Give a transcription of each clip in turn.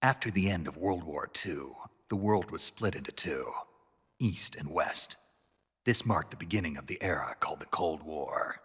After the end of World War II, the world was split into two, East and West. This marked the beginning of the era called the Cold War.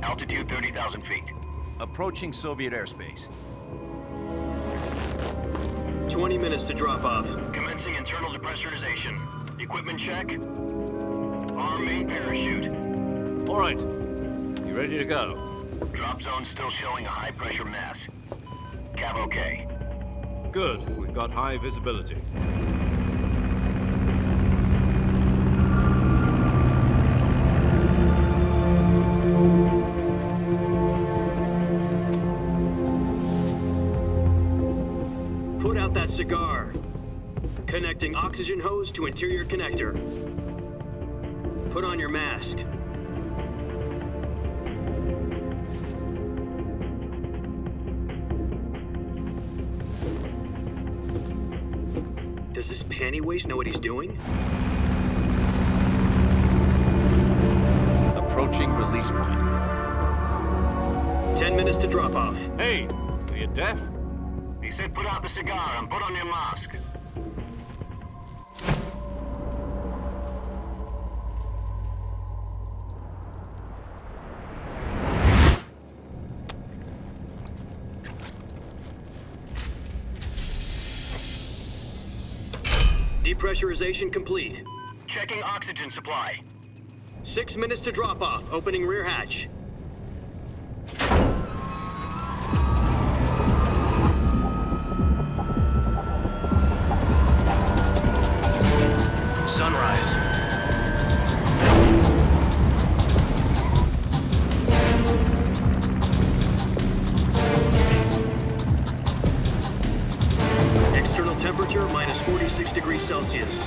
Altitude 30,000 feet. Approaching Soviet airspace. 20 minutes to drop off. Commencing internal depressurization. Equipment check. Arm main parachute. All right. You ready to go? Drop zone still showing a high pressure mass. Cav okay. Good. We've got high visibility. Put out that cigar. Connecting oxygen hose to interior connector. Put on your mask. Does this panty waste know what he's doing? Approaching release point. 10 minutes to drop off. Hey, are you deaf? He said put out the cigar and put on your mask. Depressurization complete. Checking oxygen supply. 6 minutes to drop off. Opening rear hatch. Sunrise. External temperature minus 46 degrees Celsius.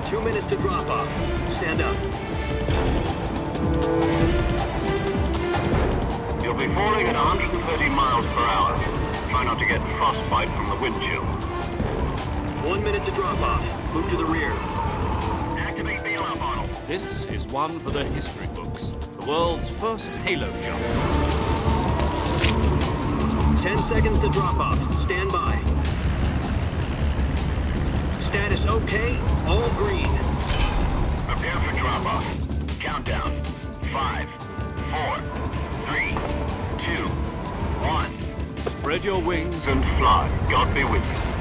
2 minutes to drop off. Stand up. You'll be falling at 130 miles per hour. Try not to get frostbite from the wind chill. 1 minute to drop off. Move to the rear. Activate bailout bottle. This is one for the history books. The world's first Halo jump. 10 seconds to drop off. Stand by. Status okay. All green. Prepare for drop off. Countdown. 5, 4, 3, 2, 1. Spread your wings And fly. God be with you.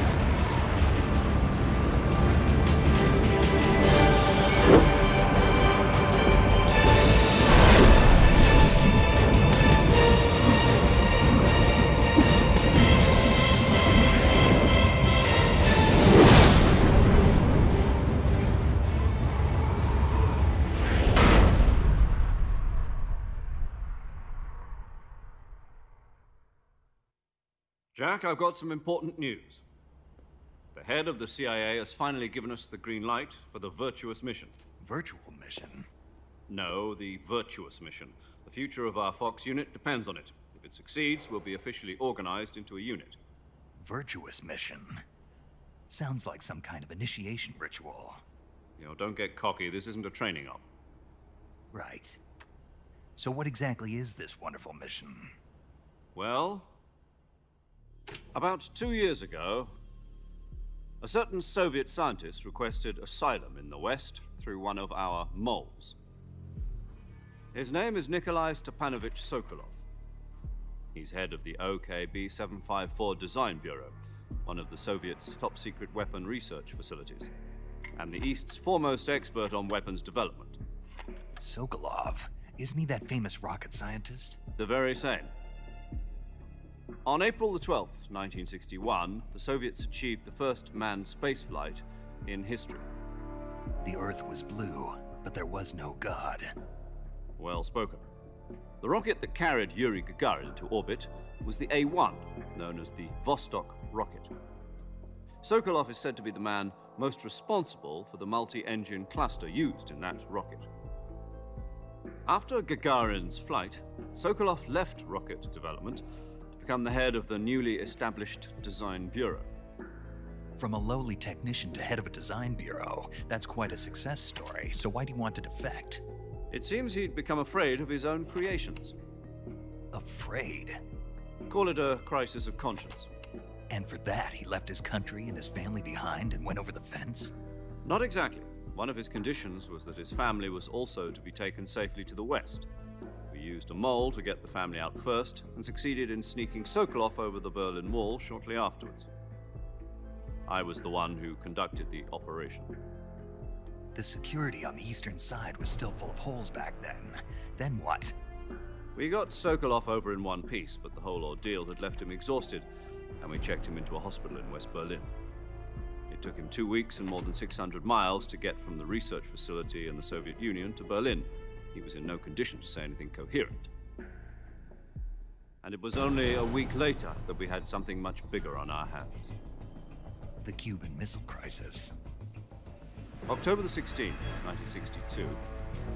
Jack, I've got some important news. The head of the CIA has finally given us the green light for the virtuous mission. Virtual mission? No, the virtuous mission. The future of our Fox unit depends on it. If it succeeds, we'll be officially organized into a unit. Virtuous mission? Sounds like some kind of initiation ritual. You know, don't get cocky. This isn't a training op. Right. So what exactly is this wonderful mission? Well, about 2 years ago, a certain Soviet scientist requested asylum in the West through one of our moles. His name is Nikolai Stepanovich Sokolov. He's head of the OKB 754 Design Bureau, one one of the Soviets' top-secret weapon research facilities, and the East's foremost expert on weapons development. Sokolov, isn't he that famous rocket scientist? The very same. On April the 12th, 1961, the Soviets achieved the first manned spaceflight in history. The Earth was blue, but there was no God. Well spoken. The rocket that carried Yuri Gagarin into orbit was the A-1, known as the Vostok rocket. Sokolov is said to be the man most responsible for the multi-engine cluster used in that rocket. After Gagarin's flight, Sokolov left rocket development to become the head of the newly established Design Bureau. From a lowly technician to head of a design bureau, that's quite a success story, so why do you want to defect? It seems he'd become afraid of his own creations. Afraid? Call it a crisis of conscience. And for that, he left his country and his family behind and went over the fence? Not exactly. One of his conditions was that his family was also to be taken safely to the west. We used a mole to get the family out first and succeeded in sneaking Sokolov over the Berlin Wall shortly afterwards. I was the one who conducted the operation. The security on the eastern side was still full of holes back then. Then what? We got Sokolov over in one piece, but the whole ordeal had left him exhausted, and we checked him into a hospital in West Berlin. It took him 2 weeks and more than 600 miles to get from the research facility in the Soviet Union to Berlin. He was in no condition to say anything coherent. And it was only a week later that we had something much bigger on our hands. The Cuban Missile Crisis. October the 16th, 1962,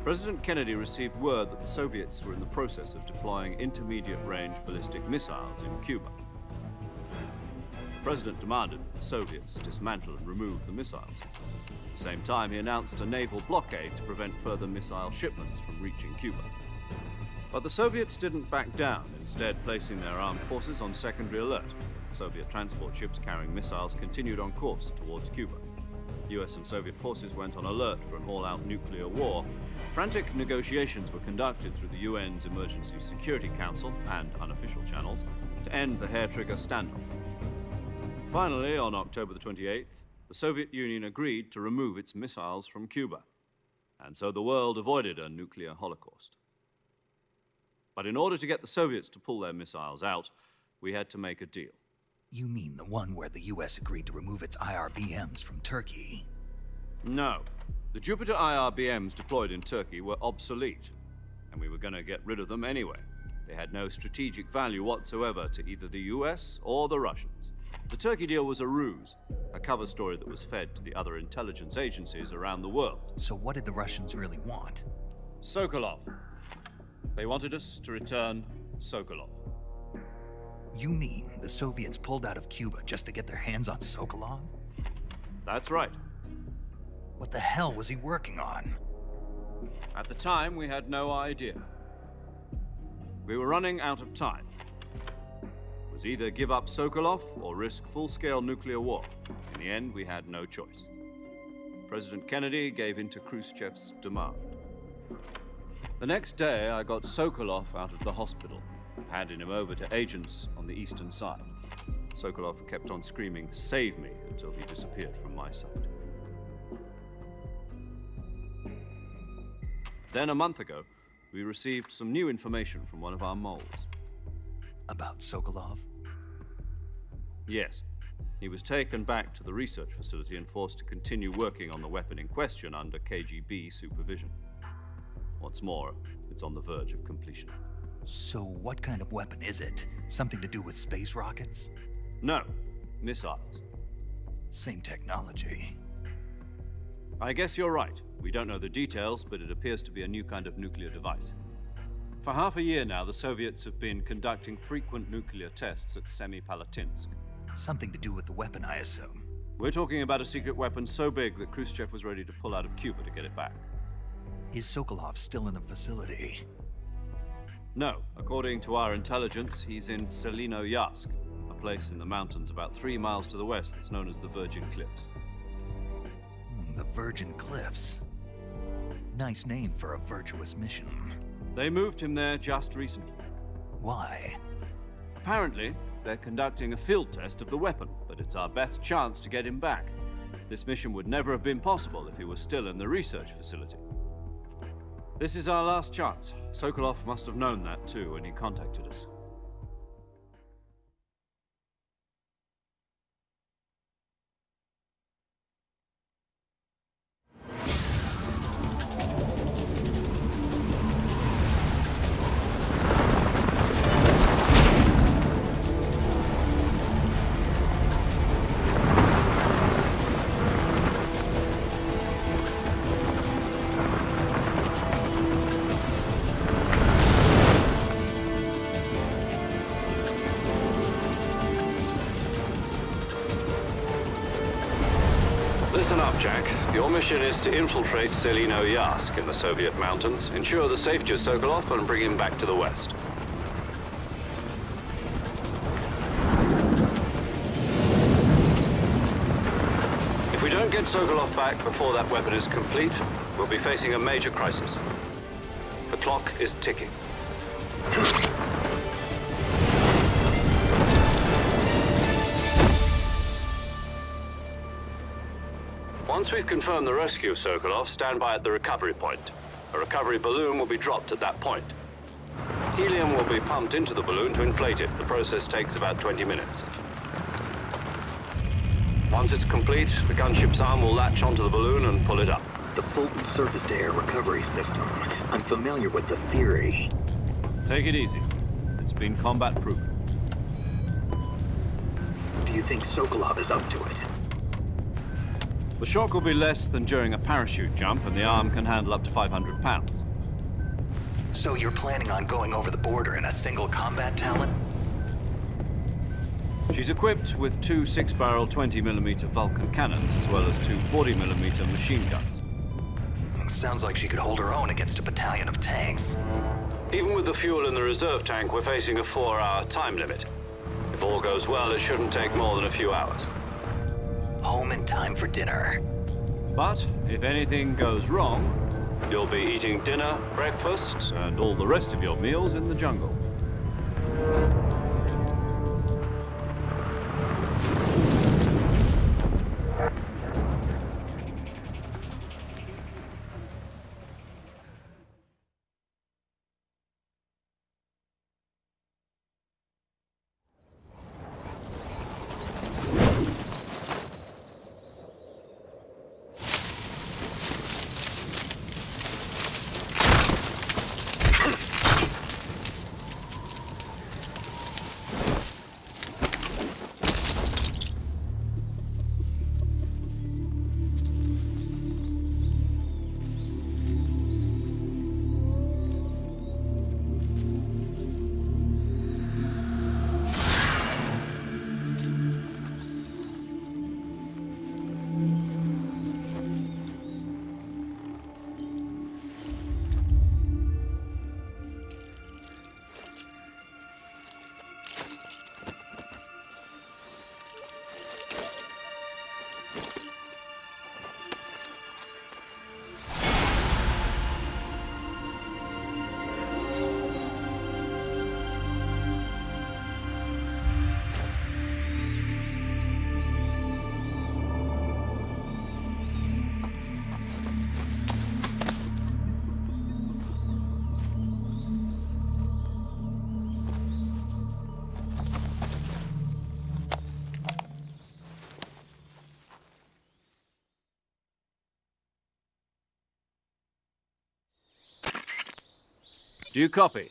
President Kennedy received word that the Soviets were in the process of deploying intermediate-range ballistic missiles in Cuba. The president demanded that the Soviets dismantle and remove the missiles. At the same time, he announced a naval blockade to prevent further missile shipments from reaching Cuba. But the Soviets didn't back down, instead placing their armed forces on secondary alert. Soviet transport ships carrying missiles continued on course towards Cuba. US and Soviet forces went on alert for an all-out nuclear war. Frantic negotiations were conducted through the UN's Emergency Security Council and unofficial channels to end the hair-trigger standoff. Finally, on October the 28th, the Soviet Union agreed to remove its missiles from Cuba, and so the world avoided a nuclear holocaust. But in order to get the Soviets to pull their missiles out, we had to make a deal. You mean the one where the US agreed to remove its IRBMs from Turkey? No. The Jupiter IRBMs deployed in Turkey were obsolete, and we were going to get rid of them anyway. They had no strategic value whatsoever to either the US or the Russians. The Turkey deal was a ruse, a cover story that was fed to the other intelligence agencies around the world. So what did the Russians really want? Sokolov. They wanted us to return Sokolov. You mean the Soviets pulled out of Cuba just to get their hands on Sokolov? That's right. What the hell was he working on? At the time, we had no idea. We were running out of time. It was either give up Sokolov or risk full-scale nuclear war. In the end, we had no choice. President Kennedy gave in to Khrushchev's demand. The next day, I got Sokolov out of the hospital, handing him over to agents on the eastern side. Sokolov kept on screaming, "Save me," until he disappeared from my sight. Then a month ago, we received some new information from one of our moles. About Sokolov? Yes. He was taken back to the research facility and forced to continue working on the weapon in question under KGB supervision. What's more, it's on the verge of completion. So what kind of weapon is it? Something to do with space rockets? No, missiles. Same technology. I guess you're right. We don't know the details, but it appears to be a new kind of nuclear device. For half a year now, the Soviets have been conducting frequent nuclear tests at Semipalatinsk. Something to do with the weapon, I assume. We're talking about a secret weapon so big that Khrushchev was ready to pull out of Cuba to get it back. Is Sokolov still in the facility? No. According to our intelligence, he's in Selinoyarsk, a place in the mountains about 3 miles to the west that's known as the Virgin Cliffs. The Virgin Cliffs. Nice name for a virtuous mission. They moved him there just recently. Why? Apparently, they're conducting a field test of the weapon, but it's our best chance to get him back. This mission would never have been possible if he was still in the research facility. This is our last chance. Sokolov must have known that too when he contacted us. Listen up, Jack. Your mission is to infiltrate Selino-Yask in the Soviet mountains, ensure the safety of Sokolov, and bring him back to the West. If we don't get Sokolov back before that weapon is complete, we'll be facing a major crisis. The clock is ticking. Once we've confirmed the rescue of Sokolov, stand by at the recovery point. A recovery balloon will be dropped at that point. Helium will be pumped into the balloon to inflate it. The process takes about 20 minutes. Once it's complete, the gunship's arm will latch onto the balloon and pull it up. The Fulton surface-to-air recovery system. I'm familiar with the theory. Take it easy. It's been combat-proven. Do you think Sokolov is up to it? The shock will be less than during a parachute jump, and the arm can handle up to 500 pounds. So you're planning on going over the border in a single combat Talon? She's equipped with two 6-barrel 20mm Vulcan cannons, as well as two 40mm machine guns. Sounds like she could hold her own against a battalion of tanks. Even with the fuel in the reserve tank, we're facing a 4-hour time limit. If all goes well, it shouldn't take more than a few hours. Home in time for dinner. But if anything goes wrong, You'll be eating dinner, breakfast, and all the rest of your meals in the jungle. Do you copy?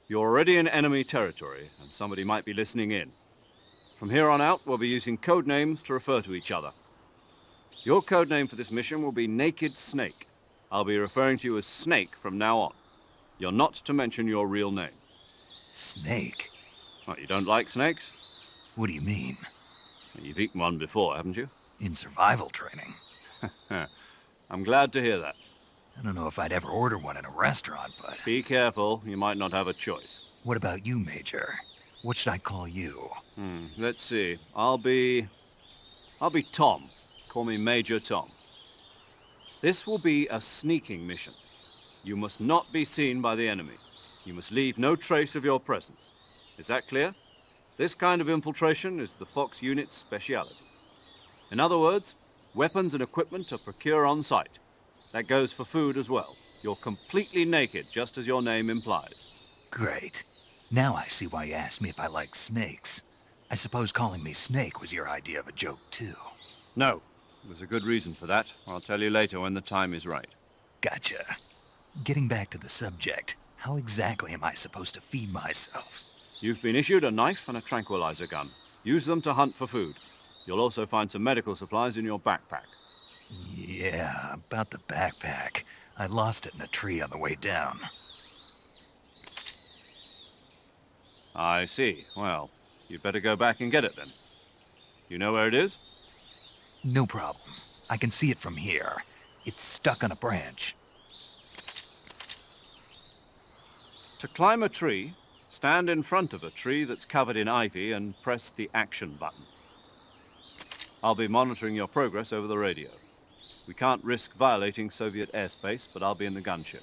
You're already in enemy territory, and somebody might be listening in. From here on out, we'll be using code names to refer to each other. Your code name for this mission will be Naked Snake. I'll be referring to you as Snake from now on. You're not to mention your real name. Snake? What, you don't like snakes? What do you mean? You've eaten one before, haven't you? In survival training. I'm glad to hear that. I don't know if I'd ever order one in a restaurant, but... Be careful, you might not have a choice. What about you, Major? What should I call you? Let's see. I'll be Tom. Call me Major Tom. This will be a sneaking mission. You must not be seen by the enemy. You must leave no trace of your presence. Is that clear? This kind of infiltration is the Fox unit's speciality. In other words, weapons and equipment are procured on site. That goes for food as well. You're completely naked, just as your name implies. Great. Now I see why you asked me if I like snakes. I suppose calling me Snake was your idea of a joke, too. No, there's a good reason for that. I'll tell you later when the time is right. Gotcha. Getting back to the subject, how exactly am I supposed to feed myself? You've been issued a knife and a tranquilizer gun. Use them to hunt for food. You'll also find some medical supplies in your backpack. Yeah, about the backpack. I lost it in a tree on the way down. I see. Well, you'd better go back and get it then. You know where it is? No problem. I can see it from here. It's stuck on a branch. To climb a tree, stand in front of a tree that's covered in ivy and press the action button. I'll be monitoring your progress over the radio. We can't risk violating Soviet airspace, but I'll be in the gunship.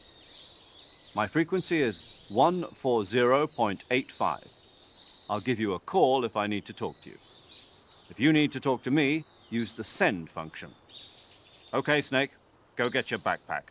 My frequency is 140.85. I'll give you a call if I need to talk to you. If you need to talk to me, use the send function. Okay, Snake, go get your backpack.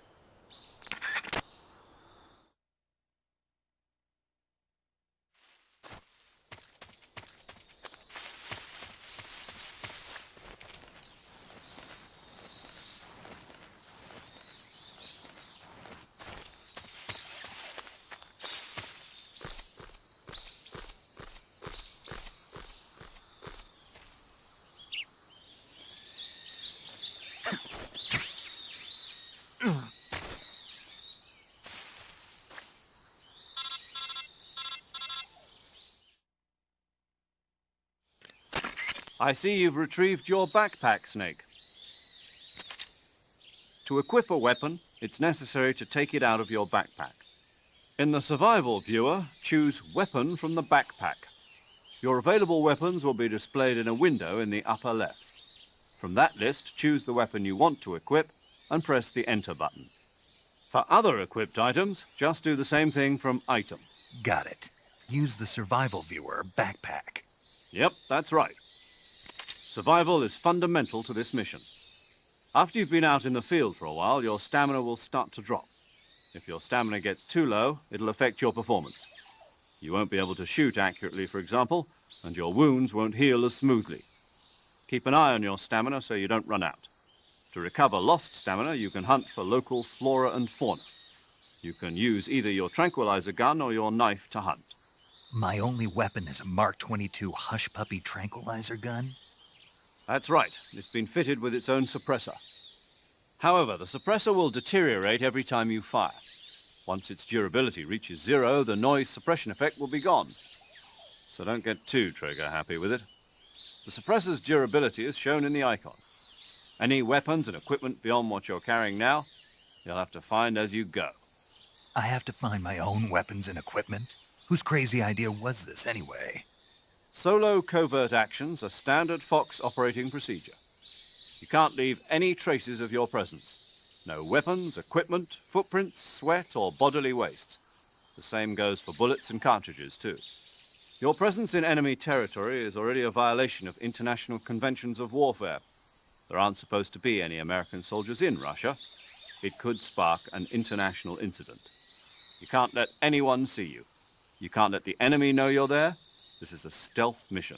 I see you've retrieved your backpack, Snake. To equip a weapon, it's necessary to take it out of your backpack. In the survival viewer, choose Weapon from the backpack. Your available weapons will be displayed in a window in the upper left. From that list, choose the weapon you want to equip and press the Enter button. For other equipped items, just do the same thing from Item. Got it. Use the survival viewer backpack. Yep, that's right. Survival is fundamental to this mission. After you've been out in the field for a while, your stamina will start to drop. If your stamina gets too low, it'll affect your performance. You won't be able to shoot accurately, for example, and your wounds won't heal as smoothly. Keep an eye on your stamina so you don't run out. To recover lost stamina, you can hunt for local flora and fauna. You can use either your tranquilizer gun or your knife to hunt. My only weapon is a Mark 22 Hush Puppy tranquilizer gun? That's right. It's been fitted with its own suppressor. However, the suppressor will deteriorate every time you fire. Once its durability reaches 0, the noise suppression effect will be gone. So don't get too trigger-happy with it. The suppressor's durability is shown in the icon. Any weapons and equipment beyond what you're carrying now, you'll have to find as you go. I have to find my own weapons and equipment? Whose crazy idea was this anyway? Solo covert actions are standard Fox operating procedure. You can't leave any traces of your presence. No weapons, equipment, footprints, sweat, or bodily waste. The same goes for bullets and cartridges, too. Your presence in enemy territory is already a violation of international conventions of warfare. There aren't supposed to be any American soldiers in Russia. It could spark an international incident. You can't let anyone see you. You can't let the enemy know you're there. This is a stealth mission.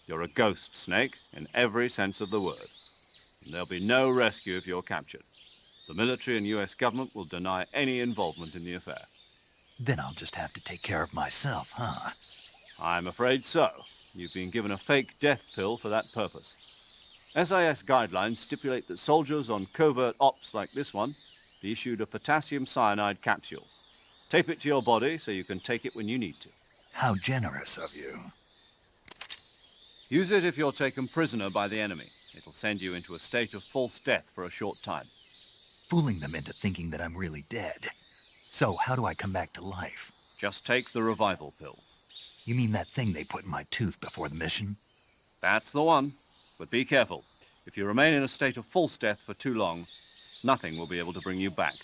You're a ghost, Snake, in every sense of the word. And there'll be no rescue if you're captured. The military and US government will deny any involvement in the affair. Then I'll just have to take care of myself, huh? I'm afraid so. You've been given a fake death pill for that purpose. SIS guidelines stipulate that soldiers on covert ops like this one be issued a potassium cyanide capsule. Tape it to your body so you can take it when you need to. How generous of you. Use it if you're taken prisoner by the enemy. It'll send you into a state of false death for a short time. Fooling them into thinking that I'm really dead. So how do I come back to life? Just take the revival pill. You mean that thing they put in my tooth before the mission? That's the one. But be careful. If you remain in a state of false death for too long, nothing will be able to bring you back.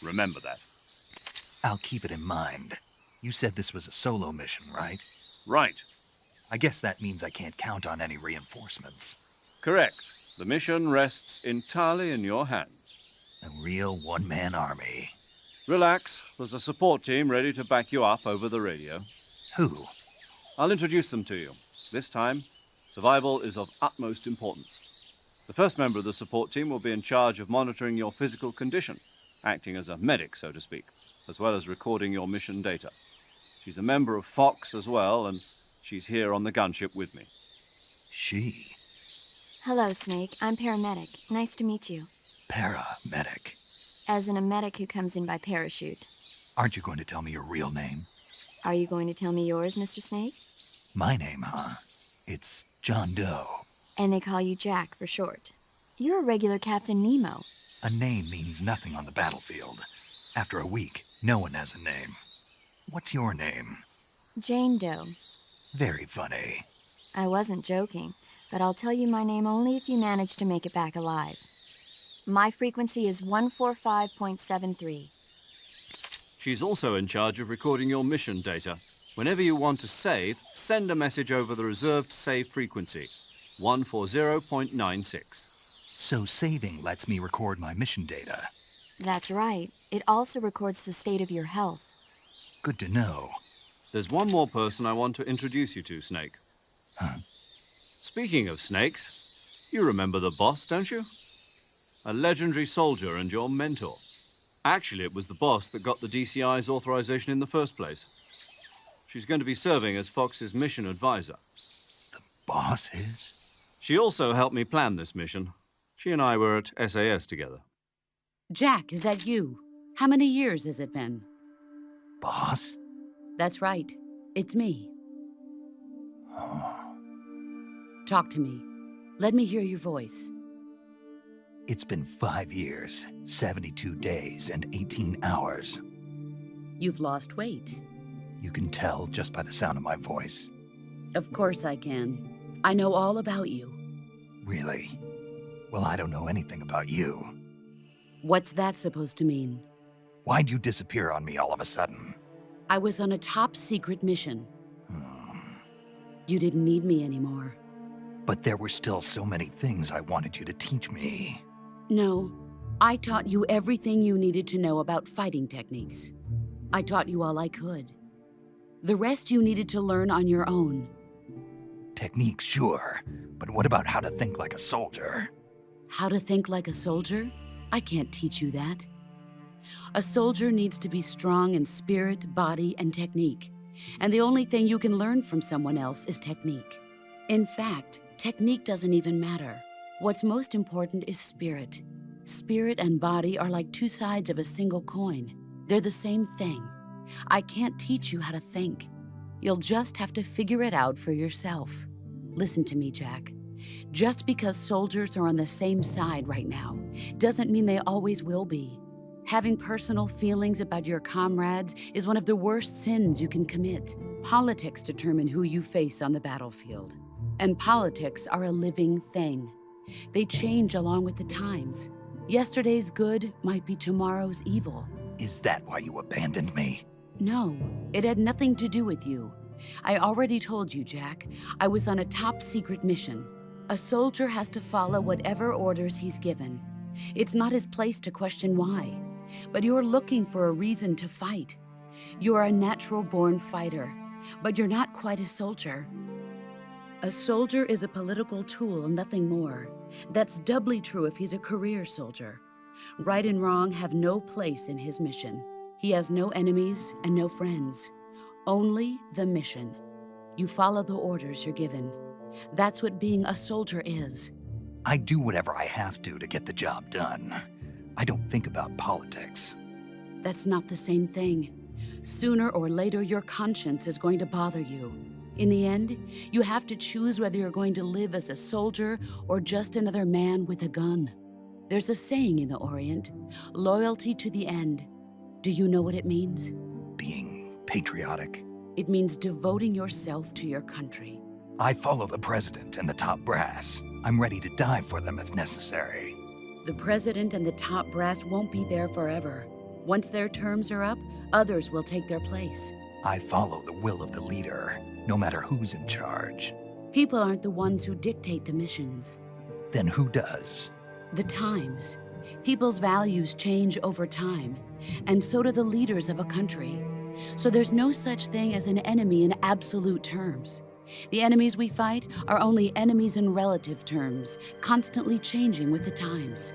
Remember that. I'll keep it in mind. You said this was a solo mission, right? Right. I guess that means I can't count on any reinforcements. Correct. The mission rests entirely in your hands. A real one-man army. Relax. There's a support team ready to back you up over the radio. Who? I'll introduce them to you. This time, survival is of utmost importance. The first member of the support team will be in charge of monitoring your physical condition, acting as a medic, so to speak, as well as recording your mission data. She's a member of Fox as well, and she's here on the gunship with me. She? Hello, Snake. I'm paramedic. Nice to meet you. Paramedic. As in a medic who comes in by parachute. Aren't you going to tell me your real name? Are you going to tell me yours, Mr. Snake? My name, huh? It's John Doe. And they call you Jack for short. You're a regular Captain Nemo. A name means nothing on the battlefield. After a week, no one has a name. What's your name? Jane Doe. Very funny. I wasn't joking, but I'll tell you my name only if you manage to make it back alive. My frequency is 145.73. She's also in charge of recording your mission data. Whenever you want to save, send a message over the reserved save frequency, 140.96. So saving lets me record my mission data. That's right. It also records the state of your health. Good to know. There's one more person I want to introduce you to, Snake. Huh? Speaking of snakes, you remember the boss, don't you? A legendary soldier and your mentor. Actually, it was the boss that got the DCI's authorization in the first place. She's going to be serving as Fox's mission advisor. The boss is? She also helped me plan this mission. She and I were at SAS together. Jack, is that you? How many years has it been? Boss? That's right. It's me. Oh. Talk to me. Let me hear your voice. It's been 5 years, 72 days, and 18 hours. You've lost weight. You can tell just by the sound of my voice. Of course I can. I know all about you. Really? Well, I don't know anything about you. What's that supposed to mean? Why'd you disappear on me all of a sudden? I was on a top-secret mission. You didn't need me anymore. But there were still so many things I wanted you to teach me. No, I taught you everything you needed to know about fighting techniques. I taught you all I could. The rest you needed to learn on your own. Techniques, sure. But what about how to think like a soldier? How to think like a soldier? I can't teach you that. A soldier needs to be strong in spirit, body, and technique. And the only thing you can learn from someone else is technique. In fact, technique doesn't even matter. What's most important is spirit. Spirit and body are like two sides of a single coin. They're the same thing. I can't teach you how to think. You'll just have to figure it out for yourself. Listen to me, Jack. Just because soldiers are on the same side right now doesn't mean they always will be. Having personal feelings about your comrades is one of the worst sins you can commit. Politics determine who you face on the battlefield. And politics are a living thing. They change along with the times. Yesterday's good might be tomorrow's evil. Is that why you abandoned me? No, it had nothing to do with you. I already told you, Jack. I was on a top-secret mission. A soldier has to follow whatever orders he's given. It's not his place to question why. But you're looking for a reason to fight. You are a natural-born fighter, but you're not quite a soldier. A soldier is a political tool, nothing more. That's doubly true if he's a career soldier. Right and wrong have no place in his mission. He has no enemies and no friends. Only the mission. You follow the orders you're given. That's what being a soldier is. I do whatever I have to get the job done. I don't think about politics. That's not the same thing. Sooner or later, your conscience is going to bother you. In the end, you have to choose whether you're going to live as a soldier or just another man with a gun. There's a saying in the Orient, loyalty to the end. Do you know what it means? Being patriotic. It means devoting yourself to your country. I follow the president and the top brass. I'm ready to die for them if necessary. The president and the top brass won't be there forever. Once their terms are up, others will take their place. I follow the will of the leader, no matter who's in charge. People aren't the ones who dictate the missions. Then who does? The times. People's values change over time, and so do the leaders of a country. So there's no such thing as an enemy in absolute terms. The enemies we fight are only enemies in relative terms, constantly changing with the times.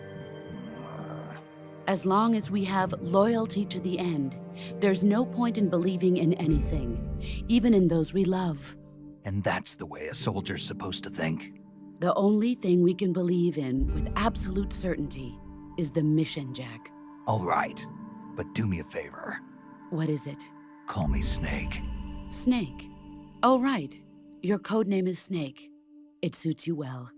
As long as we have loyalty to the end, there's no point in believing in anything, even in those we love. And that's the way a soldier's supposed to think? The only thing we can believe in with absolute certainty is the mission, Jack. All right, but do me a favor. What is it? Call me Snake. Snake. Oh, right. Your code name is Snake. It suits you well.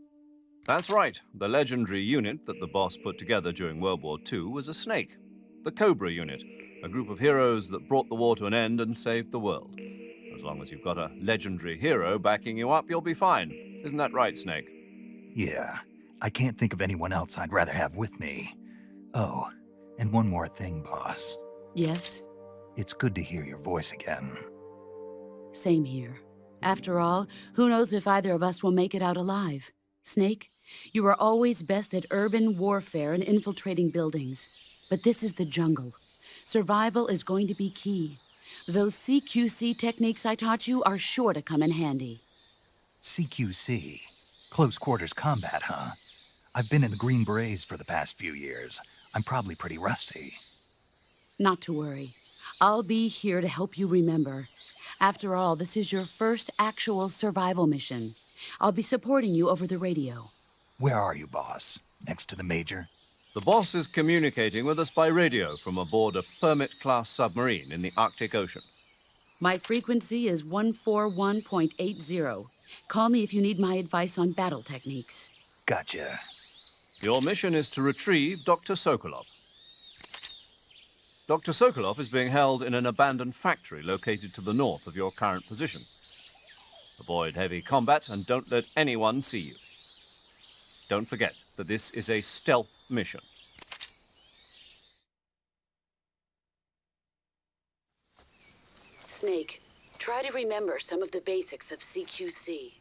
That's right. The legendary unit that the boss put together during World War II was a snake. The Cobra unit, a group of heroes that brought the war to an end and saved the world. As long as you've got a legendary hero backing you up, you'll be fine. Isn't that right, Snake? Yeah, I can't think of anyone else I'd rather have with me. Oh, and one more thing, boss. Yes? It's good to hear your voice again. Same here. After all, who knows if either of us will make it out alive? Snake, you are always best at urban warfare and infiltrating buildings. But this is the jungle. Survival is going to be key. Those CQC techniques I taught you are sure to come in handy. CQC? Close quarters combat, huh? I've been in the Green Berets for the past few years. I'm probably pretty rusty. Not to worry. I'll be here to help you remember. After all, this is your first actual survival mission. I'll be supporting you over the radio. Where are you, boss? Next to the Major? The boss is communicating with us by radio from aboard a Permit-class submarine in the Arctic Ocean. My frequency is 141.80. Call me if you need my advice on battle techniques. Gotcha. Your mission is to retrieve Dr. Sokolov. Dr. Sokolov is being held in an abandoned factory located to the north of your current position. Avoid heavy combat and don't let anyone see you. Don't forget that this is a stealth mission. Snake, try to remember some of the basics of CQC.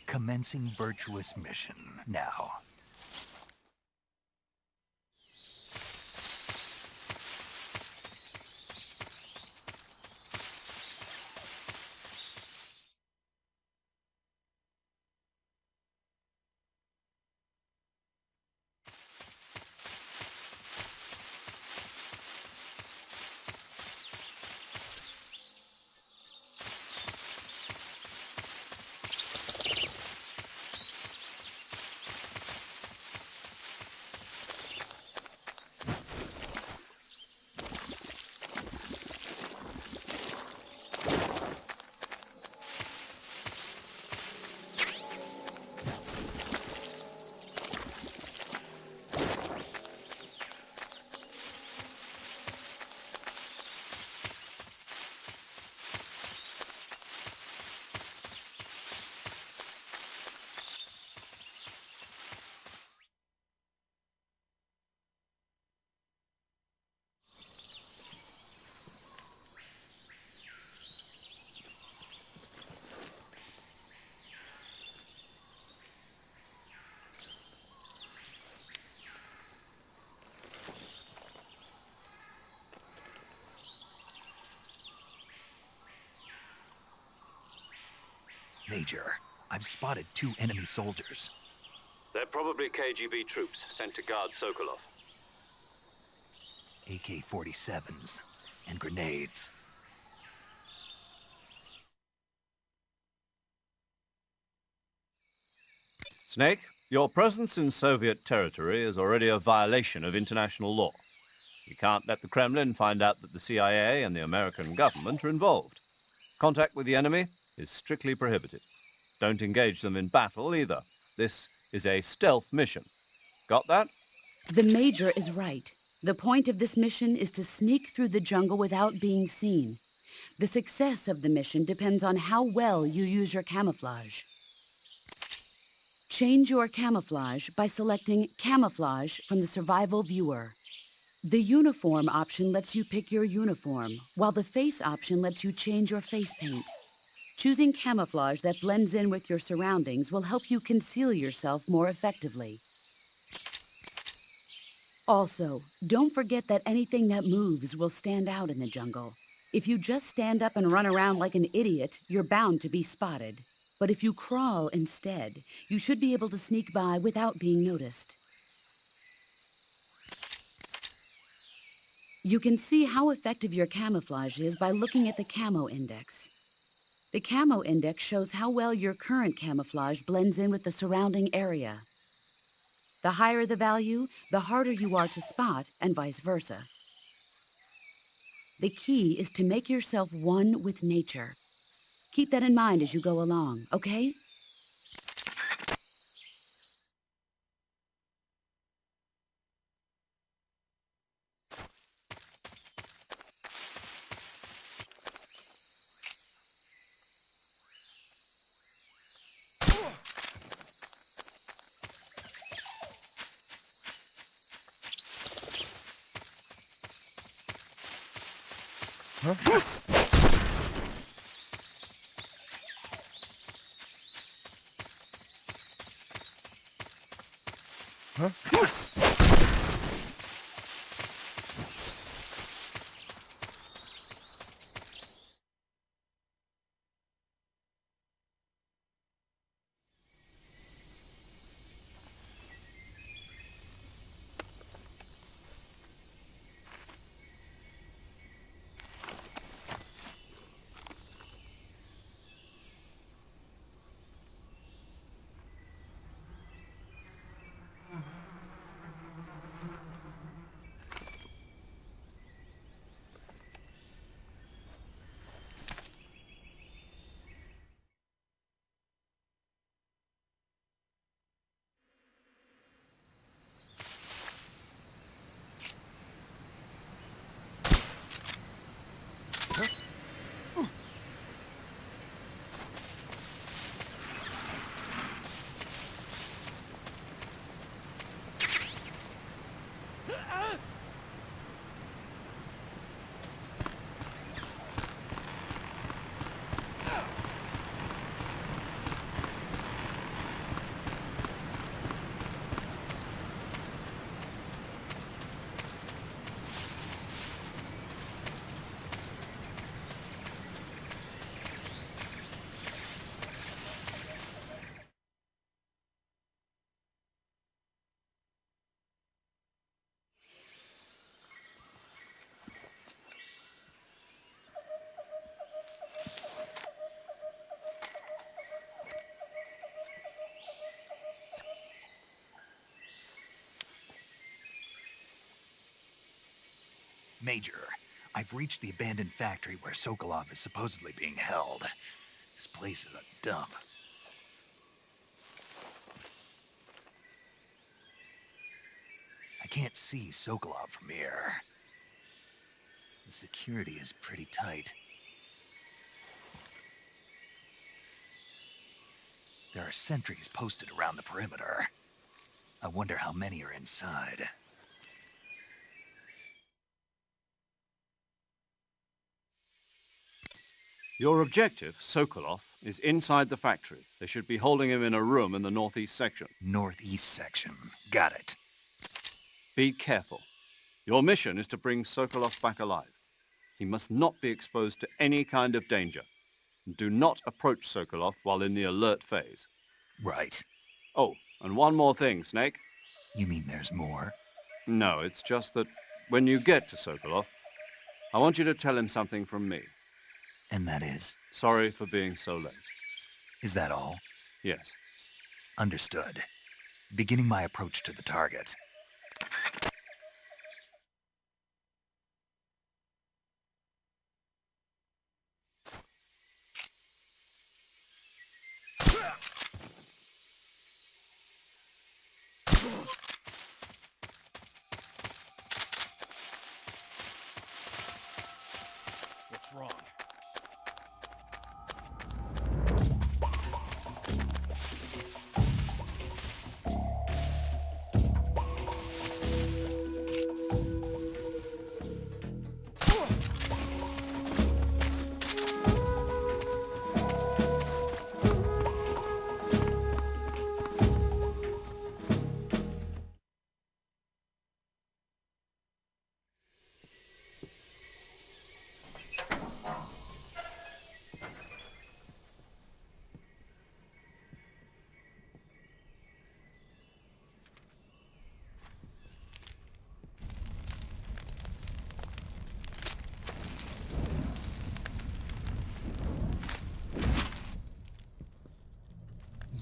Commencing virtuous mission now. Major, I've spotted 2 enemy soldiers. They're probably KGB troops sent to guard Sokolov. AK-47s and grenades. Snake, your presence in Soviet territory is already a violation of international law. You can't let the Kremlin find out that the CIA and the American government are involved. Contact with the enemy is strictly prohibited. Don't engage them in battle either. This is a stealth mission. Got that? The Major is right. The point of this mission is to sneak through the jungle without being seen. The success of the mission depends on how well you use your camouflage. Change your camouflage by selecting Camouflage from the Survival Viewer. The Uniform option lets you pick your uniform, while the Face option lets you change your face paint. Choosing camouflage that blends in with your surroundings will help you conceal yourself more effectively. Also, don't forget that anything that moves will stand out in the jungle. If you just stand up and run around like an idiot, you're bound to be spotted. But if you crawl instead, you should be able to sneak by without being noticed. You can see how effective your camouflage is by looking at the Camo Index. The Camo Index shows how well your current camouflage blends in with the surrounding area. The higher the value, the harder you are to spot, and vice versa. The key is to make yourself one with nature. Keep that in mind as you go along, okay? Major, I've reached the abandoned factory where Sokolov is supposedly being held. This place is a dump. I can't see Sokolov from here. The security is pretty tight. There are sentries posted around the perimeter. I wonder how many are inside. Your objective, Sokolov, is inside the factory. They should be holding him in a room in the northeast section. Northeast section. Got it. Be careful. Your mission is to bring Sokolov back alive. He must not be exposed to any kind of danger. Do not approach Sokolov while in the alert phase. Right. Oh, and one more thing, Snake. You mean there's more? No, it's just that when you get to Sokolov, I want you to tell him something from me. And that is? Sorry for being so late. Is that all? Yes. Understood. Beginning my approach to the target. What's wrong?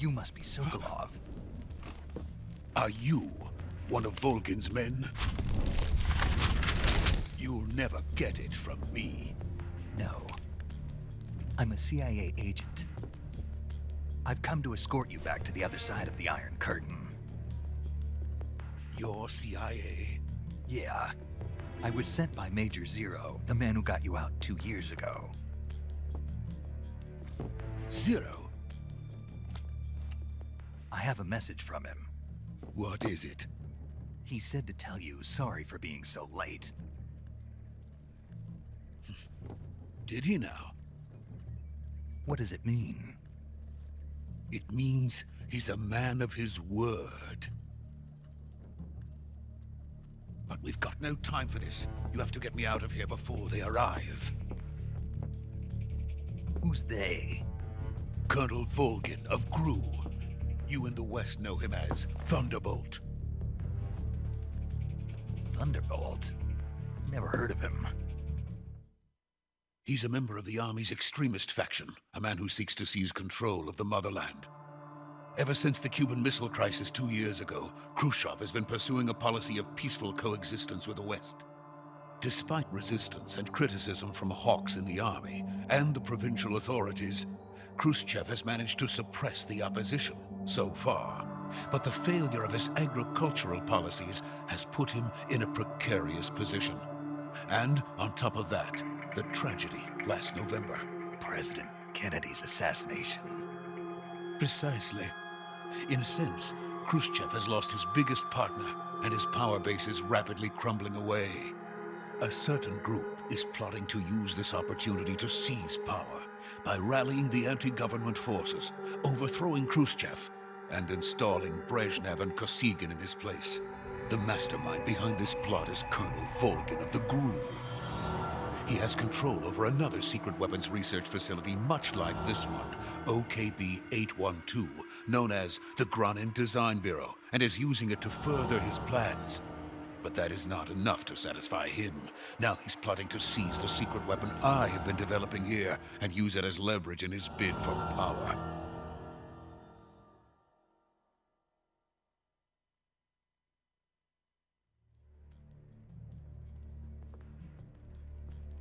You must be Sokolov. Are you one of Volgin's men? You'll never get it from me. No. I'm a CIA agent. I've come to escort you back to the other side of the Iron Curtain. You're CIA? Yeah. I was sent by Major Zero, the man who got you out 2 years ago. Zero? I have a message from him. What is it? He said to tell you sorry for being so late. Did he now? What does it mean? It means he's a man of his word. But we've got no time for this. You have to get me out of here before they arrive. Who's they? Colonel Volgin of GRU. You in the West know him as Thunderbolt. Thunderbolt? Never heard of him. He's a member of the Army's extremist faction, a man who seeks to seize control of the motherland. Ever since the Cuban Missile Crisis 2 years ago, Khrushchev has been pursuing a policy of peaceful coexistence with the West. Despite resistance and criticism from hawks in the army and the provincial authorities, Khrushchev has managed to suppress the opposition so far. But the failure of his agricultural policies has put him in a precarious position. And on top of that, the tragedy last November. President Kennedy's assassination. Precisely. In a sense, Khrushchev has lost his biggest partner, and his power base is rapidly crumbling away. A certain group is plotting to use this opportunity to seize power by rallying the anti-government forces, overthrowing Khrushchev, and installing Brezhnev and Kosygin in his place. The mastermind behind this plot is Colonel Volgin of the GRU. He has control over another secret weapons research facility much like this one, OKB-812, known as the Granin Design Bureau, and is using it to further his plans. But that is not enough to satisfy him. Now he's plotting to seize the secret weapon I have been developing here and use it as leverage in his bid for power.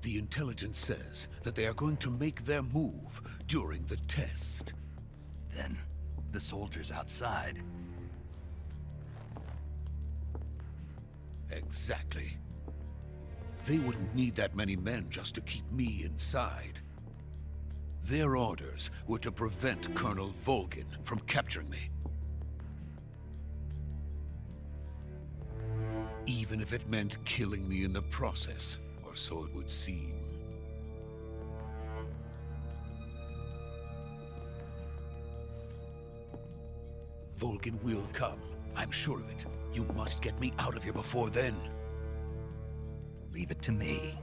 The intelligence says that they are going to make their move during the test. Then, the soldiers outside. Exactly. They wouldn't need that many men just to keep me inside. Their orders were to prevent Colonel Volgin from capturing me. Even if it meant killing me in the process. So it would seem. Volgin will come. I'm sure of it. You must get me out of here before then. Leave it to me.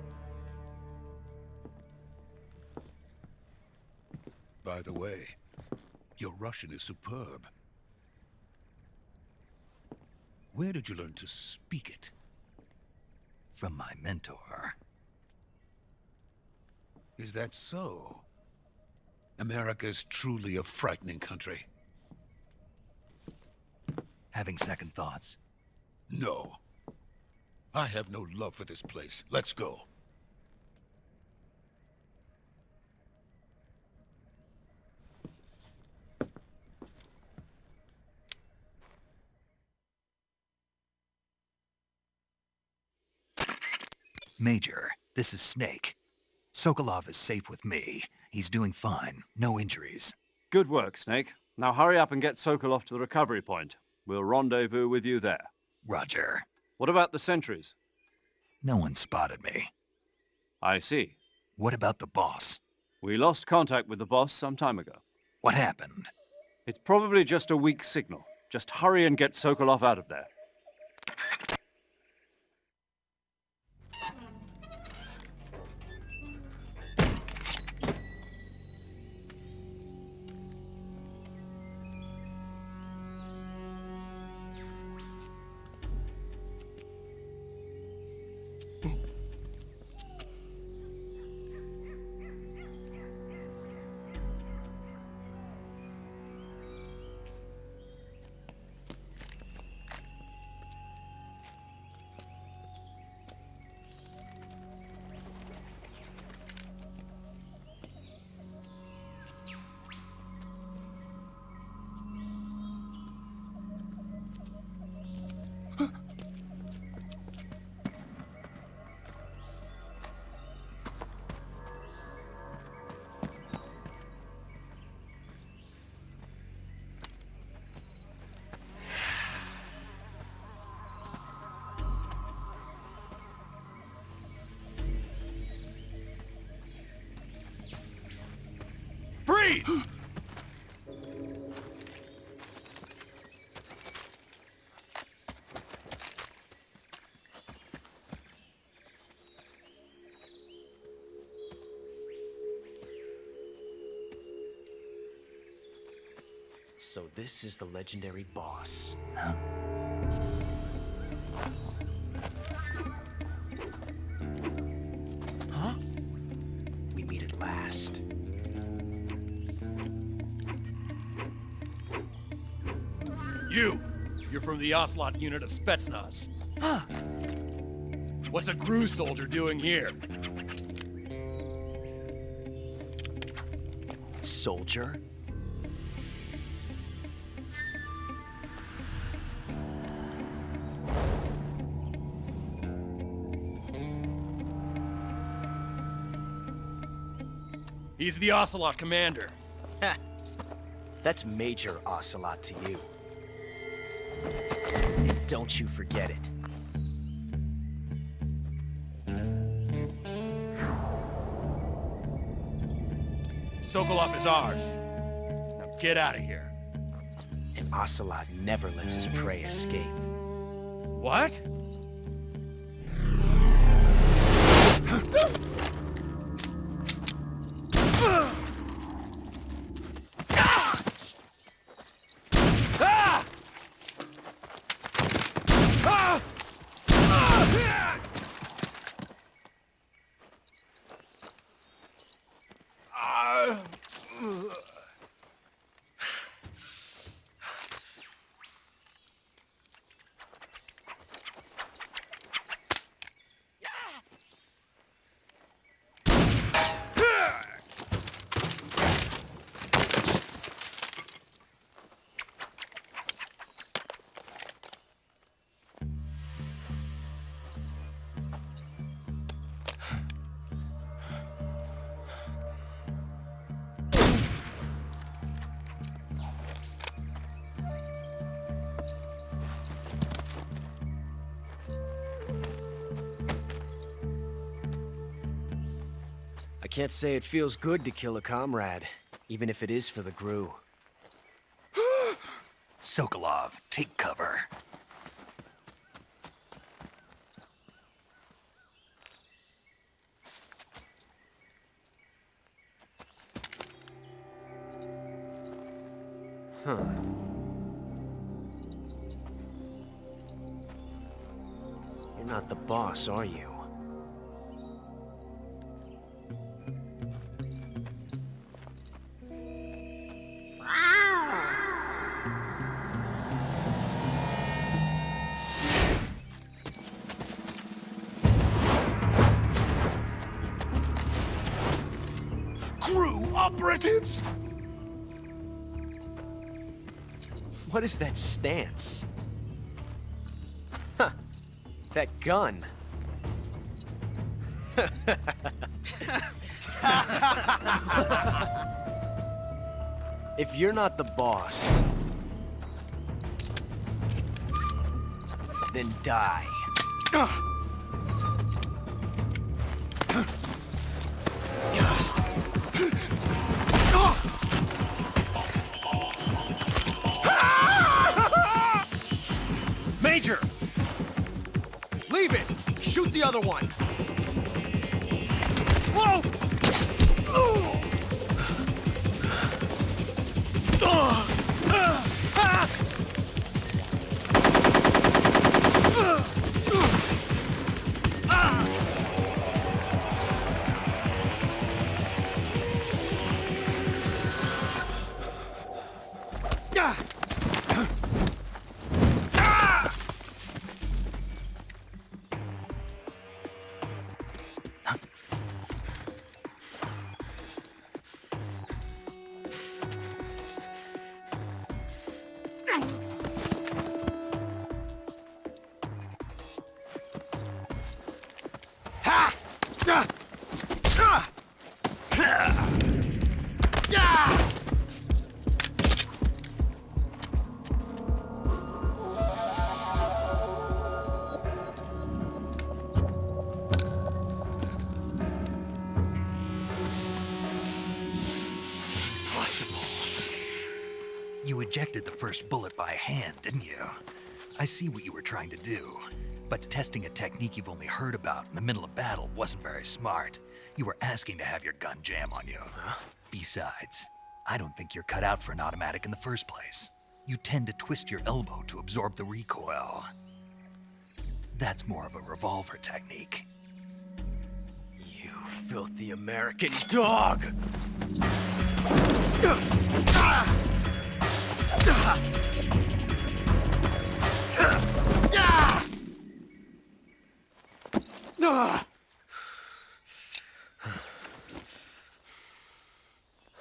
By the way, your Russian is superb. Where did you learn to speak it? From my mentor. Is that so? America is truly a frightening country. Having second thoughts? No. I have no love for this place. Let's go. Major, this is Snake. Sokolov is safe with me. He's doing fine. No injuries. Good work, Snake. Now hurry up and get Sokolov to the recovery point. We'll rendezvous with you there. Roger. What about the sentries? No one spotted me. I see. What about the boss? We lost contact with the boss some time ago. What happened? It's probably just a weak signal. Just hurry and get Sokolov out of there. Freeze! So this is the legendary boss. Huh? We meet at last. You're from the Ocelot unit of Spetsnaz. Huh. What's a GRU soldier doing here? Soldier? He's the Ocelot commander. Ha! That's Major Ocelot to you. And don't you forget it. Sokolov is ours. Now get out of here. And Ocelot never lets his prey escape. What? I can't say it feels good to kill a comrade, even if it is for the GRU. Sokolov, take cover. Huh. You're not the boss, are you? GRU operatives! What is that stance? Huh. That gun. If you're not the boss, then die. Major! Leave it! Shoot the other one! Whoa! You ejected the first bullet by hand, didn't you? I see what you were trying to do. But testing a technique you've only heard about in the middle of battle wasn't very smart. You were asking to have your gun jam on you. Huh? Besides, I don't think you're cut out for an automatic in the first place. You tend to twist your elbow to absorb the recoil. That's more of a revolver technique. You filthy American dog!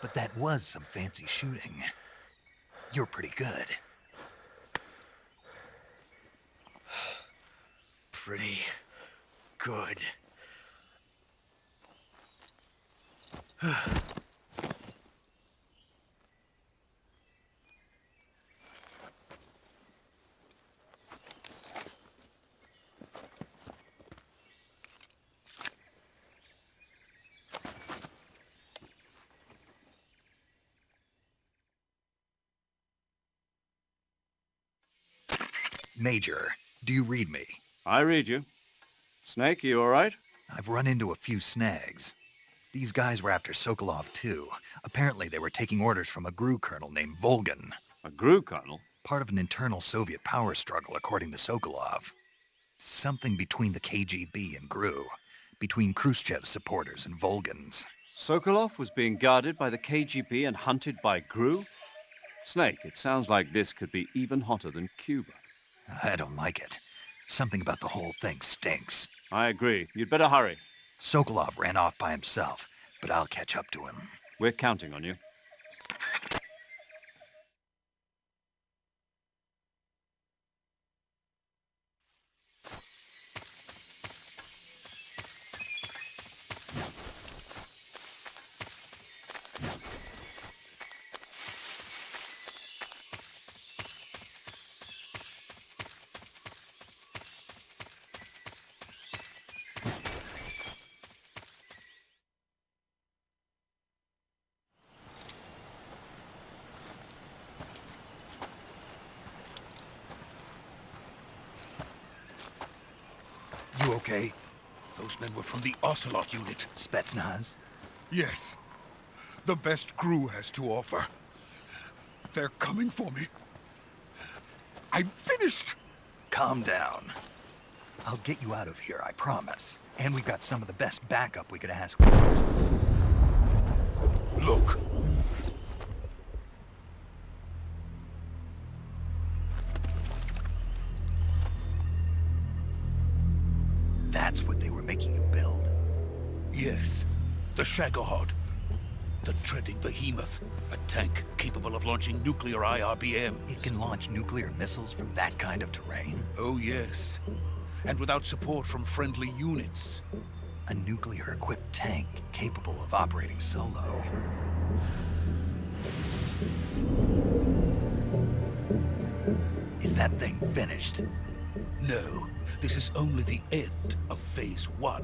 But that was some fancy shooting. You're pretty good. Pretty good. Major, do you read me? I read you. Snake, you all right? I've run into a few snags. These guys were after Sokolov too. Apparently they were taking orders from a GRU colonel named Volgan. A GRU colonel? Part of an internal Soviet power struggle, according to Sokolov. Something between the KGB and GRU. Between Khrushchev's supporters and Volgan's. Sokolov was being guarded by the KGB and hunted by GRU? Snake, it sounds like this could be even hotter than Cuba. I don't like it. Something about the whole thing stinks. I agree. You'd better hurry. Sokolov ran off by himself, but I'll catch up to him. We're counting on you. You okay? Those men were from the Ocelot unit. Spetsnaz? Yes. The best GRU has to offer. They're coming for me. I'm finished! Calm down. I'll get you out of here, I promise. And we've got some of the best backup we could ask for. Look. That's what they were making you build? Yes. The Shagohod. The treading behemoth. A tank capable of launching nuclear IRBMs. It can launch nuclear missiles from that kind of terrain? Oh, yes. And without support from friendly units. A nuclear-equipped tank capable of operating solo. Is that thing finished? No. This is only the end of Phase 1.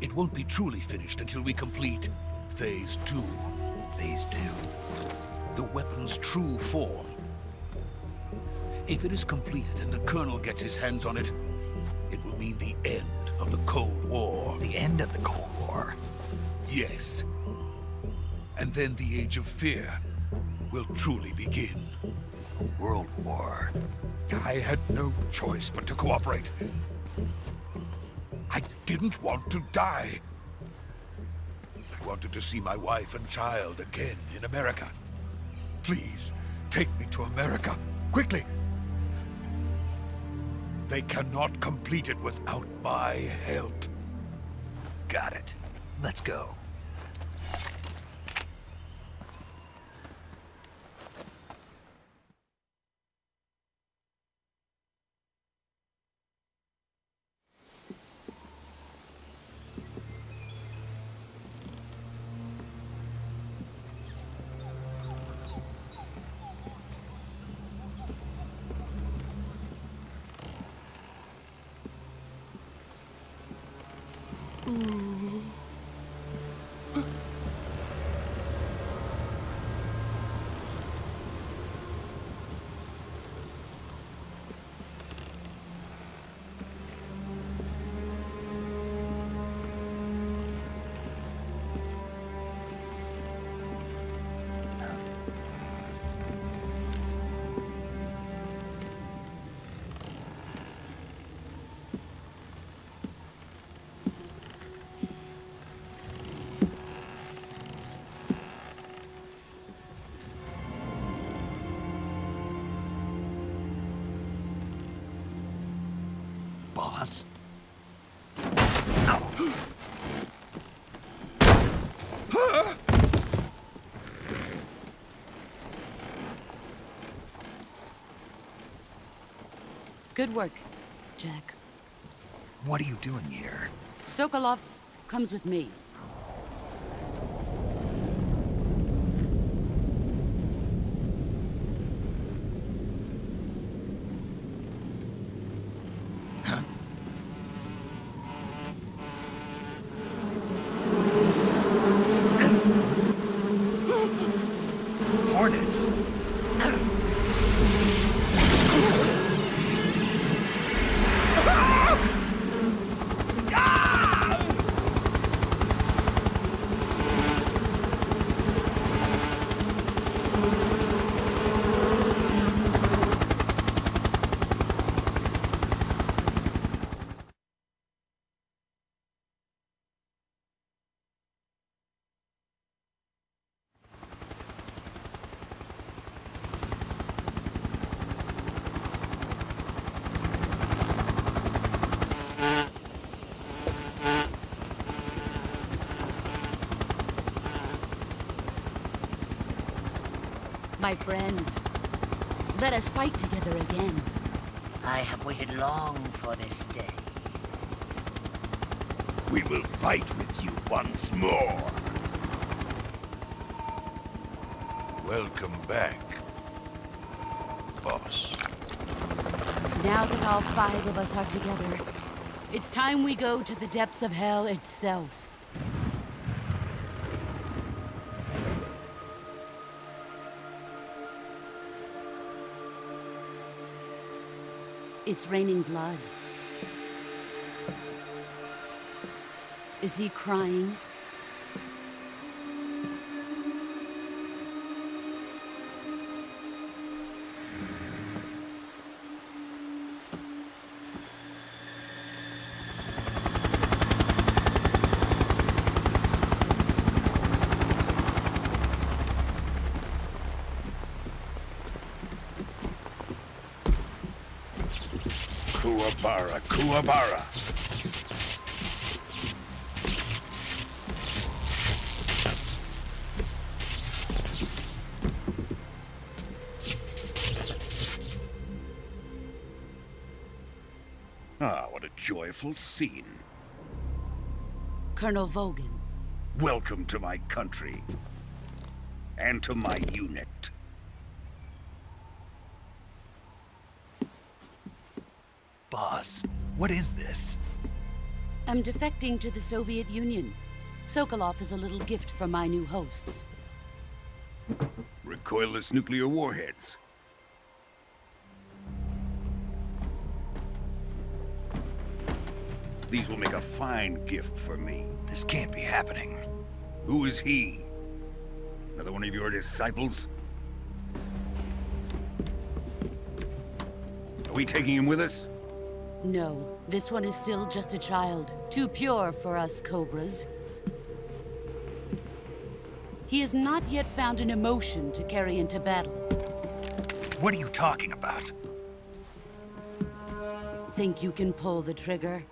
It won't be truly finished until we complete Phase 2. Phase 2? The weapon's true form. If it is completed and the Colonel gets his hands on it, it will mean the end of the Cold War. The end of the Cold War? Yes. And then the Age of Fear will truly begin. A world war. I had no choice but to cooperate. I didn't want to die. I wanted to see my wife and child again in America. Please, take me to America, quickly. They cannot complete it without my help. Got it. Let's go. Good work, Jack. What are you doing here? Sokolov comes with me. Hornets! My friends, let us fight together again. I have waited long for this day. We will fight with you once more. Welcome back, boss. Now that all 5 of us are together, it's time we go to the depths of hell itself. It's raining blood. Is he crying? Kuwabara, Kuwabara. Ah, what a joyful scene. Colonel Vogan. Welcome to my country. And to my unit. Boss, what is this? I'm defecting to the Soviet Union. Sokolov is a little gift from my new hosts. Recoilless nuclear warheads. These will make a fine gift for me. This can't be happening. Who is he? Another one of your disciples? Are we taking him with us? No, this one is still just a child. Too pure for us Cobras. He has not yet found an emotion to carry into battle. What are you talking about? Think you can pull the trigger?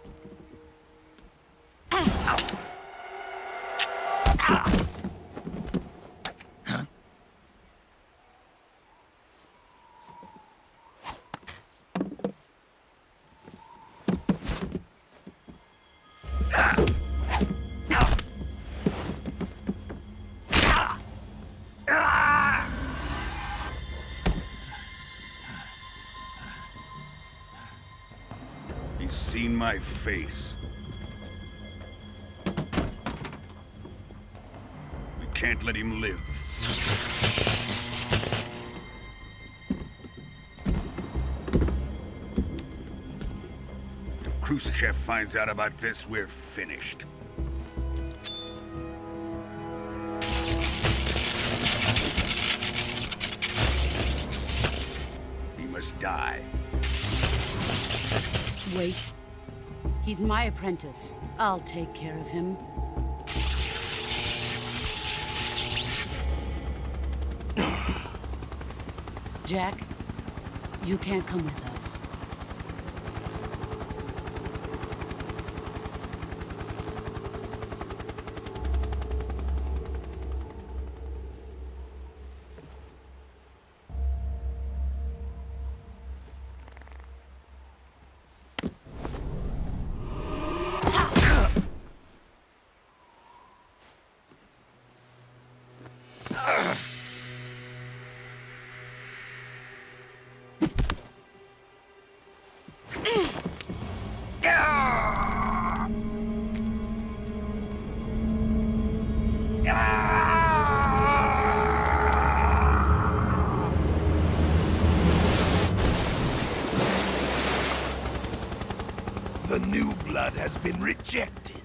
He's seen my face. We can't let him live. If Khrushchev finds out about this, we're finished. He must die. Wait. He's my apprentice. I'll take care of him. Jack, you can't come with us. has been rejected.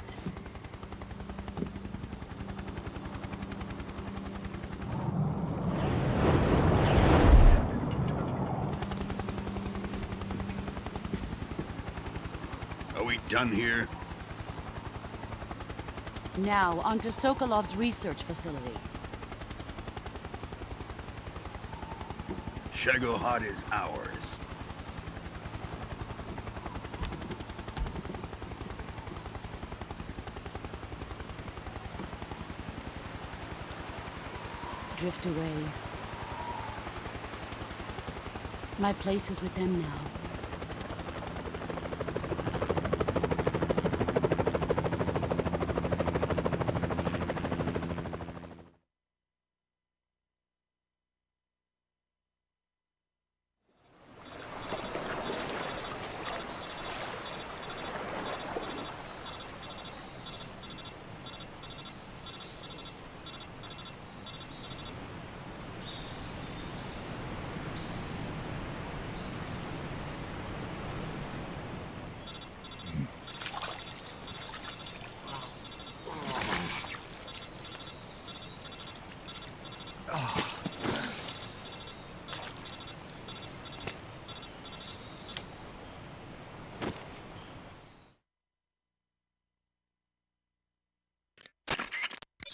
Are we done here? Now, onto Sokolov's research facility. Shagohod is ours. Drift away. My place is with them now.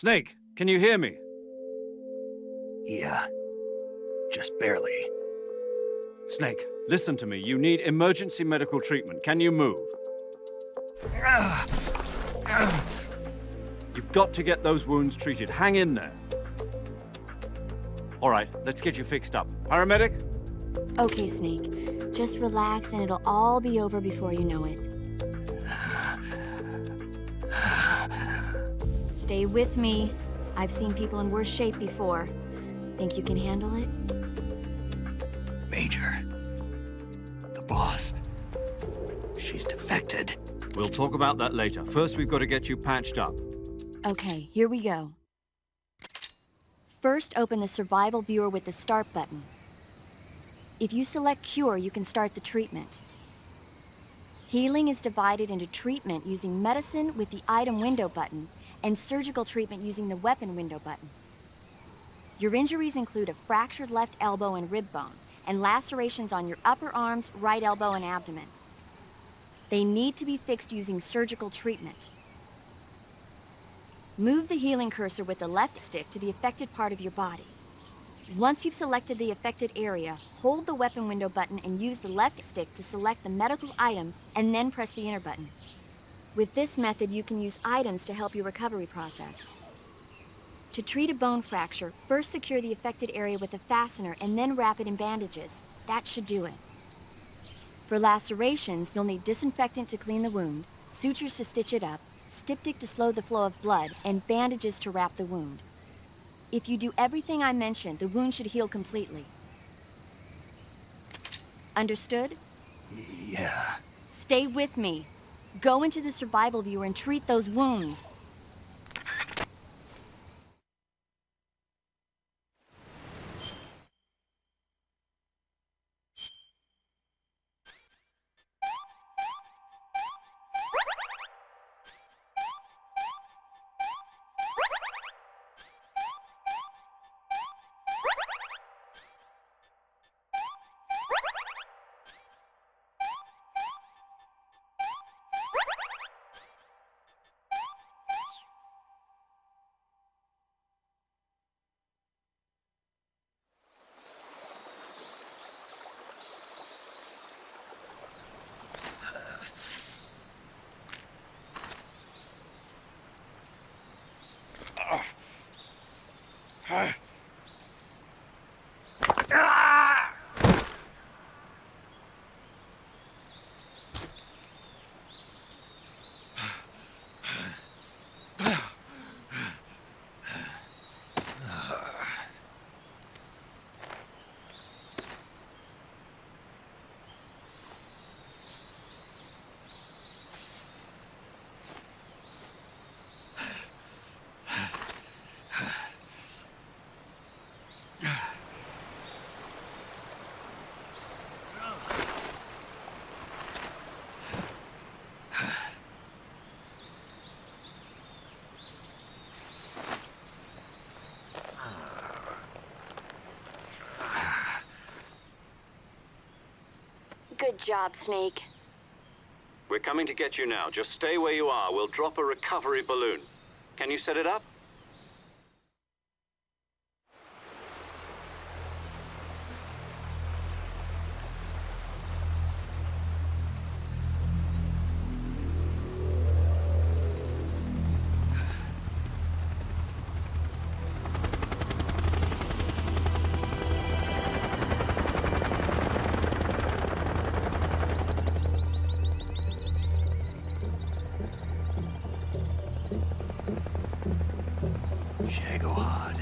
Snake, can you hear me? Yeah, just barely. Snake, listen to me. You need emergency medical treatment. Can you move? You've got to get those wounds treated. Hang in there. All right, let's get you fixed up. Paramedic? Okay, Snake. Just relax and it'll all be over before you know it. Stay with me. I've seen people in worse shape before. Think you can handle it? Major, the boss, she's defected. We'll talk about that later. First, we've got to get you patched up. Okay, here we go. First, open the survival viewer with the start button. If you select cure, you can start the treatment. Healing is divided into treatment using medicine with the item window button and surgical treatment using the weapon window button. Your injuries include a fractured left elbow and rib bone, and lacerations on your upper arms, right elbow, and abdomen. They need to be fixed using surgical treatment. Move the healing cursor with the left stick to the affected part of your body. Once you've selected the affected area, hold the weapon window button and use the left stick to select the medical item, and then press the enter button. With this method, you can use items to help your recovery process. To treat a bone fracture, first secure the affected area with a fastener and then wrap it in bandages. That should do it. For lacerations, you'll need disinfectant to clean the wound, sutures to stitch it up, styptic to slow the flow of blood, and bandages to wrap the wound. If you do everything I mentioned, the wound should heal completely. Understood? Yeah. Stay with me. Go into the survival viewer and treat those wounds. Good job, Snake. We're coming to get you now. Just stay where you are. We'll drop a recovery balloon. Can you set it up? Shagohod.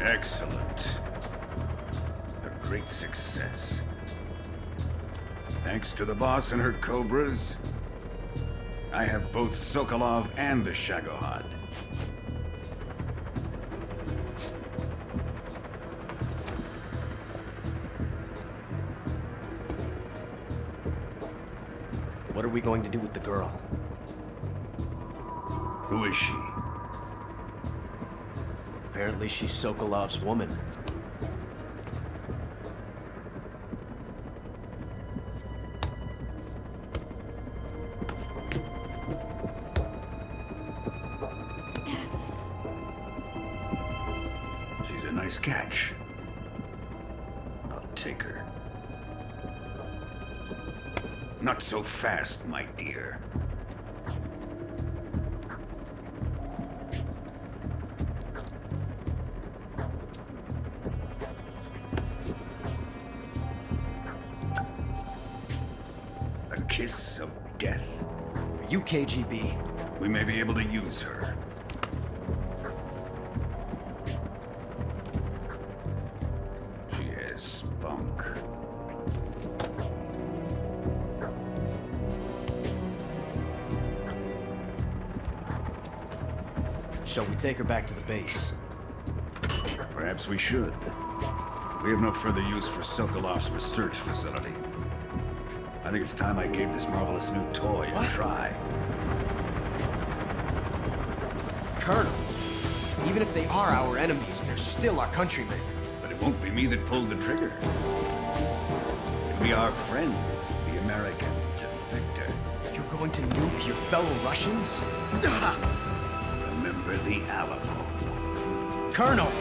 Excellent. A great success. Thanks to the boss and her cobras, I have both Sokolov and the Shagohod. What are we going to do with the girl? Who is she? Apparently she's Sokolov's woman. She's a nice catch. I'll take her. Not so fast, my dear. A kiss of death. Are you KGB? We may be able to use her. She has spunk. Shall we take her back to the base? Perhaps we should. We have no further use for Sokolov's research facility. I think it's time I gave this marvelous new toy a try. Colonel, even if they are our enemies, they're still our countrymen. But it won't be me that pulled the trigger. It'll be our friend, the American defector. You're going to nuke your fellow Russians? Remember the Alamo. Colonel!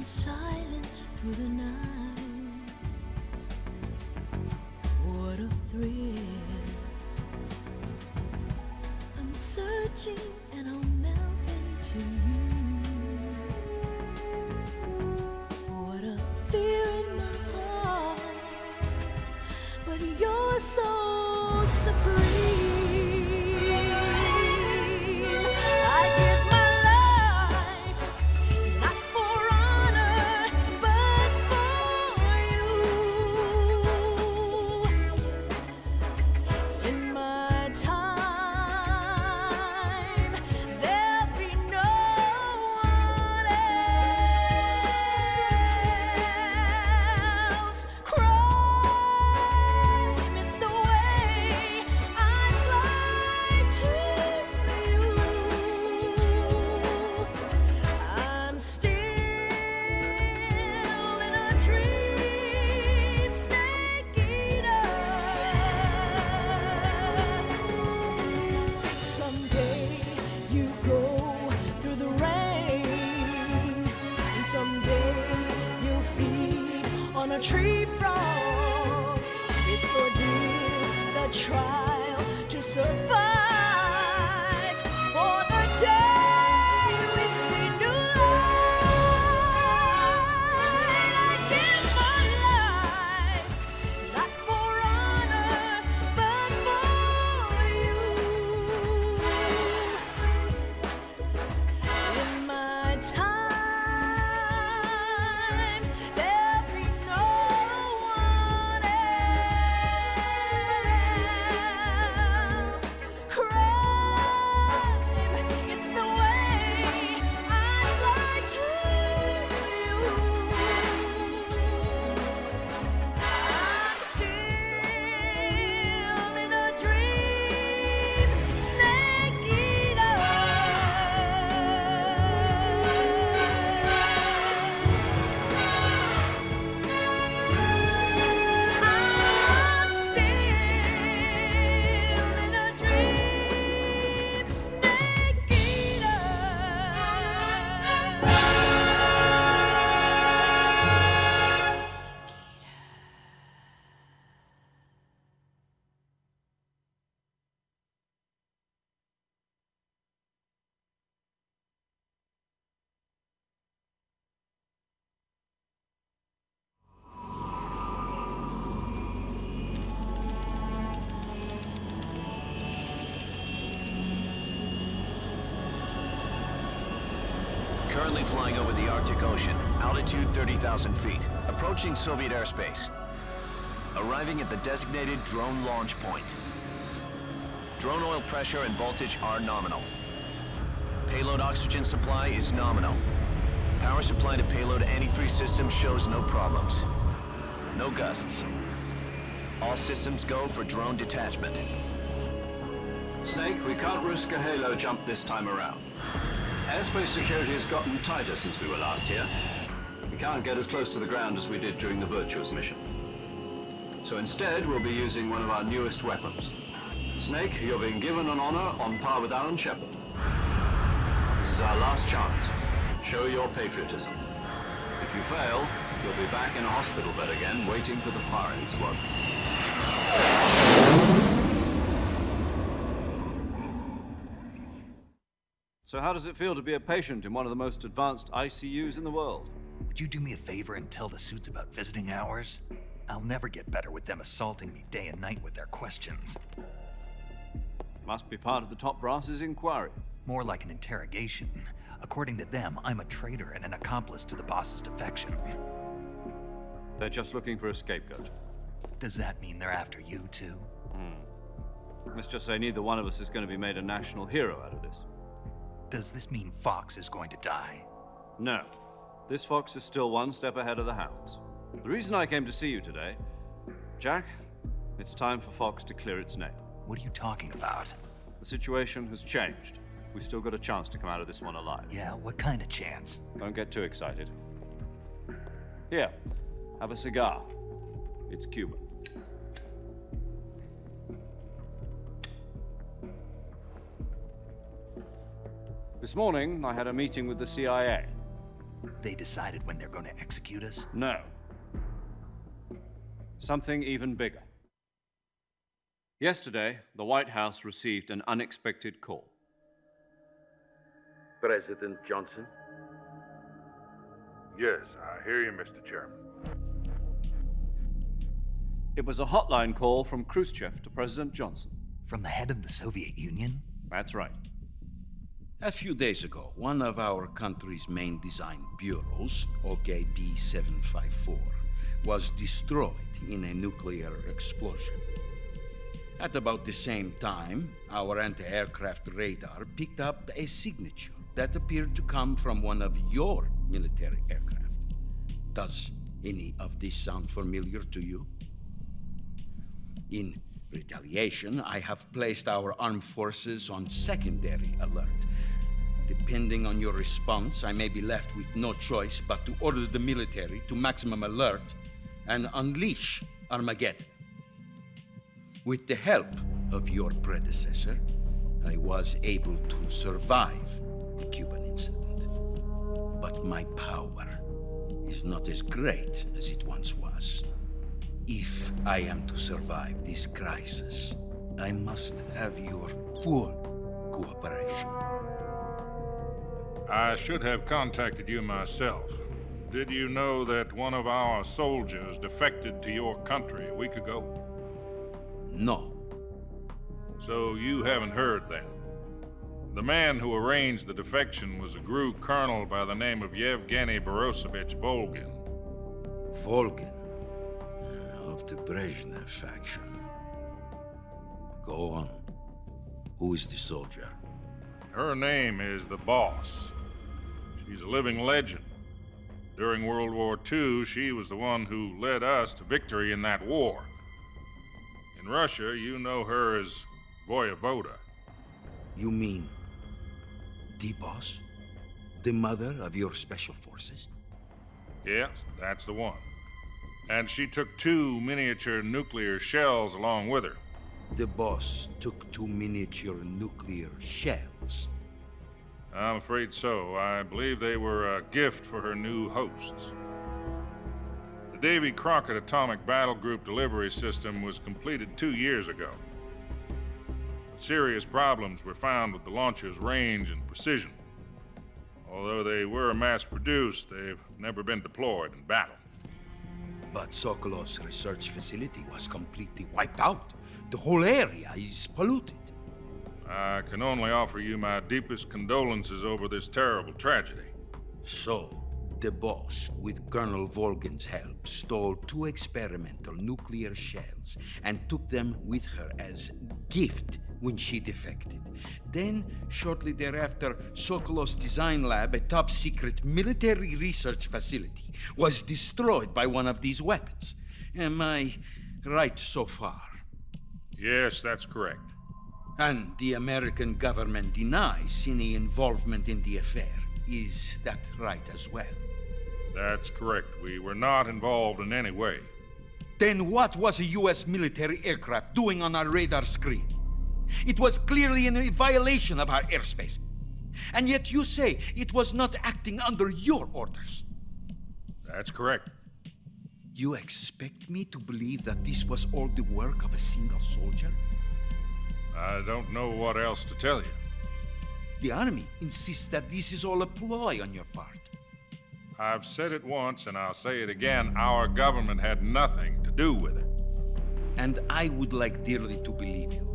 and silence through the night. What a thrill. I'm searching and I'll melt into you. What a fear in my heart, but you're so supreme. On a tree frog, it's ordeal, the trial to survive. For the day we see new light, I give my life, not for honor, but for you. In my time, Currently flying over the Arctic Ocean, altitude 30,000 feet, approaching Soviet airspace. Arriving at the designated drone launch point. Drone oil pressure and voltage are nominal. Payload oxygen supply is nominal. Power supply to payload antifreeze system shows no problems. No gusts. All systems go for drone detachment. Snake, we can't risk a halo jump this time around. Airspace security has gotten tighter since we were last here. We can't get as close to the ground as we did during the Virtuous mission. So instead, we'll be using one of our newest weapons. Snake, you're being given an honor on par with Alan Shepard. This is our last chance. Show your patriotism. If you fail, you'll be back in a hospital bed again, waiting for the firing squad. So how does it feel to be a patient in one of the most advanced ICUs in the world? Would you do me a favor and tell the suits about visiting hours? I'll never get better with them assaulting me day and night with their questions. Must be part of the top brass's inquiry. More like an interrogation. According to them, I'm a traitor and an accomplice to the boss's defection. They're just looking for a scapegoat. Does that mean they're after you, too? Let's just say neither one of us is going to be made a national hero out of this. Does this mean Fox is going to die? No. This fox is still one step ahead of the hounds. The reason I came to see you today, Jack, it's time for Fox to clear its name. What are you talking about? The situation has changed. We've still got a chance to come out of this one alive. Yeah, what kind of chance? Don't get too excited. Here, have a cigar. It's Cuban. This morning, I had a meeting with the CIA. They decided when they're going to execute us? No. Something even bigger. Yesterday, the White House received an unexpected call. President Johnson? Yes, I hear you, Mr. Chairman. It was a hotline call from Khrushchev to President Johnson. From the head of the Soviet Union? That's right. A few days ago, one of our country's main design bureaus, OKB 754, was destroyed in a nuclear explosion. At about the same time, our anti-aircraft radar picked up a signature that appeared to come from one of your military aircraft. Does any of this sound familiar to you? In retaliation, I have placed our armed forces on secondary alert. Depending on your response, I may be left with no choice but to order the military to maximum alert and unleash Armageddon. With the help of your predecessor, I was able to survive the Cuban incident. But my power is not as great as it once was. If I am to survive this crisis, I must have your full cooperation. I should have contacted you myself. Did you know that one of our soldiers defected to your country a week ago? No. So you haven't heard then. The man who arranged the defection was a GRU colonel by the name of Yevgeny Borosovich Volgin. Volgin? Of the Brezhnev faction. Go on. Who is the soldier? Her name is the Boss. She's a living legend. During World War II, she was the one who led us to victory in that war. In Russia, you know her as Voyevoda. You mean the Boss? The mother of your special forces? Yes, that's the one. And she took 2 miniature nuclear shells along with her. The Boss took 2 miniature nuclear shells? I'm afraid so. I believe they were a gift for her new hosts. The Davy Crockett Atomic Battle Group delivery system was completed 2 years ago. But serious problems were found with the launcher's range and precision. Although they were mass-produced, they've never been deployed in battle. But Sokolov's research facility was completely wiped out. The whole area is polluted. I can only offer you my deepest condolences over this terrible tragedy. So, the Boss, with Colonel Volgin's help, stole 2 experimental nuclear shells and took them with her as gift when she defected. Then, shortly thereafter, Sokolov's design lab, a top-secret military research facility, was destroyed by one of these weapons. Am I right so far? Yes, that's correct. And the American government denies any involvement in the affair. Is that right as well? That's correct. We were not involved in any way. Then what was a U.S. military aircraft doing on our radar screen? It was clearly in violation of our airspace. And yet you say it was not acting under your orders. That's correct. You expect me to believe that this was all the work of a single soldier? I don't know what else to tell you. The Army insists that this is all a ploy on your part. I've said it once, and I'll say it again. Our government had nothing to do with it. And I would like dearly to believe you.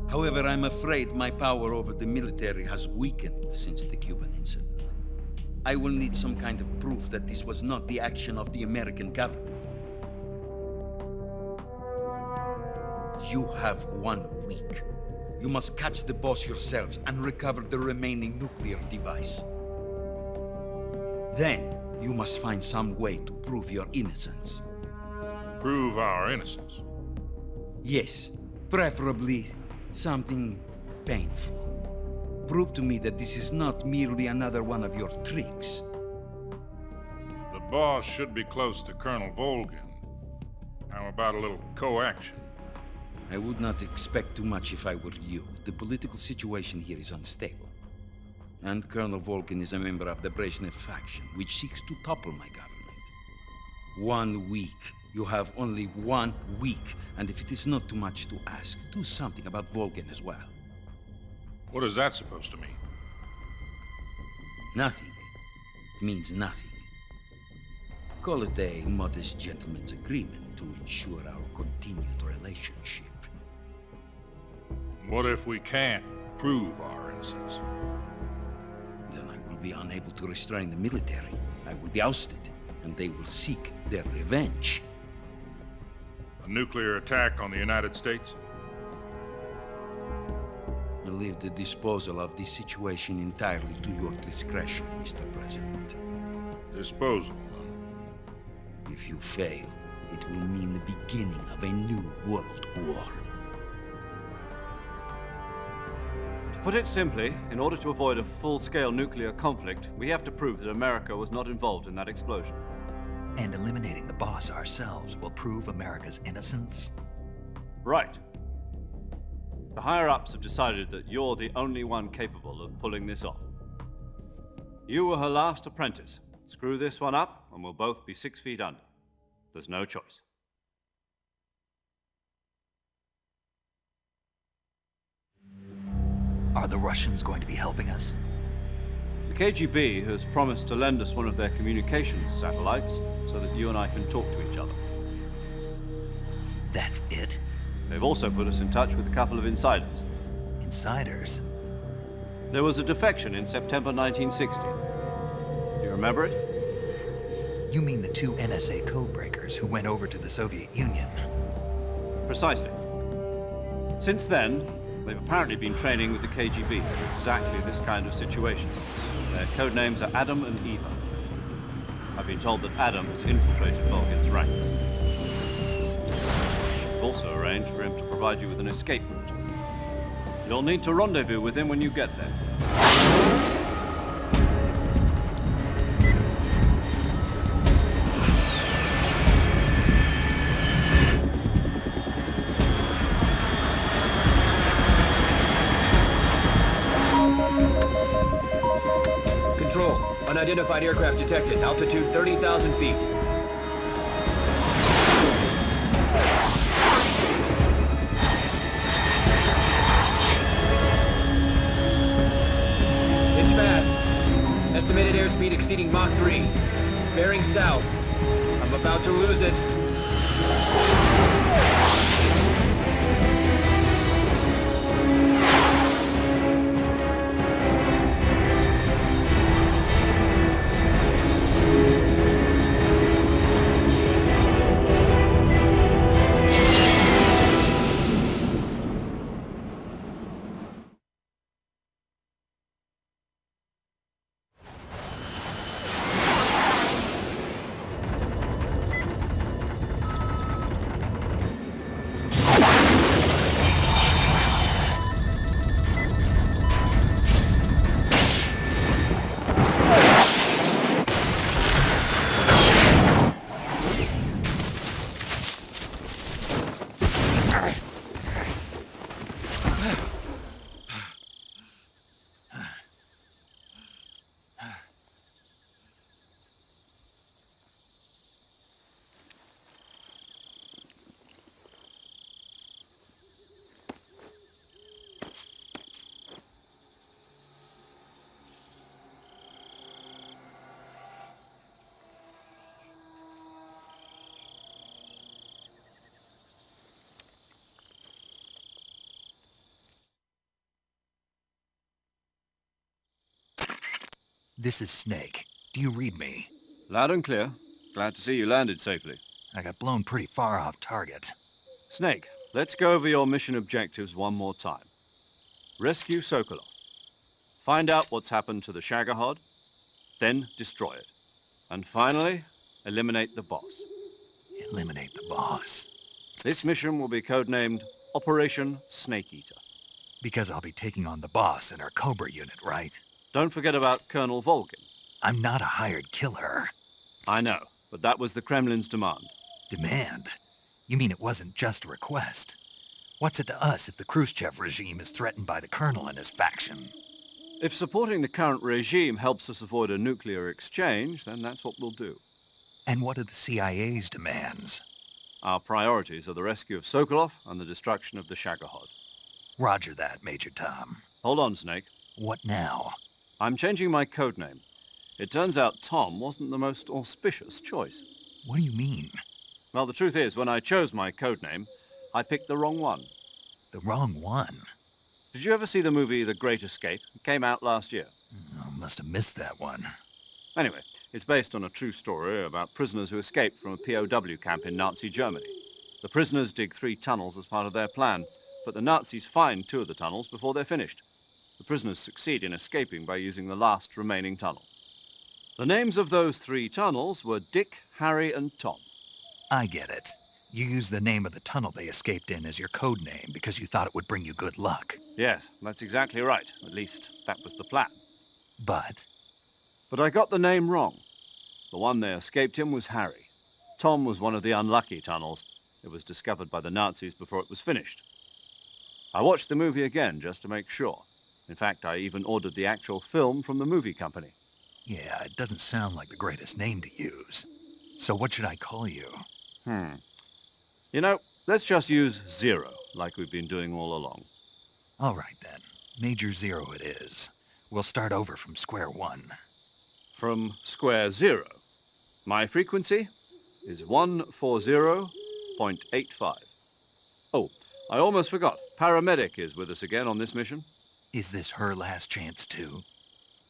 However, I'm afraid my power over the military has weakened since the Cuban incident. I will need some kind of proof that this was not the action of the American government. You have 1 week. You must catch the Boss yourselves and recover the remaining nuclear device. Then, you must find some way to prove your innocence. Prove our innocence? Yes, preferably something painful. Prove to me that this is not merely another one of your tricks. The Boss should be close to Colonel Volgin. How about a little coaction? I would not expect too much if I were you. The political situation here is unstable. And Colonel Volkin is a member of the Brezhnev faction, which seeks to topple my government. 1 week. You have only 1 week, and if it is not too much to ask, do something about Volkin as well. What is that supposed to mean? Nothing. It means nothing. Call it a modest gentleman's agreement to ensure our continued relationship. What if we can't prove our innocence? Then I will be unable to restrain the military. I will be ousted, and they will seek their revenge. A nuclear attack on the United States? I leave the disposal of this situation entirely to your discretion, Mr. President. Disposal? If you fail, it will mean the beginning of a new world war. To put it simply, in order to avoid a full-scale nuclear conflict, we have to prove that America was not involved in that explosion. And eliminating the boss ourselves will prove America's innocence? Right. The higher-ups have decided that you're the only one capable of pulling this off. You were her last apprentice. Screw this one up, and we'll both be 6 feet under. There's no choice. Are the Russians going to be helping us? The KGB has promised to lend us one of their communications satellites so that you and I can talk to each other. That's it? They've also put us in touch with a couple of insiders. Insiders? There was a defection in September 1960. Do you remember it? You mean the 2 NSA codebreakers who went over to the Soviet Union? Precisely. Since then, they've apparently been training with the KGB for exactly this kind of situation. Their code names are Adam and Eva. I've been told that Adam has infiltrated Volgin's ranks. We've also arranged for him to provide you with an escape route. You'll need to rendezvous with him when you get there. Control. Unidentified aircraft detected. Altitude 30,000 feet. It's fast. Estimated airspeed exceeding Mach 3. Bearing south. I'm about to lose it. This is Snake. Do you read me? Loud and clear. Glad to see you landed safely. I got blown pretty far off target. Snake, let's go over your mission objectives one more time. Rescue Sokolov. Find out what's happened to the Shagohod, then destroy it. And finally, eliminate the boss. Eliminate the boss? This mission will be codenamed Operation Snake Eater. Because I'll be taking on the boss in our Cobra unit, right? Don't forget about Colonel Volgin. I'm not a hired killer. I know, but that was the Kremlin's demand. Demand? You mean it wasn't just a request? What's it to us if the Khrushchev regime is threatened by the Colonel and his faction? If supporting the current regime helps us avoid a nuclear exchange, then that's what we'll do. And what are the CIA's demands? Our priorities are the rescue of Sokolov and the destruction of the Shagohod. Roger that, Major Tom. Hold on, Snake. What now? I'm changing my codename. It turns out Tom wasn't the most auspicious choice. What do you mean? Well, the truth is, when I chose my codename, I picked the wrong one. The wrong one? Did you ever see the movie The Great Escape? It came out last year. Oh, must have missed that one. Anyway, it's based on a true story about prisoners who escaped from a POW camp in Nazi Germany. The prisoners dig 3 tunnels as part of their plan, but the Nazis find 2 of the tunnels before they're finished. The prisoners succeed in escaping by using the last remaining tunnel. The names of those 3 tunnels were Dick, Harry, and Tom. I get it. You used the name of the tunnel they escaped in as your code name because you thought it would bring you good luck. Yes, that's exactly right. At least, that was the plan. But I got the name wrong. The one they escaped in was Harry. Tom was one of the unlucky tunnels. It was discovered by the Nazis before it was finished. I watched the movie again just to make sure. In fact, I even ordered the actual film from the movie company. yeah, it doesn't sound like the greatest name to use. So what should I call you? You know, let's just use Zero, like we've been doing all along. All right, then. Major Zero it is. We'll start over from square one. From square zero. My frequency is 140.85. Oh, I almost forgot. Paramedic is with us again on this mission. Is this her last chance, too?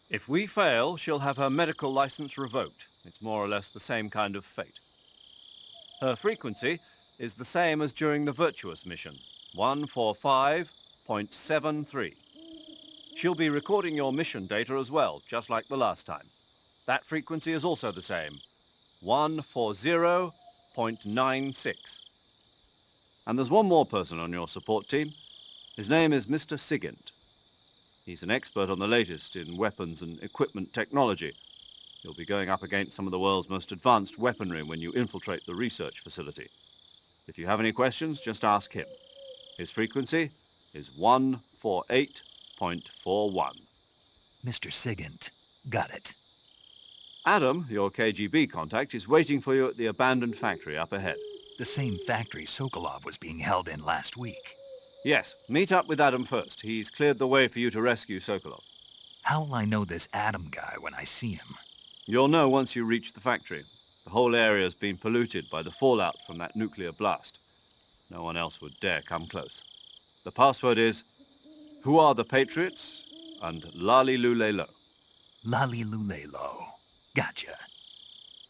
If we fail, she'll have her medical license revoked. It's more or less the same kind of fate. Her frequency is the same as during the Virtuous mission, 145.73. She'll be recording your mission data as well, just like the last time. That frequency is also the same, 140.96. And there's one more person on your support team. His name is Mr. Sigint. He's an expert on the latest in weapons and equipment technology. You'll be going up against some of the world's most advanced weaponry when you infiltrate the research facility. If you have any questions, just ask him. His frequency is 148.41. Mr. Sigint. Got it. Adam, your KGB contact, is waiting for you at the abandoned factory up ahead. The same factory Sokolov was being held in last week. Yes, meet up with Adam first. He's cleared the way for you to rescue Sokolov. How will I know this Adam guy when I see him? You'll know once you reach the factory. The whole area's been polluted by the fallout from that nuclear blast. No one else would dare come close. The password is, "Who are the Patriots?" and Lali Lule Lo. Lali Lule Lo. Gotcha.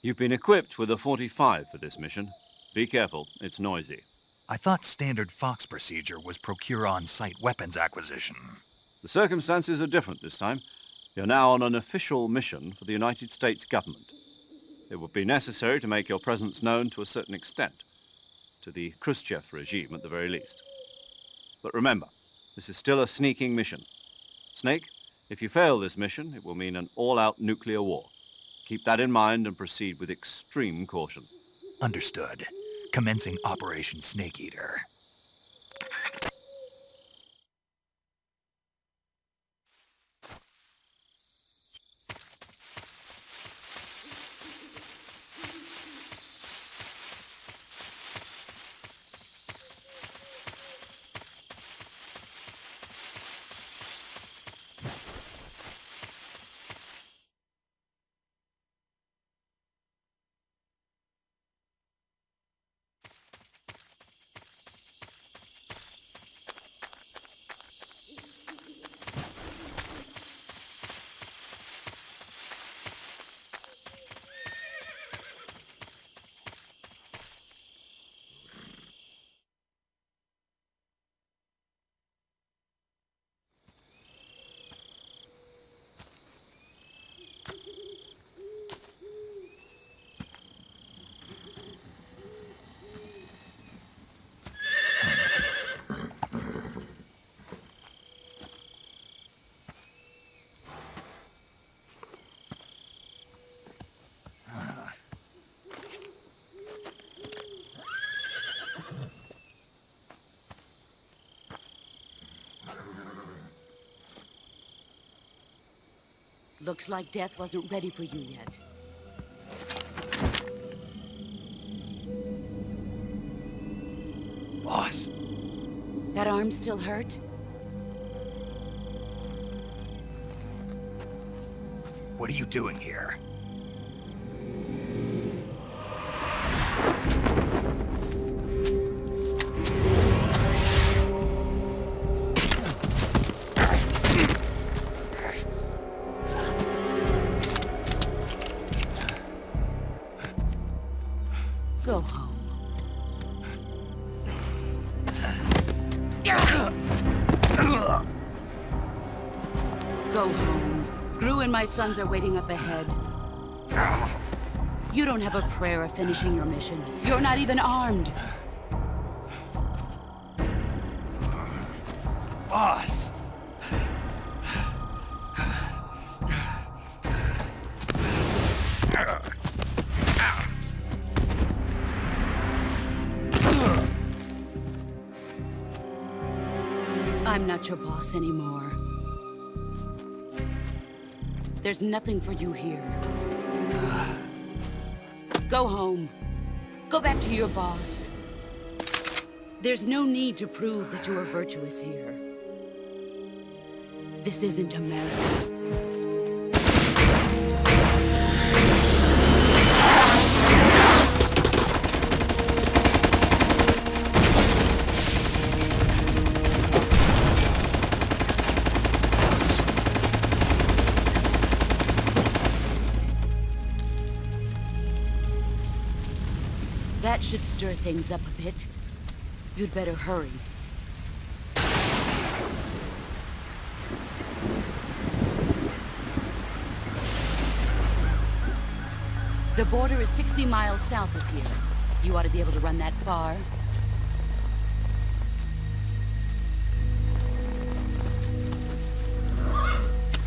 You've been equipped with a 45 for this mission. Be careful, it's noisy. I thought standard Fox procedure was procure on-site weapons acquisition. The circumstances are different this time. You're now on an official mission for the United States government. It would be necessary to make your presence known to a certain extent, to the Khrushchev regime at the very least. But remember, this is still a sneaking mission. Snake, if you fail this mission, it will mean an all-out nuclear war. Keep that in mind and proceed with extreme caution. Understood. Commencing Operation Snake Eater. Looks like death wasn't ready for you yet. Boss. That arm still hurt? What are you doing here? Go home. Go home. Gru and my sons are waiting up ahead. You don't have a prayer of finishing your mission. You're not even armed. Boss! I'm not your boss anymore. There's nothing for you here. Go home. Go back to your boss. There's no need to prove that you are virtuous here. This isn't America. That should stir things up a bit. You'd better hurry. The border is 60 miles south of here. You ought to be able to run that far.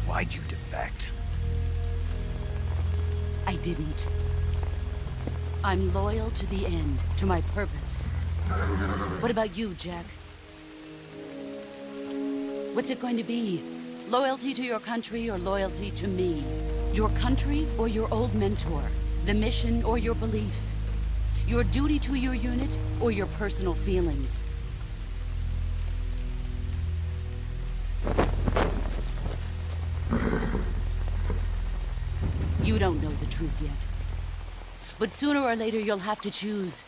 Why'd you defect? I didn't. I'm loyal to the end, to my purpose. What about you, Jack? What's it going to be? Loyalty to your country or loyalty to me? Your country or your old mentor? The mission or your beliefs? Your duty to your unit or your personal feelings? You don't know the truth yet. But sooner or later, you'll have to choose.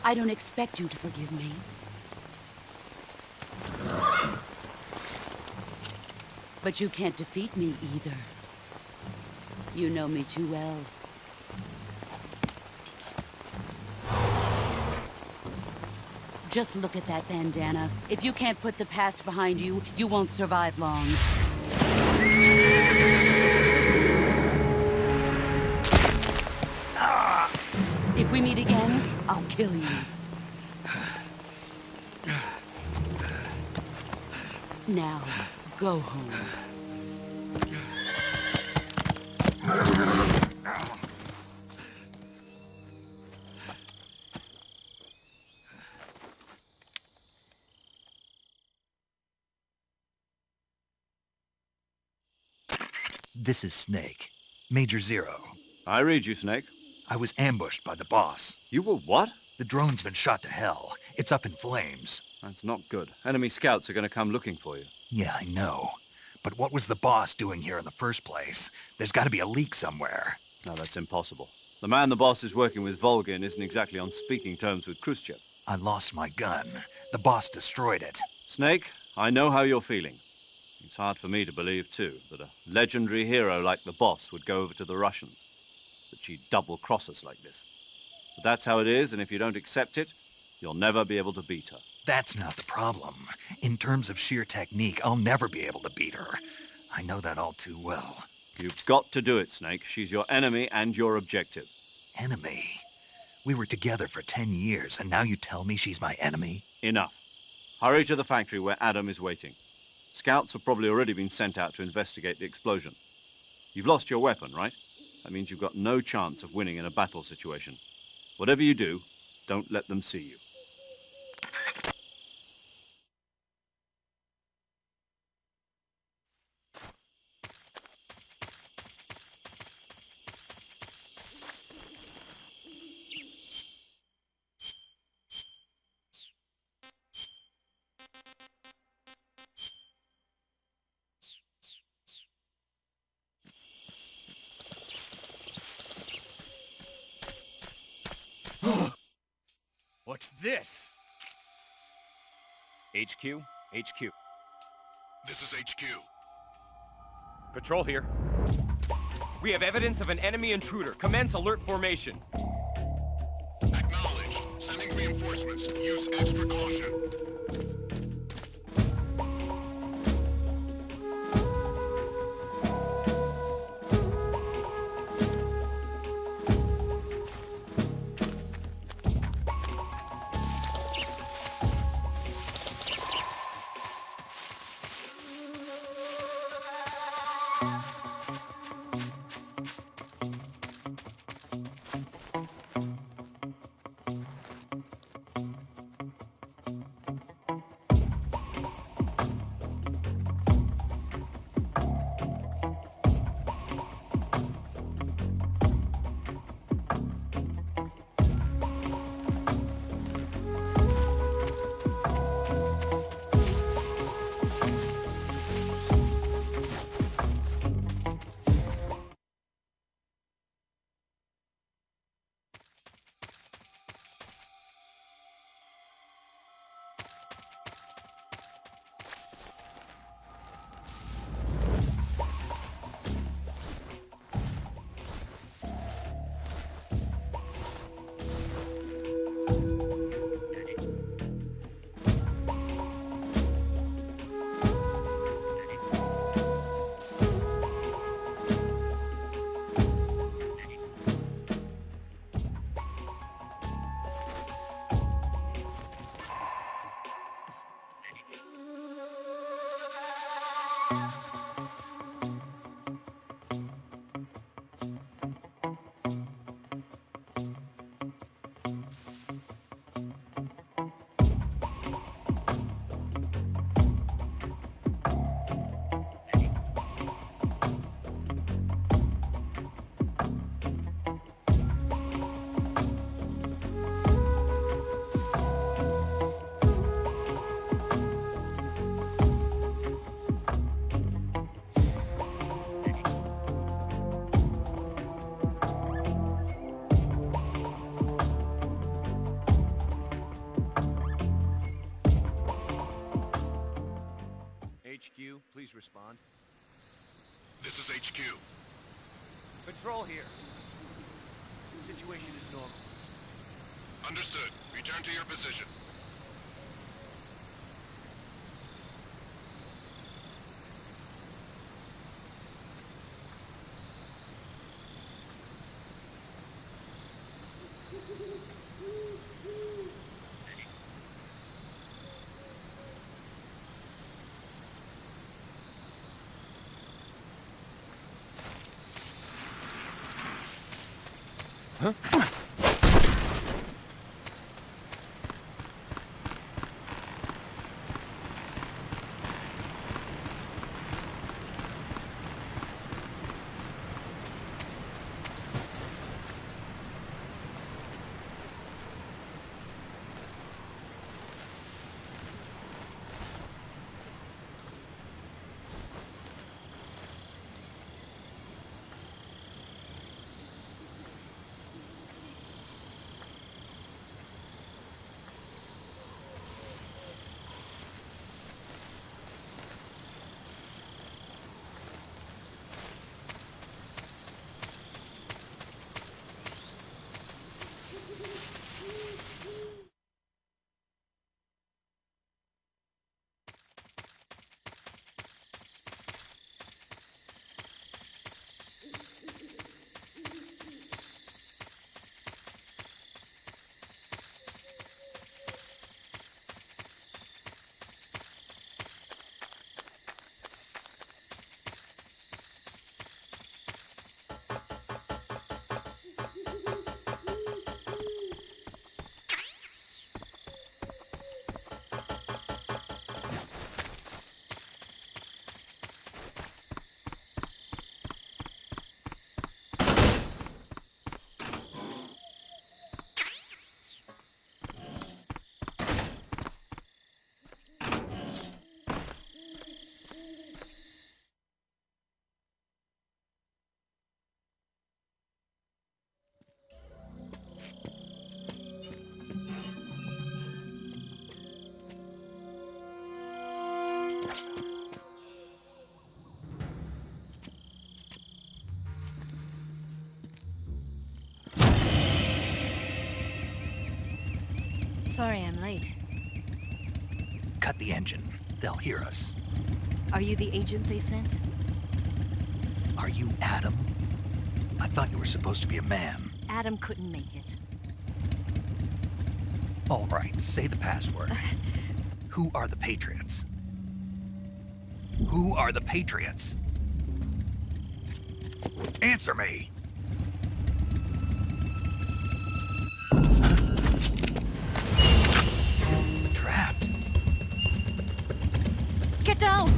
I don't expect you to forgive me. But you can't defeat me either. You know me too well. Just look at that bandana. If you can't put the past behind you, you won't survive long. If we meet again, I'll kill you. Now, go home. This is Snake. Major Zero. I read you, Snake. I was ambushed by the boss. You were what? The drone's been shot to hell. It's up in flames. That's not good. Enemy scouts are going to come looking for you. Yeah, I know. But what was the boss doing here in the first place? There's got to be a leak somewhere. No, that's impossible. The man the boss is working with, Volgin, isn't exactly on speaking terms with Khrushchev. I lost my gun. The boss destroyed it. Snake, I know how you're feeling. It's hard for me to believe, too, that a legendary hero like the boss would go over to the Russians. That she'd double-cross us like this. But that's how it is, and if you don't accept it, you'll never be able to beat her. That's not the problem. In terms of sheer technique, I'll never be able to beat her. I know that all too well. You've got to do it, Snake. She's your enemy and your objective. Enemy? We were together for 10 years, and now you tell me she's my enemy? Enough. Hurry to the factory where Adam is waiting. Scouts have probably already been sent out to investigate the explosion. You've lost your weapon, right? That means you've got no chance of winning in a battle situation. Whatever you do, don't let them see you. What's this? HQ? HQ. This is HQ. Patrol here. We have evidence of an enemy intruder. Commence alert formation. Acknowledged. Sending reinforcements. Use extra caution. HQ, please respond. This is HQ. Patrol here. The situation is normal. Understood. Return to your position. Huh? Sorry I'm late. Cut the engine. They'll hear us. Are you the agent they sent? Are you Adam? I thought you were supposed to be a man. Adam couldn't make it. All right, say the password. Who are the Patriots? Who are the Patriots? Answer me! Trapped. Get down!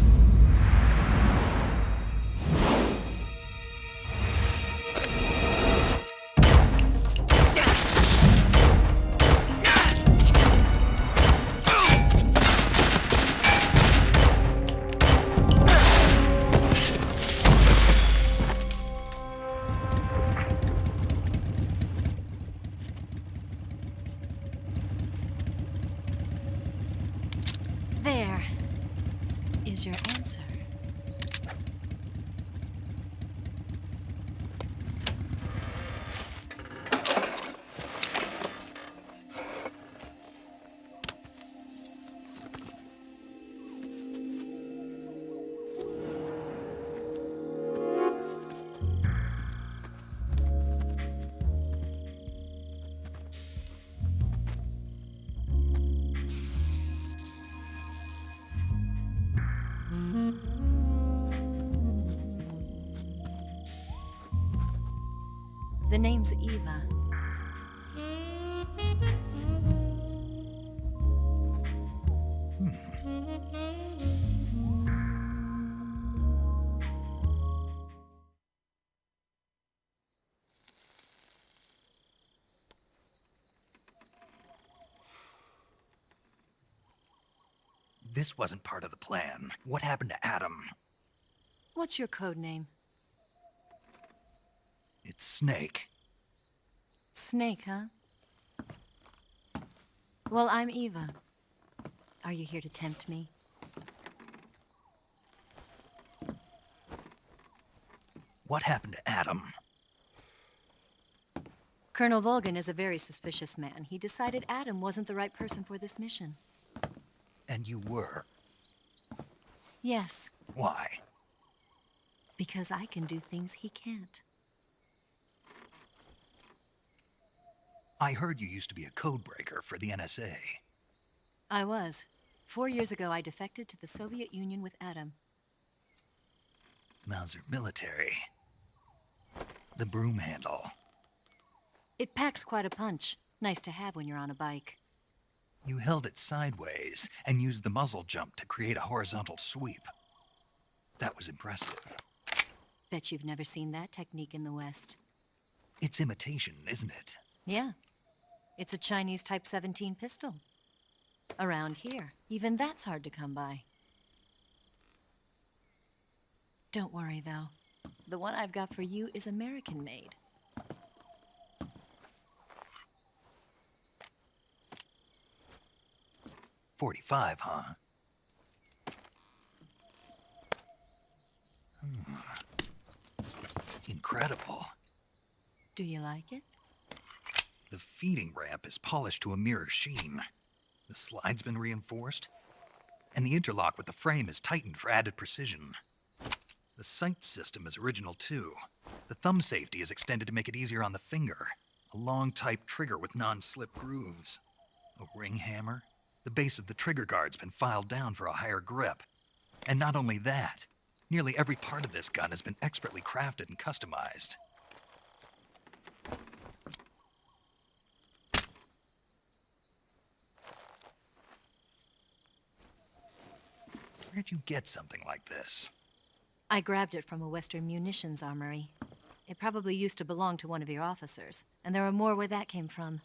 There is your answer. The name's Eva. This wasn't part of the plan. What happened to Adam? What's your code name? It's Snake. Snake, huh? Well, I'm Eva. Are you here to tempt me? What happened to Adam? Colonel Volgan is a very suspicious man. He decided Adam wasn't the right person for this mission. And you were. Yes, Why? because I can do things he can't. I heard you used to be a codebreaker for the NSA. I was. 4 years ago, I defected to the Soviet Union with Adam. Mauser military. The broom handle. It packs quite a punch. Nice to have when you're on a bike. You held it sideways and used the muzzle jump to create a horizontal sweep. That was impressive. Bet you've never seen that technique in the West. It's imitation, isn't it? Yeah. It's a Chinese Type 17 pistol. Around here, even that's hard to come by. Don't worry, though. The one I've got for you is American-made. .45, huh? Incredible. Do you like it? The feeding ramp is polished to a mirror sheen. The slide's been reinforced, and the interlock with the frame is tightened for added precision. The sight system is original too. The thumb safety is extended to make it easier on the finger. A long type trigger with non-slip grooves. A ring hammer. The base of the trigger guard's been filed down for a higher grip. And not only that, nearly every part of this gun has been expertly crafted and customized. Where'd you get something like this? I grabbed it from a Western munitions armory. It probably used to belong to one of your officers, and there are more where that came from.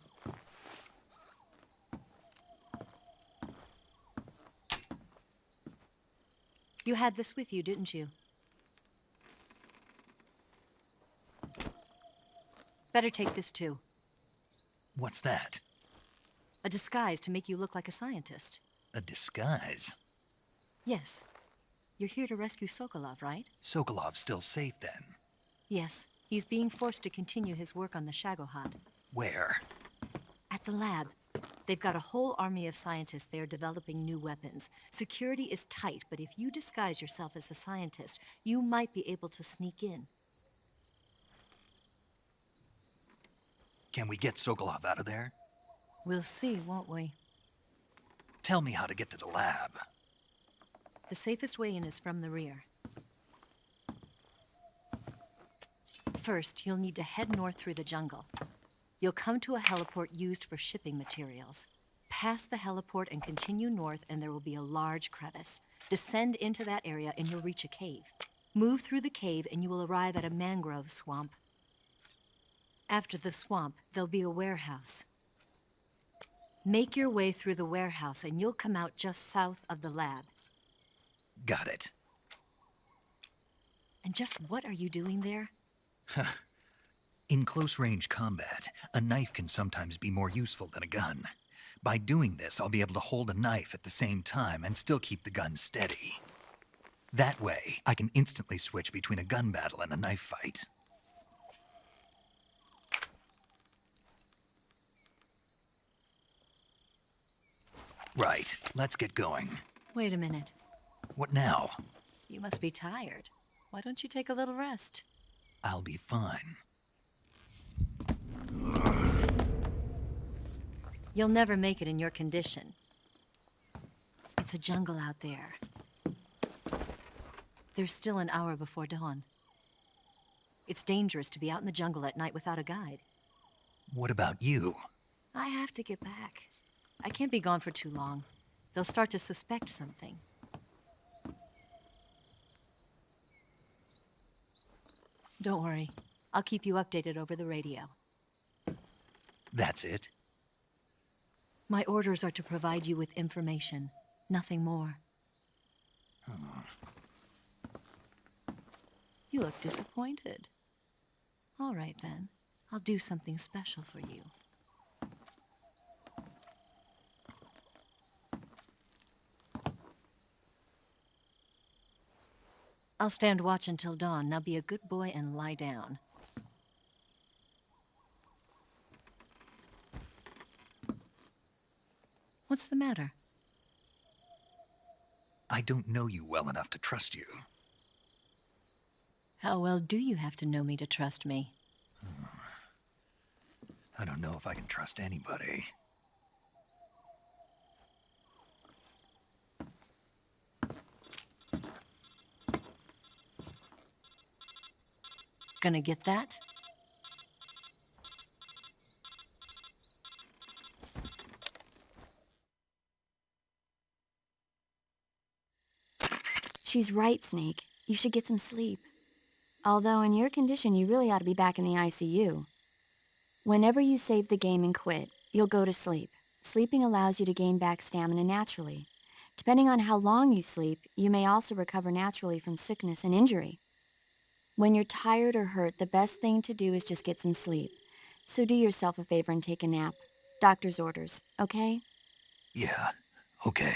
You had this with you, didn't you? Better take this too. What's that? A disguise to make you look like a scientist. A disguise? Yes. You're here to rescue Sokolov, right? Sokolov's still safe then? Yes. He's being forced to continue his work on the Shagohod. Where? At the lab. They've got a whole army of scientists there developing new weapons. Security is tight, but if you disguise yourself as a scientist, you might be able to sneak in. Can we get Sokolov out of there? We'll see, won't we? Tell me how to get to the lab. The safest way in is from the rear. First, you'll need to head north through the jungle. You'll come to a heliport used for shipping materials. Pass the heliport and continue north, and there will be a large crevice. Descend into that area and you'll reach a cave. Move through the cave and you will arrive at a mangrove swamp. After the swamp, there'll be a warehouse. Make your way through the warehouse and you'll come out just south of the lab. Got it. And just what are you doing there? In close-range combat, a knife can sometimes be more useful than a gun. By doing this, I'll be able to hold a knife at the same time and still keep the gun steady. That way, I can instantly switch between a gun battle and a knife fight. Right, let's get going. Wait a minute. What now? You must be tired. Why don't you take a little rest? I'll be fine. You'll never make it in your condition. It's a jungle out there. There's still an hour before dawn. It's dangerous to be out in the jungle at night without a guide. What about you? I have to get back. I can't be gone for too long. They'll start to suspect something. Don't worry. I'll keep you updated over the radio. That's it? My orders are to provide you with information, nothing more. You look disappointed. All right, then. I'll do something special for you. I'll stand watch until dawn. Now be a good boy and lie down. What's the matter? I don't know you well enough to trust you. How well do you have to know me to trust me? I don't know if I can trust anybody. Gonna get that? She's right, Snake. You should get some sleep. Although in your condition, you really ought to be back in the ICU. Whenever you save the game and quit, you'll go to sleep. Sleeping allows you to gain back stamina naturally. Depending on how long you sleep, you may also recover naturally from sickness and injury. When you're tired or hurt, the best thing to do is just get some sleep. So do yourself a favor and take a nap. Doctor's orders, okay? Yeah, okay.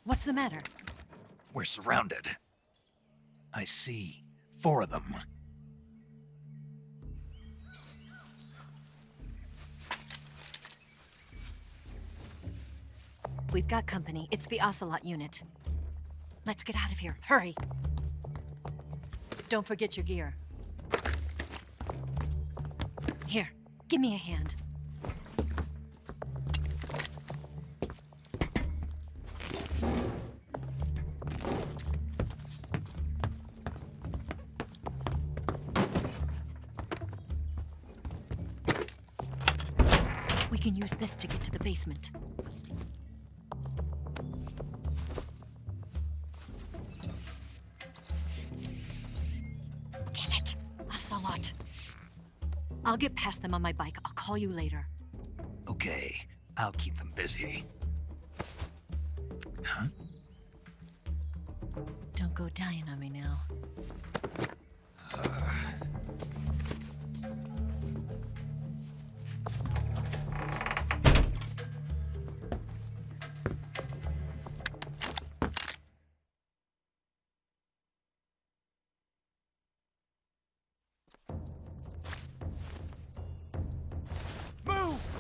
What's the matter? We're surrounded. I see 4 of them. We've got company. It's the Ocelot unit. Let's get out of here. Hurry! Don't forget your gear. Here, give me a hand. We can use this to get to the basement. Damn it! Ocelot. I'll get past them on my bike. I'll call you later. Okay, I'll keep them busy. Huh? Don't go dying on me now. Move!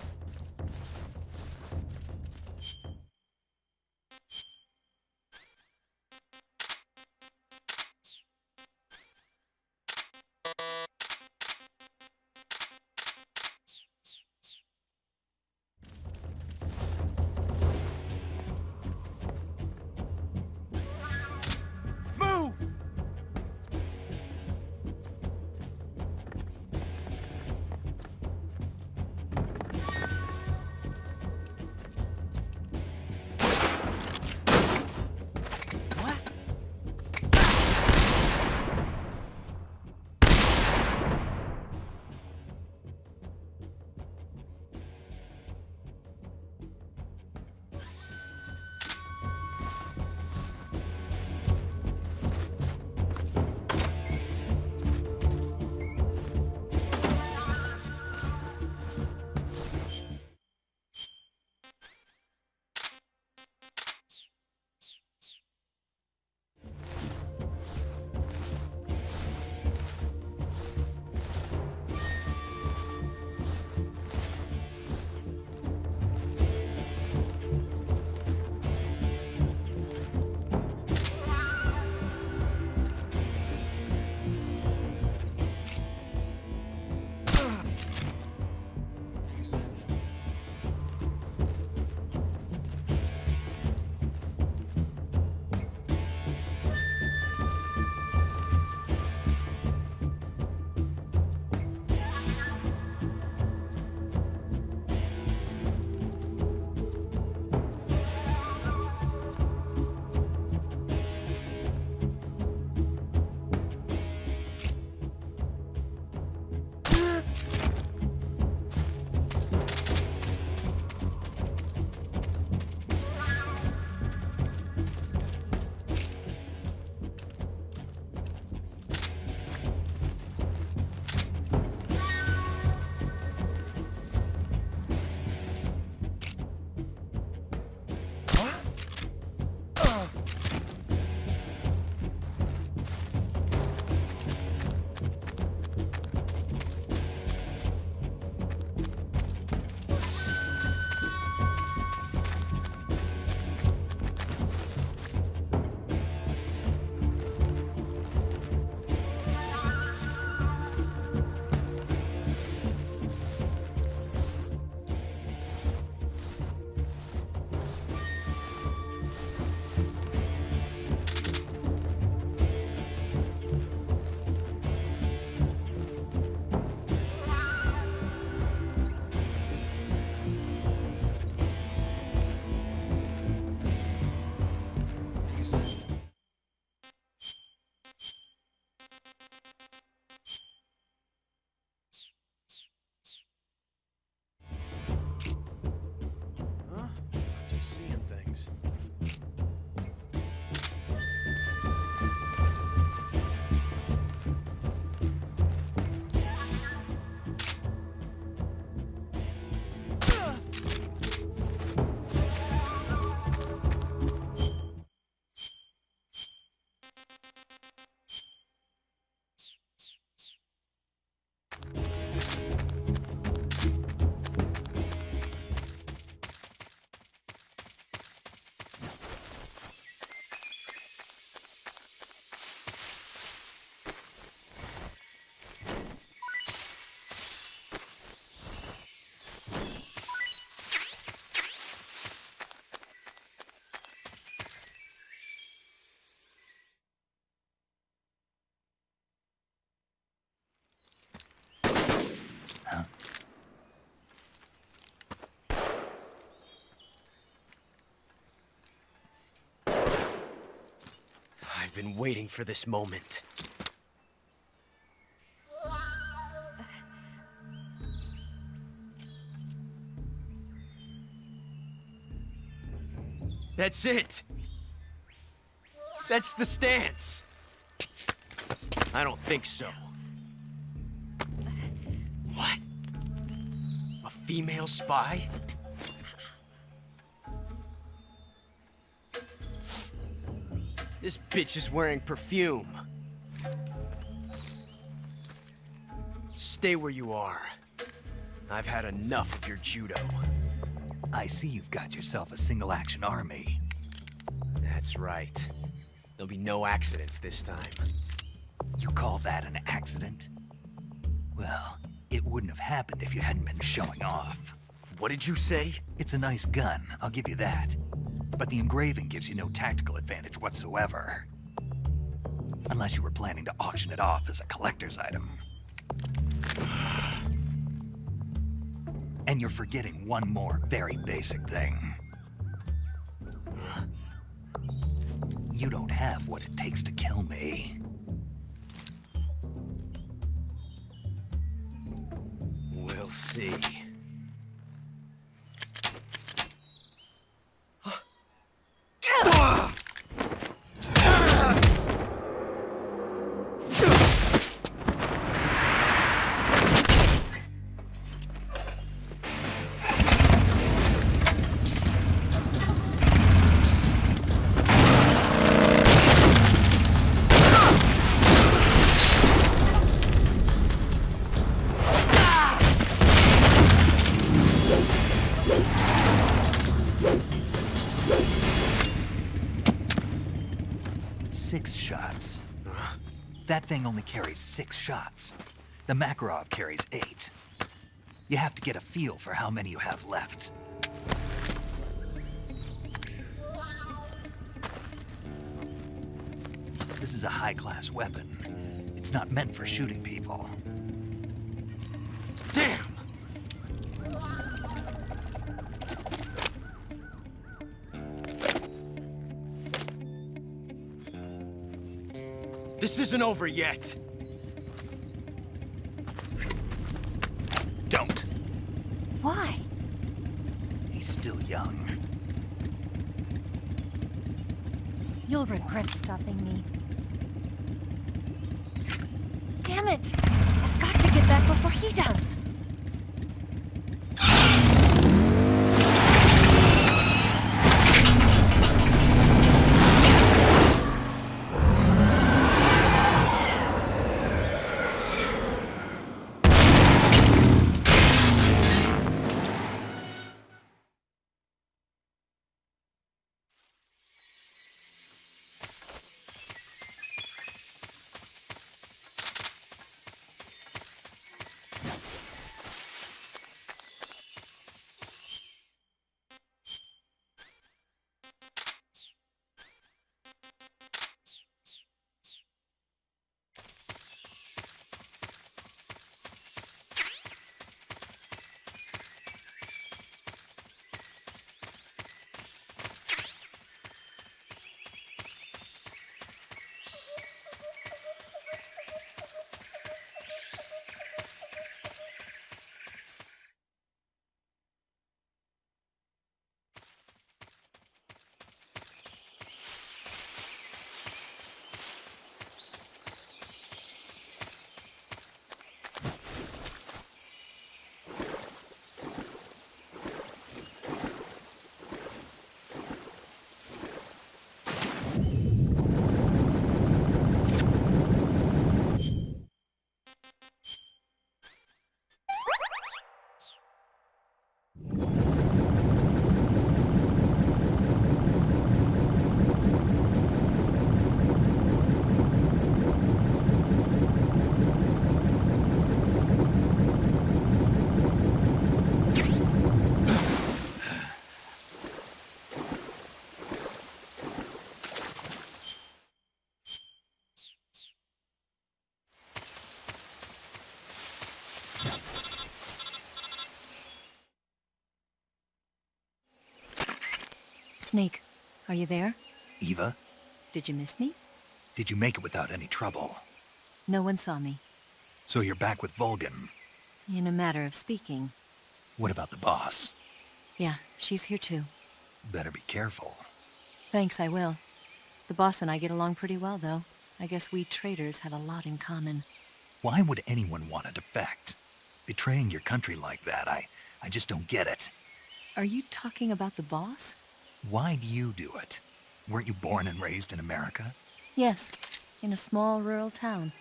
I've been waiting for this moment. That's it! That's the stance! I don't think so. What? A female spy? This bitch is wearing perfume. Stay where you are. I've had enough of your judo. I see you've got yourself a single-action army. That's right. There'll be no accidents this time. You call that an accident? Well, it wouldn't have happened if you hadn't been showing off. What did you say? It's a nice gun, I'll give you that. But the engraving gives you no tactical advantage whatsoever. Unless you were planning to auction it off as a collector's item. And you're forgetting one more very basic thing. You don't have what it takes to kill me. We'll see. That thing only carries 6 shots. The Makarov carries 8. You have to get a feel for how many you have left. This is a high-class weapon. It's not meant for shooting people. Damn! This isn't over yet. Don't. Why? He's still young. You'll regret stopping me. Damn it! I've got to get back before he does. Snake, are you there? Eva? Did you miss me? Did you make it without any trouble? No one saw me. So you're back with Volgan. In a matter of speaking. What about the boss? Yeah, she's here too. Better be careful. Thanks, I will. The boss and I get along pretty well, though. I guess we traitors have a lot in common. Why would anyone want to defect? Betraying your country like that, I just don't get it. Are you talking about the boss? Why do you do it? Weren't you born and raised in America? Yes, in a small rural town.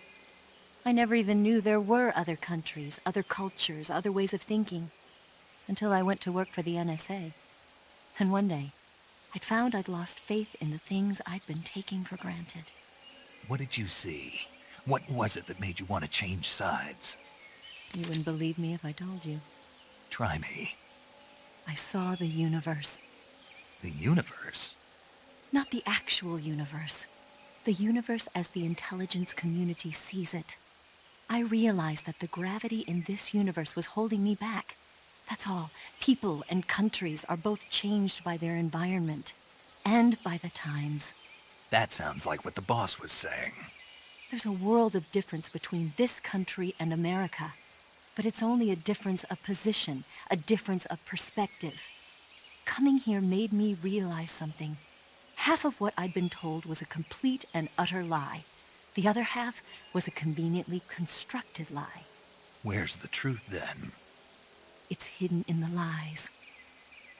I never even knew there were other countries, other cultures, other ways of thinking, until I went to work for the NSA. And one day, I'd found I'd lost faith in the things I'd been taking for granted. What did you see? What was it that made you want to change sides? You wouldn't believe me if I told you. Try me. I saw the universe. The universe? Not the actual universe. The universe as the intelligence community sees it. I realized that the gravity in this universe was holding me back. That's all. People and countries are both changed by their environment and by the times. That sounds like what the boss was saying. There's a world of difference between this country and America. But it's only a difference of position, a difference of perspective. Coming here made me realize something. Half of what I'd been told was a complete and utter lie. The other half was a conveniently constructed lie. Where's the truth, then? It's hidden in the lies.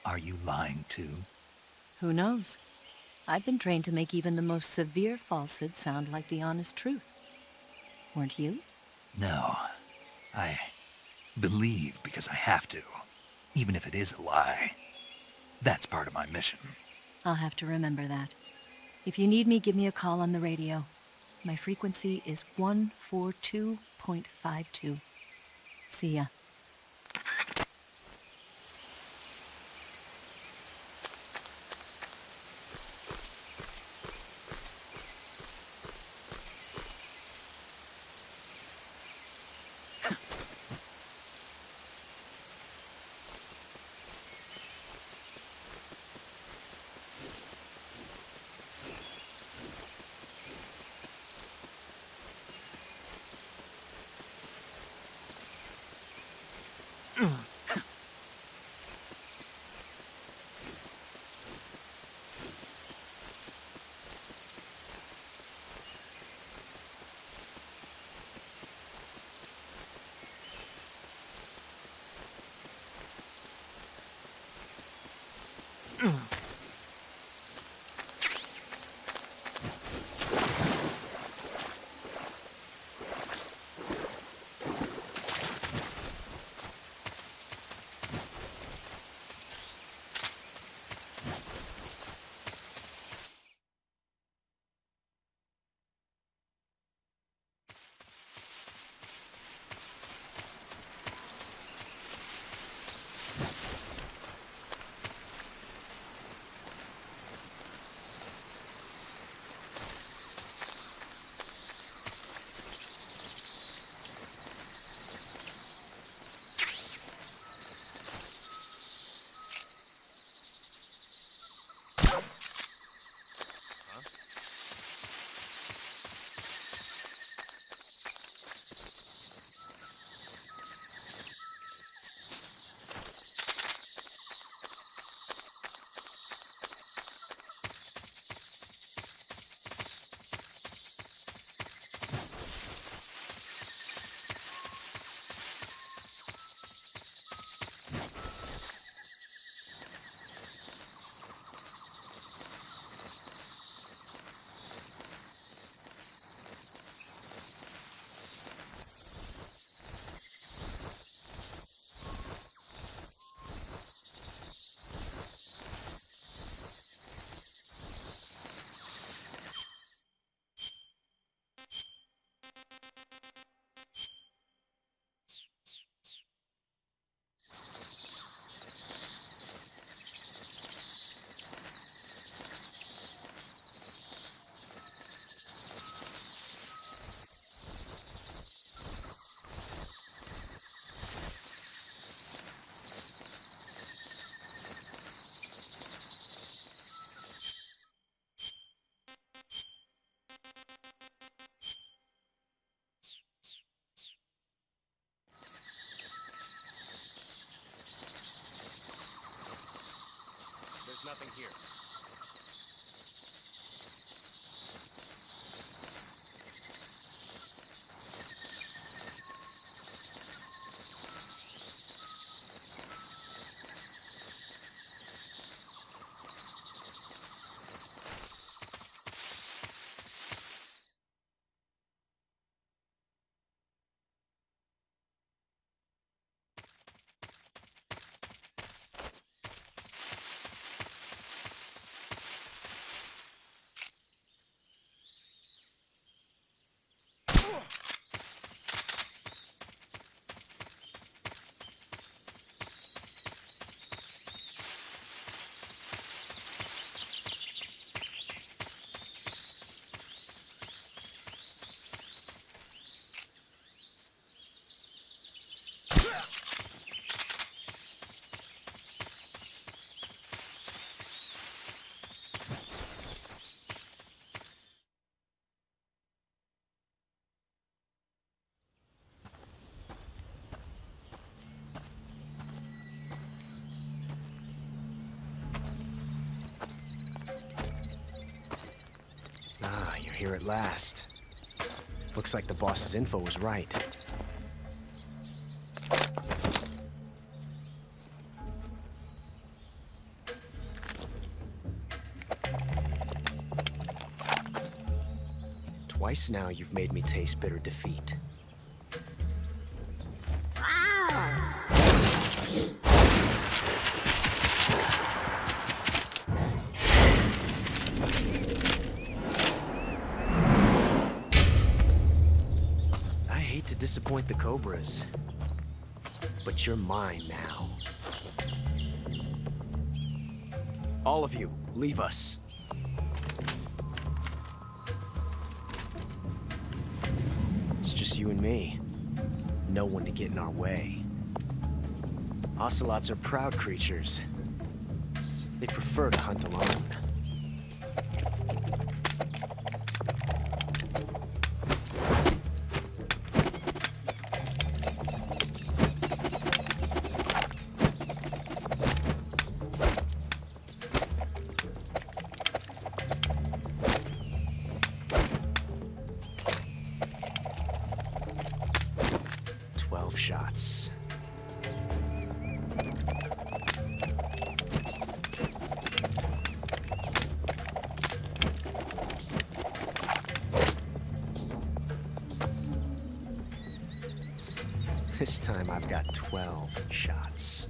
Are you lying, too? Who knows? I've been trained to make even the most severe falsehood sound like the honest truth. Weren't you? No. I believe because I have to, even if it is a lie. That's part of my mission. I'll have to remember that. If you need me, give me a call on the radio. My frequency is 142.52. See ya. nothing here. Ah, you're here at last. Looks like the boss's info was right. Twice now you've made me taste bitter defeat. Disappoint the Cobras, but you're mine now. All of you, leave us. It's just you and me. No one to get in our way. Ocelots are proud creatures. They prefer to hunt alone. Shots. This time I've got 12 shots.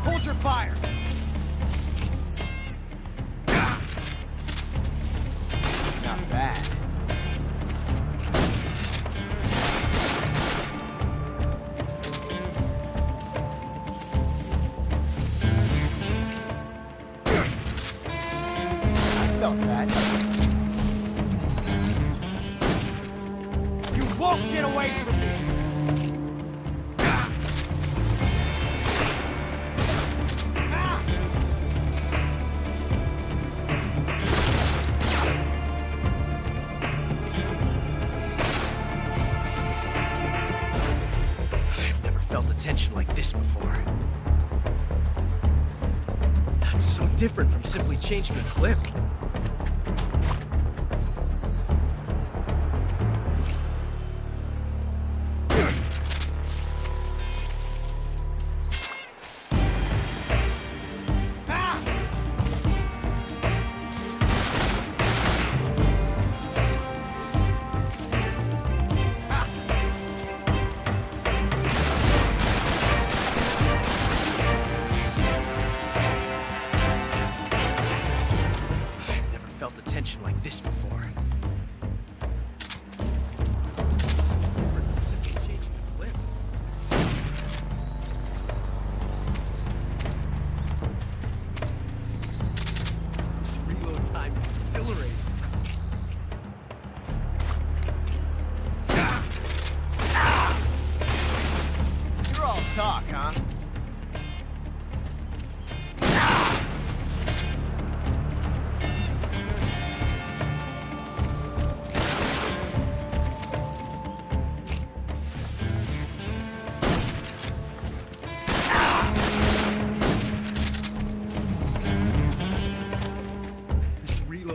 Hold your fire! Not bad. I felt that. You won't get away from me! Tension like this before. That's so different from simply changing a clip. Tension like this before. Changing a clip. This reload time is exhilarating.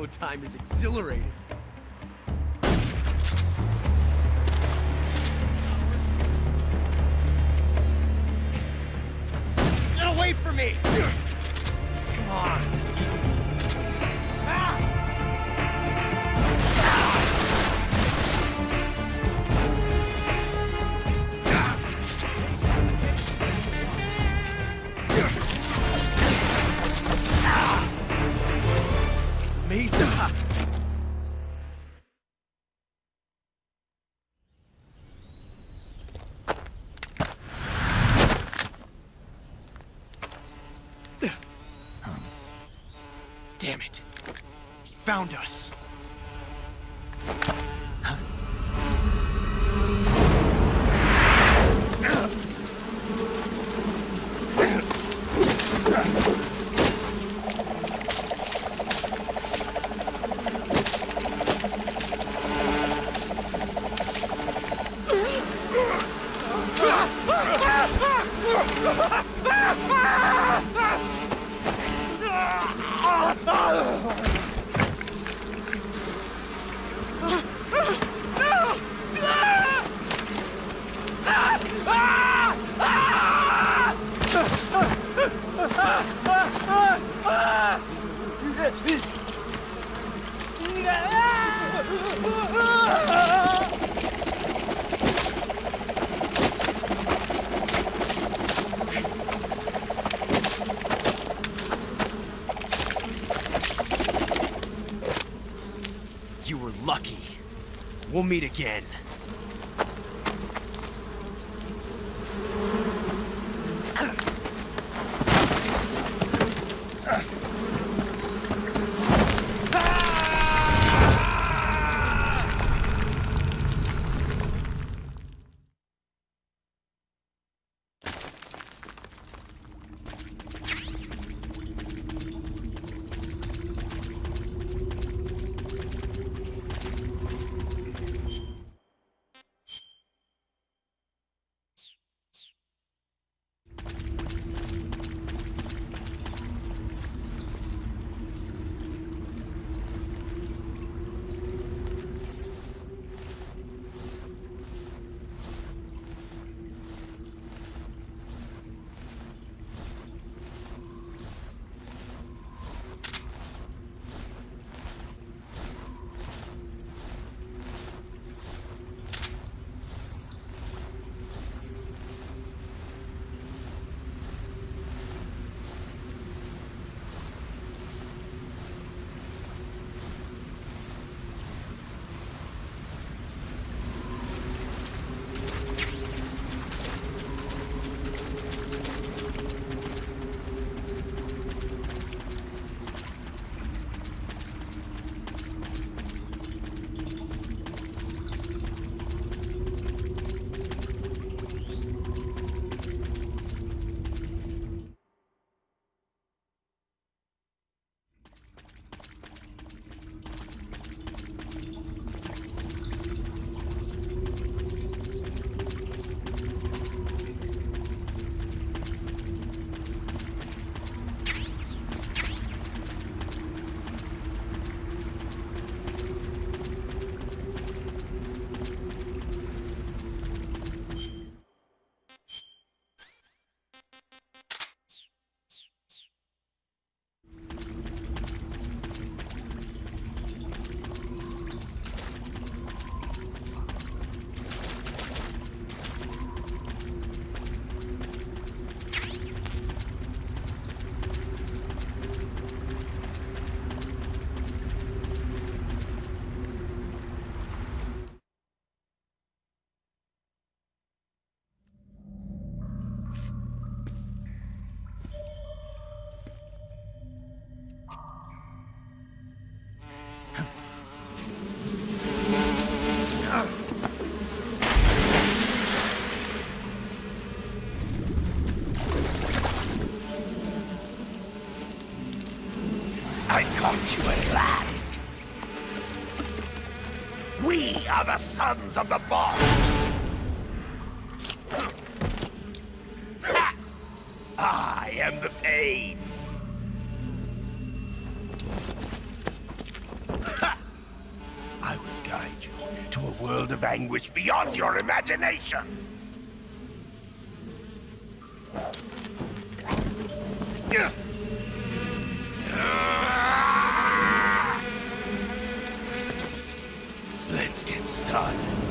solo time is exhilarating. Get away from me! Come on. Mesa! Damn it. He found us. You were lucky. We'll meet again. I've caught you at last. We are the sons of the boss. I am the pain. world of anguish beyond your imagination. Let's get started.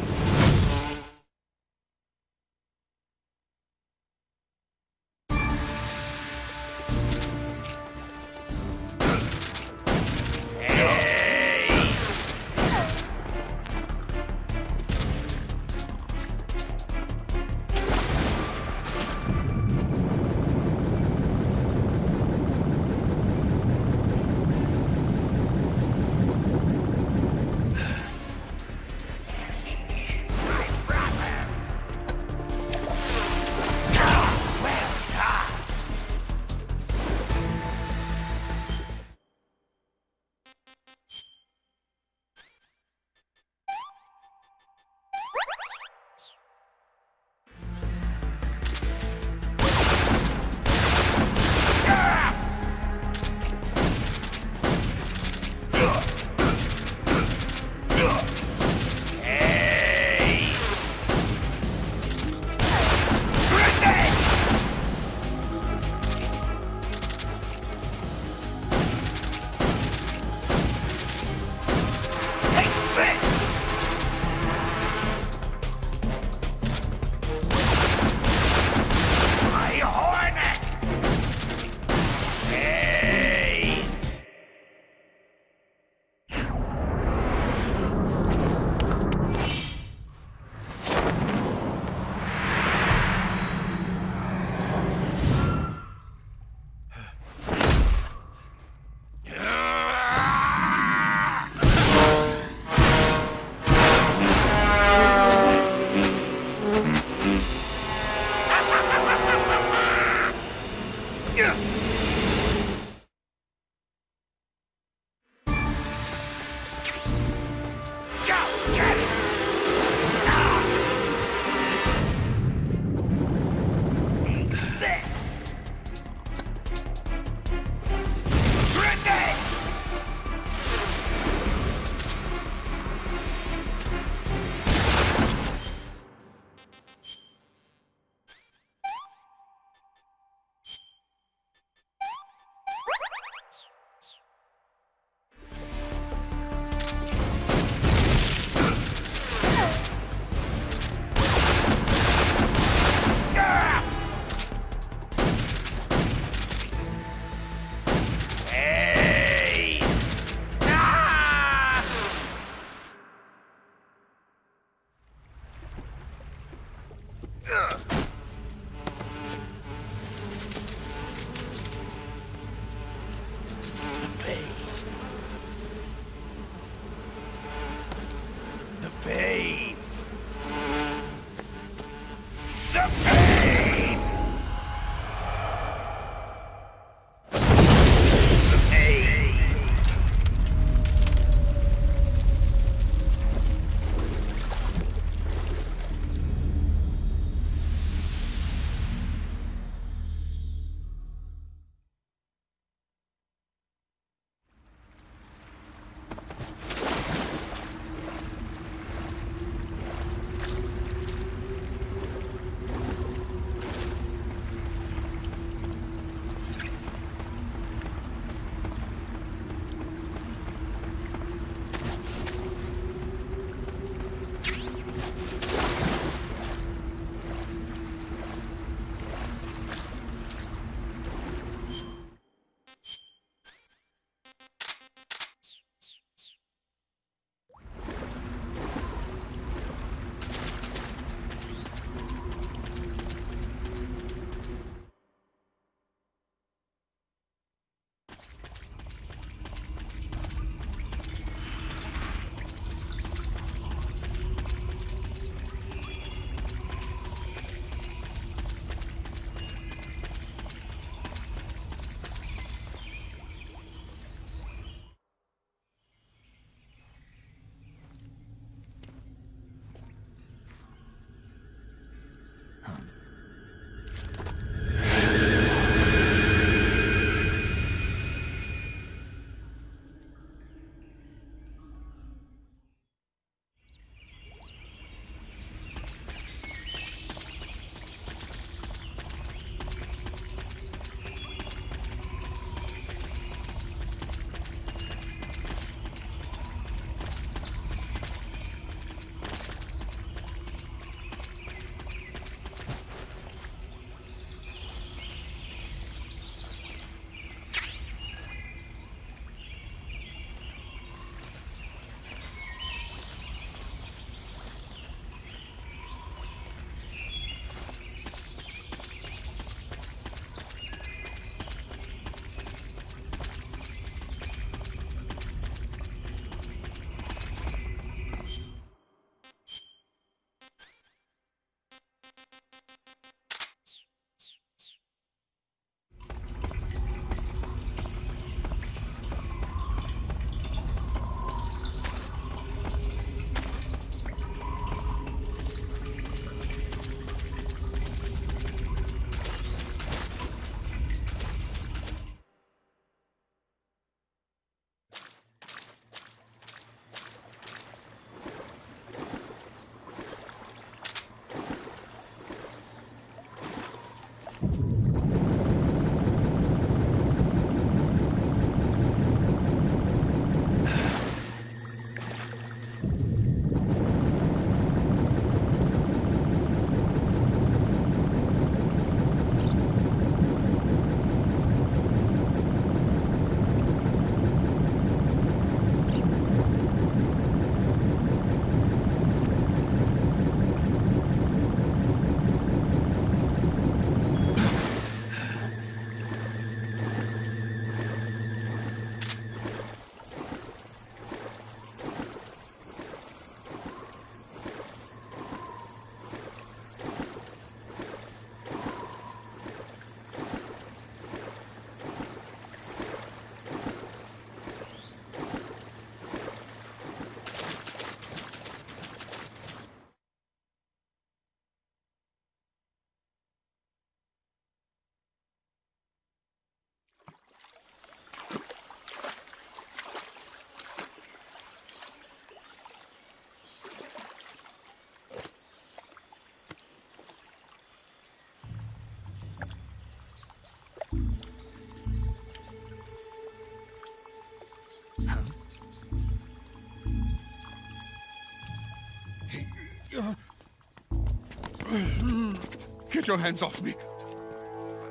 Get your hands off me.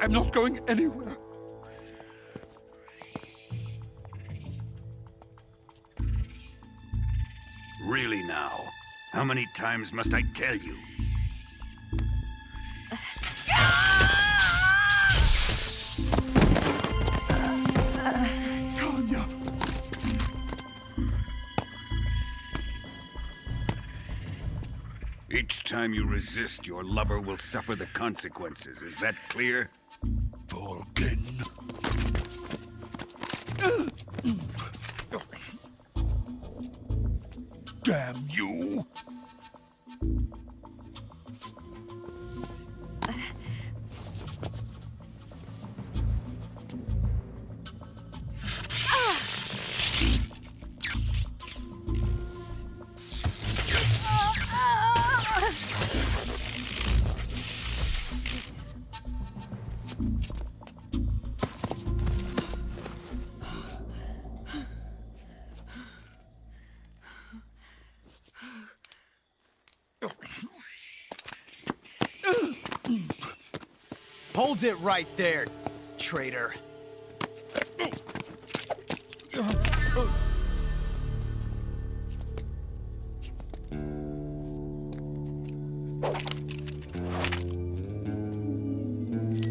I'm not going anywhere. Really now? How many times must I tell you? Tanya! Each time you resist, your lover will suffer the consequences. Is that clear? Vulcan. Damn you! Hold it right there, traitor.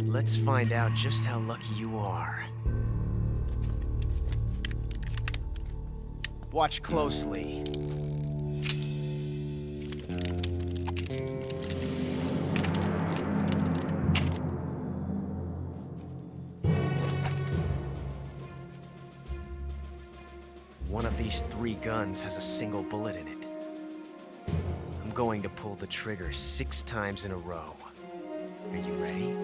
Let's find out just how lucky you are. Watch closely. One of these 3 guns has a single bullet in it. I'm going to pull the trigger 6 times in a row. Are you ready?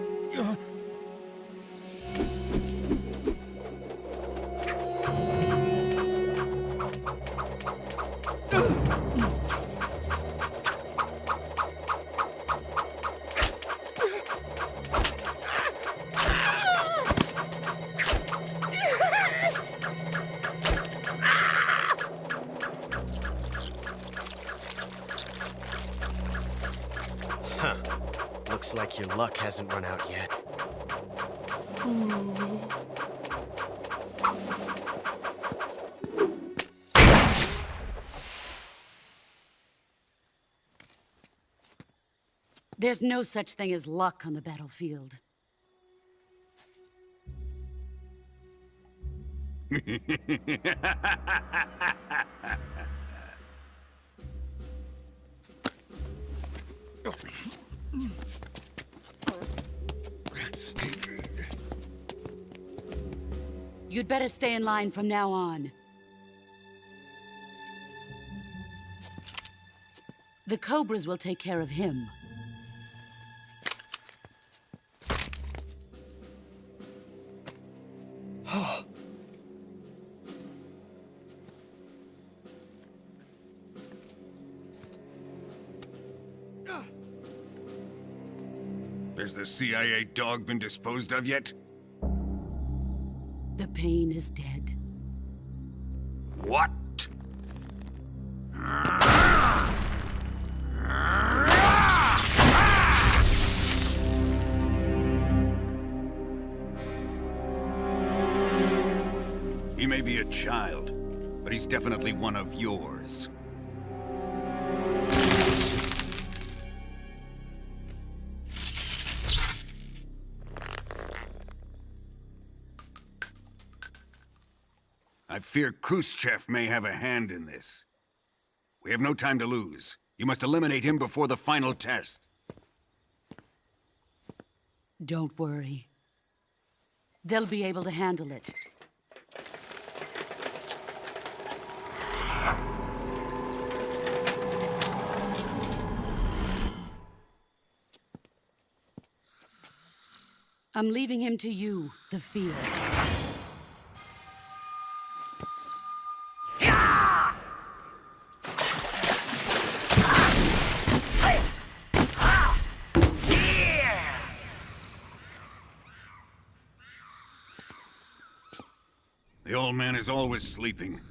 Huh. Looks like your luck hasn't run out yet. There's no such thing as luck on the battlefield. You'd better stay in line from now on. The Cobras will take care of him. Has the CIA dog been disposed of yet? The pain is dead. What? He may be a child, but he's definitely one of yours. I fear Khrushchev may have a hand in this. We have no time to lose. You must eliminate him before the final test. Don't worry. They'll be able to handle it. I'm leaving him to you, the field. The old man is always sleeping.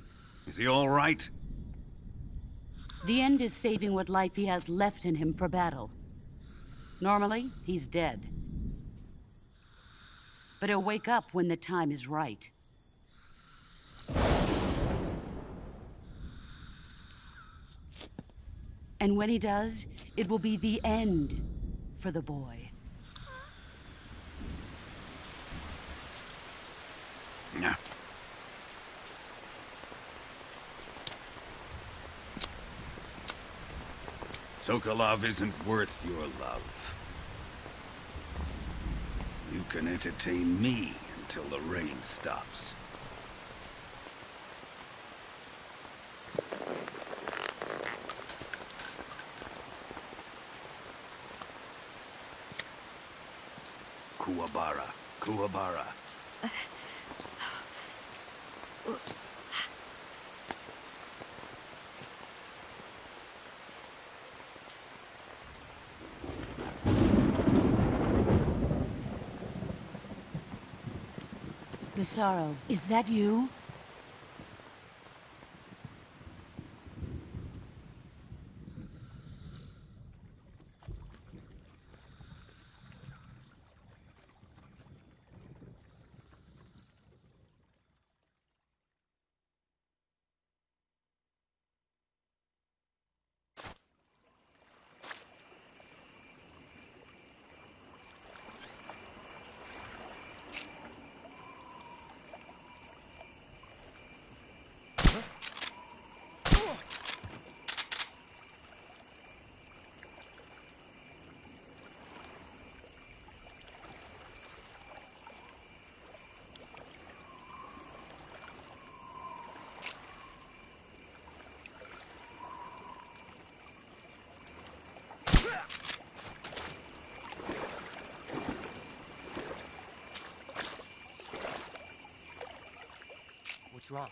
Is he all right? The end is saving what life he has left in him for battle. Normally, he's dead. But he'll wake up when the time is right. And when he does, it will be the end for the boy. Yeah. Sokolov isn't worth your love. You can entertain me until the rain stops. Kuwabara. Kuwabara. The sorrow, is that you? What's wrong?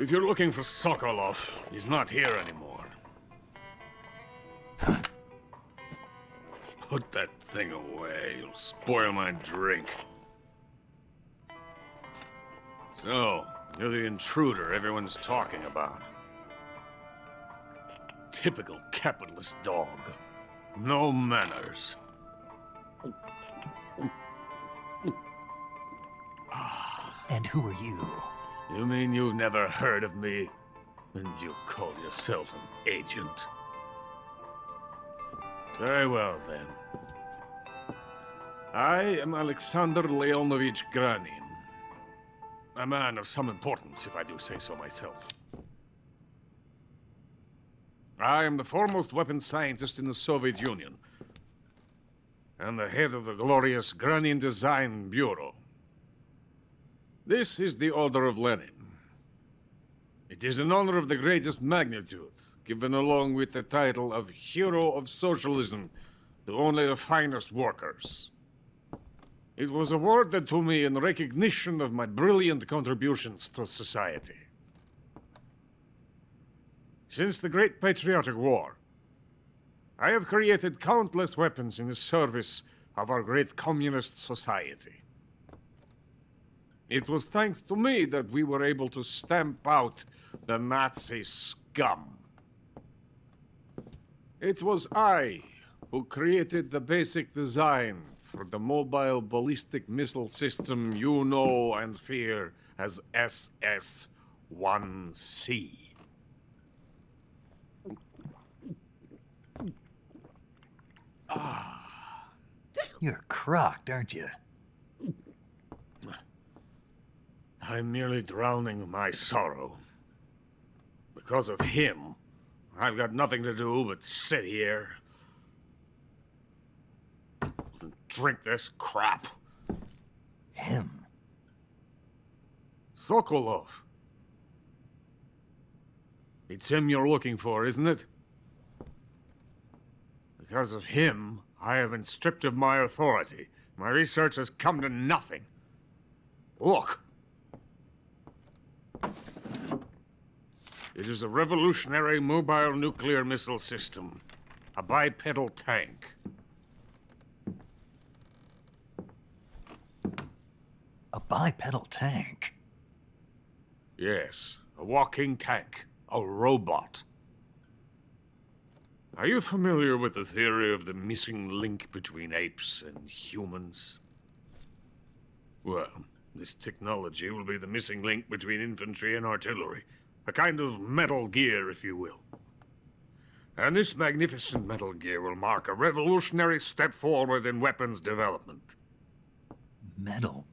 If you're looking for Sokolov, he's not here anymore. Put that thing away. You'll spoil my drink. So, you're the intruder everyone's talking about. Typical capitalist dog. No manners. And who are you? You mean you've never heard of me? And you call yourself an agent? Very well, then. I am Alexander Leonovich Granin. A man of some importance, if I do say so myself. I am the foremost weapons scientist in the Soviet Union, and the head of the glorious Granin Design Bureau. This is the Order of Lenin. It is an honor of the greatest magnitude, given along with the title of Hero of Socialism to only the finest workers. It was awarded to me in recognition of my brilliant contributions to society. Since the Great Patriotic War, I have created countless weapons in the service of our great communist society. It was thanks to me that we were able to stamp out the Nazi scum. It was I who created the basic design for the mobile ballistic missile system you know and fear as SS-1C. You're crocked, aren't you? I'm merely drowning my sorrow. Because of him, I've got nothing to do but sit here and drink this crap. Him? Sokolov. It's him you're looking for, isn't it? Because of him, I have been stripped of my authority. My research has come to nothing. Look. It is a revolutionary mobile nuclear missile system. A bipedal tank. A bipedal tank? Yes, a walking tank. A robot. Are you familiar with the theory of the missing link between apes and humans? Well, this technology will be the missing link between infantry and artillery. A kind of Metal Gear, if you will. And this magnificent Metal Gear will mark a revolutionary step forward in weapons development. Metal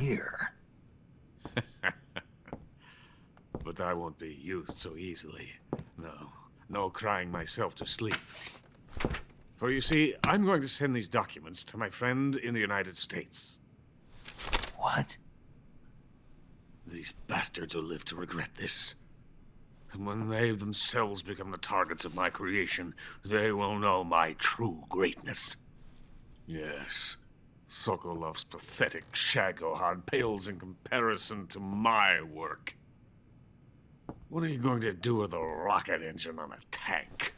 Gear? But I won't be used so easily. No crying myself to sleep. For you see, I'm going to send these documents to my friend in the United States. What? These bastards will live to regret this. And when they themselves become the targets of my creation, they will know my true greatness. Yes, Sokolov's pathetic Shagohod pales in comparison to my work. What are you going to do with a rocket engine on a tank?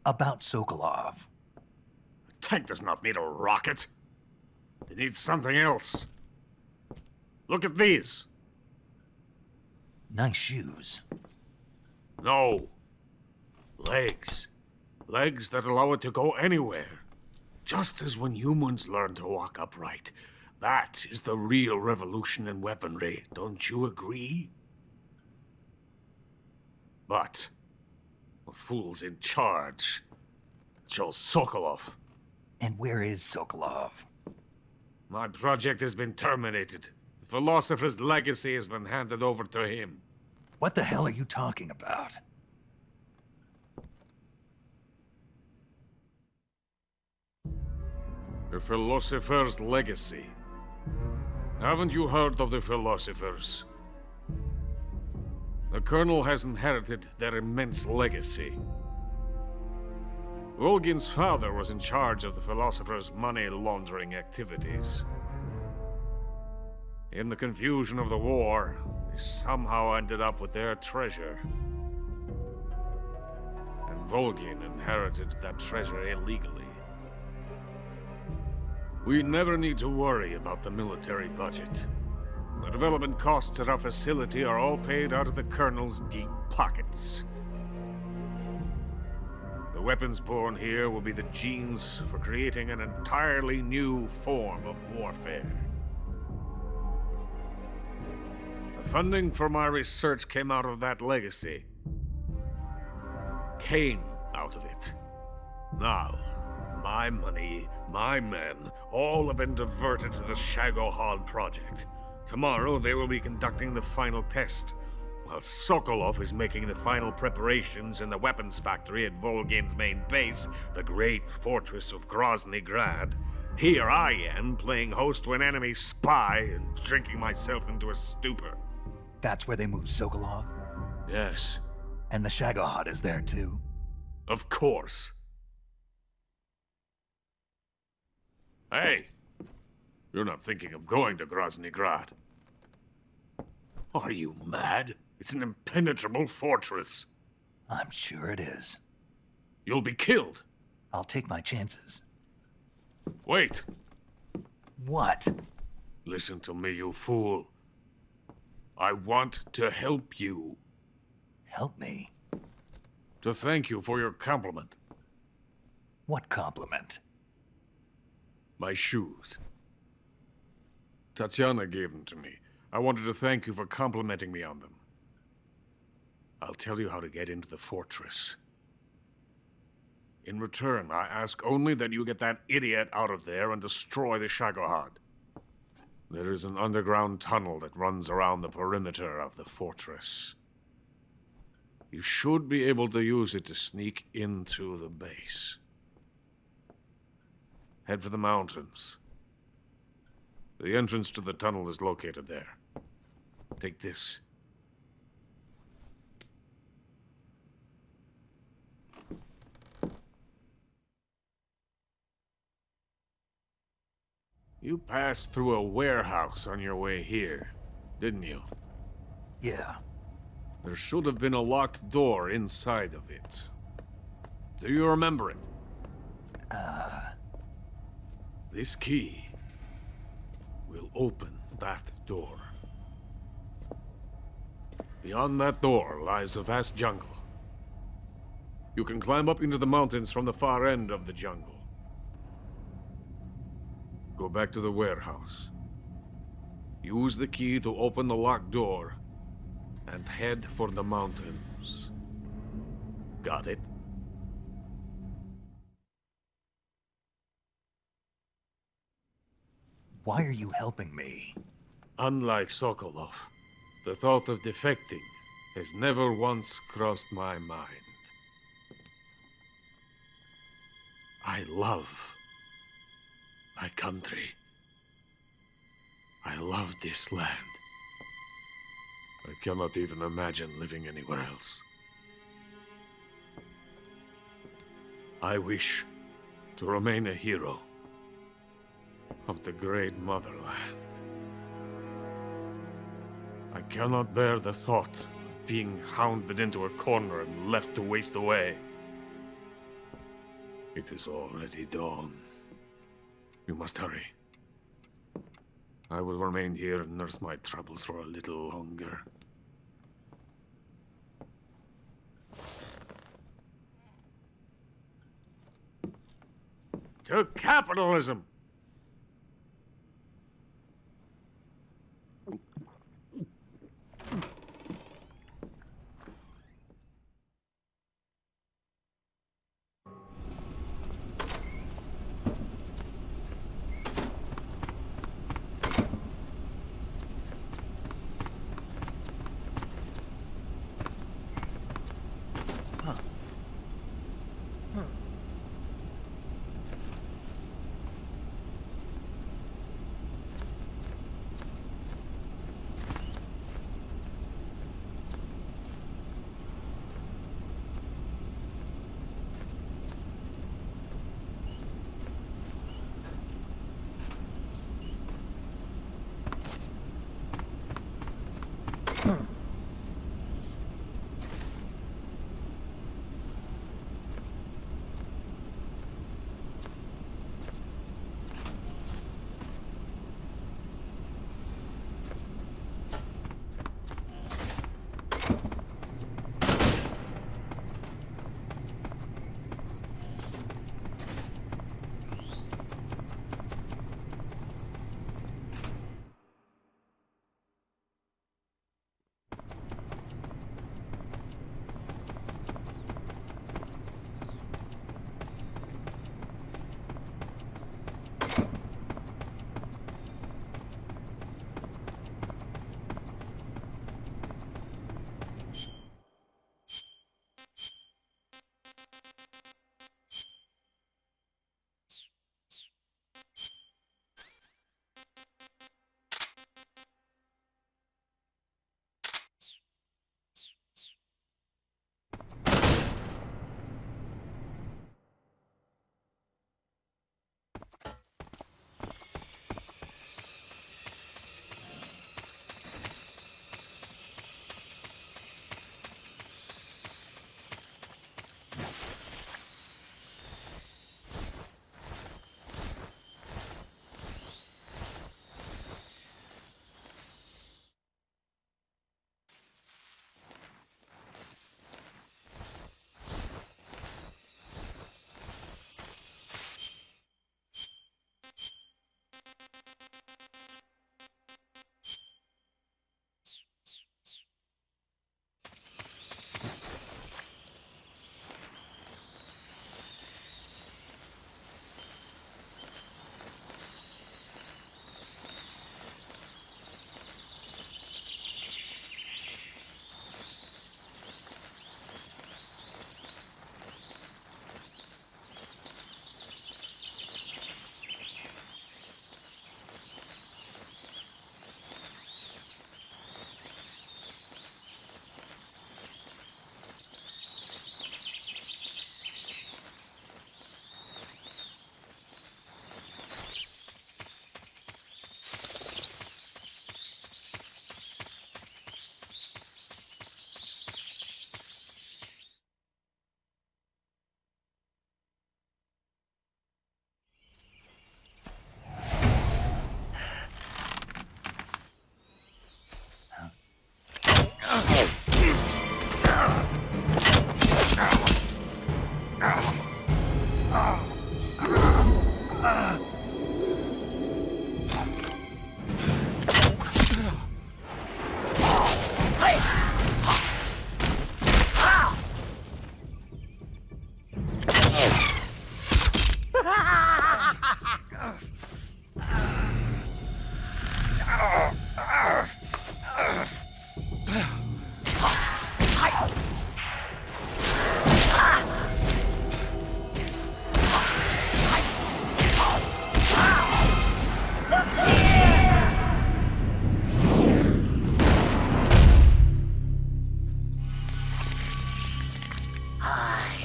About Sokolov. A tank does not need a rocket. It needs something else. Look at these. Nice shoes. No. Legs. Legs that allow it to go anywhere. Just as when humans learn to walk upright. That is the real revolution in weaponry. Don't you agree? But the fool's in charge. Joe Sokolov. And where is Sokolov? My project has been terminated. The philosopher's legacy has been handed over to him. What the hell are you talking about? The philosopher's legacy. Haven't you heard of the philosophers? The Colonel has inherited their immense legacy. Volgin's father was in charge of the philosophers' money laundering activities. In the confusion of the war, we somehow ended up with their treasure. And Volgin inherited that treasure illegally. We never need to worry about the military budget. The development costs at our facility are all paid out of the Colonel's deep pockets. The weapons born here will be the genes for creating an entirely new form of warfare. The funding for my research came out of that legacy. Came out of it. Now, my money, my men, all have been diverted to the Shagohod project. Tomorrow they will be conducting the final test, while Sokolov is making the final preparations in the weapons factory at Volgin's main base, the great fortress of Grozny Grad. Here I am, playing host to an enemy spy and drinking myself into a stupor. That's where they moved Sokolov? Yes. And the Shagohod is there too? Of course. Hey! You're not thinking of going to Grozny Grad. Are you mad? It's an impenetrable fortress. I'm sure it is. You'll be killed. I'll take my chances. Wait. What? Listen to me, you fool. I want to help you. Help me? To thank you for your compliment. What compliment? My shoes. Tatiana gave them to me. I wanted to thank you for complimenting me on them. I'll tell you how to get into the fortress. In return, I ask only that you get that idiot out of there and destroy the Shagohod. There is an underground tunnel that runs around the perimeter of the fortress. You should be able to use it to sneak into the base. Head for the mountains. The entrance to the tunnel is located there. Take this. You passed through a warehouse on your way here, didn't you? Yeah. There should have been a locked door inside of it. Do you remember it? This key will open that door. Beyond that door lies a vast jungle. You can climb up into the mountains from the far end of the jungle. Go back to the warehouse. Use the key to open the locked door and head for the mountains. Got it? Why are you helping me? Unlike Sokolov, the thought of defecting has never once crossed my mind. I love my country. I love this land. I cannot even imagine living anywhere else. I wish to remain a hero of the great motherland. I cannot bear the thought of being hounded into a corner and left to waste away. It is already dawn. You must hurry. I will remain here and nurse my troubles for a little longer. To capitalism!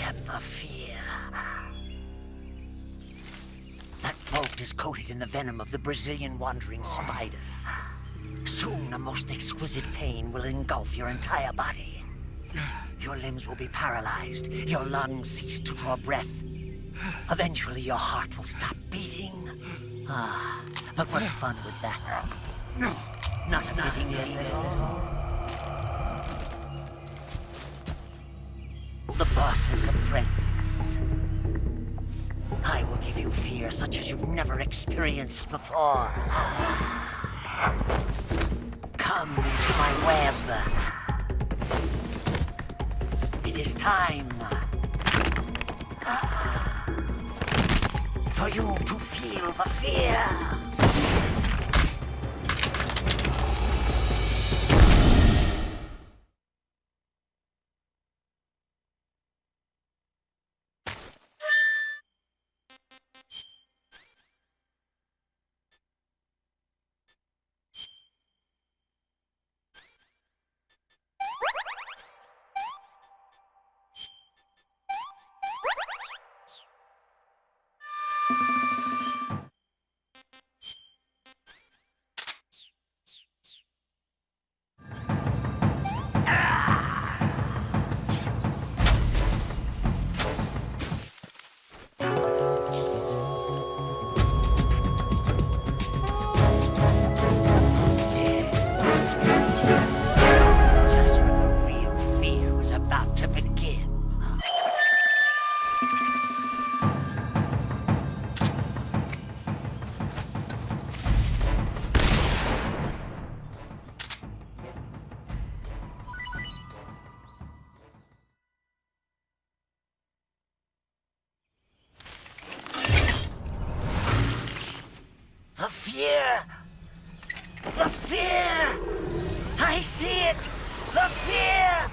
am the fear. That bolt is coated in the venom of the Brazilian wandering spider. Soon, a most exquisite pain will engulf your entire body. Your limbs will be paralyzed, your lungs cease to draw breath. Eventually, your heart will stop beating. Ah, but what fun would that be? Not a fitting name at all. The boss's apprentice. I will give you fear such as you've never experienced before. Come into my web. It is time for you to feel the fear. The fear! I see it! The fear!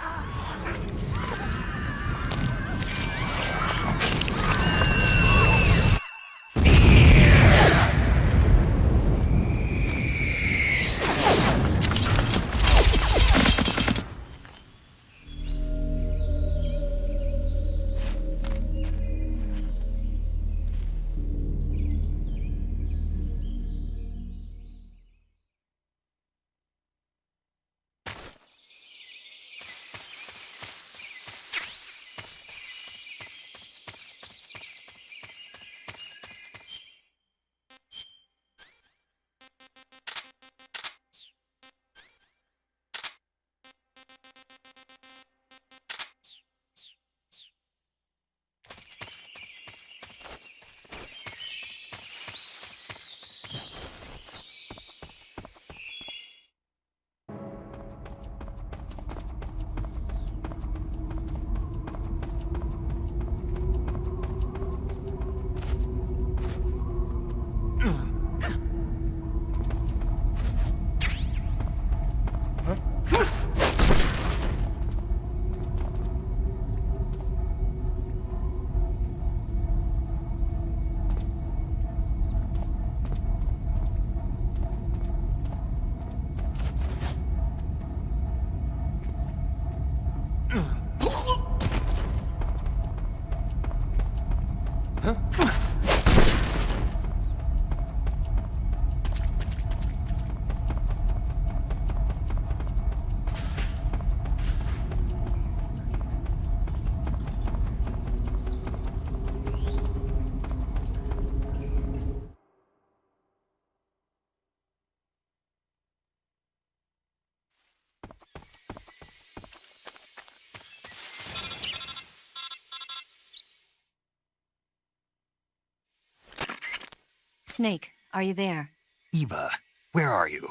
Snake, are you there? Eva, where are you?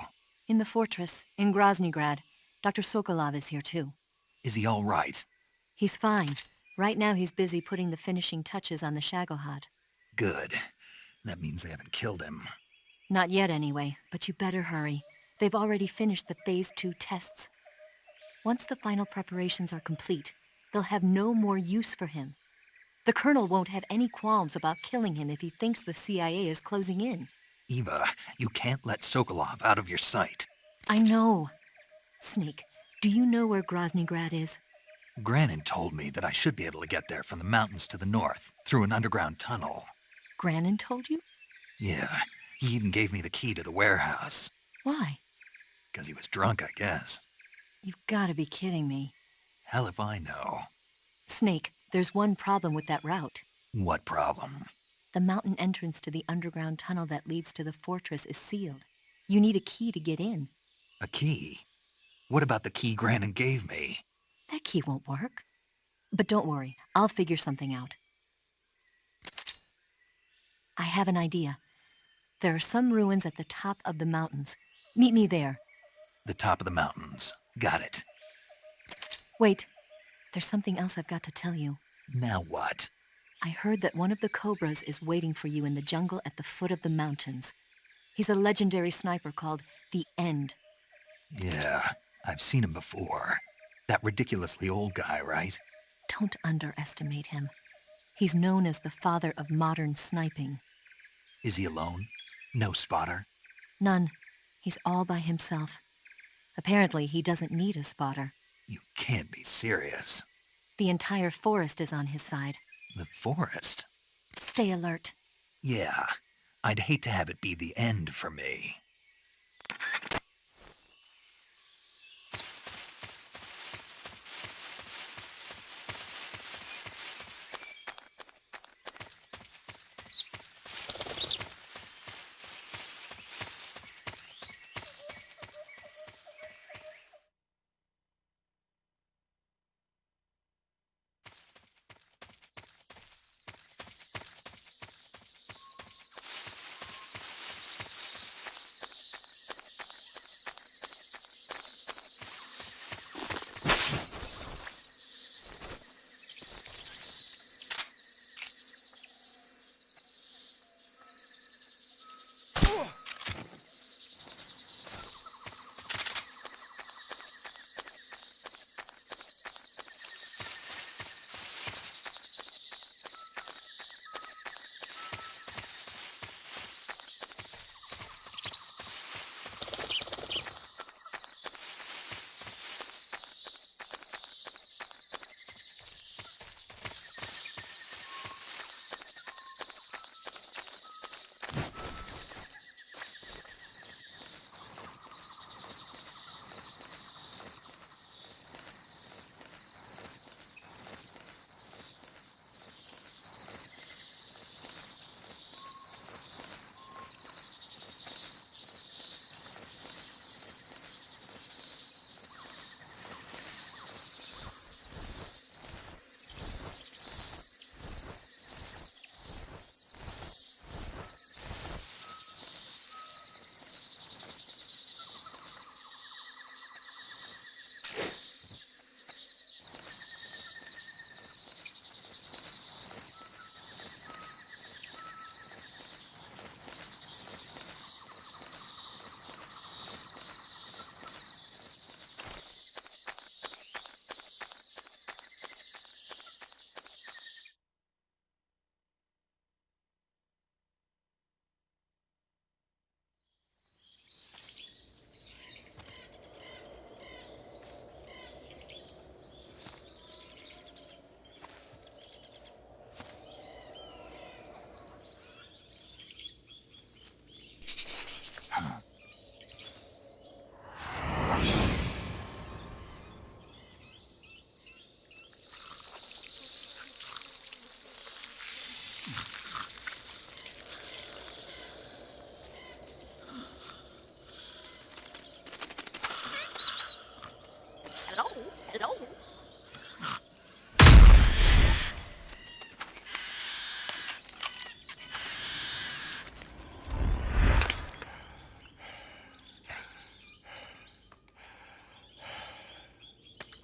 In the fortress, in Groznygrad. Dr. Sokolov is here too. Is he all right? He's fine. Right now he's busy putting the finishing touches on the Shagohod. Good. That means they haven't killed him. Not yet anyway, but you better hurry. They've already finished the Phase 2 tests. Once the final preparations are complete, they'll have no more use for him. The Colonel won't have any qualms about killing him if he thinks the CIA is closing in. Eva, you can't let Sokolov out of your sight. I know. Snake, do you know where Groznygrad is? Grannon told me that I should be able to get there from the mountains to the north, through an underground tunnel. Grannon told you? Yeah, he even gave me the key to the warehouse. Why? Because he was drunk, I guess. You've got to be kidding me. Hell if I know. Snake, there's one problem with that route. What problem? The mountain entrance to the underground tunnel that leads to the fortress is sealed. You need a key to get in. A key? What about the key Grannon gave me? That key won't work. But don't worry, I'll figure something out. I have an idea. There are some ruins at the top of the mountains. Meet me there. The top of the mountains. Got it. Wait, there's something else I've got to tell you. Now what? I heard that one of the Cobras is waiting for you in the jungle at the foot of the mountains. He's a legendary sniper called the End. Yeah, I've seen him before. That ridiculously old guy, right? Don't underestimate him. He's known as the father of modern sniping. Is he alone? No spotter? None. He's all by himself. Apparently, he doesn't need a spotter. You can't be serious. The entire forest is on his side. The forest? Stay alert. Yeah, I'd hate to have it be the end for me.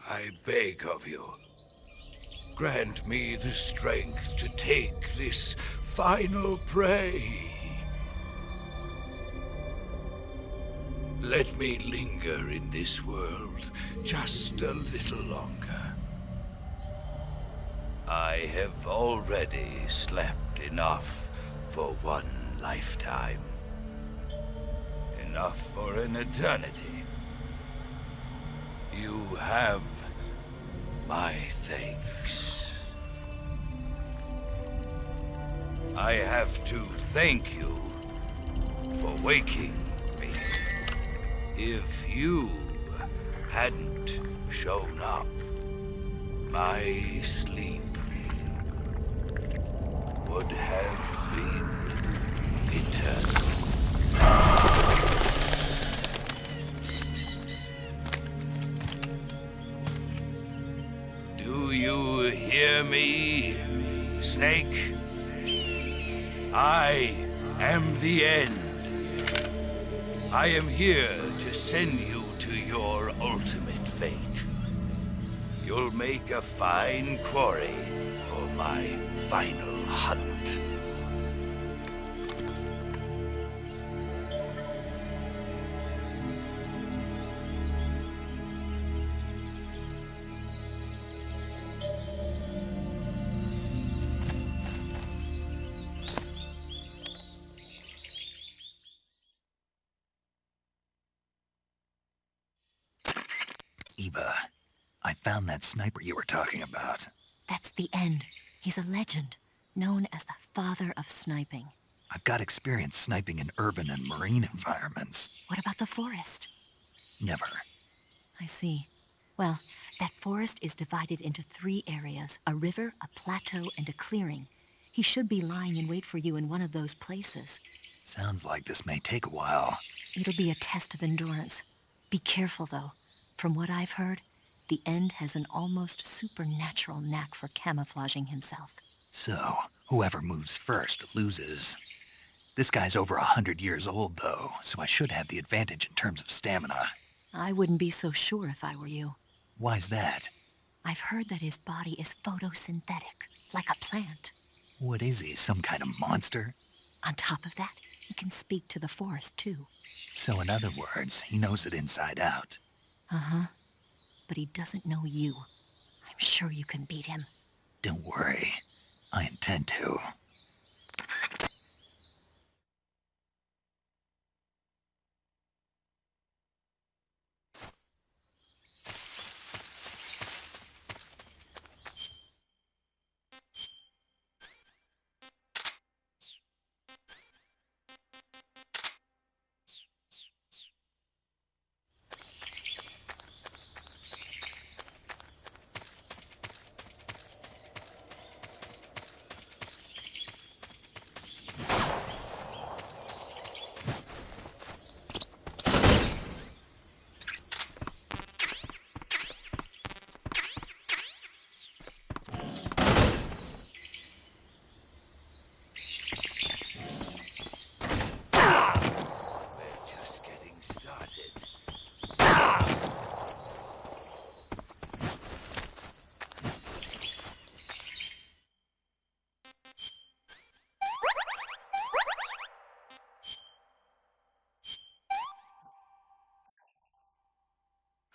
I beg of you, grant me the strength to take this final prey. Let me linger in this world just a little longer. I have already slept enough for one lifetime. Enough for an eternity. You have my thanks. I have to thank you for waking me. If you hadn't shown up, my sleep would have been eternal. Do you hear me, Snake? I am the end. I am here to send you to your ultimate fate. You'll make a fine quarry for my final hunt. Eva, I found that sniper you were talking about. That's the end. He's a legend, known as the father of sniping. I've got experience sniping in urban and marine environments. What about the forest? Never. I see. Well, that forest is divided into 3 areas, a river, a plateau, and a clearing. He should be lying in wait for you in one of those places. Sounds like this may take a while. It'll be a test of endurance. Be careful, though. From what I've heard, the End has an almost supernatural knack for camouflaging himself. So, whoever moves first loses. This guy's over 100 years old, though, so I should have the advantage in terms of stamina. I wouldn't be so sure if I were you. Why's that? I've heard that his body is photosynthetic, like a plant. What is he, some kind of monster? On top of that, he can speak to the forest, too. So in other words, he knows it inside out. Uh-huh. But he doesn't know you. I'm sure you can beat him. Don't worry. I intend to.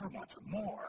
I want some more.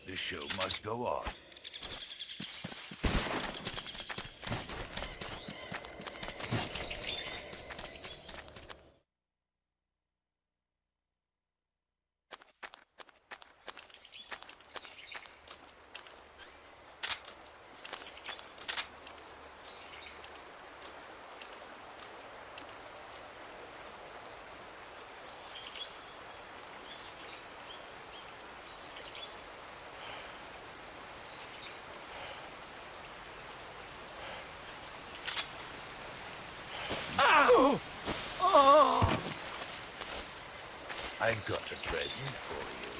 The show must go on. I've got a present for you.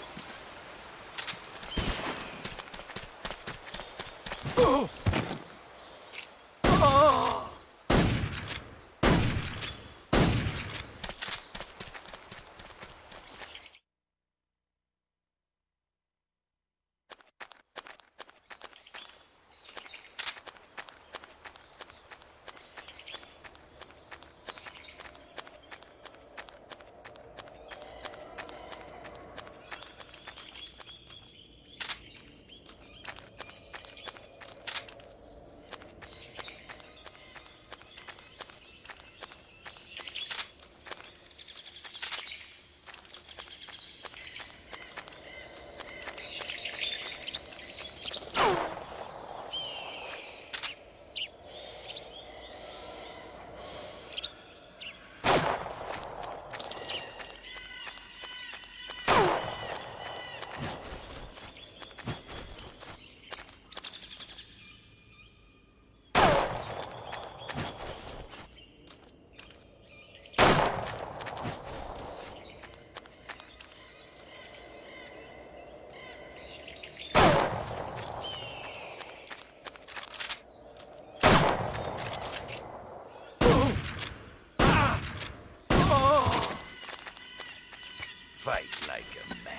Fight like a man.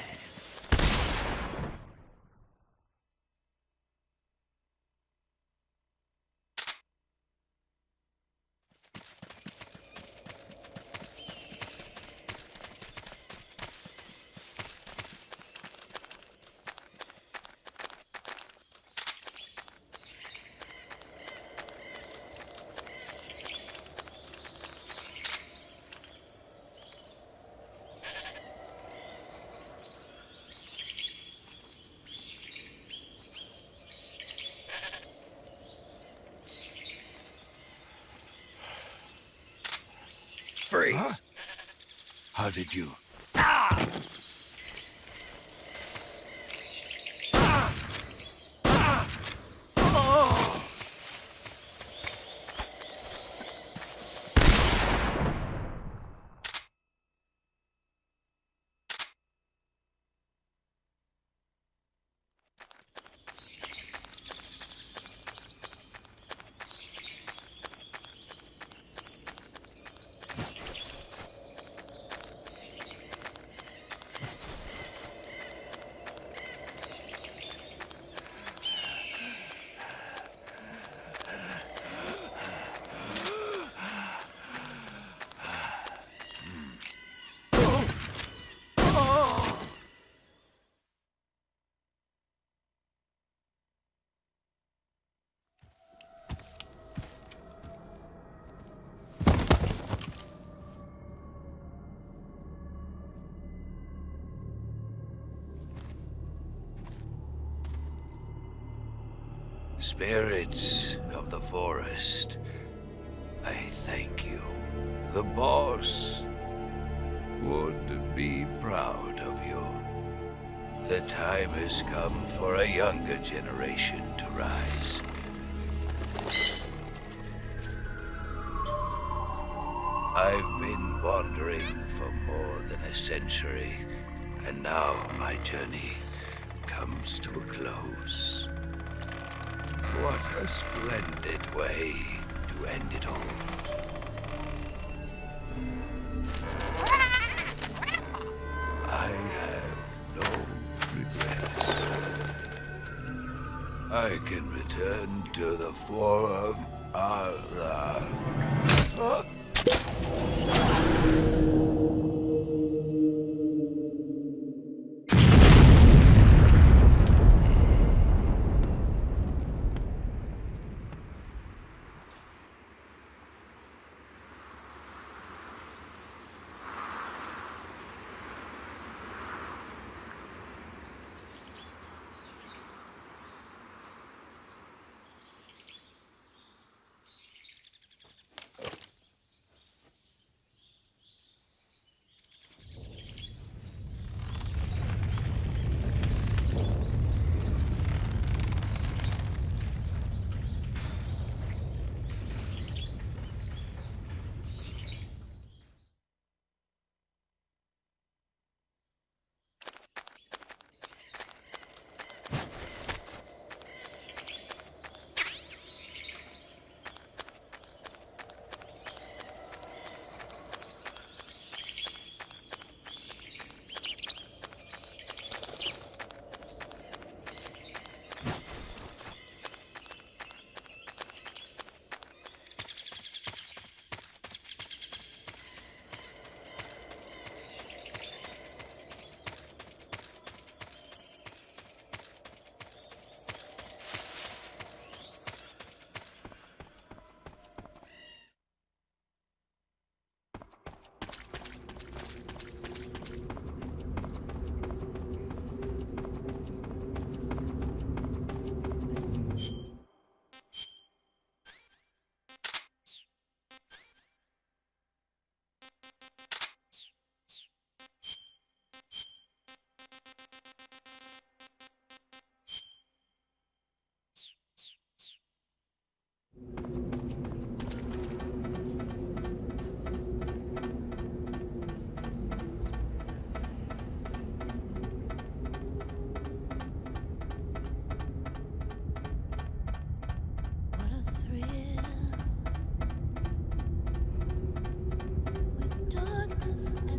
Freeze. Huh? How did you? Spirits of the forest, I thank you. The boss would be proud of you. The time has come for a younger generation to rise. I've been wandering for more than a century, and now my journey comes to a close. What a splendid way to end it all. I have no regrets. I can return to the Forum Allah.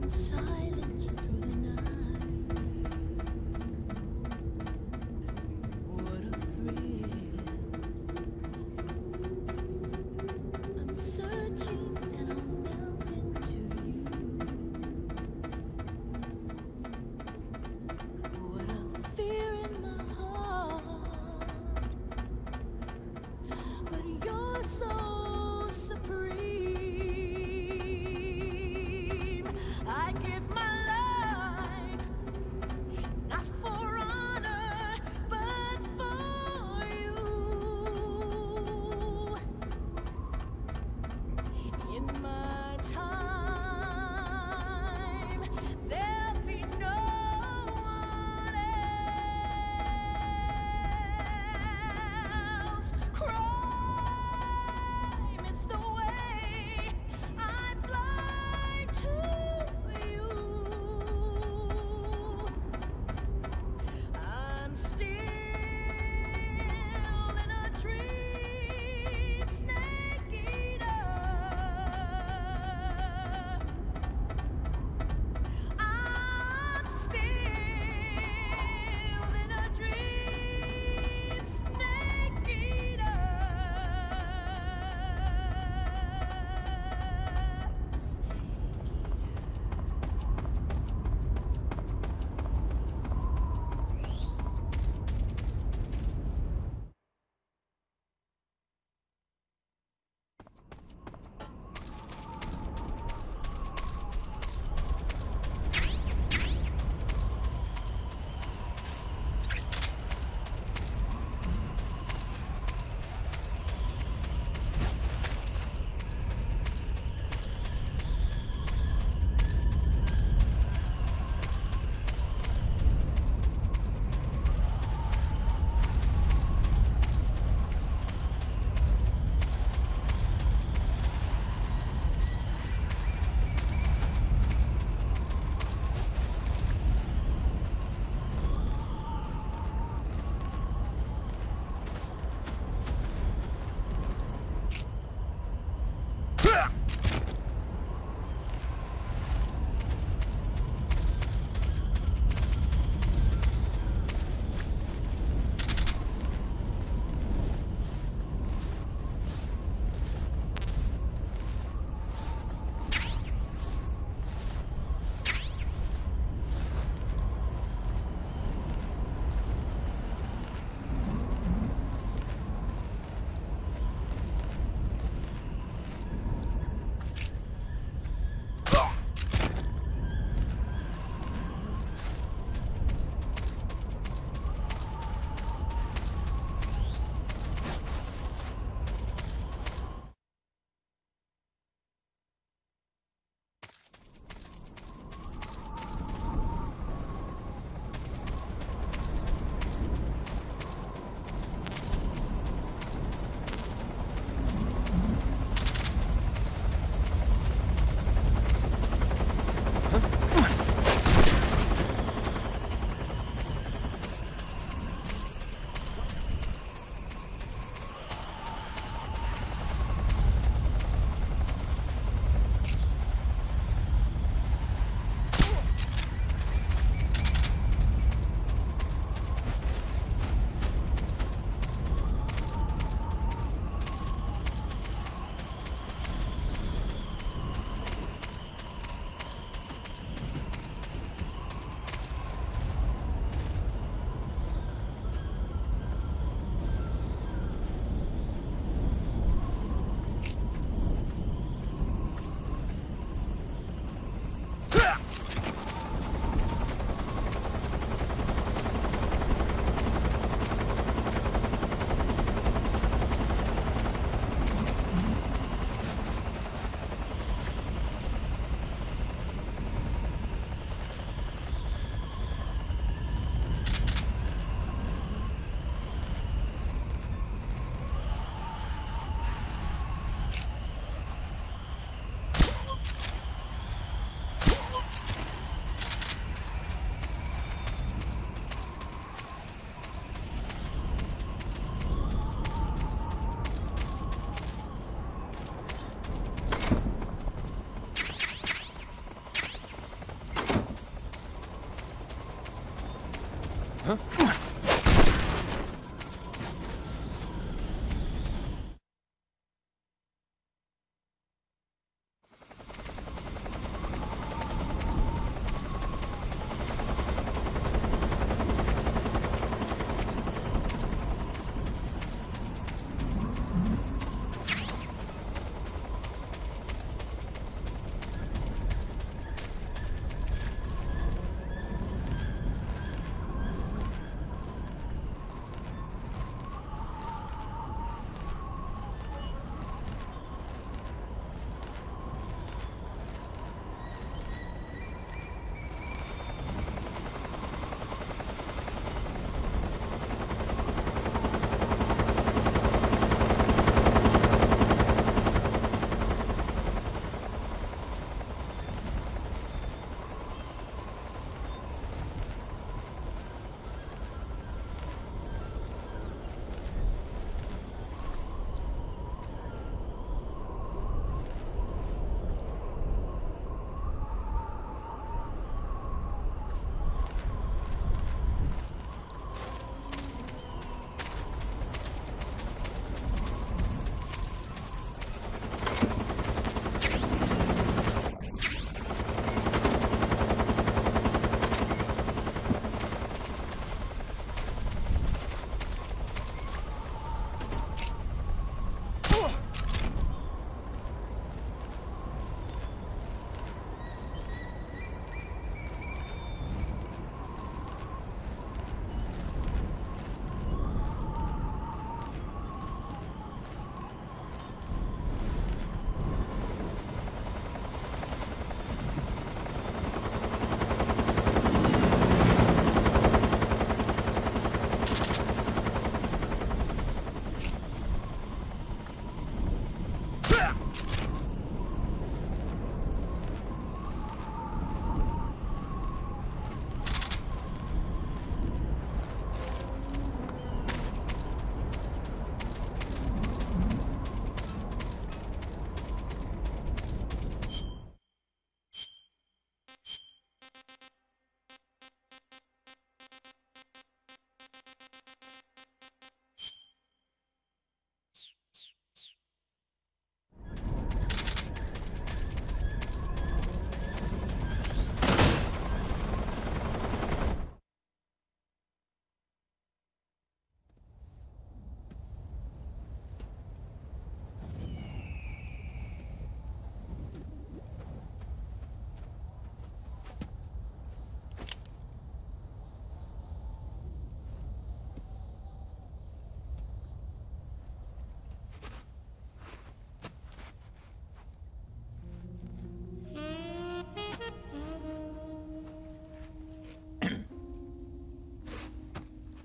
in silence through the night. What a thrill. I'm searching and I'll melt into you. What a fear in my heart. But you're so supreme. I give my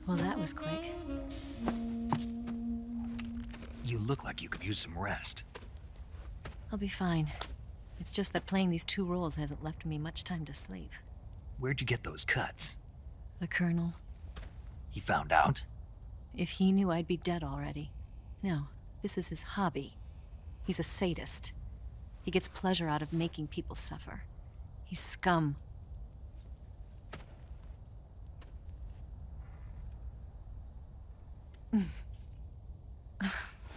Well, that was quick. You look like you could use some rest. I'll be fine. It's just that playing these two roles hasn't left me much time to sleep. Where'd you get those cuts? The Colonel. He found out? If he knew, I'd be dead already. No, this is his hobby. He's a sadist. He gets pleasure out of making people suffer. He's scum.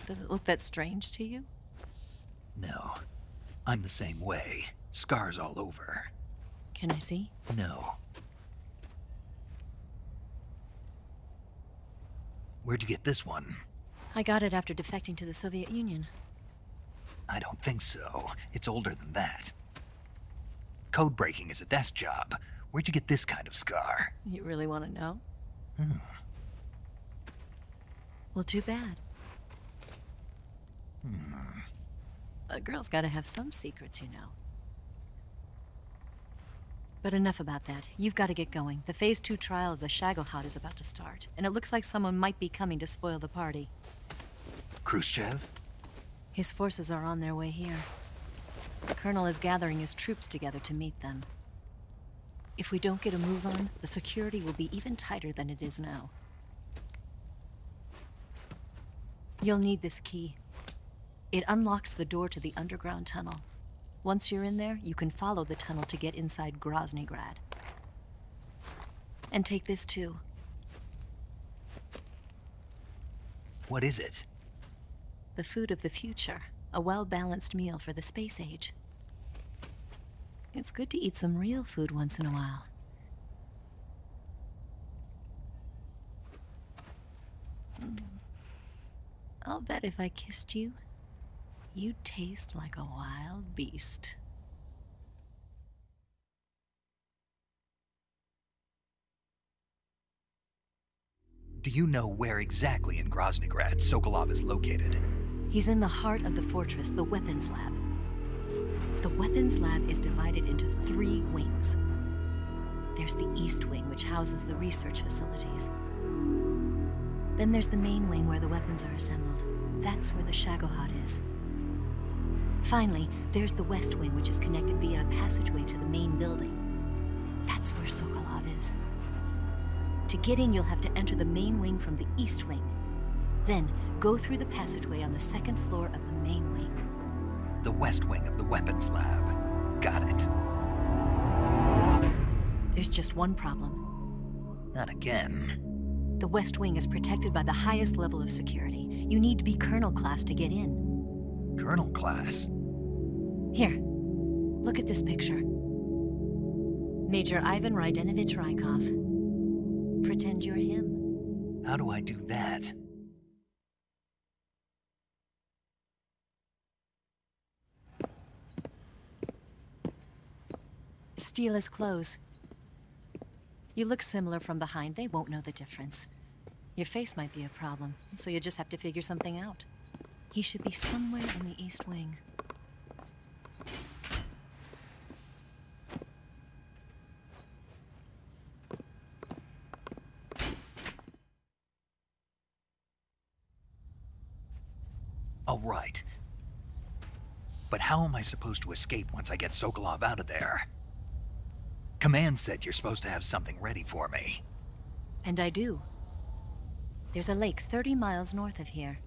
Does it look that strange to you? No. I'm the same way. Scars all over. Can I see? No. Where'd you get this one? I got it after defecting to the Soviet Union. I don't think so. It's older than that. Code breaking is a desk job. Where'd you get this kind of scar? You really want to know? Well, too bad. A girl's gotta have some secrets, you know. But enough about that. You've got to get going. The Phase 2 trial of the Shagohod is about to start, and it looks like someone might be coming to spoil the party. Khrushchev? His forces are on their way here. The Colonel is gathering his troops together to meet them. If we don't get a move on, the security will be even tighter than it is now. You'll need this key. It unlocks the door to the underground tunnel. Once you're in there, you can follow the tunnel to get inside Groznygrad. And take this too. What is it? The food of the future. A well-balanced meal for the space age. It's good to eat some real food once in a while. I'll bet if I kissed you, you'd taste like a wild beast. Do you know where exactly in Groznygrad Sokolov is located? He's in the heart of the fortress, the weapons lab. The weapons lab is divided into 3 wings. There's the East Wing, which houses the research facilities. Then there's the main wing where the weapons are assembled. That's where the Shagohod is. Finally, there's the West Wing, which is connected via a passageway to the main building. That's where Sokolov is. To get in, you'll have to enter the main wing from the East Wing. Then, go through the passageway on the 2nd floor of the main wing. The West Wing of the weapons lab. Got it. There's just one problem. Not again. The West Wing is protected by the highest level of security. You need to be Colonel class to get in. Colonel class? Here, look at this picture. Major Ivan Rydenovich Rykov. Pretend you're him. How do I do that? Steal his clothes. You look similar from behind. They won't know the difference. Your face might be a problem, so you just have to figure something out. He should be somewhere in the East Wing. All right. But how am I supposed to escape once I get Sokolov out of there? Command said you're supposed to have something ready for me. And I do. There's a lake 30 miles north of here.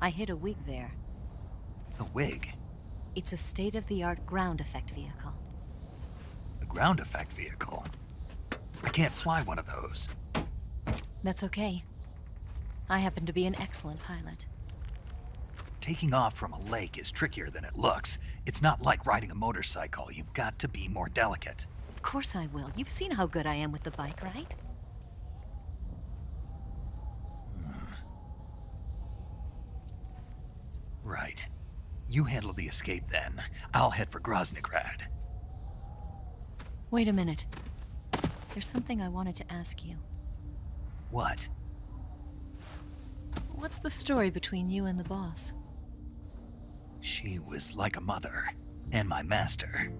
I hid a wig there. A wig? It's a state-of-the-art ground effect vehicle. A ground effect vehicle? I can't fly one of those. That's okay. I happen to be an excellent pilot. Taking off from a lake is trickier than it looks. It's not like riding a motorcycle. You've got to be more delicate. Of course I will. You've seen how good I am with the bike, right? Right. You handle the escape then. I'll head for Groznygrad. Wait a minute. There's something I wanted to ask you. What? What's the story between you and the boss? She was like a mother, and my master.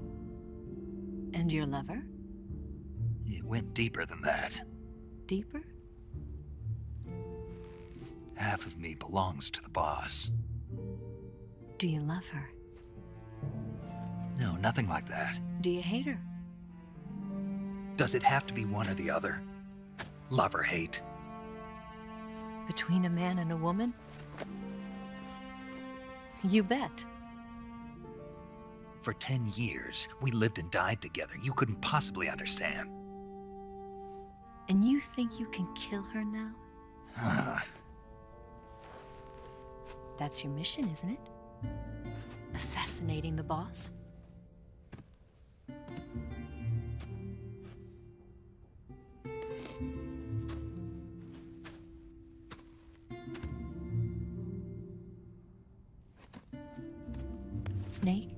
And your lover? It went deeper than that. Deeper? Half of me belongs to the boss. Do you love her? No, nothing like that. Do you hate her? Does it have to be one or the other? Love or hate? Between a man and a woman? You bet. For 10 years, we lived and died together. You couldn't possibly understand. And you think you can kill her now? That's your mission, isn't it? Assassinating the boss? Snake?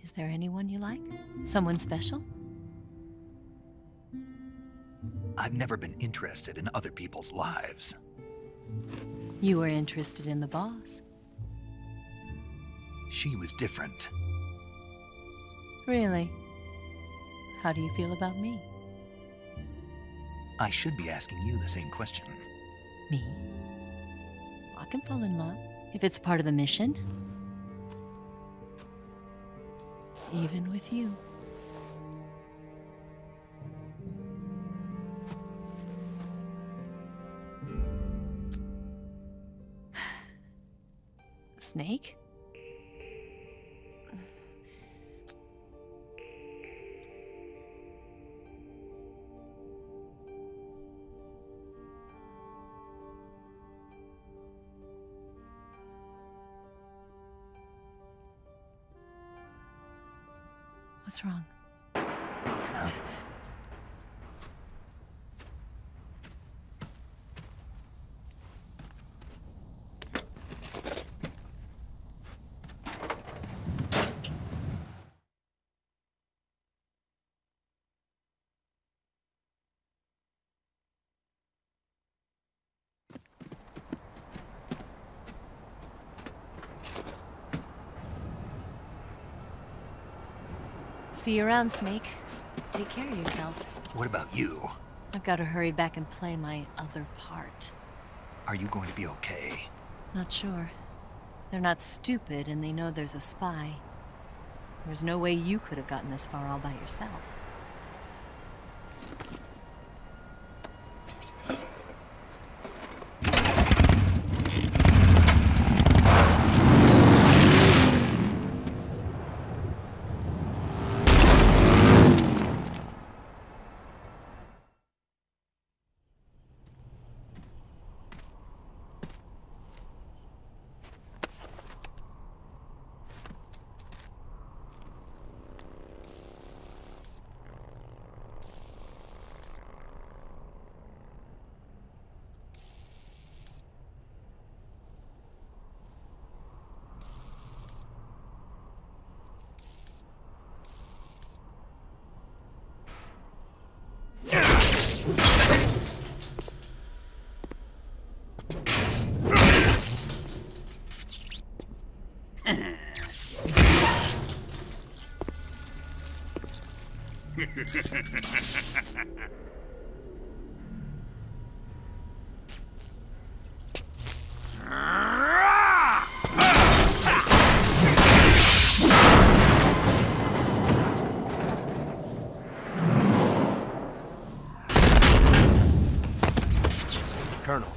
Is there anyone you like? Someone special? I've never been interested in other people's lives. You were interested in the boss. She was different. Really? How do you feel about me? I should be asking you the same question. Me? I can fall in love if it's part of the mission. Even with you. Snake? What's wrong? See you around, Snake. Take care of yourself. What about you? I've got to hurry back and play my other part. Are you going to be okay? Not sure. They're not stupid, and they know there's a spy. There's no way you could have gotten this far all by yourself. Colonel.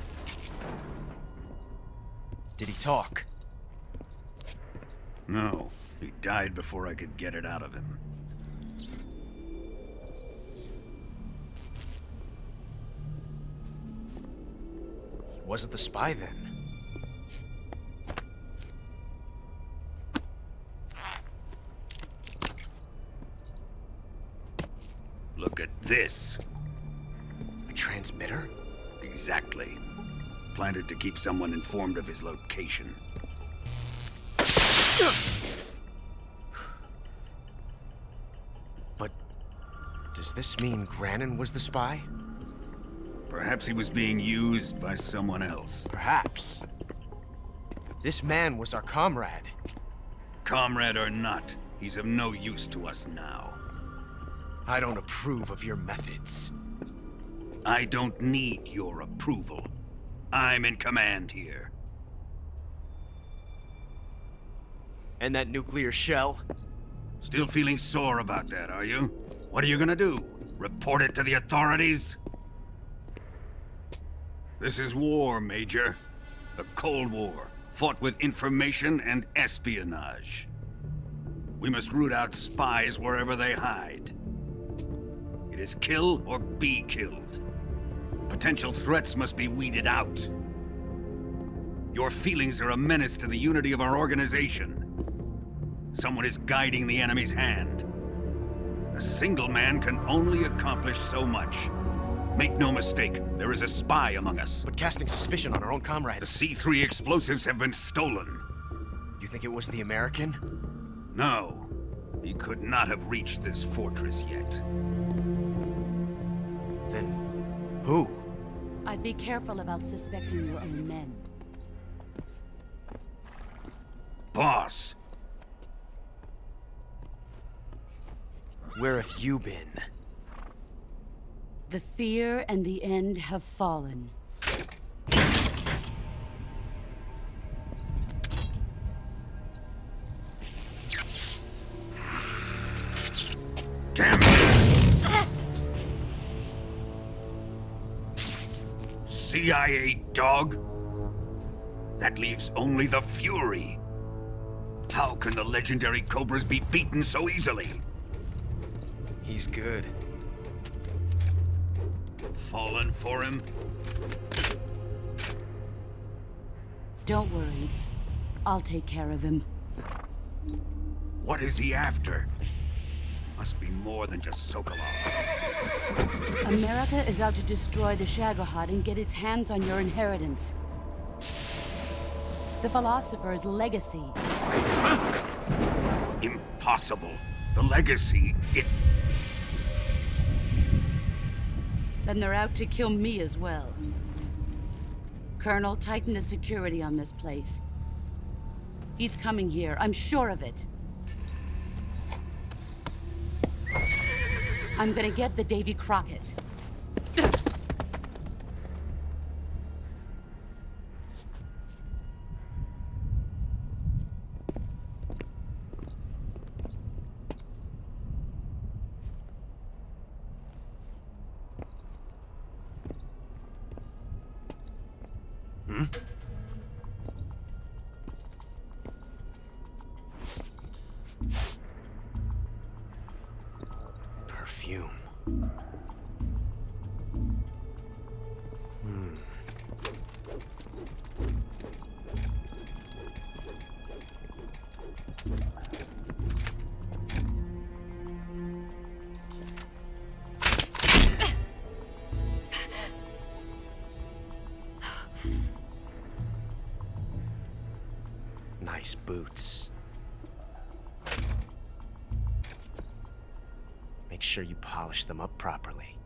Did he talk? No, he died before I could get it out of him. Wasn't the spy then? Look at this. A transmitter? Exactly. Planted to keep someone informed of his location. But does this mean Granin was the spy? Perhaps he was being used by someone else. Perhaps. This man was our comrade. Comrade or not, he's of no use to us now. I don't approve of your methods. I don't need your approval. I'm in command here. And that nuclear shell? Still feeling sore about that, are you? What are you gonna do? Report it to the authorities? This is war, Major. A Cold War, fought with information and espionage. We must root out spies wherever they hide. It is kill or be killed. Potential threats must be weeded out. Your feelings are a menace to the unity of our organization. Someone is guiding the enemy's hand. A single man can only accomplish so much. Make no mistake, there is a spy among us. But casting suspicion on our own comrades. The C3 explosives have been stolen. You think it was the American? No. He could not have reached this fortress yet. Then who? I'd be careful about suspecting your own men. Boss! Where have you been? The fear and the end have fallen. Damn it! CIA dog? That leaves only the Fury. How can the legendary Cobras be beaten so easily? He's good. Fallen for him? Don't worry. I'll take care of him. What is he after? Must be more than just Sokolov. America is out to destroy the Shagohod and get its hands on your inheritance. The philosopher's legacy. Huh? Impossible. The legacy, Then they're out to kill me as well. Colonel, tighten the security on this place. He's coming here, I'm sure of it. I'm gonna get the Davy Crockett. Perfume. Nice boots. Make sure you polish them up properly.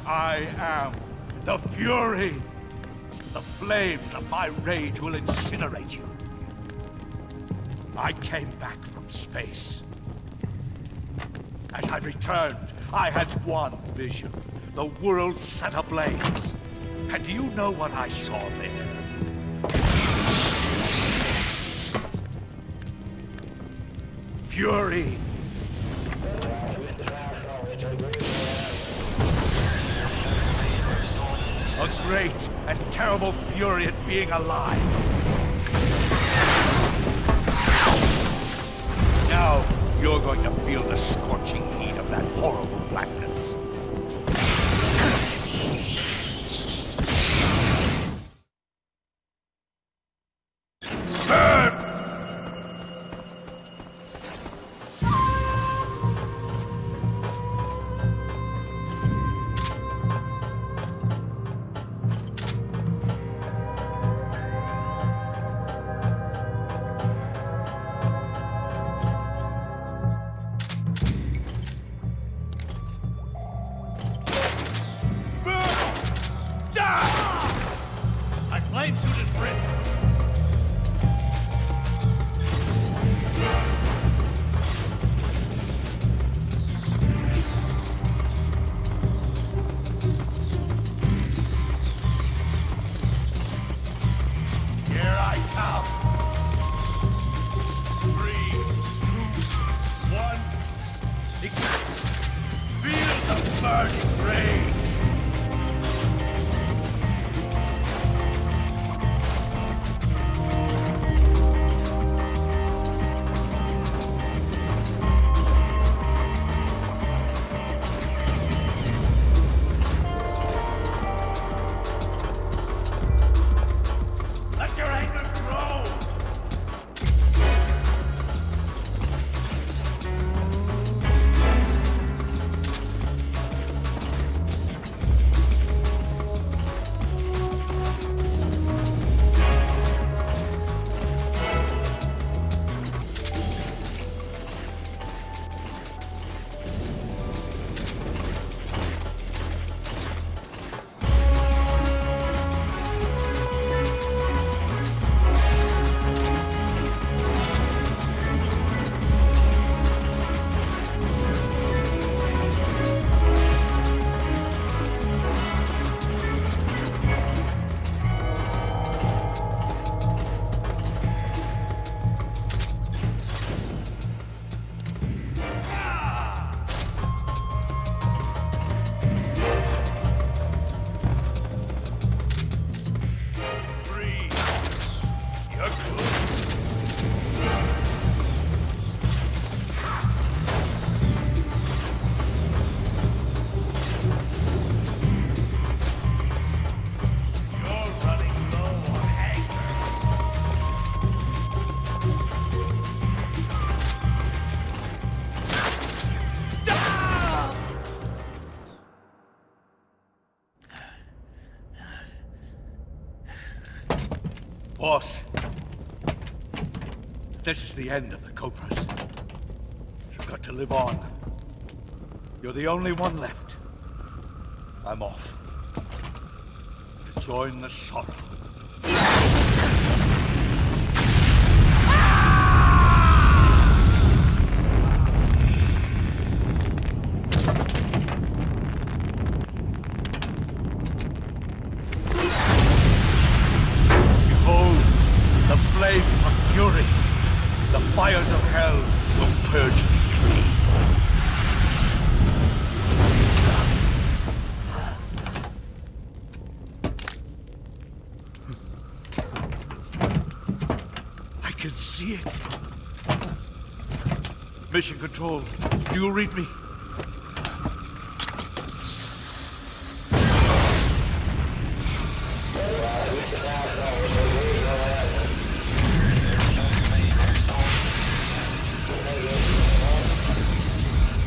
I am the Fury. The flames of my rage will incinerate you. I came back from space. As I returned, I had one vision. The world set ablaze. And do you know what I saw there? Fury. A great and terrible fury at being alive. Now, you're going to feel the scorching heat of that horrible blackness. Burn! Flame suit is ripped. Here I come. 3, 2, 1. Ignite. Feel the burning rage. Boss, this is the end of the Cobras. You've got to live on. You're the only one left. I'm off. To join the sorrow. Flames of fury, the fires of hell will purge me clean. I can see it. Mission Control, do you read me?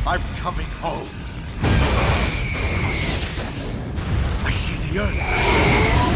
I'm coming home. I see the Earth.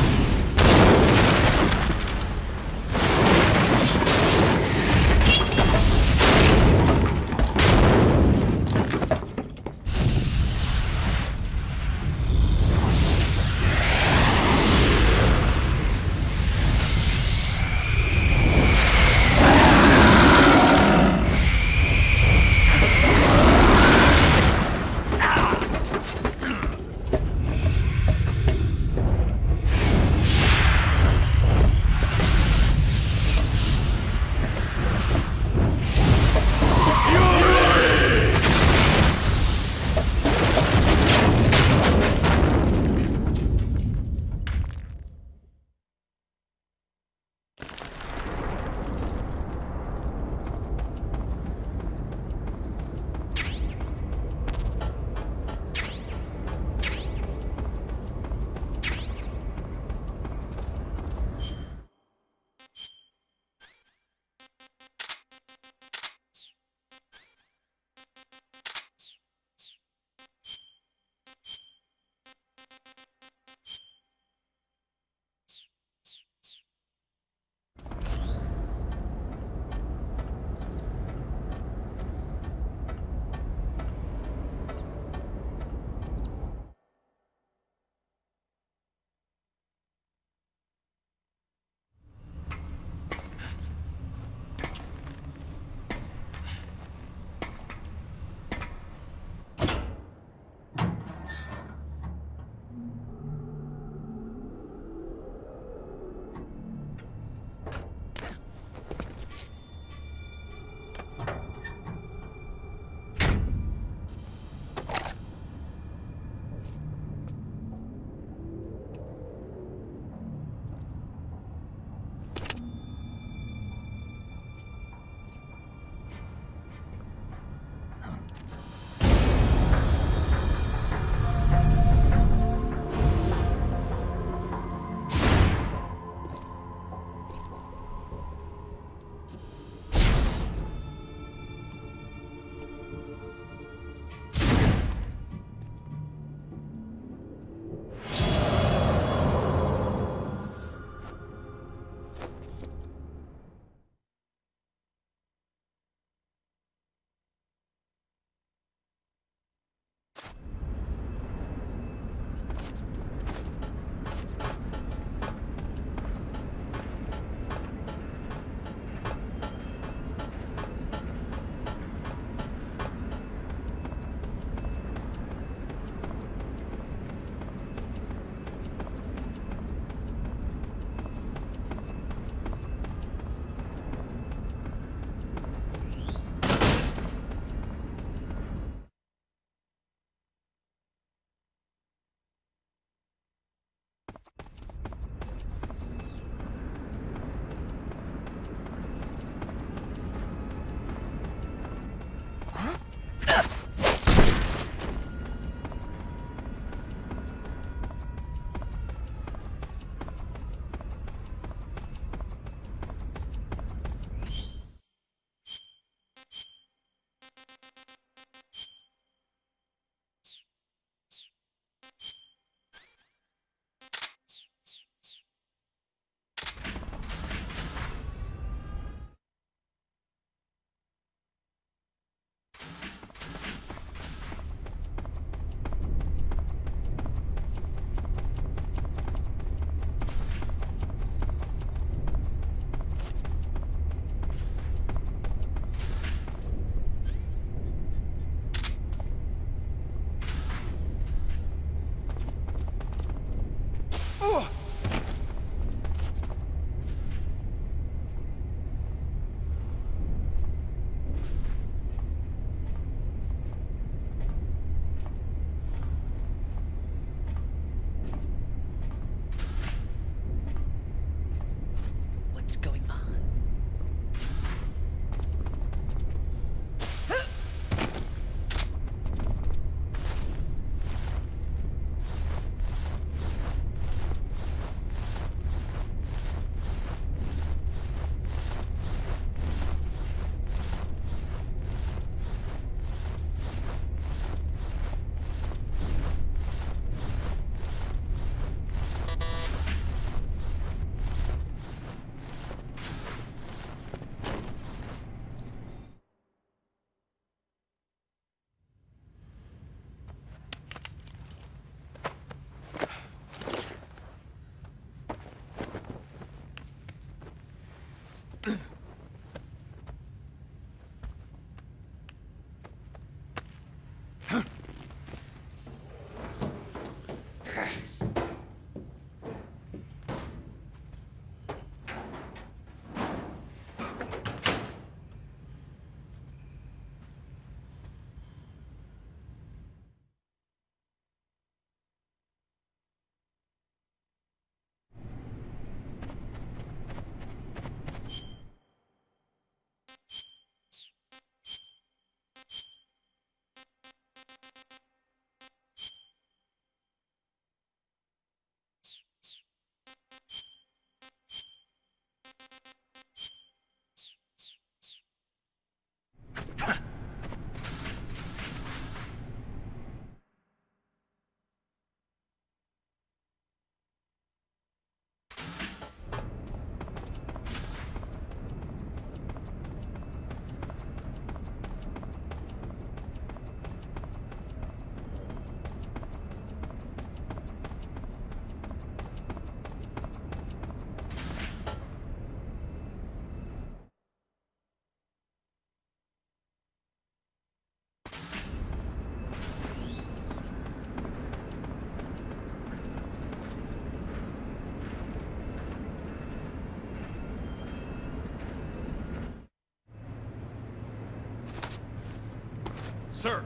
Sir!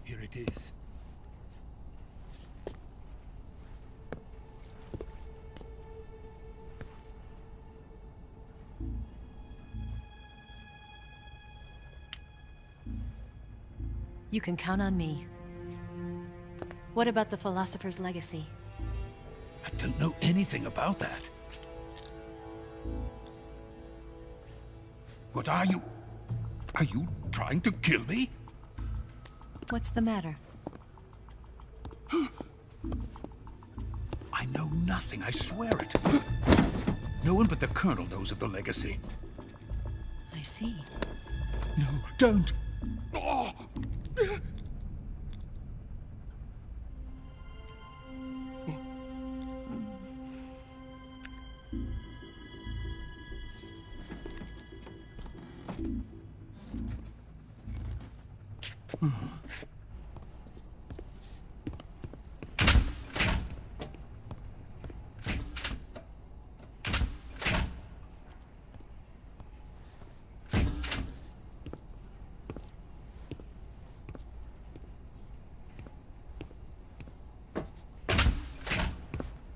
Here it is. You can count on me. What about the philosopher's legacy? I don't know anything about that. What are you? Are you trying to kill me? What's the matter? I know nothing, I swear it. No one but the Colonel knows of the legacy. I see. No, don't! Oh.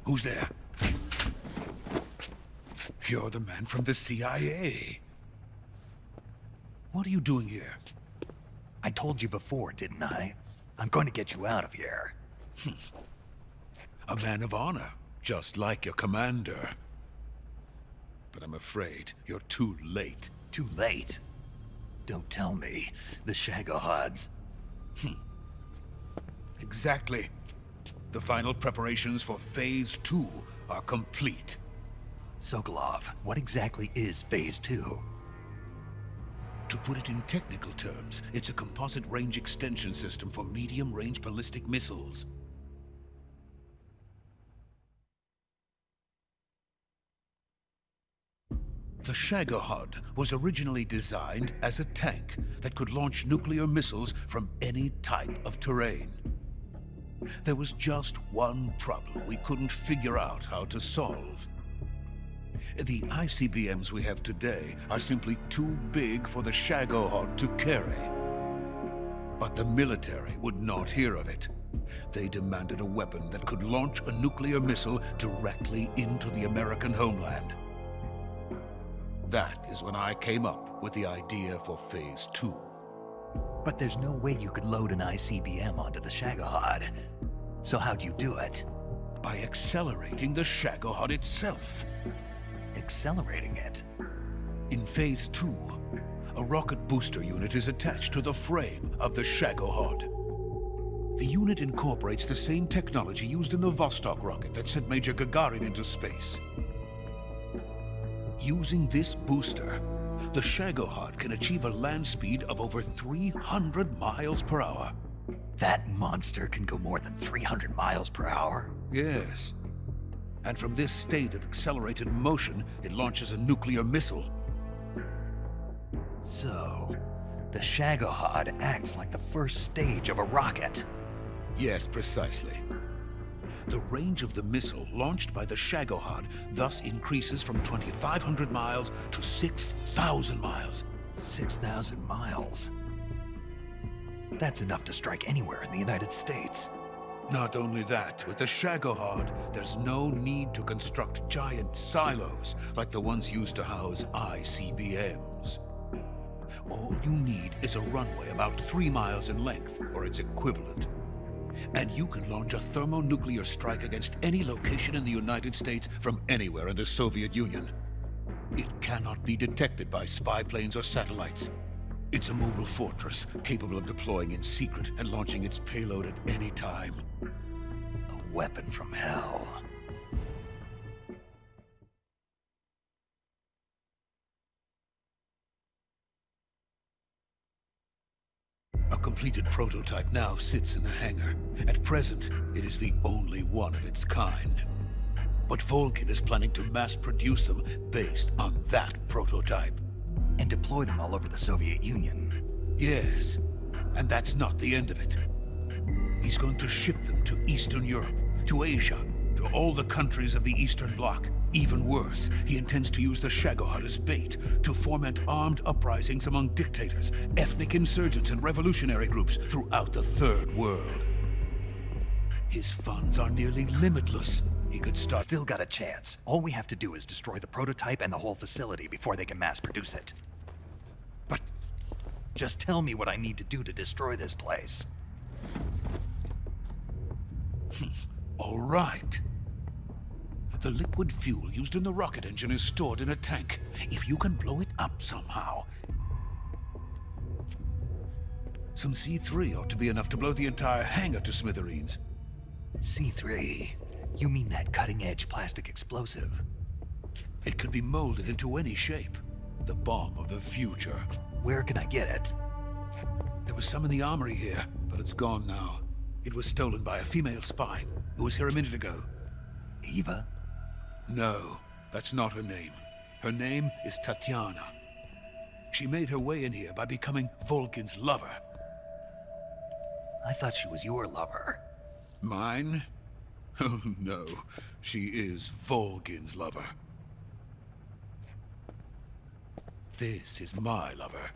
Who's there? You're the man from the CIA. What are you doing here? I told you before, didn't I? I'm going to get you out of here. A man of honor, just like your commander. But I'm afraid you're too late. Too late? Don't tell me. The Shagohods. Exactly. The final preparations for Phase 2 are complete. Sokolov, what exactly is Phase 2? To put it in technical terms, it's a composite range extension system for medium-range ballistic missiles. The Shagohod was originally designed as a tank that could launch nuclear missiles from any type of terrain. There was just one problem we couldn't figure out how to solve. The ICBMs we have today are simply too big for the Shagohod to carry. But the military would not hear of it. They demanded a weapon that could launch a nuclear missile directly into the American homeland. That is when I came up with the idea for Phase 2. But there's no way you could load an ICBM onto the Shagohod. So how'd you do it? By accelerating the Shagohod itself. Accelerating it? In Phase 2, a rocket booster unit is attached to the frame of the Shagohod. The unit incorporates the same technology used in the Vostok rocket that sent Major Gagarin into space. Using this booster, the Shagohod can achieve a land speed of over 300 miles per hour. That monster can go more than 300 miles per hour? Yes. And from this state of accelerated motion, it launches a nuclear missile. So, the Shagohod acts like the first stage of a rocket. Yes, precisely. The range of the missile launched by the Shagohod thus increases from 2,500 miles to 6,000 miles. 6,000 miles? That's enough to strike anywhere in the United States. Not only that, with the Shagohod, there's no need to construct giant silos like the ones used to house ICBMs. All you need is a runway about 3 miles in length, or its equivalent. And you can launch a thermonuclear strike against any location in the United States from anywhere in the Soviet Union. It cannot be detected by spy planes or satellites. It's a mobile fortress, capable of deploying in secret and launching its payload at any time. A weapon from hell. A completed prototype now sits in the hangar. At present, it is the only one of its kind. but Volgin is planning to mass-produce them based on that prototype. And deploy them all over the Soviet Union. Yes, and that's not the end of it. He's going to ship them to Eastern Europe, to Asia, to all the countries of the Eastern Bloc. Even worse, he intends to use the Shagohod as bait to foment armed uprisings among dictators, ethnic insurgents, and revolutionary groups throughout the Third World. His funds are nearly limitless. He could start... Still got a chance. All we have to do is destroy the prototype and the whole facility before they can mass produce it. But... Just tell me what I need to do to destroy this place. All right. The liquid fuel used in the rocket engine is stored in a tank. If you can blow it up somehow... Some C3 ought to be enough to blow the entire hangar to smithereens. C3? You mean that cutting-edge plastic explosive? It could be molded into any shape. The bomb of the future. Where can I get it? There was some in the armory here, but it's gone now. It was stolen by a female spy who was here a minute ago. Eva? No, that's not her name. Her name is Tatiana. She made her way in here by becoming Volgin's lover. I thought she was your lover. Mine? Oh no, she is Volgin's lover. This is my lover.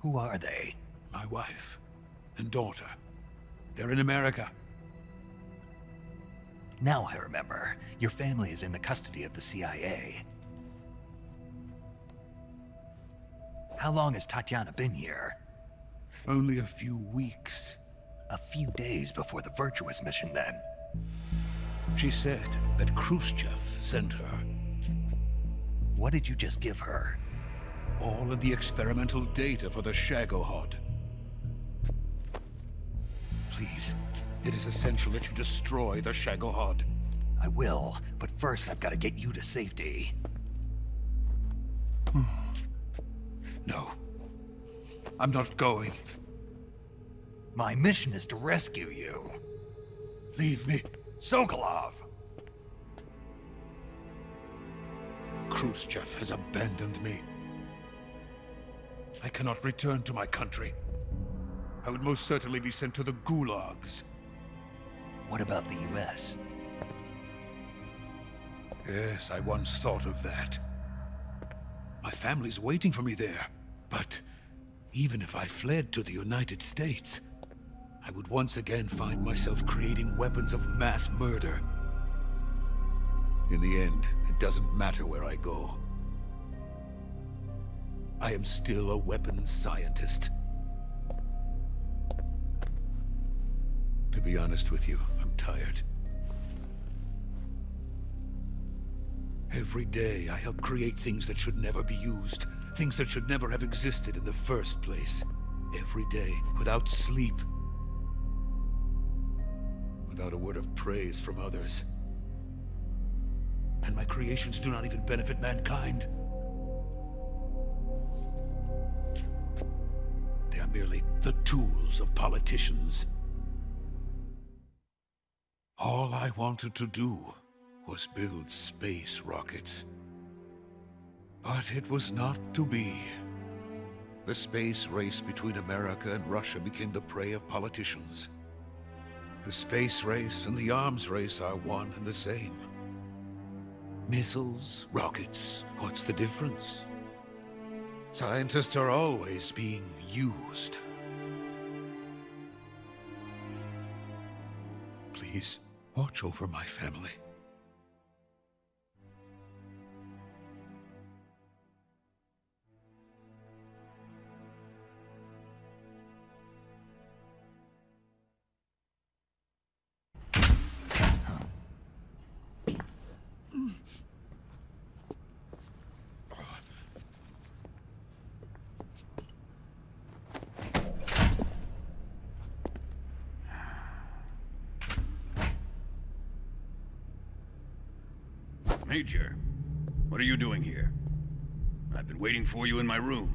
Who are they? My wife and daughter. They're in America. Now I remember. Your family is in the custody of the CIA. How long has Tatiana been here? Only a few weeks. A few days before the Virtuous mission, then. She said that Khrushchev sent her. What did you just give her? All of the experimental data for the Shagohod. Please, it is essential that you destroy the Shagohod. I will, but first I've got to get you to safety. No. I'm not going. My mission is to rescue you. Leave me. Sokolov! Khrushchev has abandoned me. I cannot return to my country. I would most certainly be sent to the gulags. What about the US? Yes, I once thought of that. My family's waiting for me there. But even if I fled to the United States, I would once again find myself creating weapons of mass murder. In the end, it doesn't matter where I go. I am still a weapons scientist. To be honest with you, I'm tired. Every day, I help create things that should never be used. Things that should never have existed in the first place. Every day, without sleep. Without a word of praise from others. And my creations do not even benefit mankind. They are merely the tools of politicians. All I wanted to do was build space rockets. But it was not to be. The space race between America and Russia became the prey of politicians. The space race and the arms race are one and the same. Missiles, rockets, what's the difference? Scientists are always being used. Please, watch over my family. Major, what are you doing here? I've been waiting for you in my room.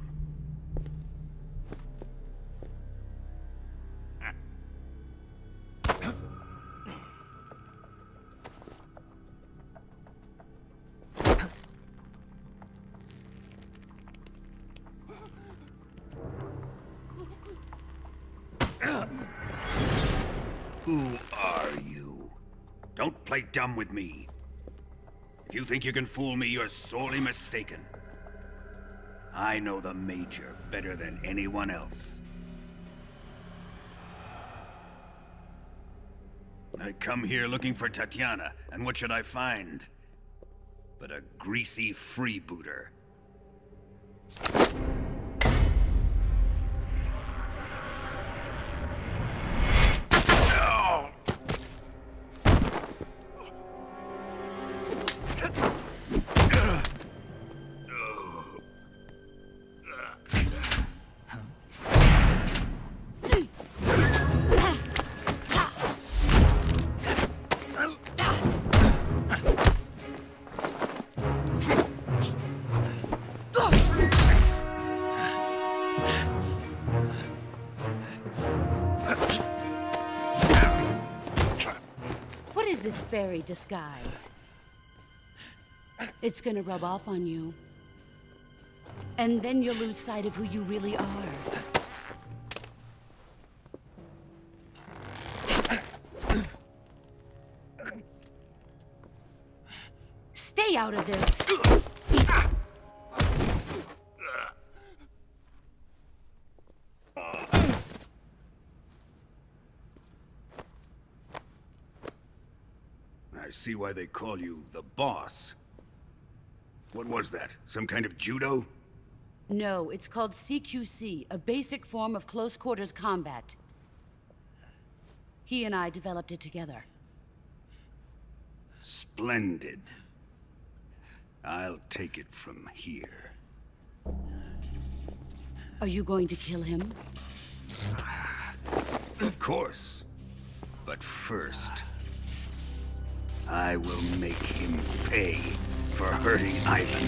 Don't play dumb with me. If you think you can fool me, you're sorely mistaken. I know the Major better than anyone else. I come here looking for Tatiana, and what should I find? But a greasy freebooter. What is this fairy disguise? It's gonna rub off on you. And then you'll lose sight of who you really are. Stay out of this! I see why they call you the boss. What was that? Some kind of judo? No, it's called CQC, a basic form of close quarters combat. He and I developed it together. Splendid. I'll take it from here. Are you going to kill him? Of course. But first, I will make him pay for hurting Ivan.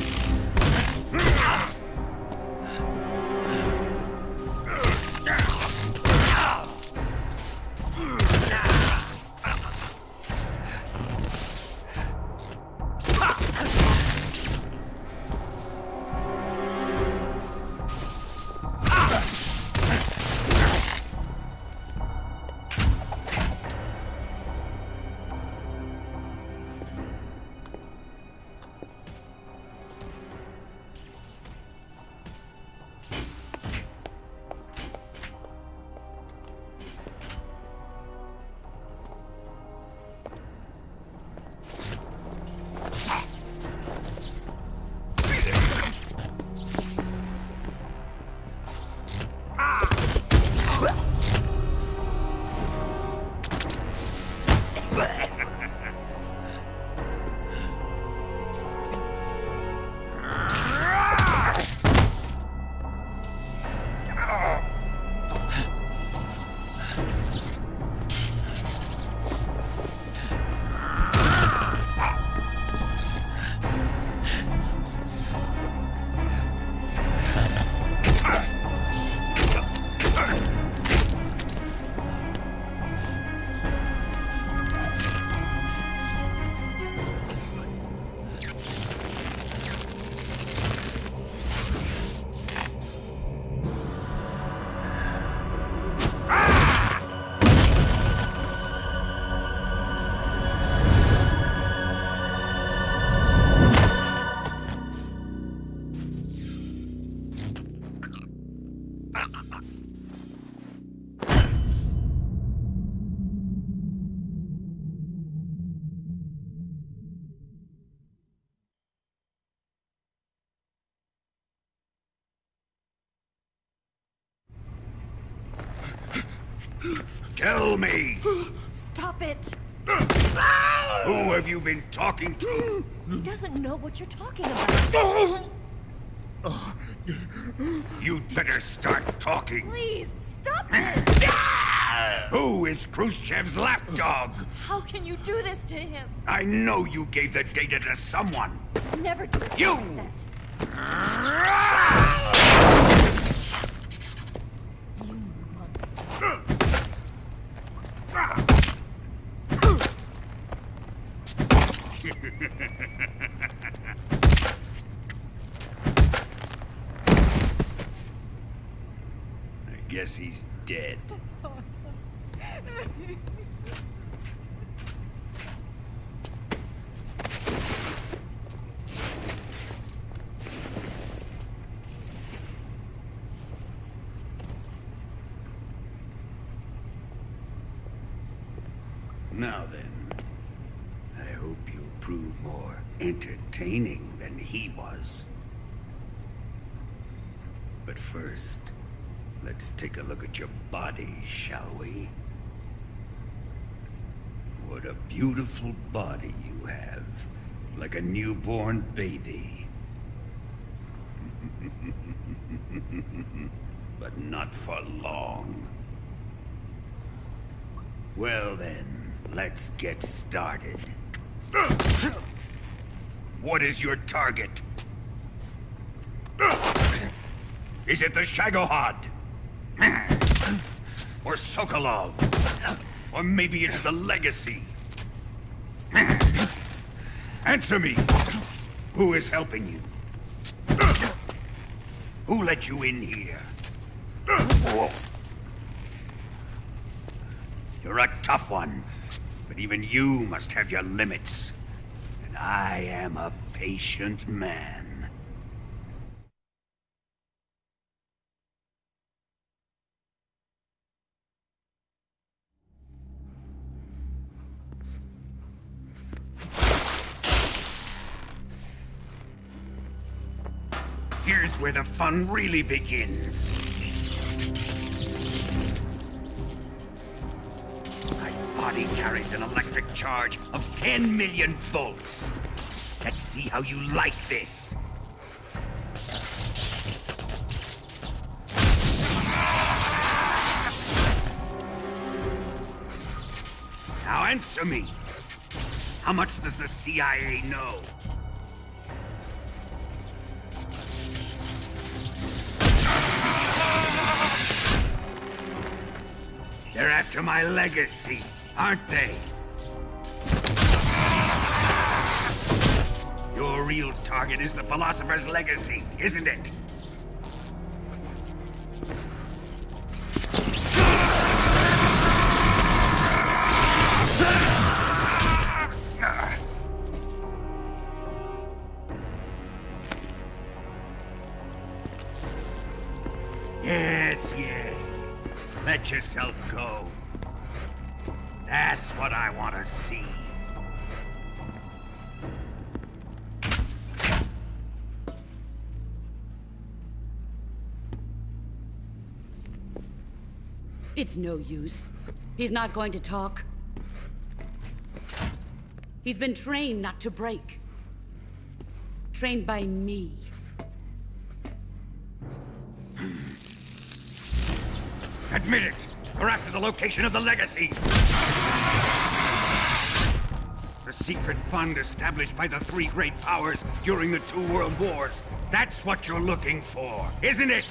Tell me! Stop it! Who have you been talking to? He doesn't know what you're talking about. You'd better start talking. Please, stop this! Who is Khrushchev's lapdog? How can you do this to him? I know you gave the data to someone. Never do You! that. You monster. I guess he's dead. Now then, I hope you'll prove more entertaining than he was. But first, let's take a look at your body, shall we? What a beautiful body you have, like a newborn baby. But not for long. Well then, let's get started. What is your target? Is it the Shagohod? Or Sokolov? Or maybe it's the Legacy? Answer me! Who is helping you? Who let you in here? You're a tough one, but even you must have your limits. And I am a patient man. Here's where the fun really begins. My body carries an electric charge of 10 million volts. Let's see how you like this. Now answer me. How much does the CIA know? They're after my legacy, aren't they? Your real target is the Philosopher's Legacy, isn't it? Yes. Let yourself go. That's what I want to see. It's no use. He's not going to talk. He's been trained not to break. Trained by me. Admit it! We're after the location of the Legacy! The secret fund established by the three great powers during the 2 world wars. That's what you're looking for, isn't it?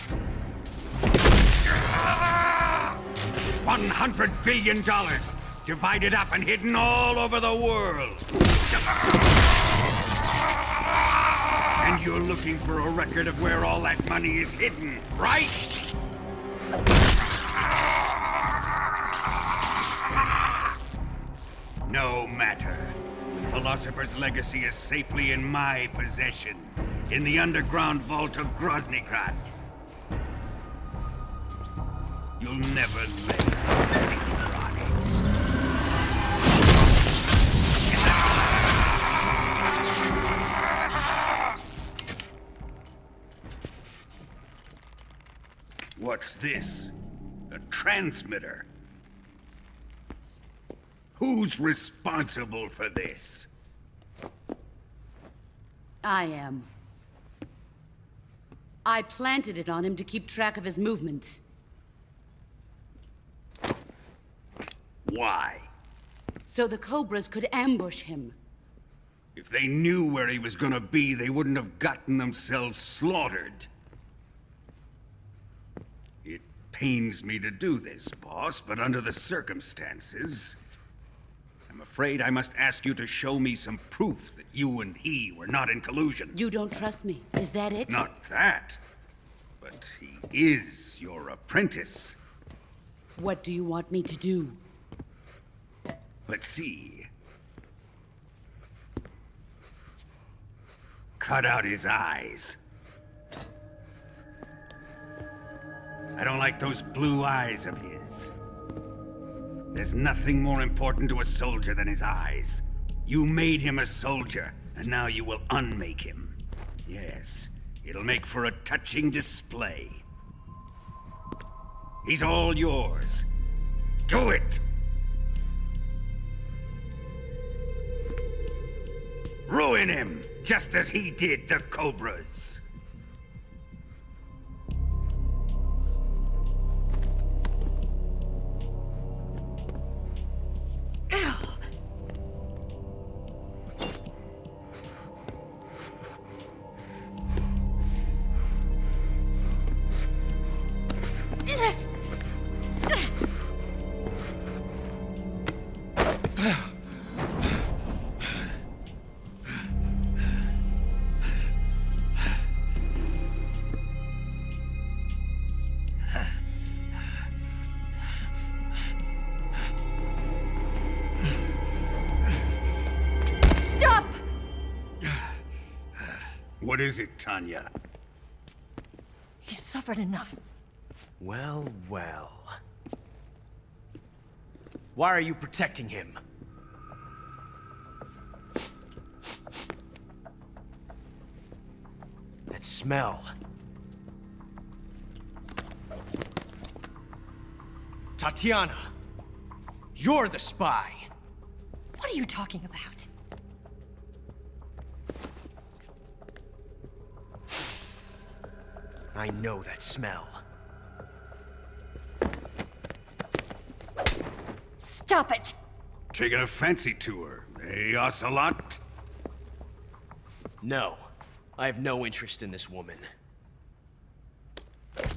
$100 billion, divided up and hidden all over the world. And you're looking for a record of where all that money is hidden, right? No matter. The Philosopher's Legacy is safely in my possession, in the underground vault of Groznygrad. You'll never lay finger on it. What's this? A transmitter? Who's responsible for this? I am. I planted it on him to keep track of his movements. Why? So the Cobras could ambush him. If they knew where he was gonna be, they wouldn't have gotten themselves slaughtered. It pains me to do this, boss, but under the circumstances, I'm afraid I must ask you to show me some proof that you and he were not in collusion. You don't trust me, is that it? Not that, but he is your apprentice. What do you want me to do? Let's see. Cut out his eyes. I don't like those blue eyes of his. There's nothing more important to a soldier than his eyes. You made him a soldier, and now you will unmake him. Yes, it'll make for a touching display. He's all yours. Do it! Ruin him, just as he did the Cobras. What is it, Tanya? He's suffered enough. Well, well. Why are you protecting him? That smell. Tatiana, you're the spy. What are you talking about? I know that smell. Stop it! Taking a fancy to her, eh, Ocelot? No, I have no interest in this woman.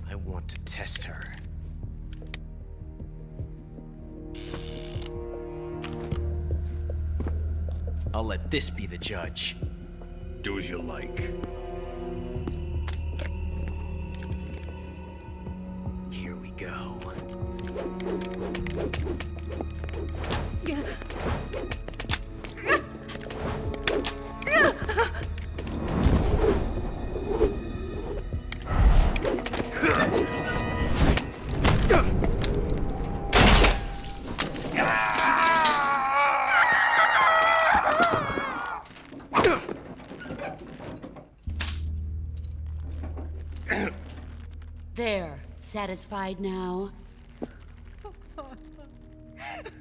I want to test her. I'll let this be the judge. Do as you like. Here we go. There, satisfied now?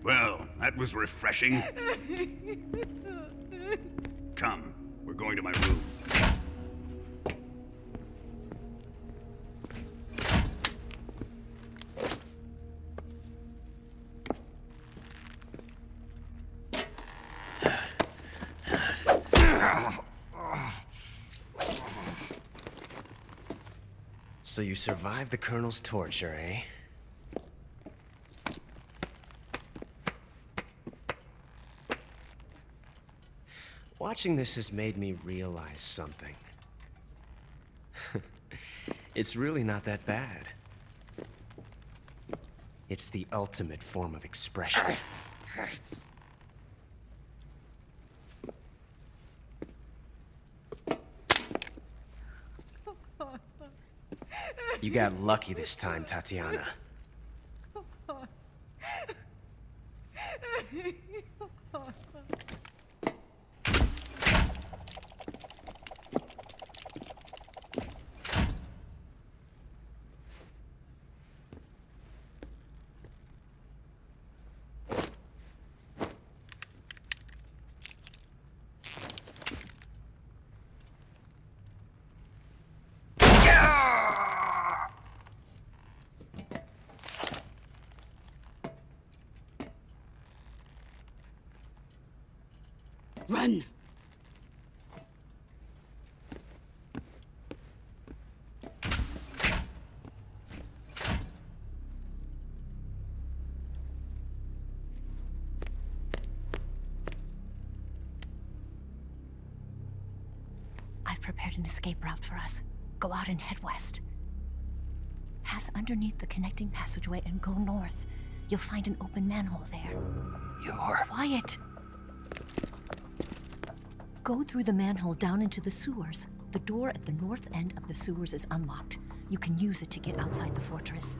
Well, that was refreshing. Come, we're going to my room. So you survived the Colonel's torture, eh? Watching this has made me realize something. It's really not that bad. It's the ultimate form of expression. You got lucky this time, Tatiana. Run! I've prepared an escape route for us. Go out and head west. Pass underneath the connecting passageway and go north. You'll find an open manhole there. You're... Quiet! Go through the manhole down into the sewers. The door at the north end of the sewers is unlocked. You can use it to get outside the fortress.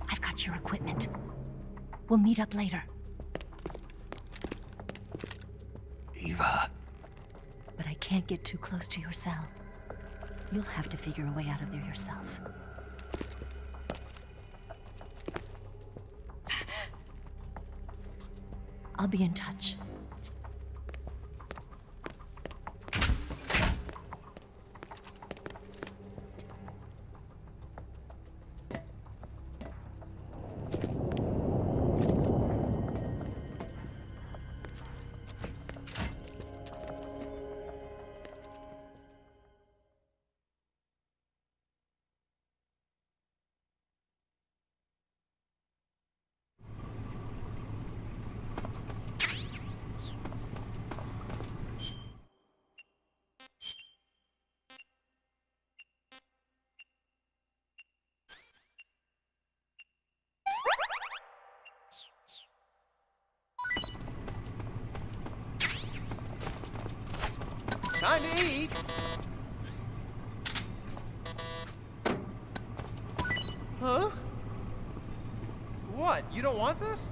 I've got your equipment. We'll meet up later. Eva. But I can't get too close to your cell. You'll have to figure a way out of there yourself. I'll be in touch. Time to eat! Huh? What? You don't want this?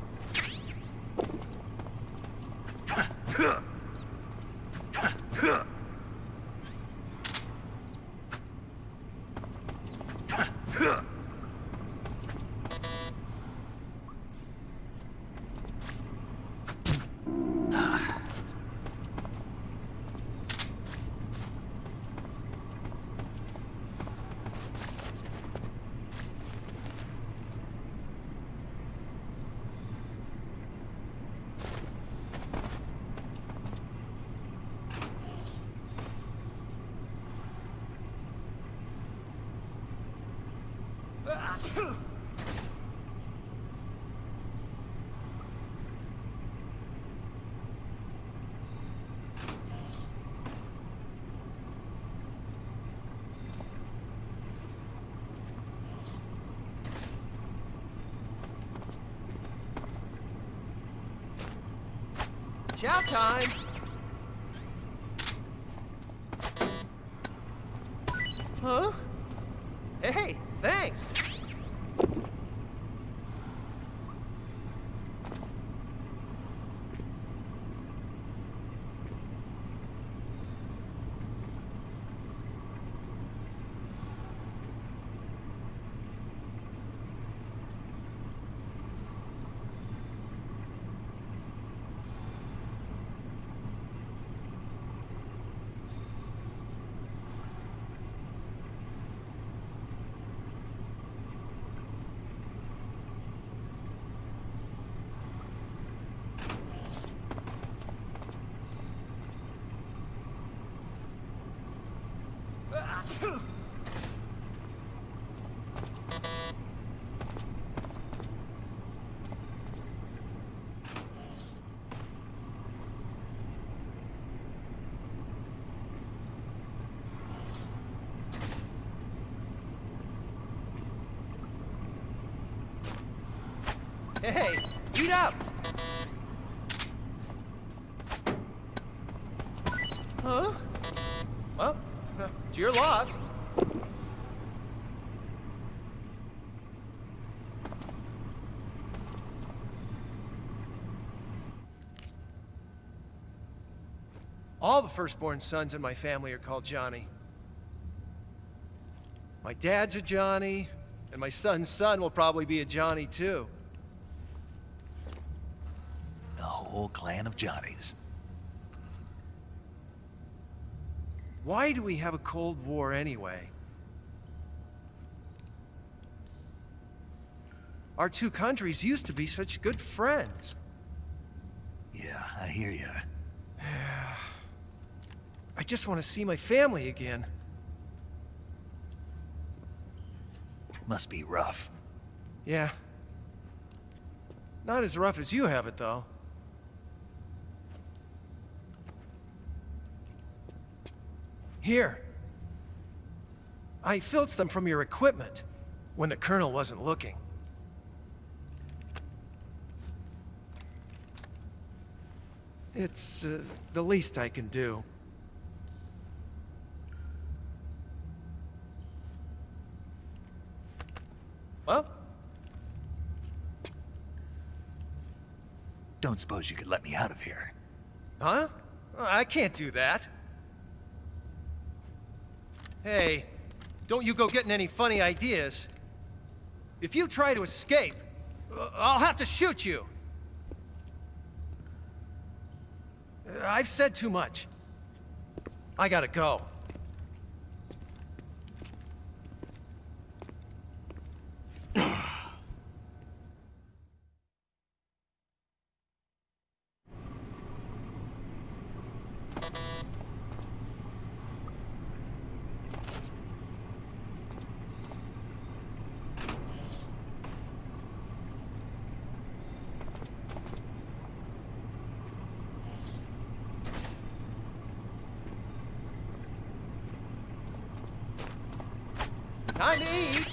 Chow time! Huh? Hey, thanks! Hey, eat up! Huh? Well, it's your loss. All the firstborn sons in my family are called Johnny. My dad's a Johnny, and my son's son will probably be a Johnny too. The whole clan of Johnnies. Why do we have a Cold War anyway? Our two countries used to be such good friends. Yeah, I hear ya. I just want to see my family again. Must be rough. Yeah. Not as rough as you have it, though. Here. I filched them from your equipment when the Colonel wasn't looking. It's the least I can do. Well, Don't suppose you could let me out of here? Huh? I can't do that. Hey, don't you go getting any funny ideas. If you try to escape, I'll have to shoot you. I've said too much. I gotta go. Time to eat!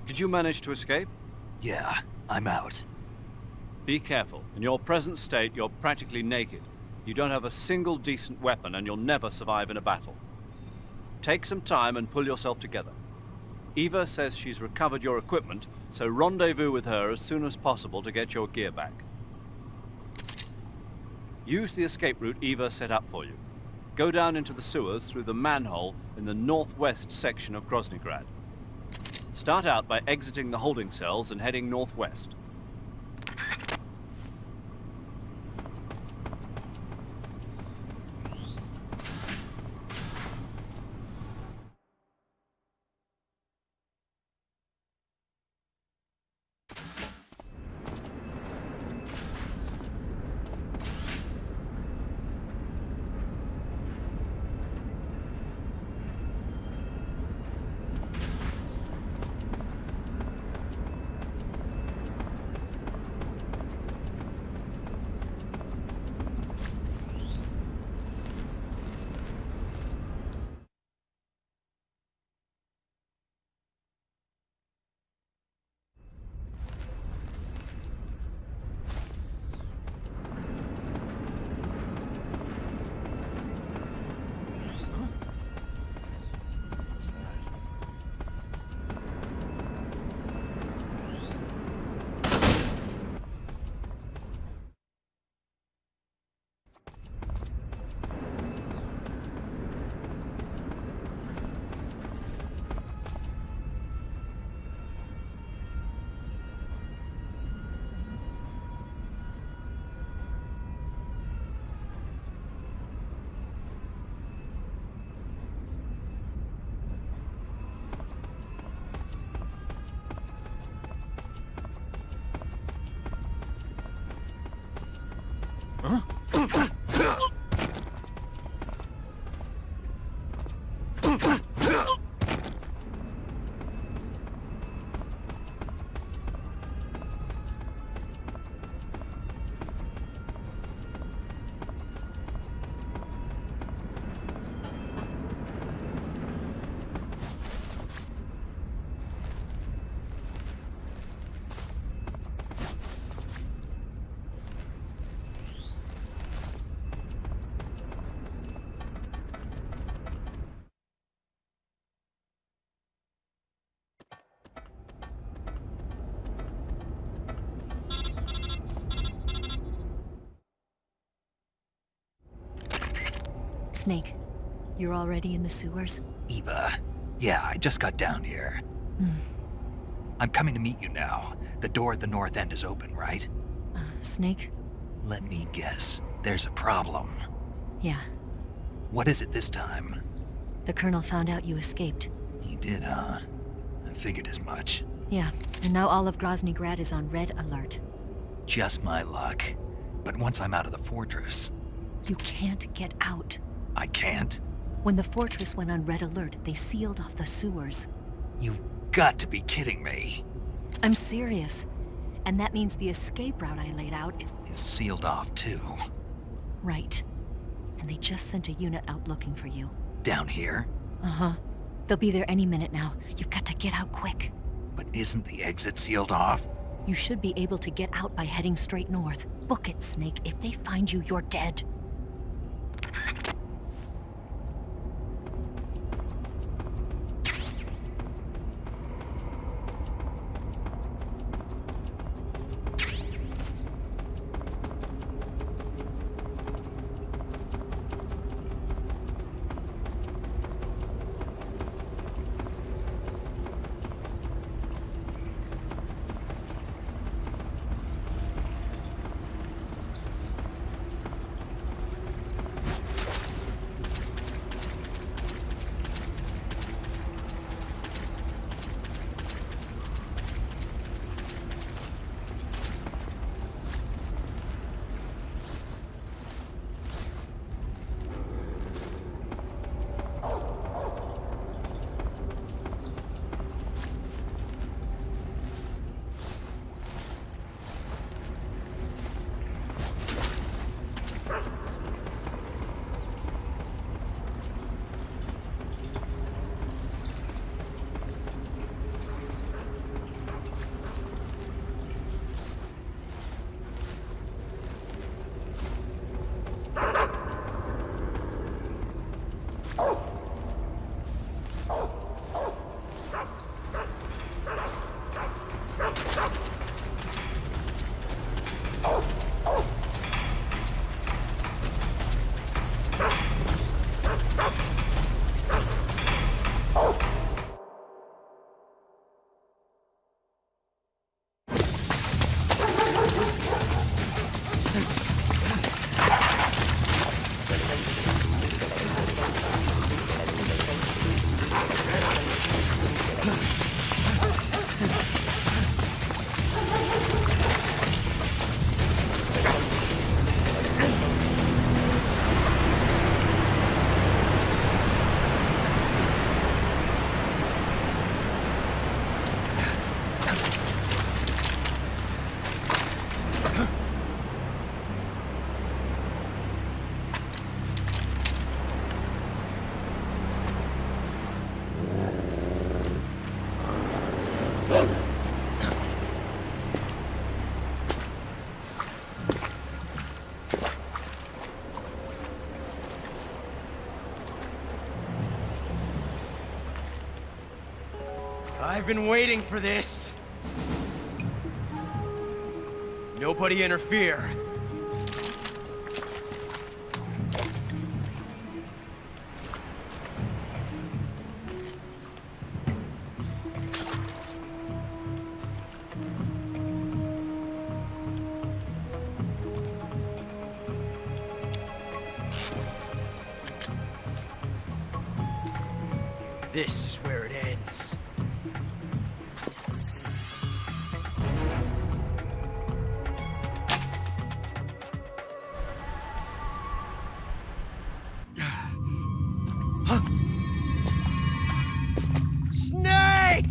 Did you manage to escape? Yeah, I'm out. Be careful. In your present state, you're practically naked. You don't have a single decent weapon, and you'll never survive in a battle. Take some time and pull yourself together. Eva says she's recovered your equipment, so rendezvous with her as soon as possible to get your gear back. Use the escape route Eva set up for you. Go down into the sewers through the manhole in the northwest section of Groznygrad. Start out by exiting the holding cells and heading northwest. Snake, you're already in the sewers? Eva, yeah, I just got down here. I'm coming to meet you now. The door at the north end is open, right? Snake? Let me guess. There's a problem. Yeah. What is it this time? The Colonel found out you escaped. He did, huh? I figured as much. Yeah, and now all of Groznygrad is on red alert. Just my luck. But once I'm out of the fortress... You can't get out. I can't. When the fortress went on red alert, they sealed off the sewers. You've got to be kidding me. I'm serious. And that means the escape route I laid out is Sealed off, too. right. And they just sent a unit out looking for you. Down here? Uh-huh. They'll be there any minute now. You've got to get out quick. But isn't the exit sealed off? You should be able to get out by heading straight north. Book it, Snake. If they find you, you're dead. I've been waiting for this. Nobody interfere. This is where it ends. Snake!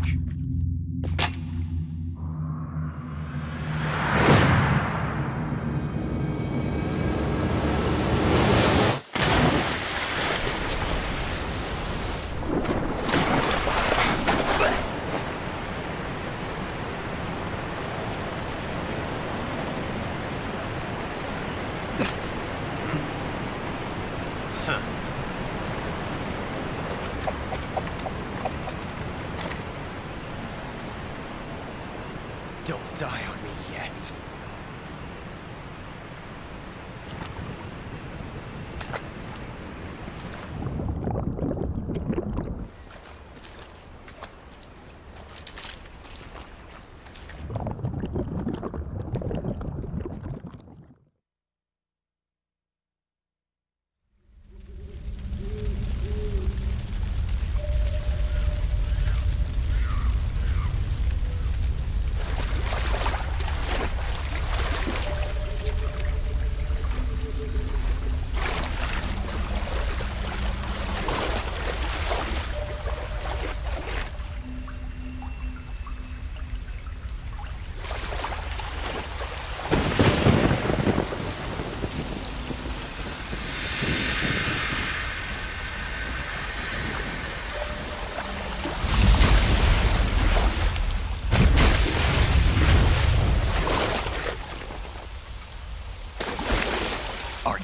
Don't die on me yet.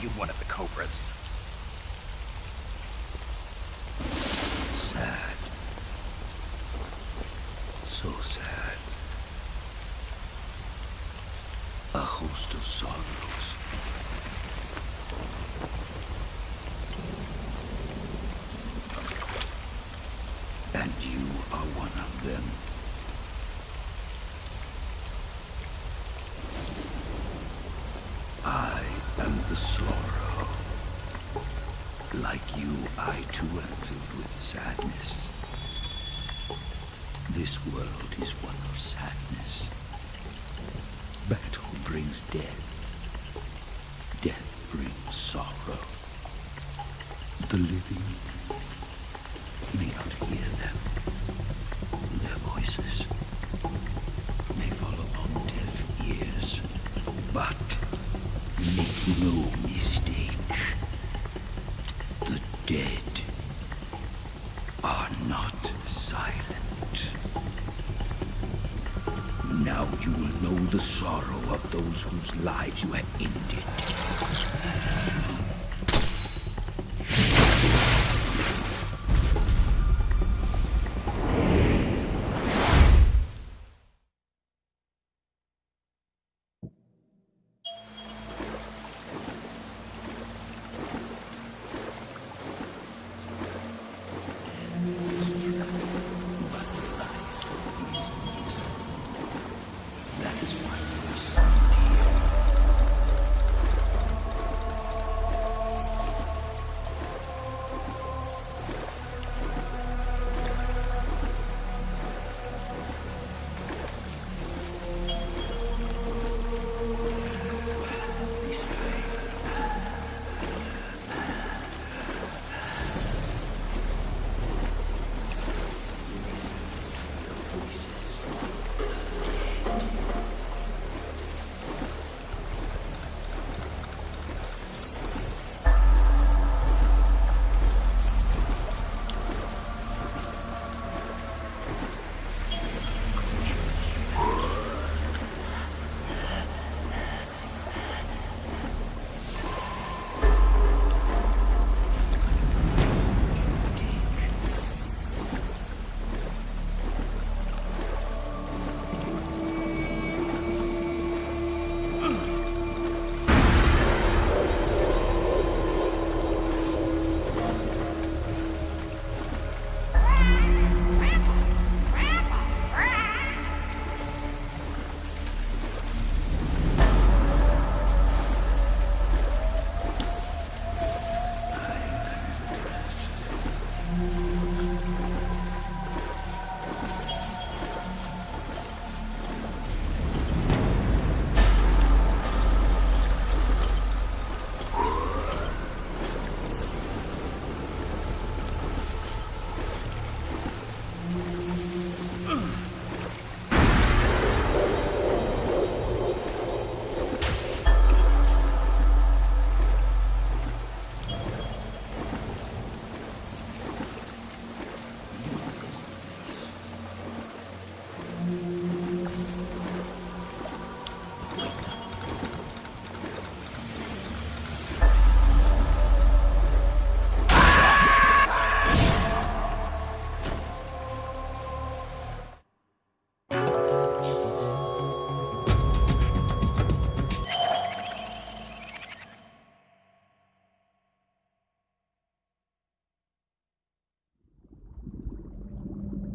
rescued one of the Cobras. Sad. So sad. A host of sorrows. And you are one of them. I am the sorrow. Like you, I too am filled with sadness. This world is one of sadness. Battle brings death. Death brings sorrow. The living may not hear them. Their voices may fall upon deaf ears. But make no mistake, the dead are not silent. Now you will know the sorrow of those whose lives you have ended.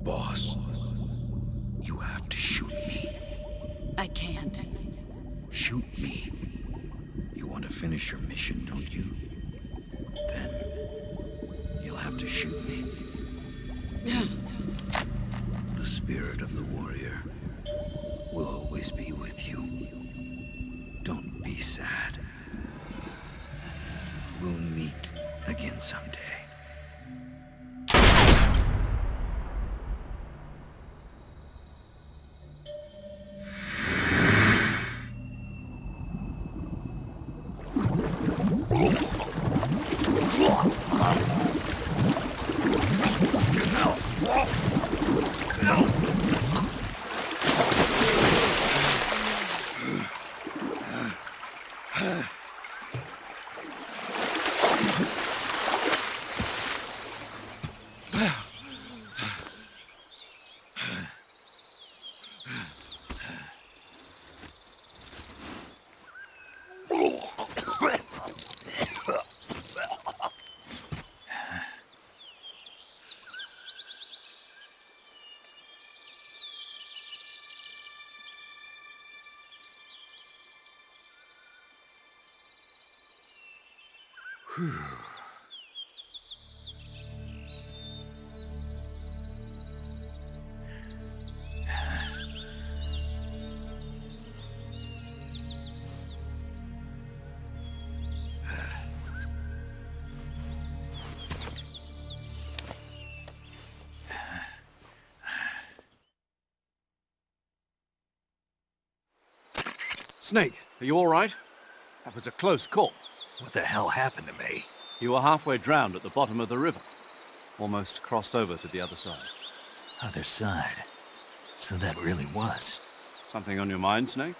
Boss, you have to shoot me. I can't. Shoot me. You want to finish your mission, don't you? Then you'll have to shoot me. The spirit of the warrior will always be with you. Don't be sad. We'll meet again someday. Snake, are you all right? That was a close call. What the hell happened to me? You were halfway drowned at the bottom of the river. Almost crossed over to the other side. Other side? So that really was. Something on your mind, Snake?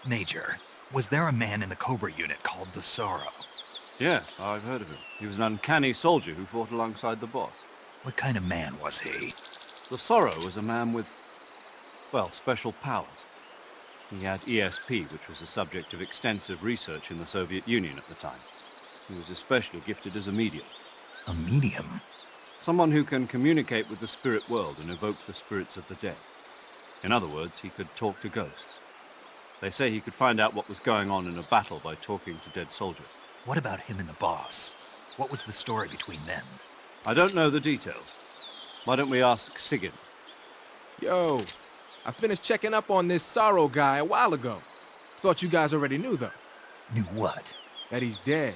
Major, was there a man in the Cobra unit called the Sorrow? Yes, I've heard of him. He was an uncanny soldier who fought alongside the boss. What kind of man was he? The Sorrow was a man with, well, special powers. He had ESP, which was the subject of extensive research in the Soviet Union at the time. He was especially gifted as a medium. A medium? Someone who can communicate with the spirit world and evoke the spirits of the dead. In other words, he could talk to ghosts. They say he could find out what was going on in a battle by talking to dead soldiers. What about him and the boss? What was the story between them? I don't know the details. Why don't we ask Sigyn? Yo, I finished checking up on this Sorrow guy a while ago. Thought you guys already knew, though. Knew what? That he's dead.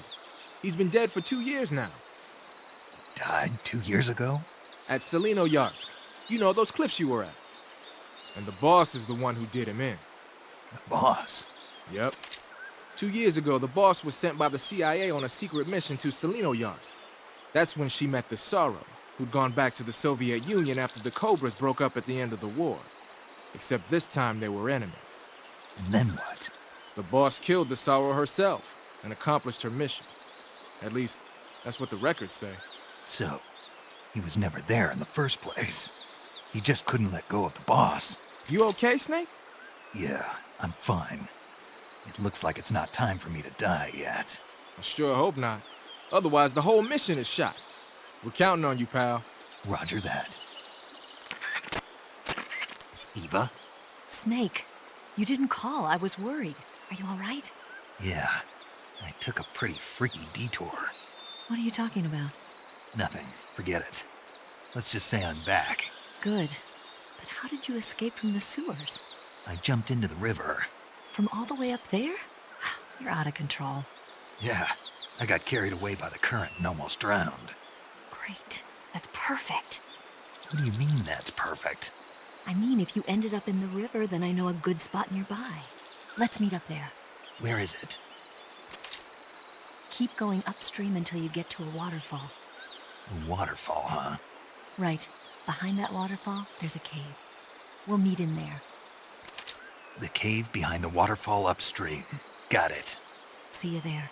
He's been dead for 2 years now. Died 2 years ago? At Selino-Yarsk. You know, those cliffs you were at. And the boss is the one who did him in. The boss? Yep. 2 years ago, the boss was sent by the CIA on a secret mission to Selino-Yarsk. That's when she met the Sorrow, who'd gone back to the Soviet Union after the Cobras broke up at the end of the war. Except this time they were enemies. And then what? The boss killed the Sorrow herself and accomplished her mission. At least, that's what the records say. So, he was never there in the first place. He just couldn't let go of the boss. You okay, Snake? Yeah, I'm fine. It looks like it's not time for me to die yet. I sure hope not. Otherwise, the whole mission is shot. We're counting on you, pal. Roger that. Eva? Snake, you didn't call. I was worried. Are you all right? Yeah, I took a pretty freaky detour. What are you talking about? Nothing. Forget it. Let's just say I'm back. Good. But how did you escape from the sewers? I jumped into the river. From all the way up there? You're out of control. Yeah, I got carried away by the current and almost drowned. Great. That's perfect. What do you mean that's perfect? I mean, if you ended up in the river, then I know a good spot nearby. Let's meet up there. Where is it? Keep going upstream until you get to a waterfall. A waterfall, huh? Right. Behind that waterfall, there's a cave. We'll meet in there. The cave behind the waterfall upstream. Got it. See you there.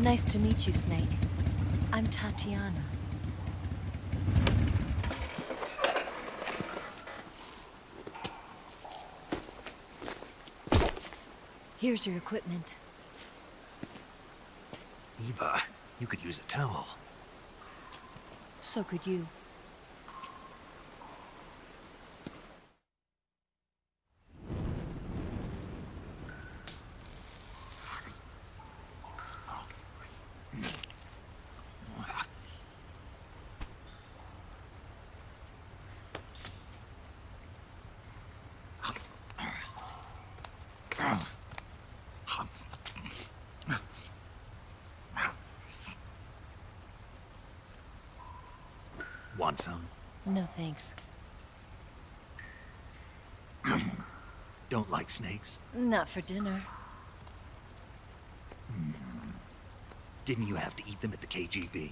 Nice to meet you, Snake. I'm Tatiana. Here's your equipment. Eva, you could use a towel. So could you. Want some? No thanks. Don't like snakes? Not for dinner. Didn't you have to eat them at the KGB?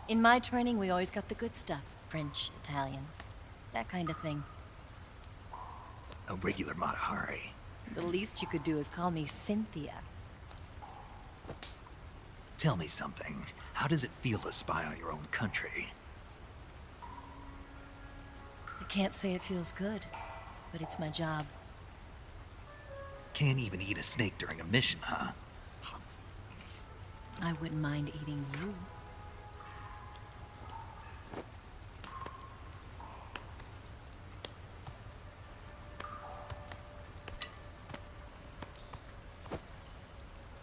In my training, we always got the good stuff. French, Italian, that kind of thing. A regular Matahari. The least you could do is call me Cynthia. Tell me something. How does it feel to spy on your own country? I can't say it feels good, but it's my job. Can't even eat a snake during a mission, huh? I wouldn't mind eating you.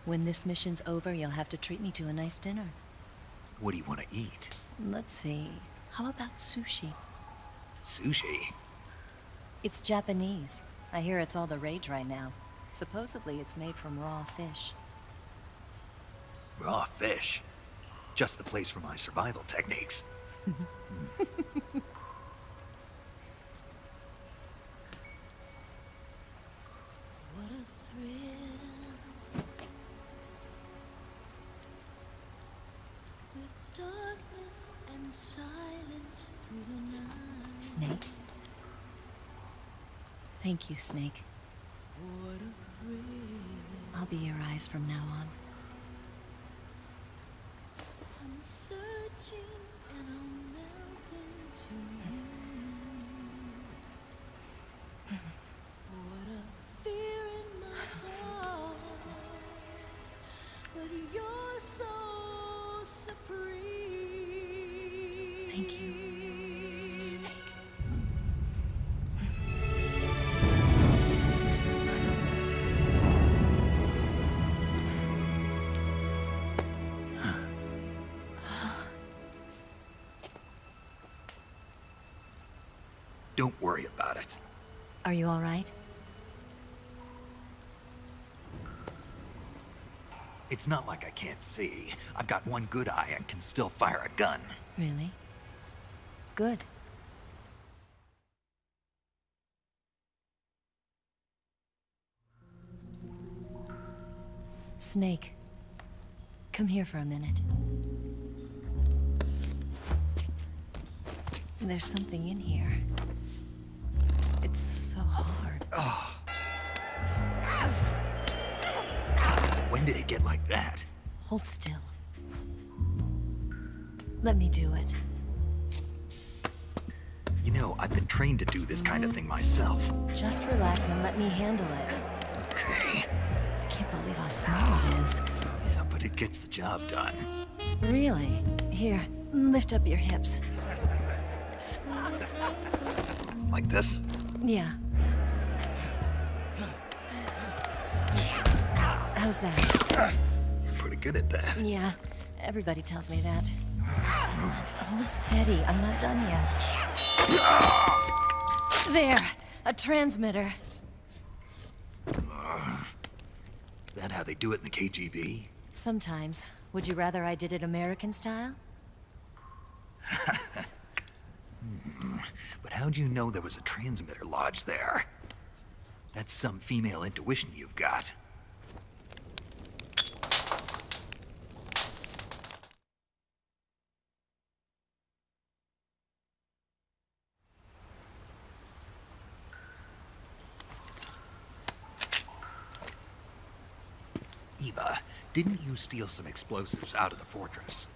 When this mission's over, you'll have to treat me to a nice dinner. What do you want to eat? Let's see. How about sushi? Sushi? It's Japanese. I hear it's all the rage right now. Supposedly, it's made from raw fish. Raw fish? Just the place for my survival techniques. What a thrill. With darkness and silence through the night. Snake? Thank you, Snake. What a thrill. I'll be your eyes from now on. I'm searching and I'm melting to you. What a fear in my heart, but you're so supreme. Thank you, Snake. Don't worry about it. Are you all right? It's not like I can't see. I've got one good eye and can still fire a gun. Really? Good. Snake, come here for a minute. There's something in here. It's so hard. When did it get like that? Hold still. Let me do it. You know, I've been trained to do this kind of thing myself. Just relax and let me handle it. Okay. I can't believe how small it is. Yeah, but it gets the job done. Really? Here, lift up your hips. Like this? Yeah. How's that? You're pretty good at that. Yeah, everybody tells me that. Hold steady, I'm not done yet. There, a transmitter. Is that how they do it in the KGB? Sometimes. Would you rather I did it American style? But how'd you know there was a transmitter lodged there? That's some female intuition you've got. Eva, Didn't you steal some explosives out of the fortress?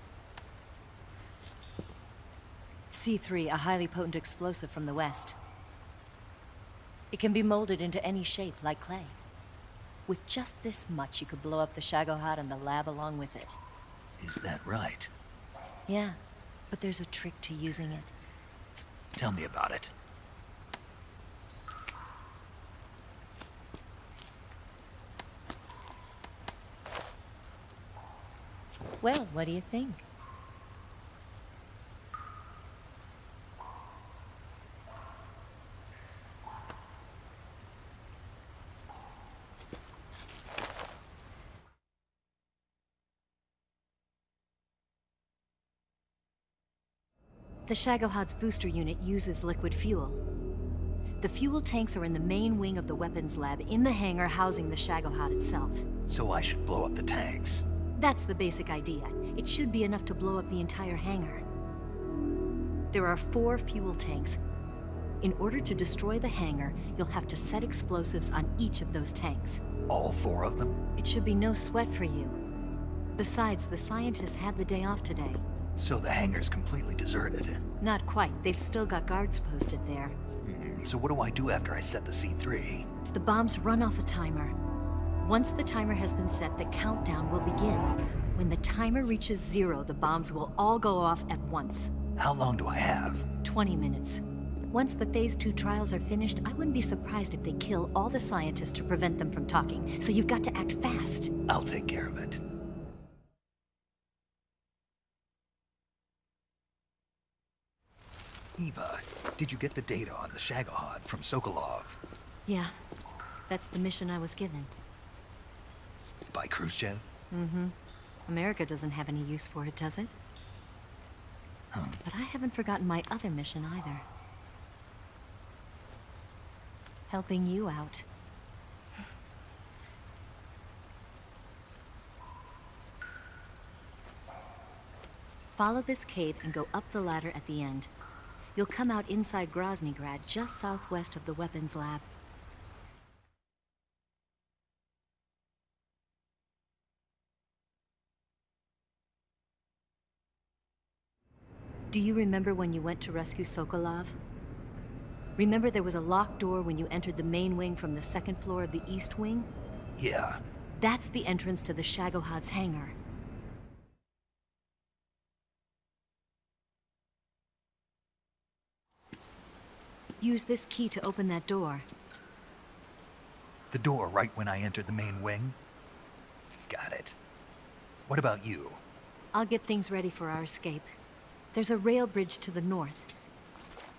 C3, a highly potent explosive from the west. It can be molded into any shape, like clay. With just this much, you could blow up the Shagohod and the lab along with it. Is that right? Yeah, but there's a trick to using it. Tell me about it. Well, what do you think? The Shagohod's booster unit uses liquid fuel. The fuel tanks are in the main wing of the weapons lab in the hangar housing the Shagohod itself. So I should blow up the tanks. That's the basic idea. It should be enough to blow up the entire hangar. There are 4 fuel tanks. In order to destroy the hangar, you'll have to set explosives on each of those tanks. All 4 of them? It should be no sweat for you. Besides, the scientists had the day off today. So the hangar's completely deserted. Not quite. They've still got guards posted there. So what do I do after I set the C3? The bombs run off a timer. Once the timer has been set, the countdown will begin. When the timer reaches 0, the bombs will all go off at once. How long do I have? 20 minutes. Once the Phase 2 trials are finished, I wouldn't be surprised if they kill all the scientists to prevent them from talking. So you've got to act fast. I'll take care of it. Eva, did you get the data on the Shagohod from Sokolov? Yeah, that's the mission I was given. By Khrushchev? Mm-hmm. America doesn't have any use for it, does it? But I haven't forgotten my other mission either. Helping you out. Follow this cave and go up the ladder at the end. You'll come out inside Groznygrad, just southwest of the weapons lab. Do you remember when you went to rescue Sokolov? Remember there was a locked door when you entered the main wing from the 2nd floor of the east wing? Yeah. That's the entrance to the Shagohod's hangar. Use this key to open that door. The door right when I entered the main wing? Got it. What about you? I'll get things ready for our escape. There's a rail bridge to the north.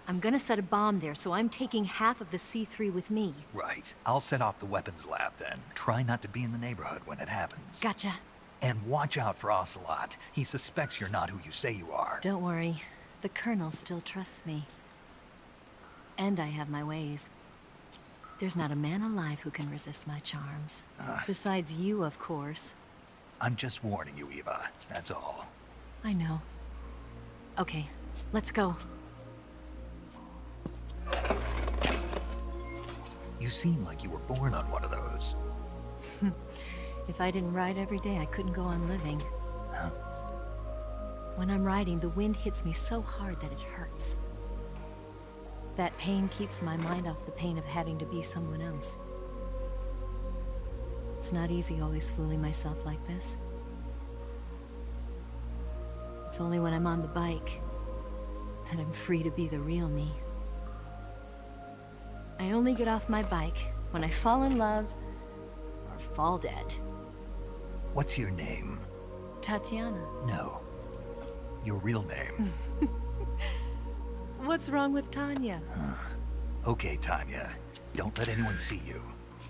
I'm gonna set a bomb there, so I'm taking half of the C3 with me. Right. I'll set off the weapons lab then. Try not to be in the neighborhood when it happens. Gotcha. And watch out for Ocelot. He suspects you're not who you say you are. Don't worry. The Colonel still trusts me. And I have my ways. There's not a man alive who can resist my charms. Besides you, of course. I'm just warning you, Eva. That's all. I know. Okay, let's go. You seem like you were born on one of those. If I didn't ride every day, I couldn't go on living. Huh? When I'm riding, the wind hits me so hard that it hurts. That pain keeps my mind off the pain of having to be someone else. It's not easy always fooling myself like this. It's only when I'm on the bike that I'm free to be the real me. I only get off my bike when I fall in love or fall dead. What's your name? Tatiana. No. Your real name. What's wrong with Tanya? Okay, Tanya. Don't let anyone see you.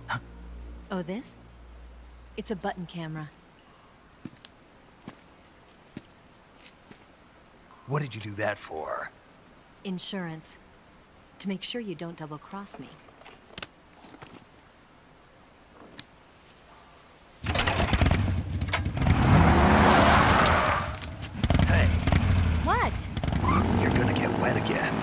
Huh? Oh, this? It's a button camera. What did you do that for? Insurance. To make sure you don't double-cross me. Hey. What? You're gonna get wet again.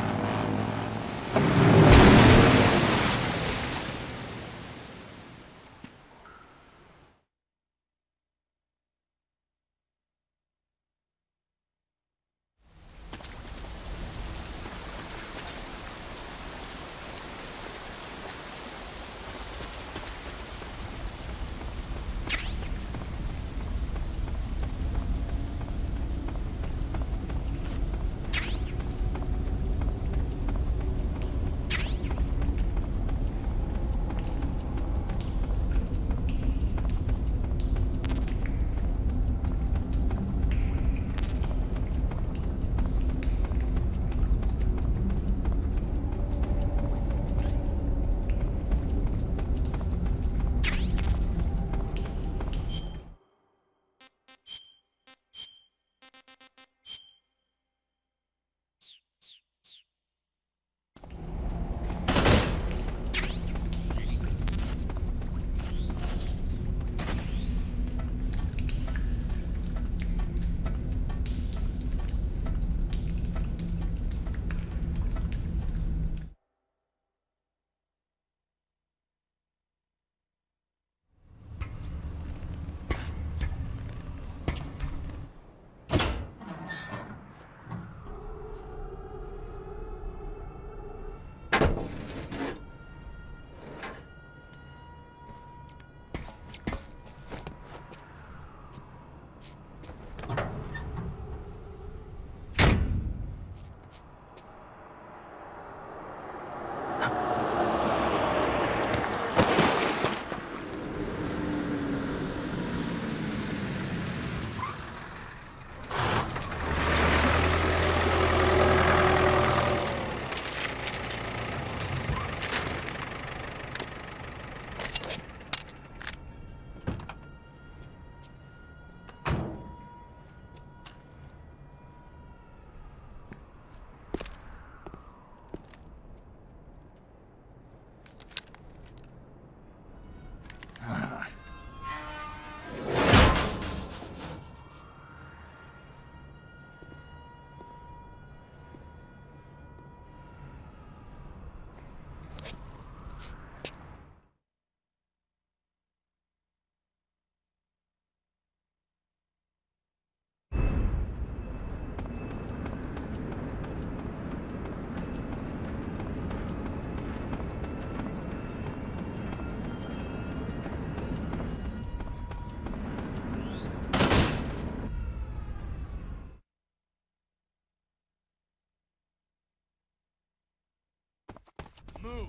Move!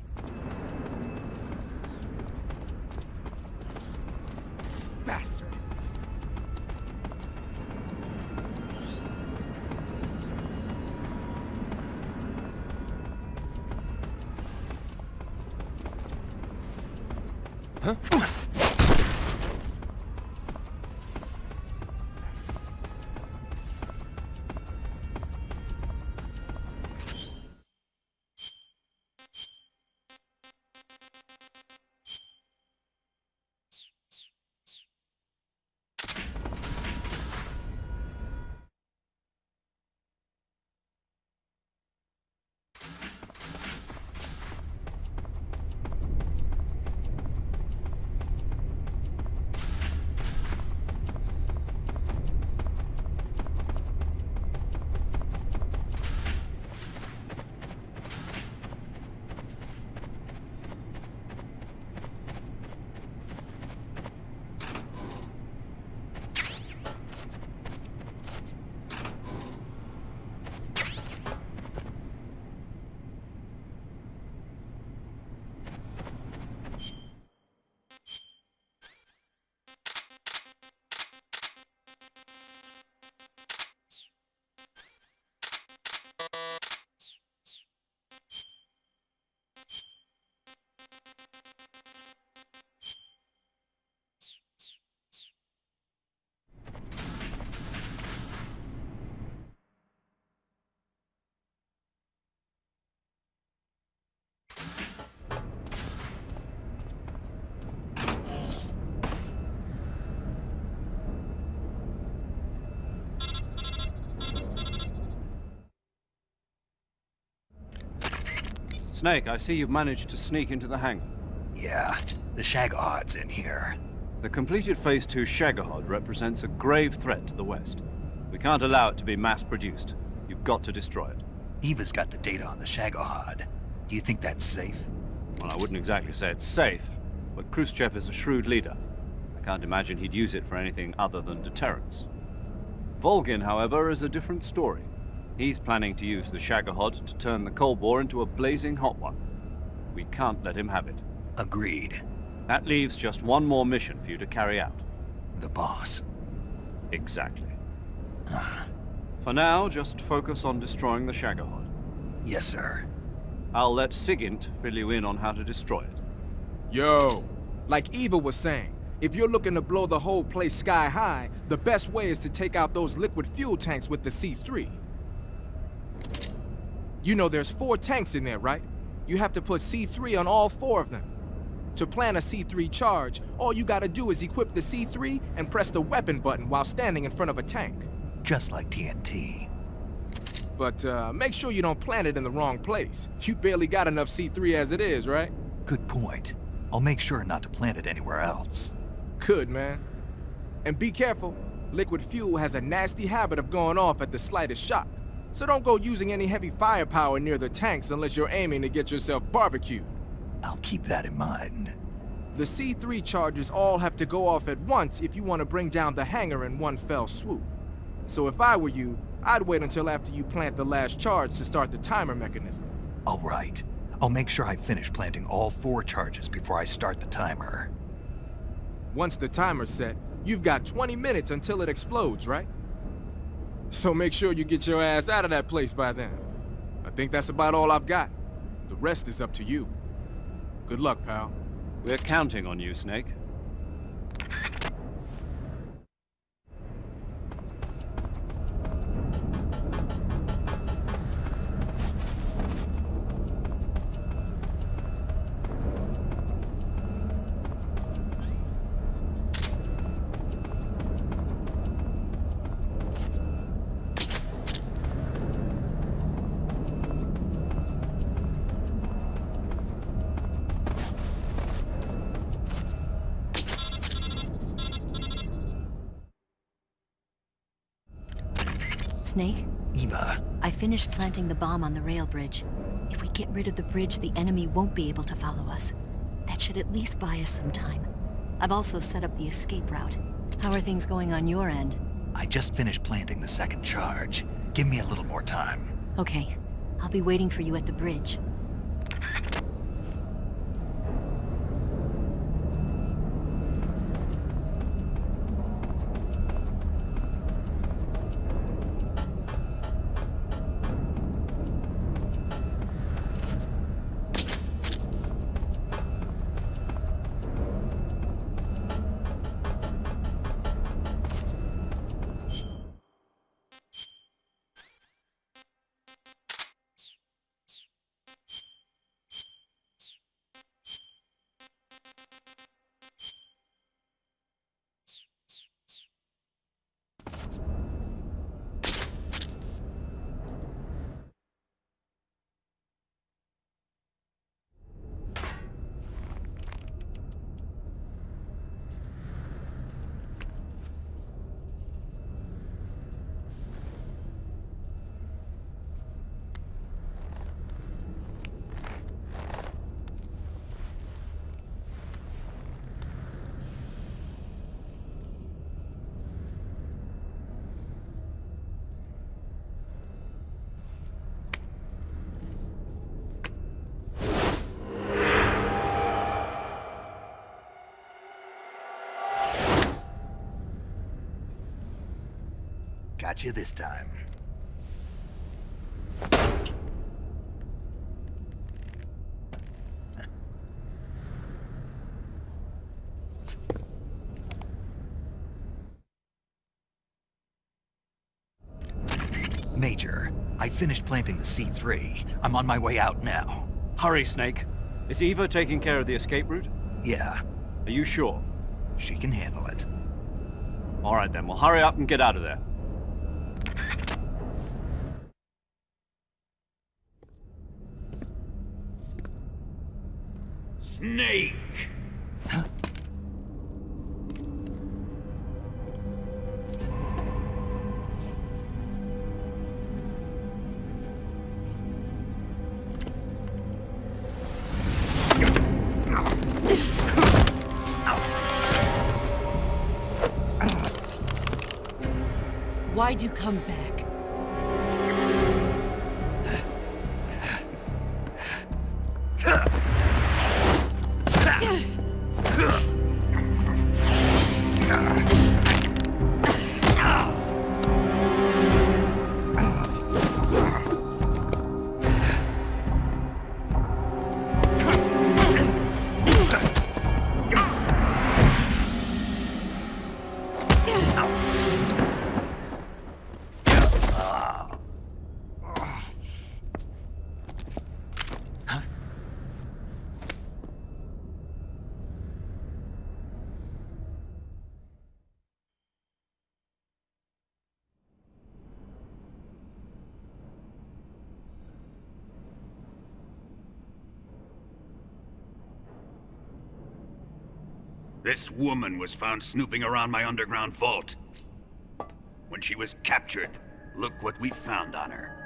Bastard! Huh? Snake, I see you've managed to sneak into the hangar. Yeah, the Shagohod's in here. The completed Phase 2 Shagahod represents a grave threat to the West. We can't allow it to be mass-produced. You've got to destroy it. Eva's got the data on the Shagohod. Do you think that's safe? Well, I wouldn't exactly say it's safe, but Khrushchev is a shrewd leader. I can't imagine he'd use it for anything other than deterrence. Volgin, however, is a different story. He's planning to use the Shagahod to turn the Cold War into a blazing hot one. We can't let him have it. Agreed. That leaves just one more mission for you to carry out. The boss. Exactly. For now, just focus on destroying the Shagahod. Yes, sir. I'll let Sigint fill you in on how to destroy it. Yo, like Eva was saying, if you're looking to blow the whole place sky high, the best way is to take out those liquid fuel tanks with the C3. You know there's 4 tanks in there, right? You have to put C3 on all 4 of them. To plant a C3 charge, all you gotta do is equip the C3 and press the weapon button while standing in front of a tank. Just like TNT. But make sure you don't plant it in the wrong place. You barely got enough C3 as it is, right? Good point. I'll make sure not to plant it anywhere else. Good, man. And be careful. Liquid fuel has a nasty habit of going off at the slightest shock. So don't go using any heavy firepower near the tanks unless you're aiming to get yourself barbecued. I'll keep that in mind. The C3 charges all have to go off at once if you want to bring down the hangar in one fell swoop. So if I were you, I'd wait until after you plant the last charge to start the timer mechanism. All right. I'll make sure I finish planting all 4 charges before I start the timer. Once the timer's set, you've got 20 minutes until it explodes, right? So make sure you get your ass out of that place by then. I think that's about all I've got. The rest is up to you. Good luck, pal. We're counting on you, Snake. Snake? Eva. I finished planting the bomb on the rail bridge. If we get rid of the bridge, the enemy won't be able to follow us. That should at least buy us some time. I've also set up the escape route. How are things going on your end? I just finished planting the 2nd charge. Give me a little more time. Okay. I'll be waiting for you at the bridge. Got you this time. Major, I finished planting the C3. I'm on my way out now. Hurry, Snake. Is Eva taking care of the escape route? Yeah. Are you sure? She can handle it. All right then, well hurry up and get out of there. Snake! Why'd you come back? This woman was found snooping around my underground vault. When she was captured, look what we found on her.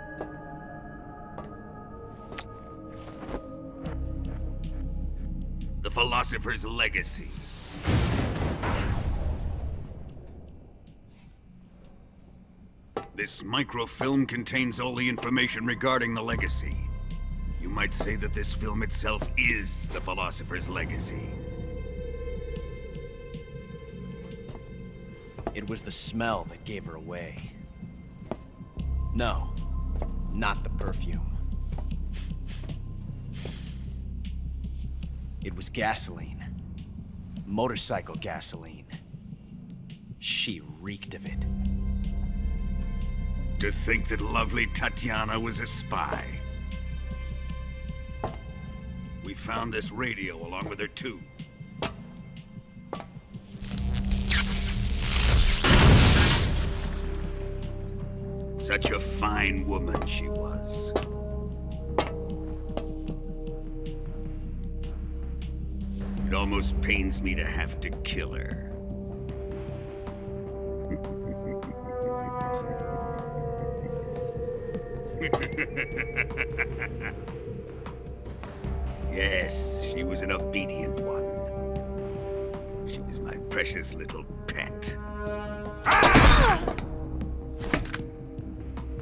The Philosopher's Legacy. This microfilm contains all the information regarding the Legacy. You might say that this film itself is the Philosopher's Legacy. It was the smell that gave her away. No, not the perfume. It was gasoline. Motorcycle gasoline. She reeked of it. To think that lovely Tatiana was a spy. We found this radio along with her too. Such a fine woman she was. It almost pains me to have to kill her. Yes, she was an obedient one. She was my precious little pet. Ah!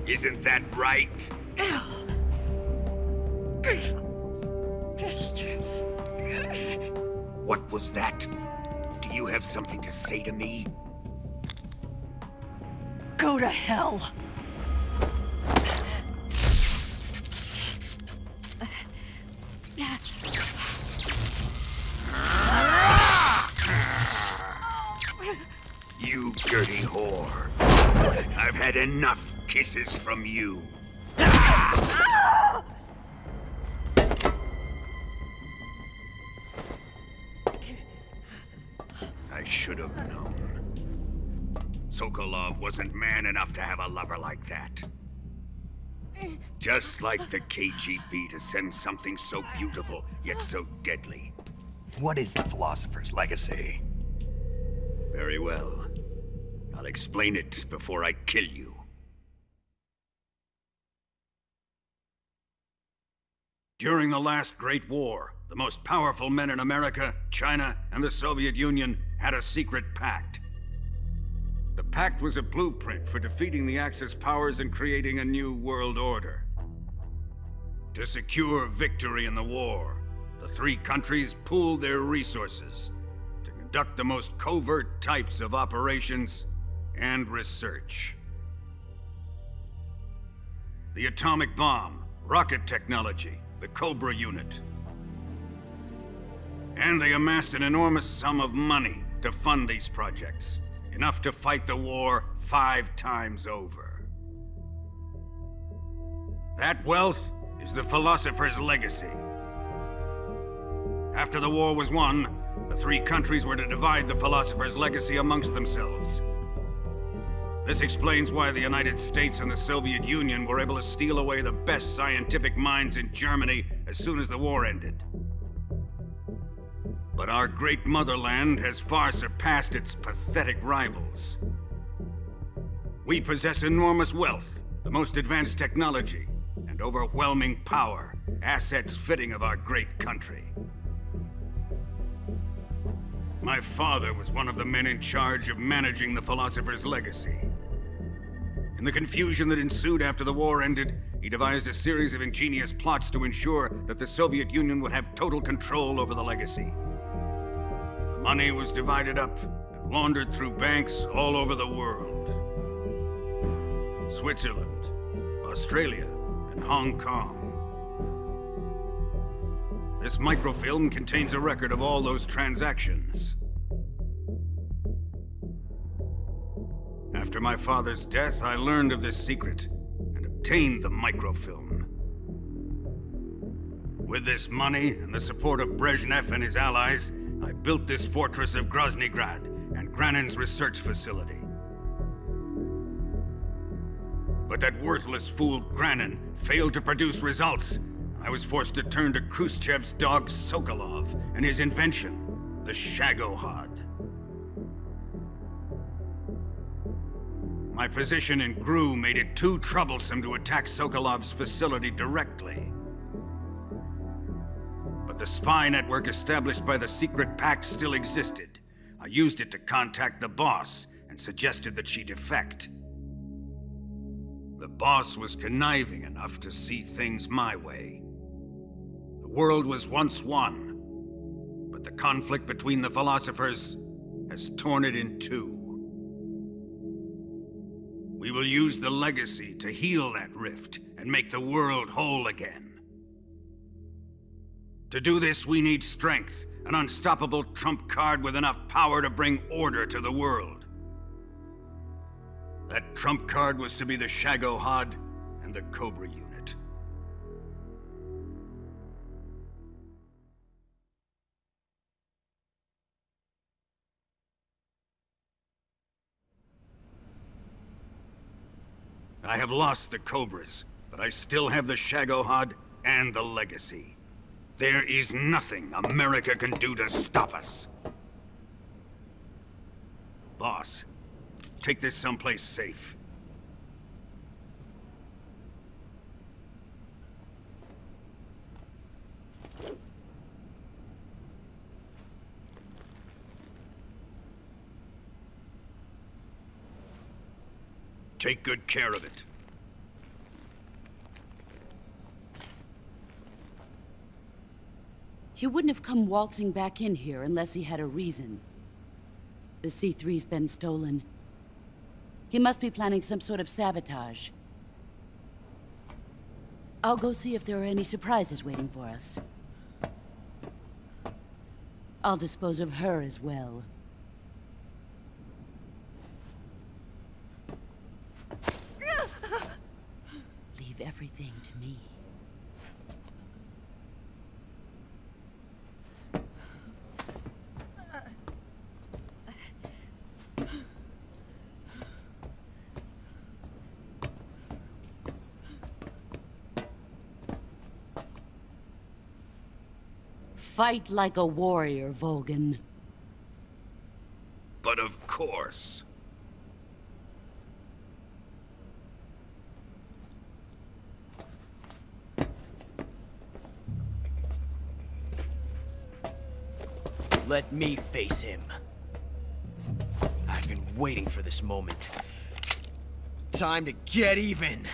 Isn't that right? Bastard. What was that? Do you have something to say to me? Go to hell. You dirty whore. I've had enough kisses from you. I should have known. Sokolov wasn't man enough to have a lover like that. Just like the KGB to send something so beautiful, yet so deadly. What is the Philosopher's Legacy? Very well. I'll explain it before I kill you. During the last Great War, the most powerful men in America, China, and the Soviet Union had a secret pact. The pact was a blueprint for defeating the Axis powers and creating a new world order. To secure victory in the war, the three countries pooled their resources to conduct the most covert types of operations and research. the atomic bomb, rocket technology, the Cobra unit. And they amassed an enormous sum of money to fund these projects, enough to fight the war 5 times over. That wealth is the philosopher's legacy. After the war was won, the 3 countries were to divide the philosopher's legacy amongst themselves. This explains why the United States and the Soviet Union were able to steal away the best scientific minds in Germany as soon as the war ended. But our great motherland has far surpassed its pathetic rivals. We possess enormous wealth, the most advanced technology, and overwhelming power, assets fitting of our great country. My father was one of the men in charge of managing the philosopher's legacy. In the confusion that ensued after the war ended, he devised a series of ingenious plots to ensure that the Soviet Union would have total control over the legacy. The money was divided up and laundered through banks all over the world. Switzerland, Australia, and Hong Kong. This microfilm contains a record of all those transactions. After my father's death, I learned of this secret and obtained the microfilm. With this money and the support of Brezhnev and his allies, I built this fortress of Groznygrad and Granin's research facility. But that worthless fool Granin failed to produce results. I was forced to turn to Khrushchev's dog Sokolov and his invention, the Shagohod. My position in GRU made it too troublesome to attack Sokolov's facility directly. But the spy network established by the secret pact still existed. I used it to contact the boss and suggested that she defect. The boss was conniving enough to see things my way. The world was once one, but the conflict between the philosophers has torn it in 2. We will use the legacy to heal that rift and make the world whole again. To do this, we need strength, an unstoppable trump card with enough power to bring order to the world. That trump card was to be the Shagohod and the Cobra unit. I have lost the Cobras, but I still have the Shagohod and the legacy. There is nothing America can do to stop us. Boss, take this someplace safe. Take good care of it. He wouldn't have come waltzing back in here unless he had a reason. The C3's been stolen. He must be planning some sort of sabotage. I'll go see if there are any surprises waiting for us. I'll dispose of her as well. Leave everything to me. Fight like a warrior, Volgan. But of course. Let me face him. I've been waiting for this moment. Time to get even.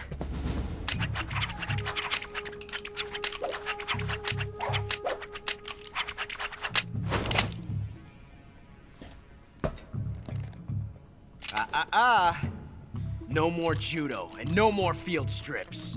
No more judo, and no more field strips.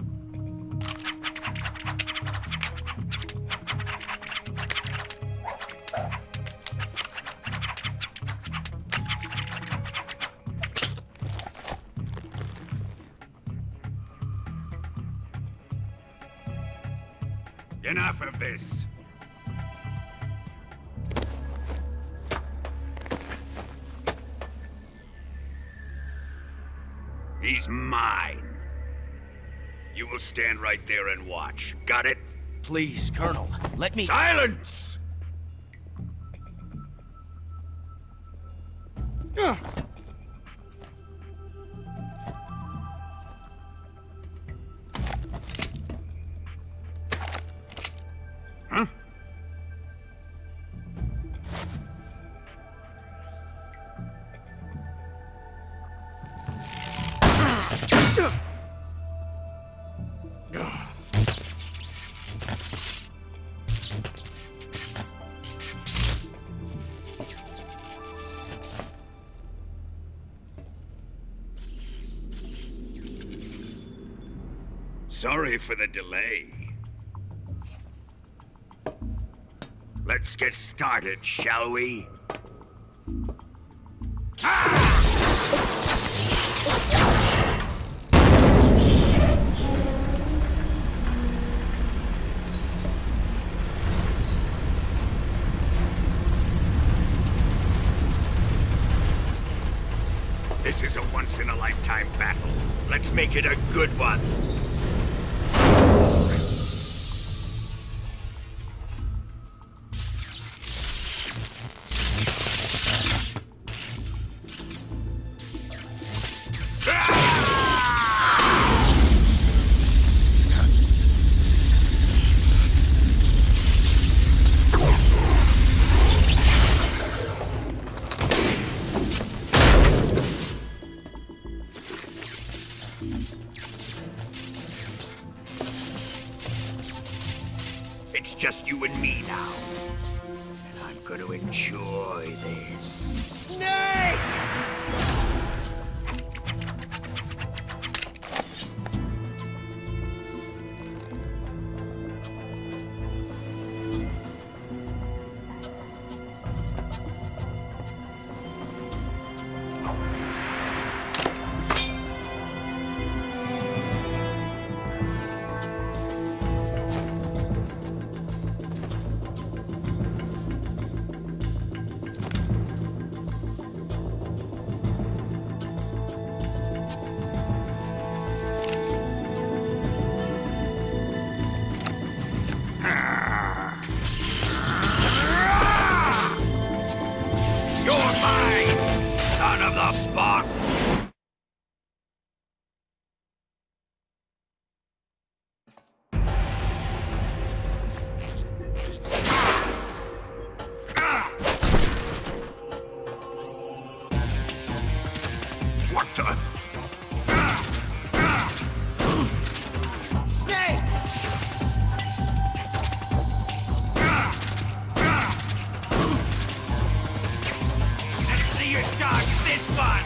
Enough of this. He's mine. You will stand right there and watch. Got it? Please, Colonel, let me... Silence! Huh? Sorry for the delay. Let's get started, shall we? This is a once-in-a-lifetime battle. Let's make it a good one. It's just you and me now. And I'm gonna enjoy this. Snake! Son of the boss! What the? Snake! Let's see you dodge this one!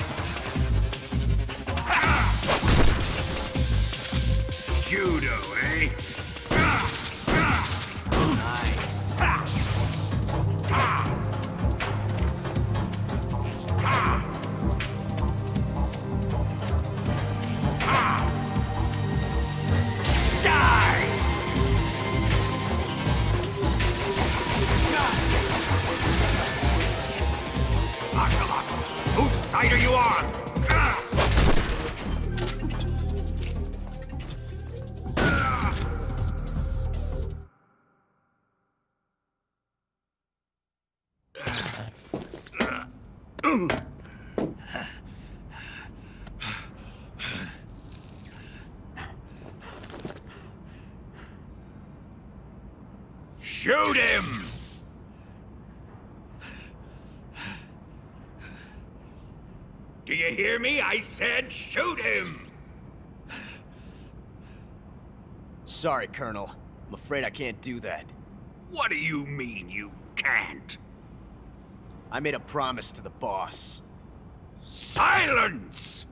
Judo, eh? Nice. Ocelot, whose side are you on? Shoot him! Do you hear me? I said shoot him! Sorry, Colonel. I'm afraid I can't do that. What do you mean you can't? I made a promise to the boss. Silence!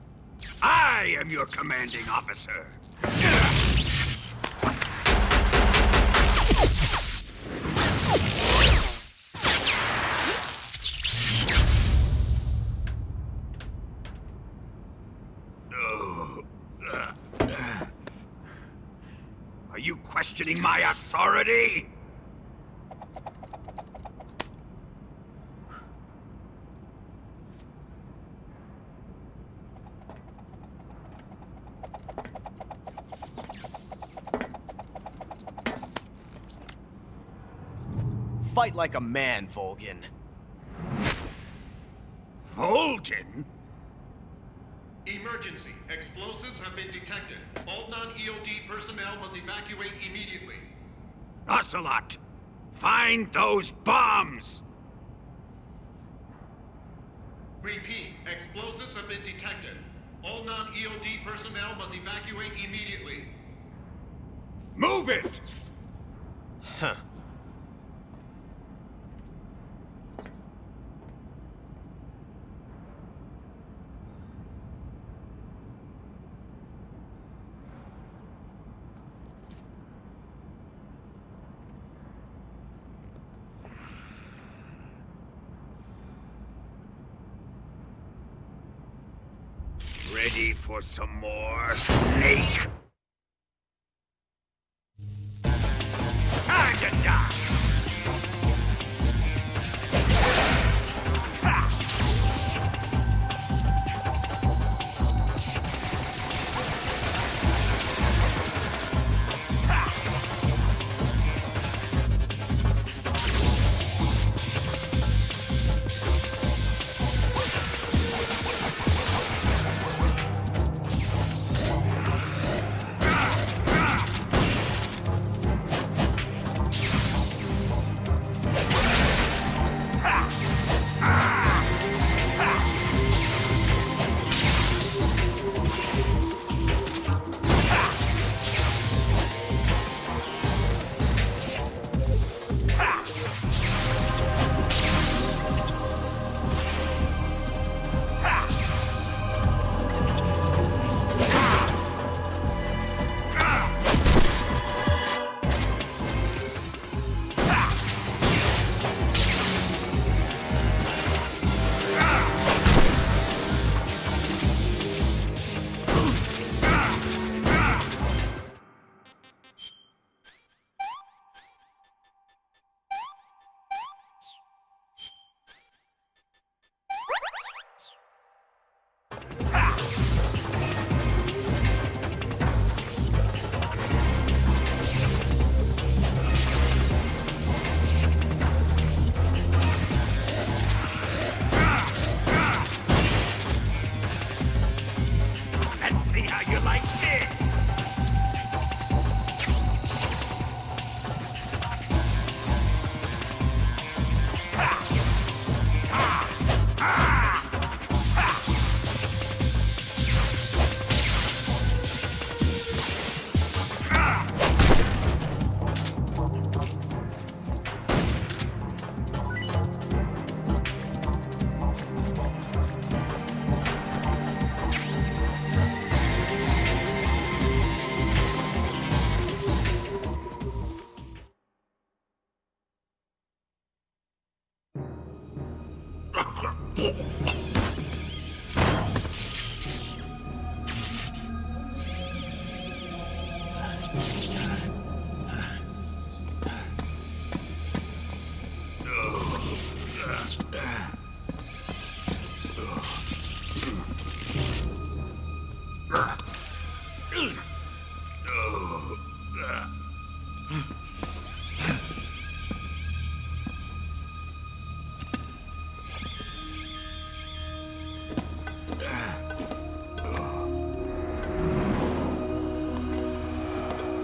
I am your commanding officer. Are you questioning my authority? Fight like a man, Volgin. Volgin? Emergency. Explosives have been detected. All non-EOD personnel must evacuate immediately. Ocelot! Find those bombs! Repeat. Explosives have been detected. All non-EOD personnel must evacuate immediately. Move it! Huh. Ready for some more, Snake? Time to die!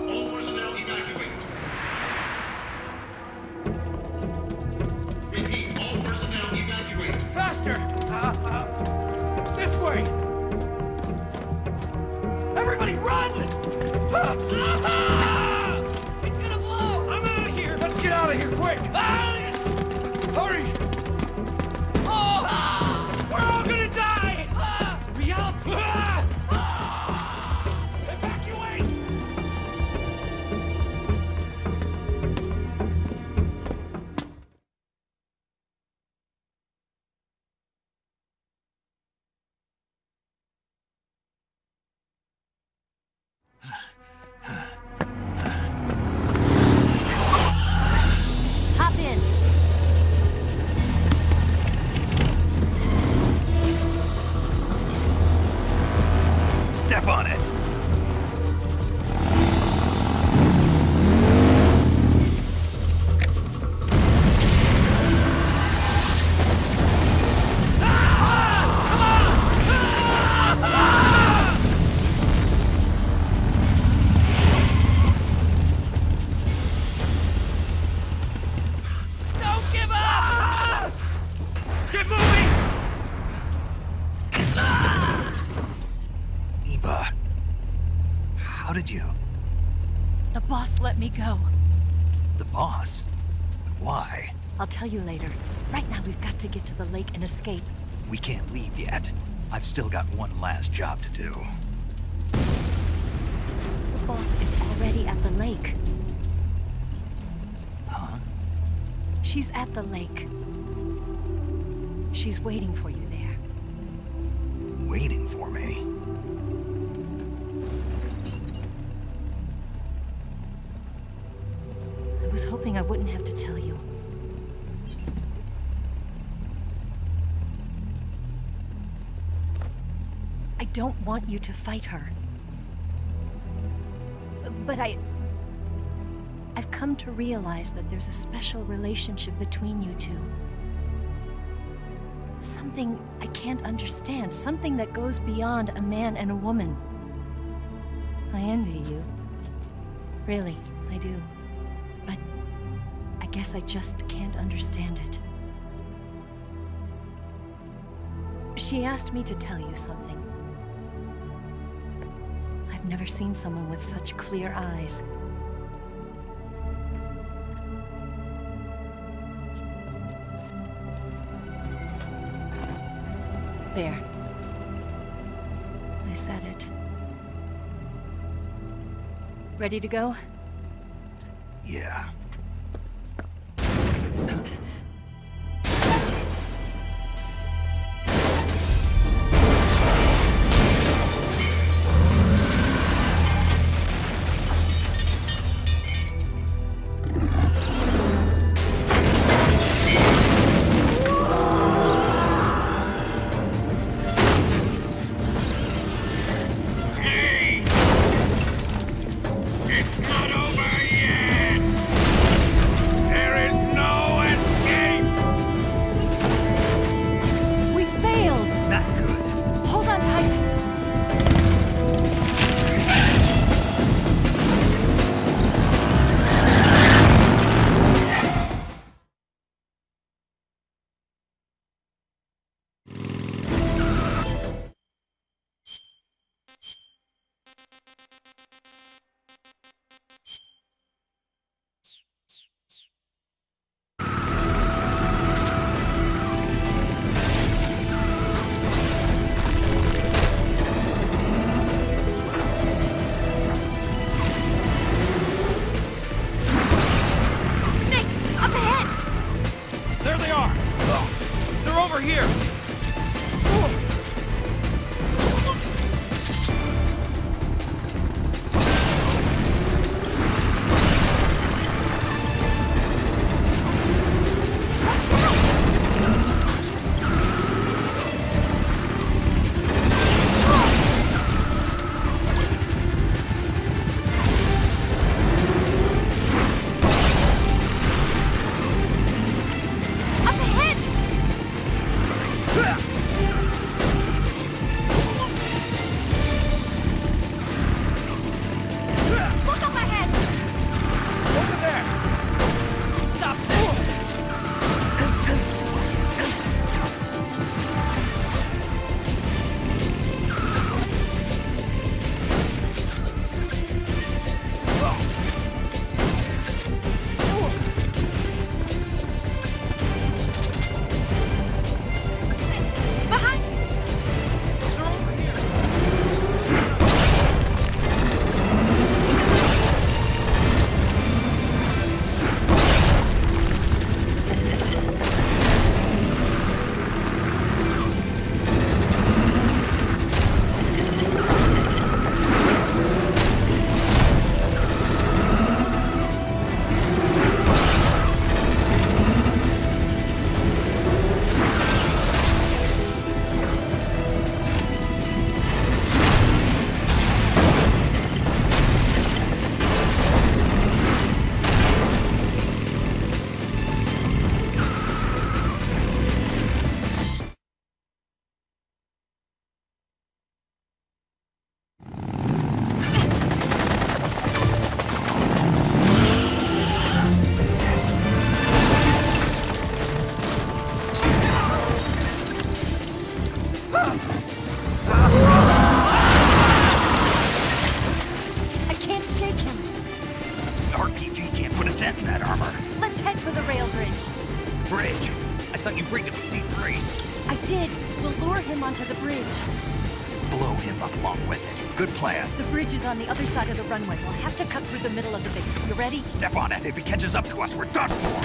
All personnel evacuate. Repeat. All personnel evacuate. Faster! This way! Everybody run! It's gonna blow! I'm out of here! Let's get out of here, quick! Hurry! Oh! We're all gonna die! Hurry up! Evacuate! How did you? The boss let me go. The boss? But why? I'll tell you later. Right now, we've got to get to the lake and escape. We can't leave yet. I've still got one last job to do. The boss is already at the lake. Huh? She's at the lake. She's waiting for you there. Waiting for me? I was hoping I wouldn't have to tell you. I don't want you to fight her. But I've come to realize that there's a special relationship between you two. Something I can't understand, something that goes beyond a man and a woman. I envy you. Really, I do. But I guess I just can't understand it. She asked me to tell you something. I've never seen someone with such clear eyes. There. I said it. Ready to go? Yeah. There is no escape! dent in that armor. Let's head for the rail bridge. Bridge? I thought you rigged it with C3. I did. We'll lure him onto the bridge. Blow him up along with it. Good plan. The bridge is on the other side of the runway. We'll have to cut through the middle of the base. You ready? Step on it. If he catches up to us, we're done for.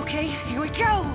Okay, here we go.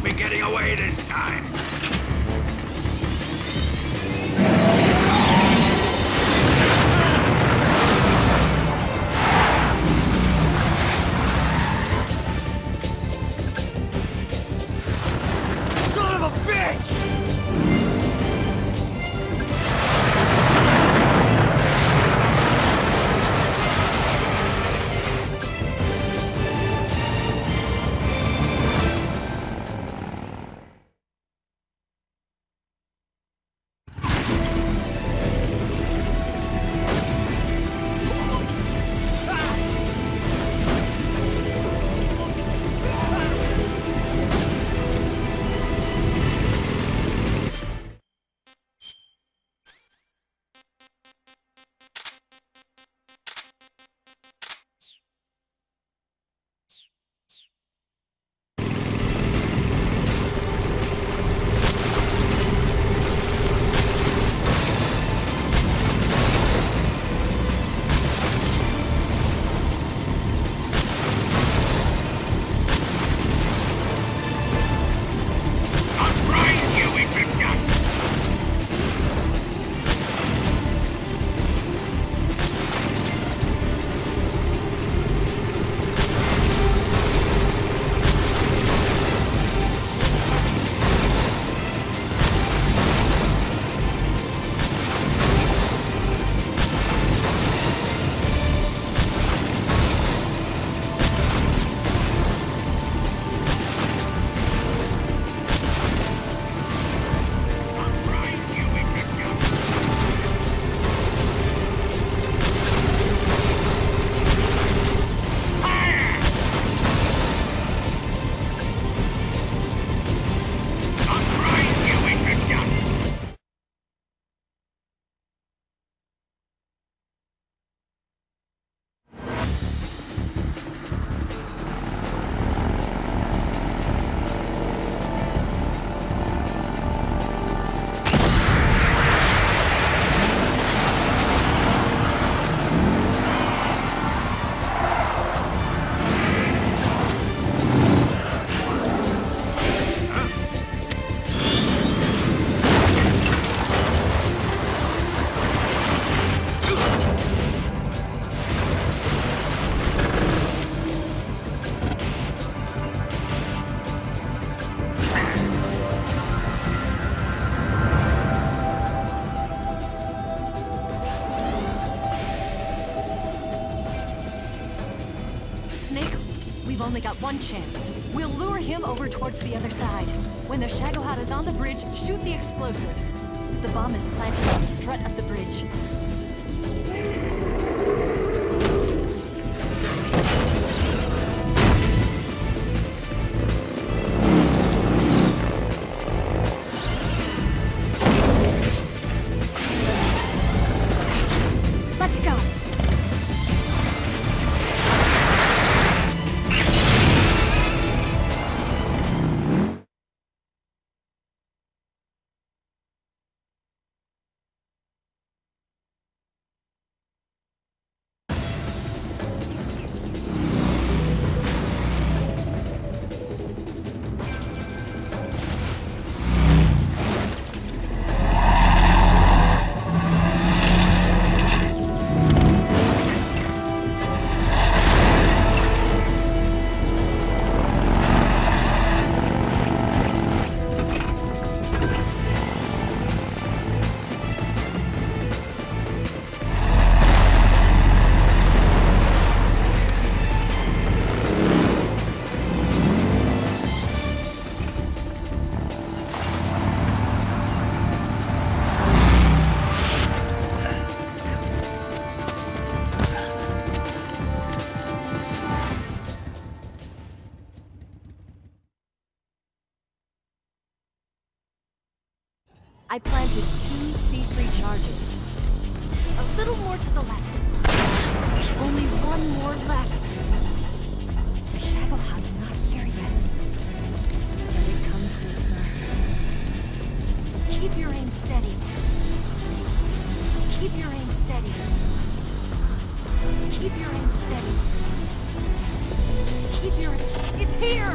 be getting away this time! Son of a bitch! We've only got one chance. We'll lure him over towards the other side. When the Shagohod is on the bridge, shoot the explosives. The bomb is planted on the strut of the bridge. Let's go! I planted 2 C3 charges. A little more to the left. Only one more left. The Shagohod's not here yet. Let it come closer. Keep your aim steady. Keep your aim steady. Keep your aim steady. Keep your... It's here!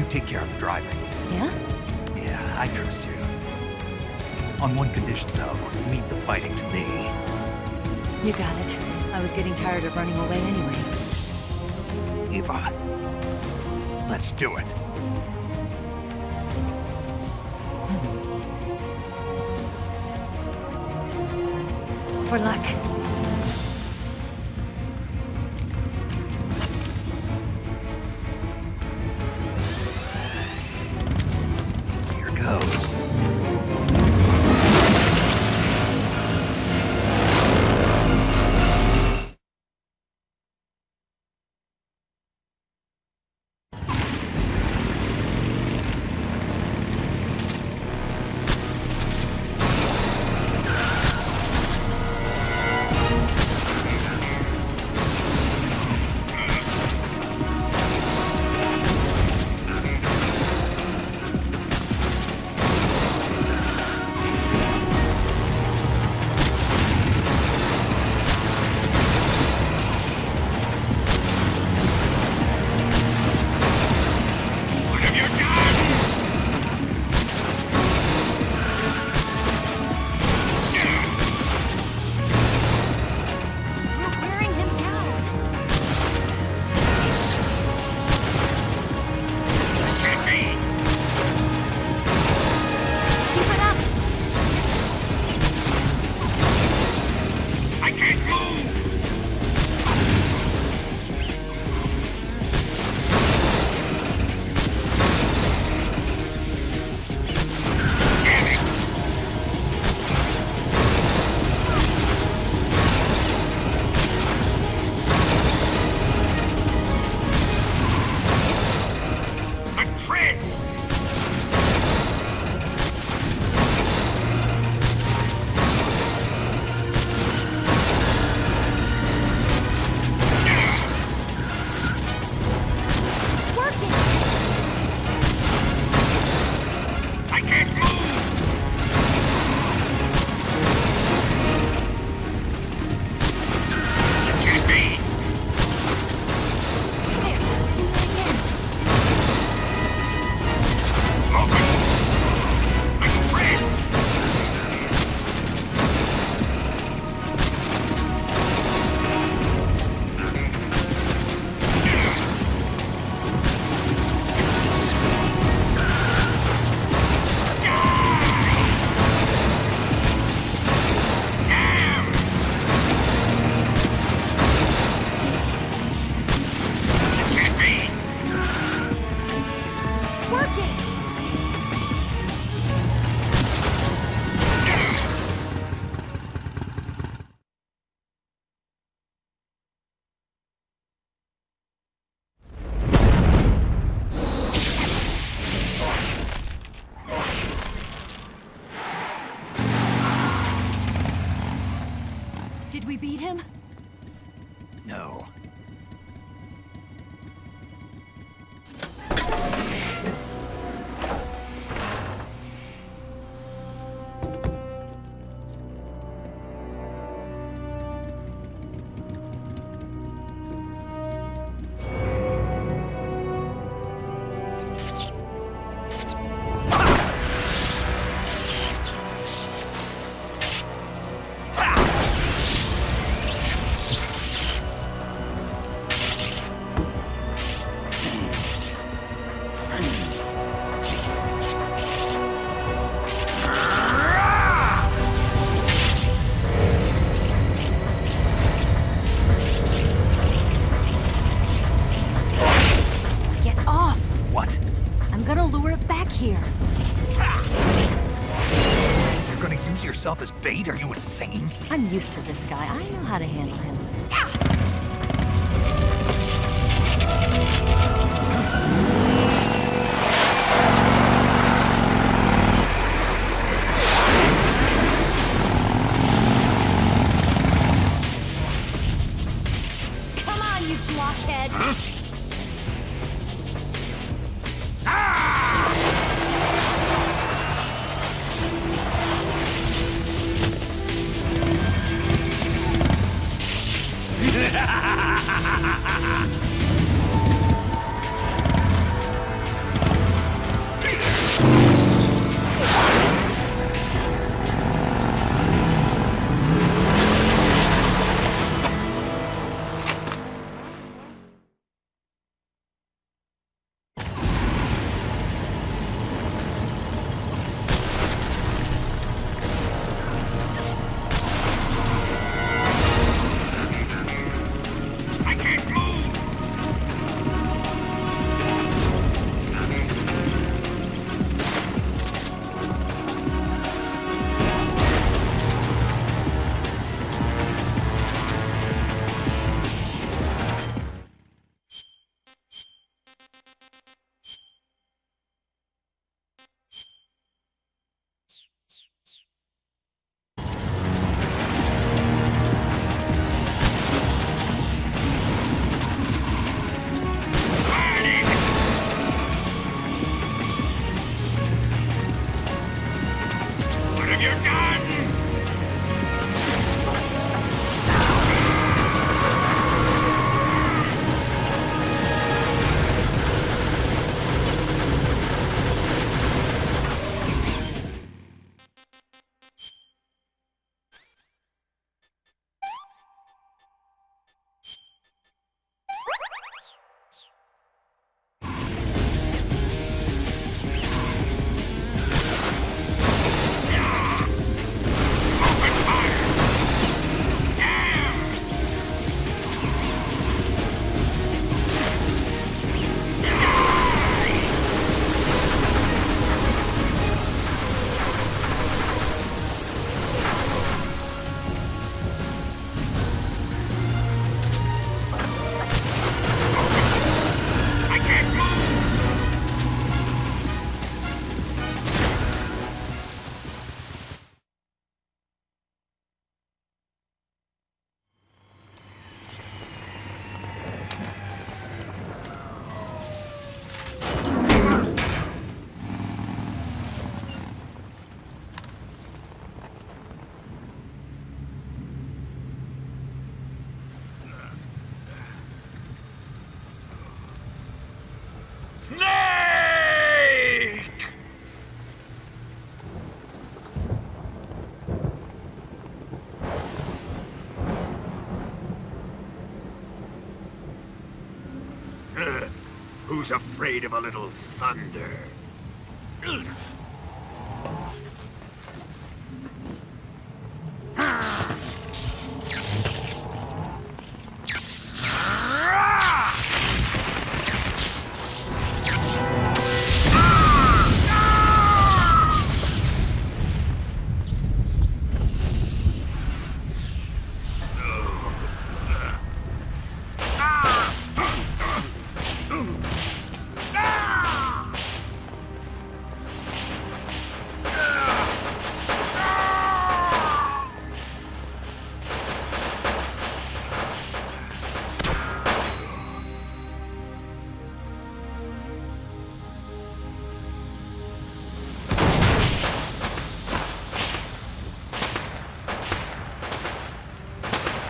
take care of the driving. Yeah? Yeah, I trust you. On one condition, though. Leave the fighting to me. You got it. I was getting tired of running away anyway. Eva, let's do it. For luck. Here goes. Did we beat him? No. Here. You're gonna use yourself as bait? Are you insane? I'm used to this guy. I know how to handle him. Come on, you blockhead! Huh? Snake! Who's afraid of a little thunder?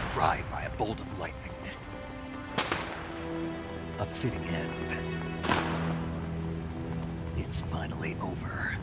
Fried by a bolt of lightning. A fitting end. It's finally over.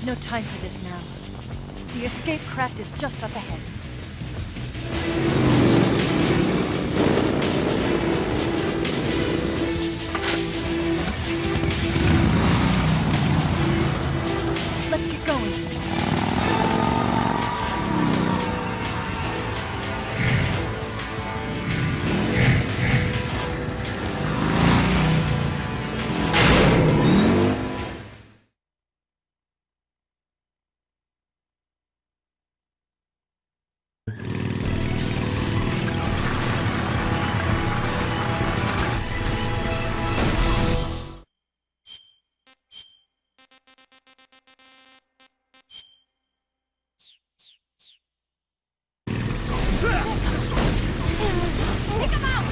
No time for this now. The escape craft is just up ahead. Let's get going. Pick him out!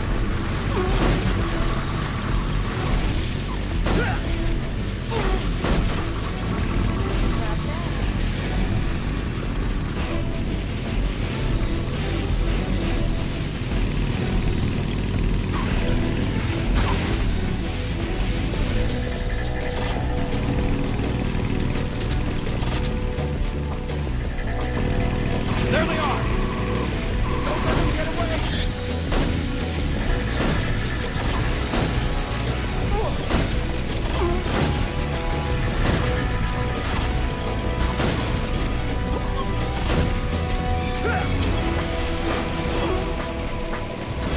There they are! Don't let them get away!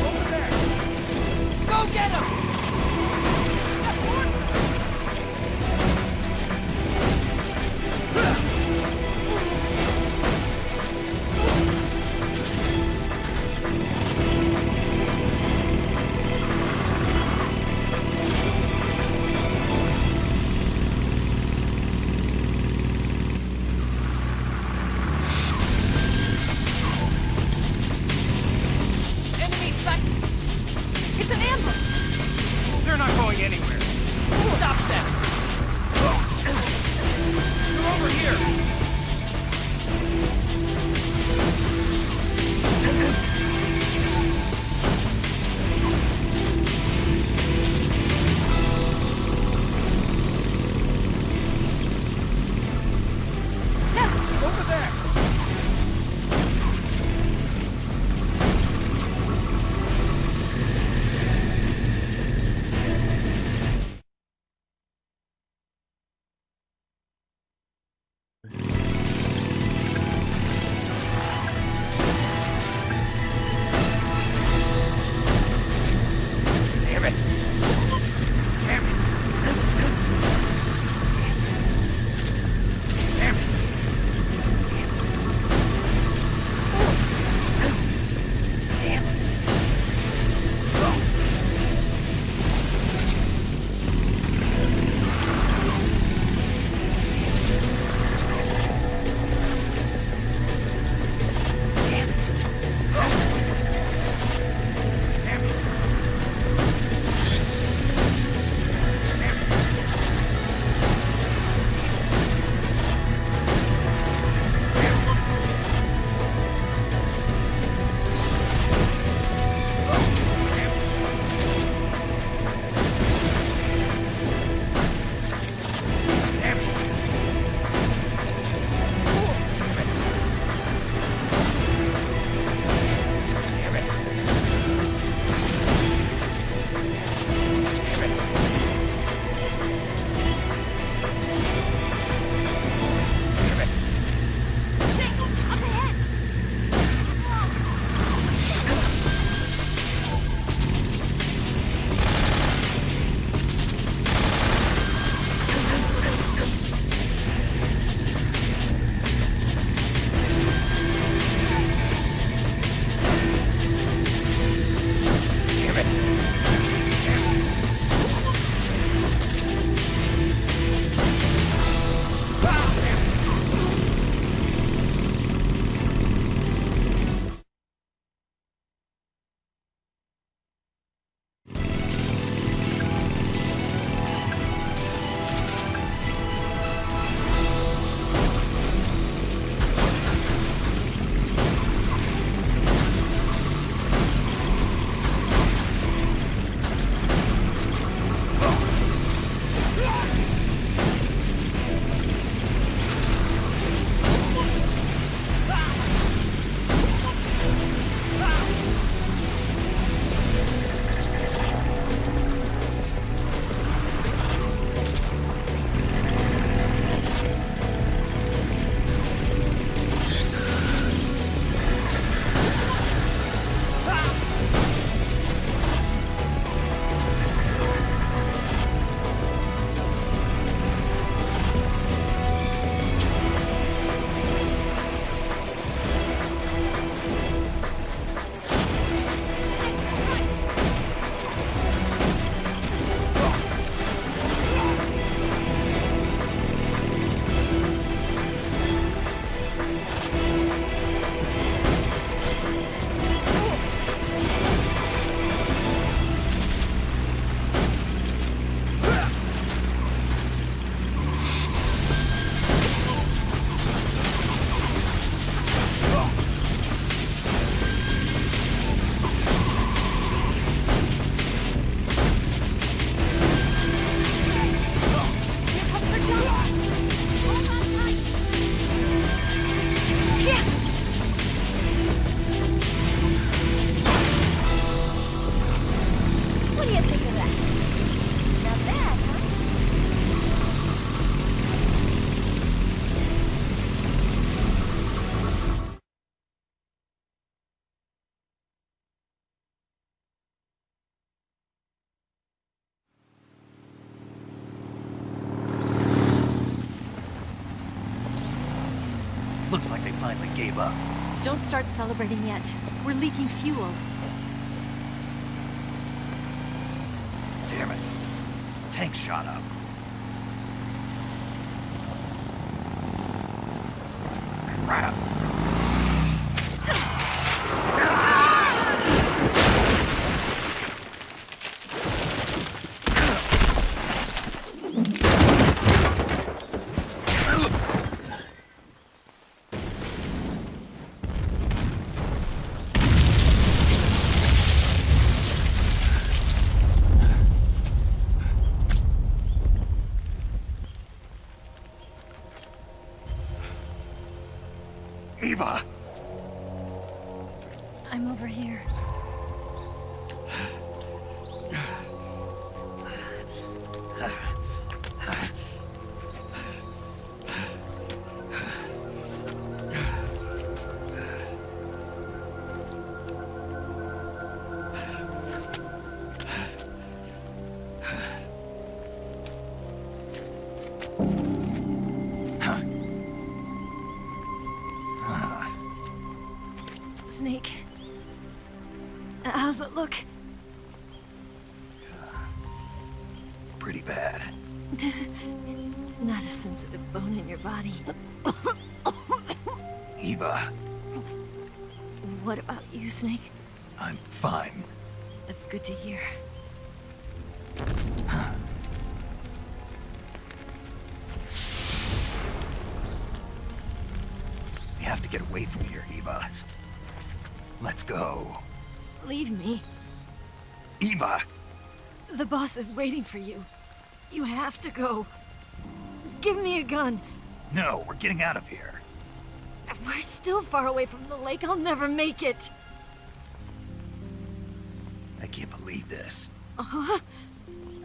Over there! Go get him! Looks like they finally gave up. Don't start celebrating yet. We're leaking fuel. Damn it. Tank shot up. Crap. Eva! I'm over here. Snake. How's it look? Pretty bad. Not a sensitive bone in your body. Eva, What about you, Snake? I'm fine. That's good to hear. We have to get away from here, Eva. Let's go. Leave me. Eva! The boss is waiting for you. You have to go. Give me a gun. No, we're getting out of here. We're still far away from the lake. I'll never make it. I can't believe this. Uh-huh.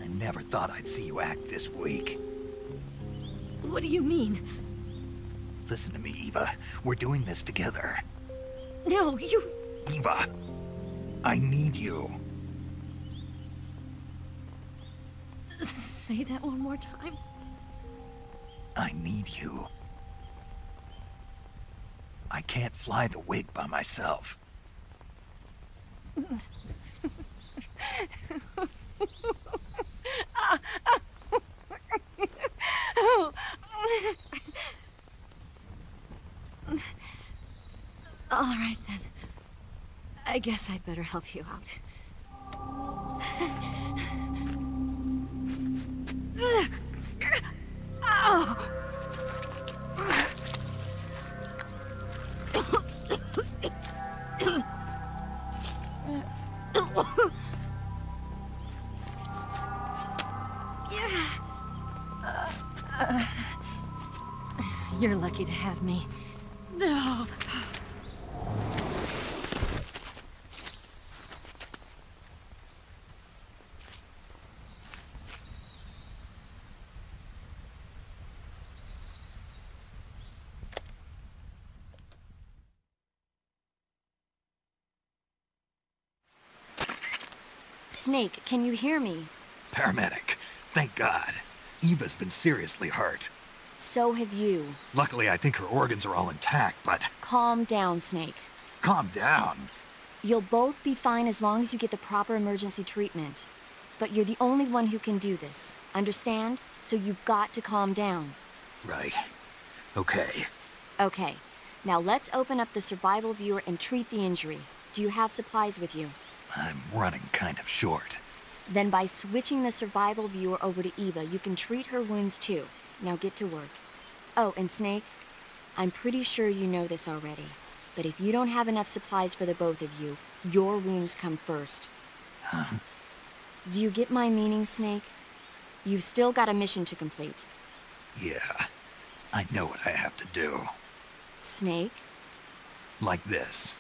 I never thought I'd see you act this weak. What do you mean? Listen to me, Eva. We're doing this together. No, you... Eva, I need you. Say that one more time. I need you. I can't fly the wig by myself. All right, then. I guess I'd better help you out. You're lucky to have me. No. Snake, can you hear me? Paramedic, thank God. Eva's been seriously hurt. So have you. Luckily, I think her organs are all intact, but... Calm down, Snake. Calm down. You'll both be fine as long as you get the proper emergency treatment. But you're the only one who can do this. Understand? So you've got to calm down. Right. Okay. Okay. Now let's open up the survival viewer and treat the injury. Do you have supplies with you? I'm running kind of short. Then by switching the survival viewer over to Eva, you can treat her wounds too. Now get to work. Oh, and Snake, I'm pretty sure you know this already, but if you don't have enough supplies for the both of you, your wounds come first. Huh? Do you get my meaning, Snake? You've still got a mission to complete. Yeah, I know what I have to do. Snake? Like this.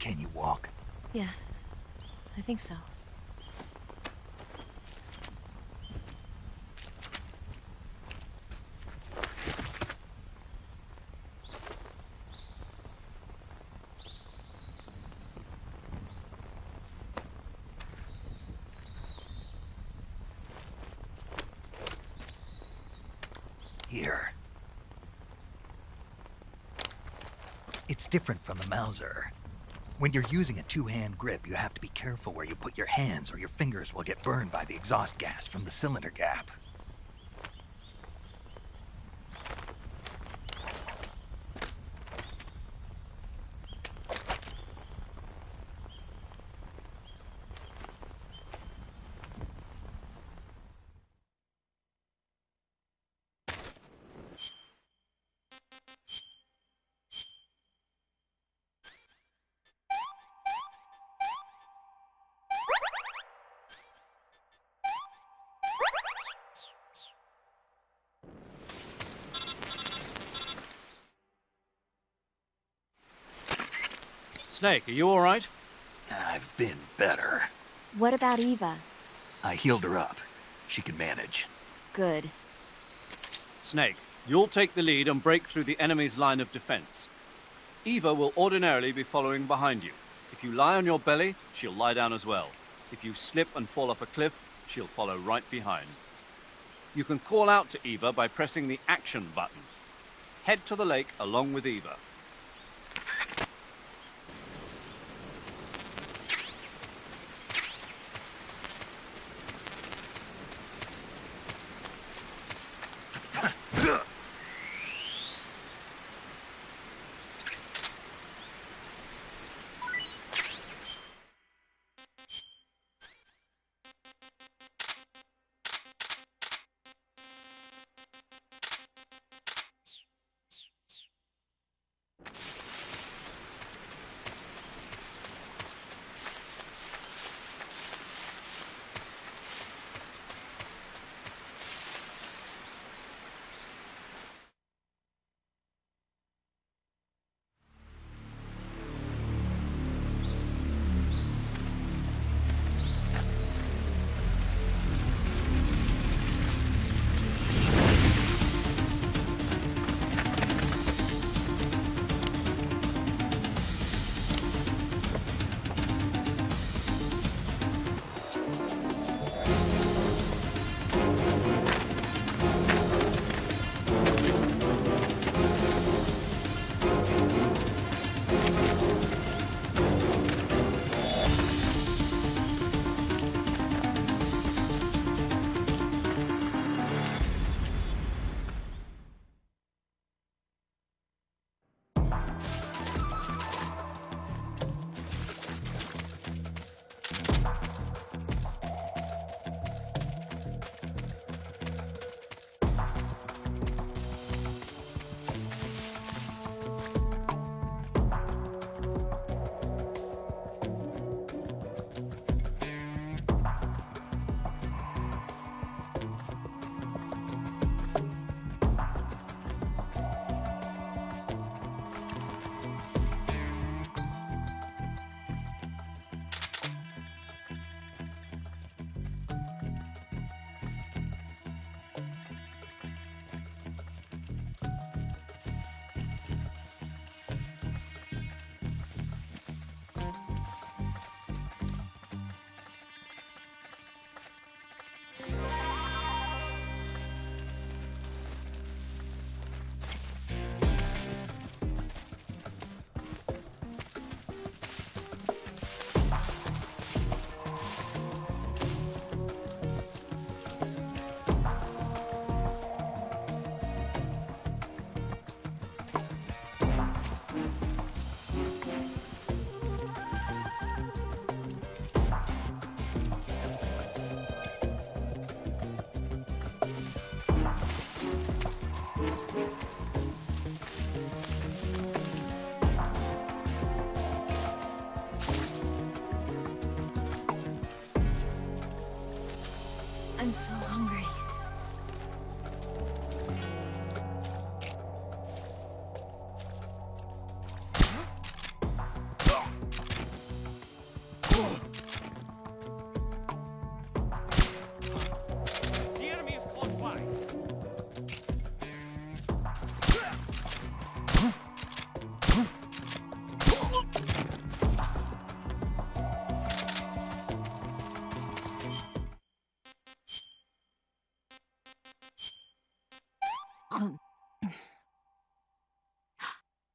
Can you walk? Yeah, I think so. Here. It's different from the Mauser. When you're using a two-hand grip, you have to be careful where you put your hands or your fingers will get burned by the exhaust gas from the cylinder gap. Snake, are you all right? I've been better. What about Eva? I healed her up. She can manage. Good. Snake, you'll take the lead and break through the enemy's line of defense. Eva will ordinarily be following behind you. If you lie on your belly, she'll lie down as well. If you slip and fall off a cliff, she'll follow right behind. You can call out to Eva by pressing the action button. Head to the lake along with Eva.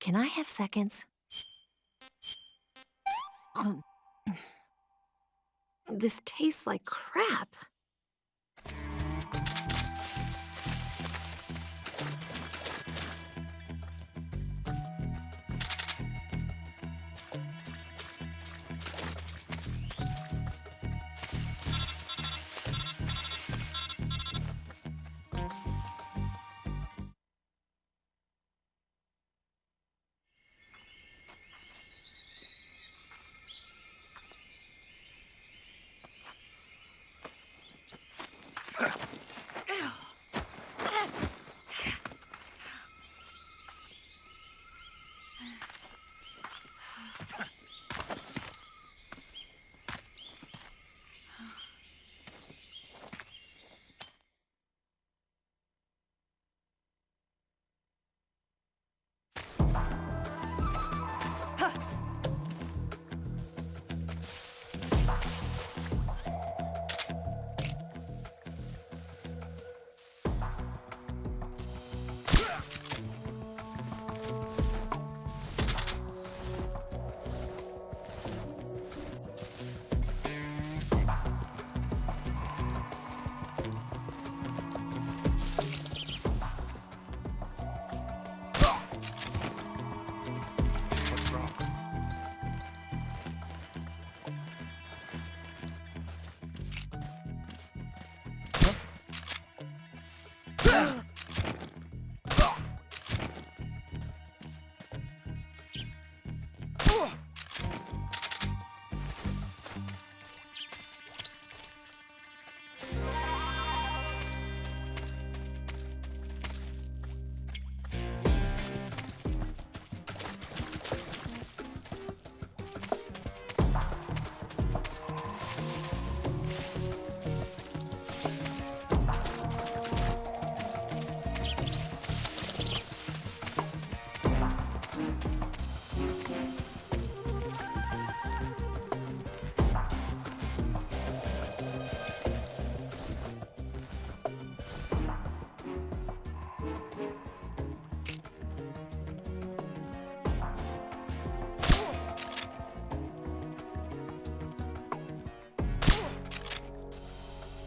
Can I have seconds? This tastes like crap.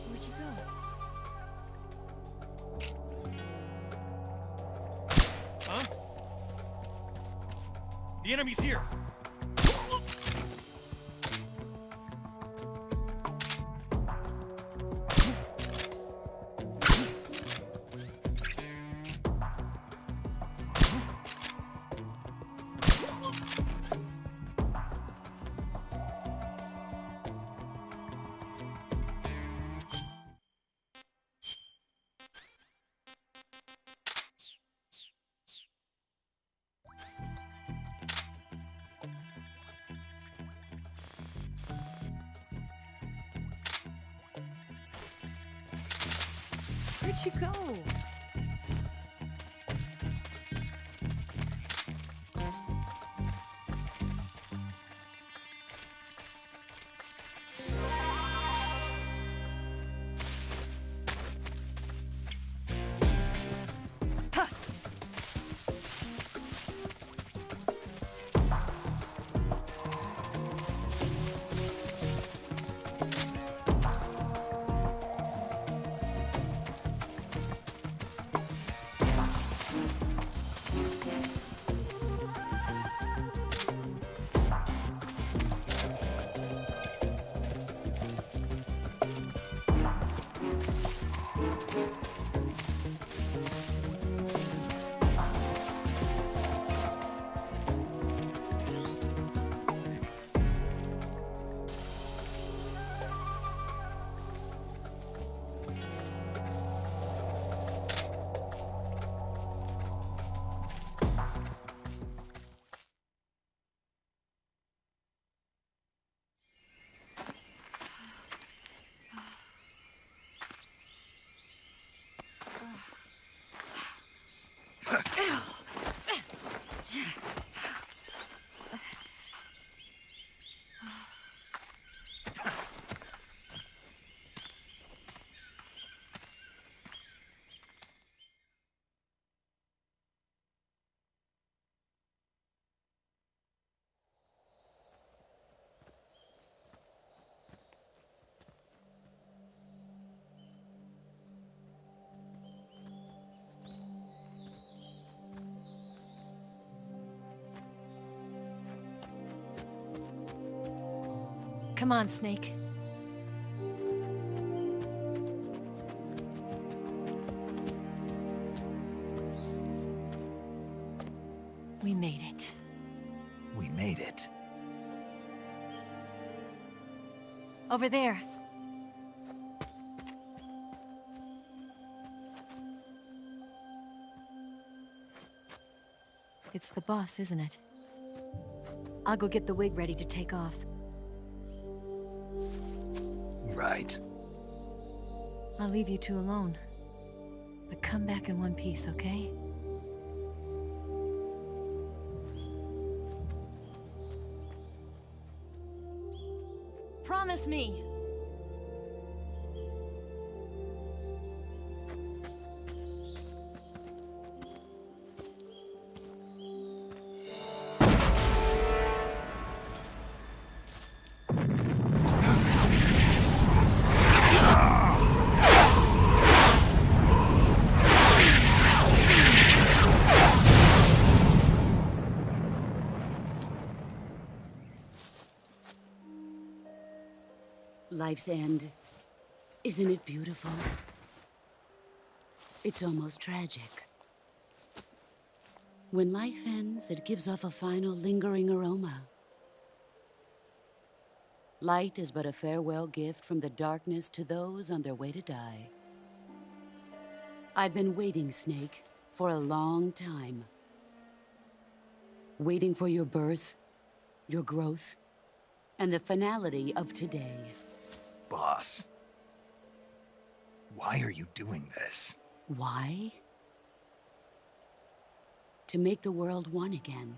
Where'd you go? Huh? The enemy's here! Where'd you go? Come on, Snake. We made it. We made it. Over there. It's the boss, isn't it? I'll go get the wig ready to take off. Right. I'll leave you two alone. But come back in one piece, okay? Promise me! Life's end. Isn't it beautiful? It's almost tragic. When life ends, it gives off a final lingering aroma. Light is but a farewell gift from the darkness to those on their way to die. I've been waiting, Snake, for a long time. Waiting for your birth, your growth, and the finality of today. Boss, why are you doing this? Why? To make the world one again.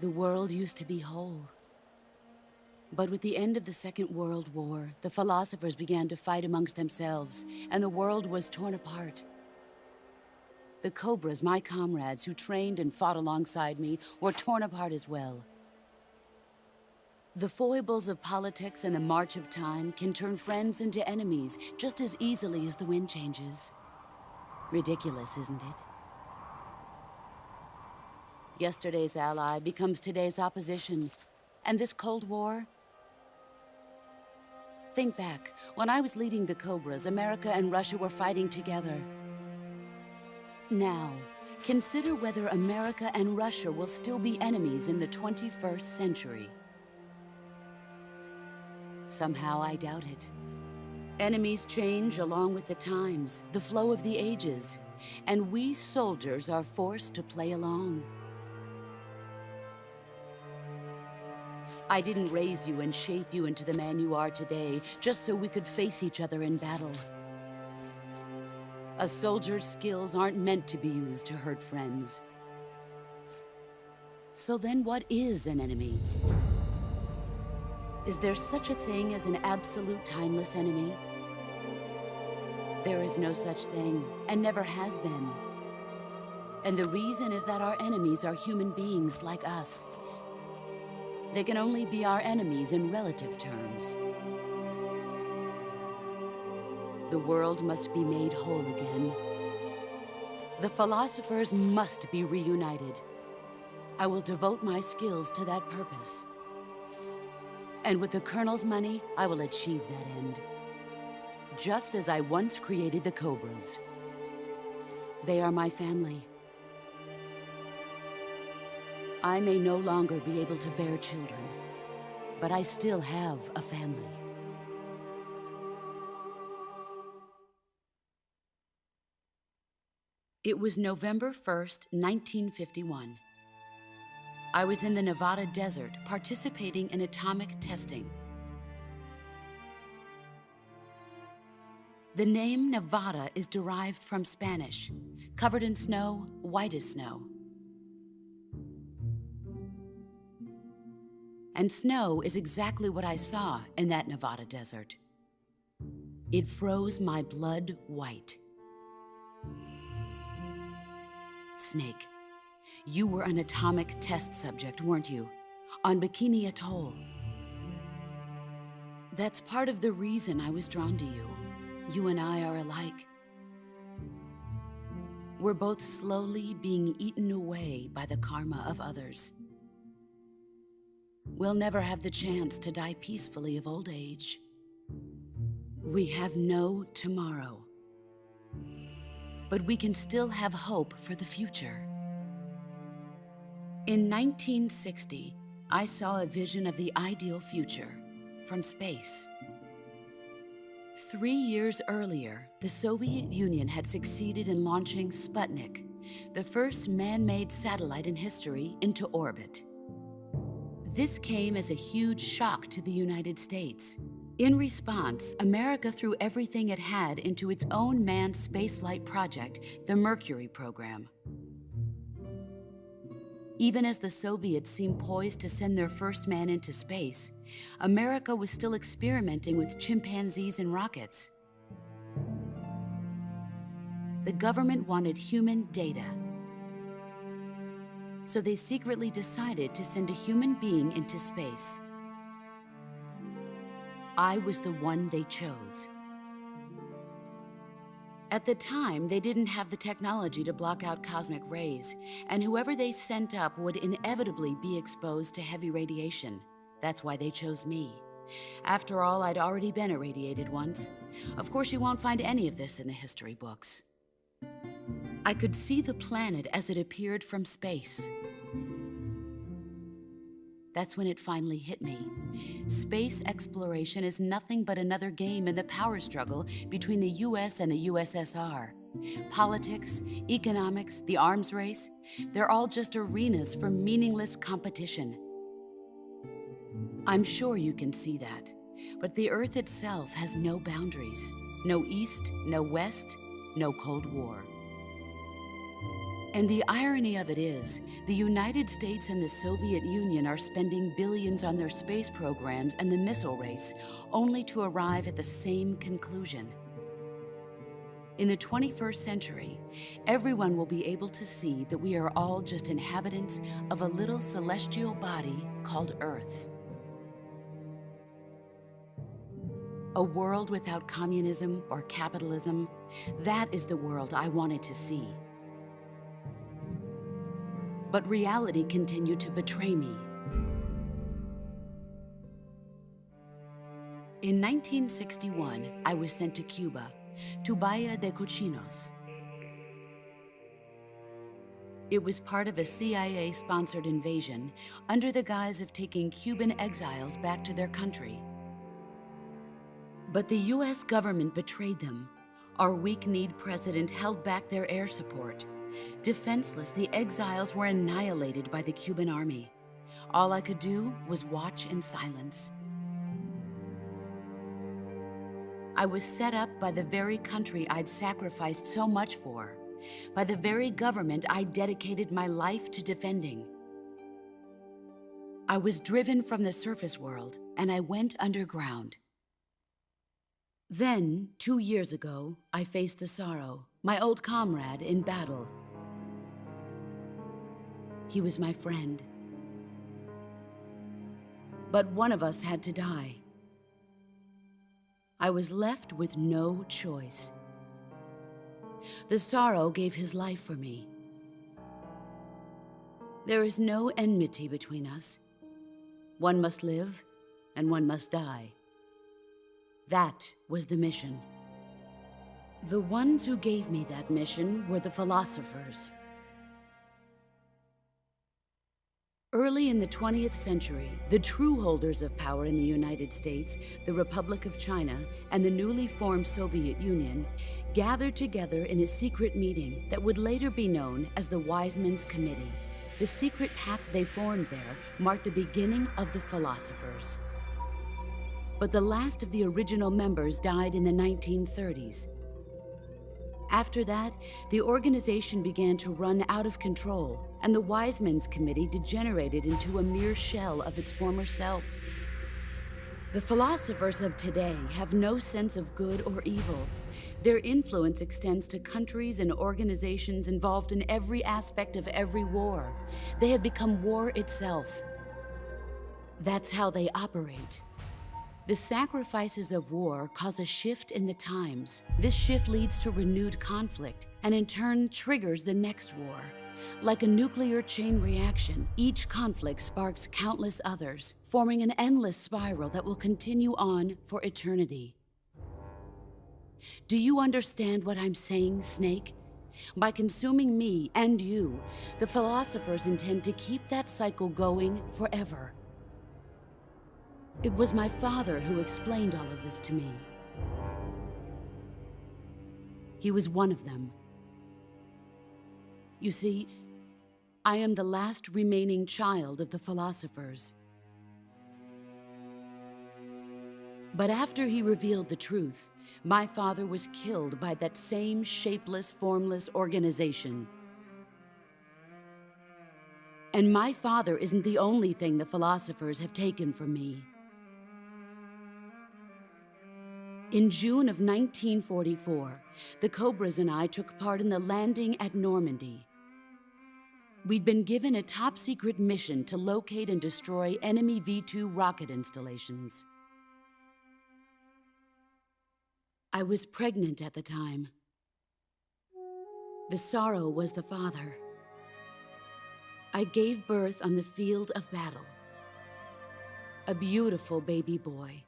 The world used to be whole. But with the end of the Second World War, the philosophers began to fight amongst themselves, and the world was torn apart. The Cobras, my comrades who trained and fought alongside me, were torn apart as well. The foibles of politics and the march of time can turn friends into enemies just as easily as the wind changes. Ridiculous, isn't it? Yesterday's ally becomes today's opposition, and this Cold War... Think back. When I was leading the Cobras, America and Russia were fighting together. Now, consider whether America and Russia will still be enemies in the 21st century. Somehow I doubt it. Enemies change along with the times, the flow of the ages, and we soldiers are forced to play along. I didn't raise you and shape you into the man you are today just so we could face each other in battle. A soldier's skills aren't meant to be used to hurt friends. So then what is an enemy? Is there such a thing as an absolute timeless enemy? There is no such thing, and never has been. And the reason is that our enemies are human beings like us. They can only be our enemies in relative terms. The world must be made whole again. The philosophers must be reunited. I will devote my skills to that purpose. And with the Colonel's money, I will achieve that end. Just as I once created the Cobras. They are my family. I may no longer be able to bear children, but I still have a family. It was November 1st, 1951. I was in the Nevada desert participating in atomic testing. The name Nevada is derived from Spanish, covered in snow, white as snow. And snow is exactly what I saw in that Nevada desert. It froze my blood white. Snake, you were an atomic test subject, weren't you? On Bikini Atoll. That's part of the reason I was drawn to you. You and I are alike. We're both slowly being eaten away by the karma of others. we'll never have the chance to die peacefully of old age. We have no tomorrow. But we can still have hope for the future. In 1960, I saw a vision of the ideal future from space. 3 years earlier, the Soviet Union had succeeded in launching Sputnik, the first man-made satellite in history, into orbit. This came as a huge shock to the United States. In response, America threw everything it had into its own manned spaceflight project, the Mercury program. Even as the Soviets seemed poised to send their first man into space, America was still experimenting with chimpanzees and rockets. The government wanted human data, so they secretly decided to send a human being into space. I was the one they chose. At the time, they didn't have the technology to block out cosmic rays, and whoever they sent up would inevitably be exposed to heavy radiation. That's why they chose me. After all, I'd already been irradiated once. Of course, you won't find any of this in the history books. I could see the planet as it appeared from space. That's when it finally hit me. Space exploration is nothing but another game in the power struggle between the US and the USSR. Politics, economics, the arms race, they're all just arenas for meaningless competition. I'm sure you can see that, but the Earth itself has no boundaries. No East, no West, no Cold War. And the irony of it is, the United States and the Soviet Union are spending billions on their space programs and the missile race, only to arrive at the same conclusion. In the 21st century, everyone will be able to see that we are all just inhabitants of a little celestial body called Earth. A world without communism or capitalism, that is the world I wanted to see. But reality continued to betray me. In 1961, I was sent to Cuba, to Bahia de Cochinos. It was part of a CIA-sponsored invasion under the guise of taking Cuban exiles back to their country. But the US government betrayed them. Our weak-kneed president held back their air support. Defenseless, the exiles were annihilated by the Cuban army. All I could do was watch in silence. I was set up by the very country I'd sacrificed so much for, by the very government I dedicated my life to defending. I was driven from the surface world, and I went underground. Then, 2 years ago, I faced the Sorrow, my old comrade in battle. He was my friend. But one of us had to die. I was left with no choice. The Sorrow gave his life for me. There is no enmity between us. One must live, and one must die. That was the mission. The ones who gave me that mission were the philosophers. Early in the 20th century, the true holders of power in the United States, the Republic of China, and the newly formed Soviet Union gathered together in a secret meeting that would later be known as the Wise Men's Committee. The secret pact they formed there marked the beginning of the philosophers. But the last of the original members died in the 1930s. After that, the organization began to run out of control, and the Wise Men's Committee degenerated into a mere shell of its former self. The philosophers of today have no sense of good or evil. Their influence extends to countries and organizations involved in every aspect of every war. They have become war itself. That's how they operate. The sacrifices of war cause a shift in the times. This shift leads to renewed conflict, and in turn triggers the next war. Like a nuclear chain reaction, each conflict sparks countless others, forming an endless spiral that will continue on for eternity. Do you understand what I'm saying, Snake? By consuming me and you, the philosophers intend to keep that cycle going forever. It was my father who explained all of this to me. He was one of them. You see, I am the last remaining child of the philosophers. But after he revealed the truth, my father was killed by that same shapeless, formless organization. And my father isn't the only thing the philosophers have taken from me. In June of 1944, the Cobras and I took part in the landing at Normandy. We'd been given a top-secret mission to locate and destroy enemy V-2 rocket installations. I was pregnant at the time. The sorrow was the father. I gave birth on the field of battle. A beautiful baby boy.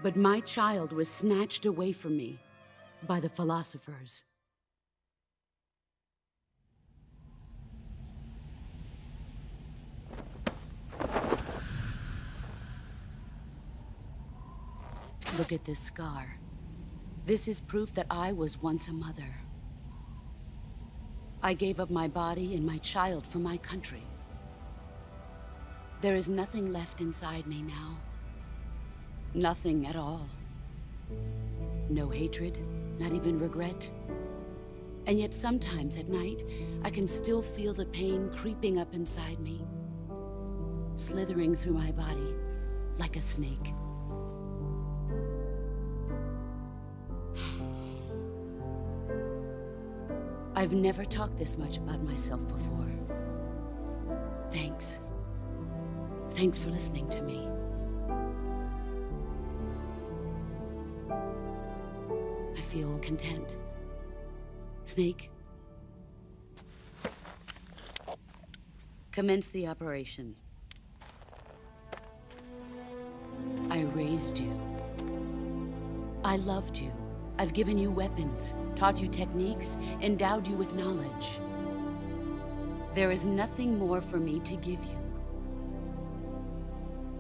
But my child was snatched away from me by the philosophers. Look at this scar. This is proof that I was once a mother. I gave up my body and my child for my country. There is nothing left inside me now. Nothing at all. No hatred, not even regret. And yet sometimes at night, I can still feel the pain creeping up inside me, slithering through my body like a snake. I've never talked this much about myself before. Thanks. Thanks for listening to me. I feel content. Snake, commence the operation. I raised you. I loved you. I've given you weapons, taught you techniques, endowed you with knowledge. There is nothing more for me to give you.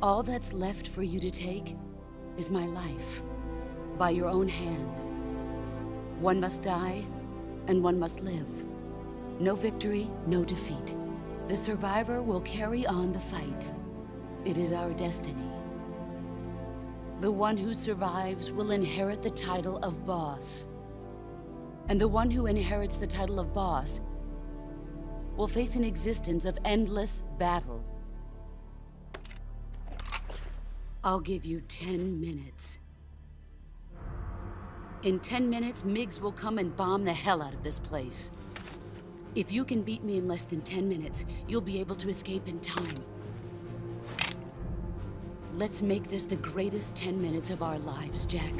All that's left for you to take is my life, by your own hand. One must die, and one must live. No victory, no defeat. The survivor will carry on the fight. It is our destiny. The one who survives will inherit the title of boss. And the one who inherits the title of boss will face an existence of endless battle. I'll give you 10 minutes. In 10 minutes, MiGs will come and bomb the hell out of this place. If you can beat me in less than 10 minutes, you'll be able to escape in time. Let's make this the greatest 10 minutes of our lives, Jack.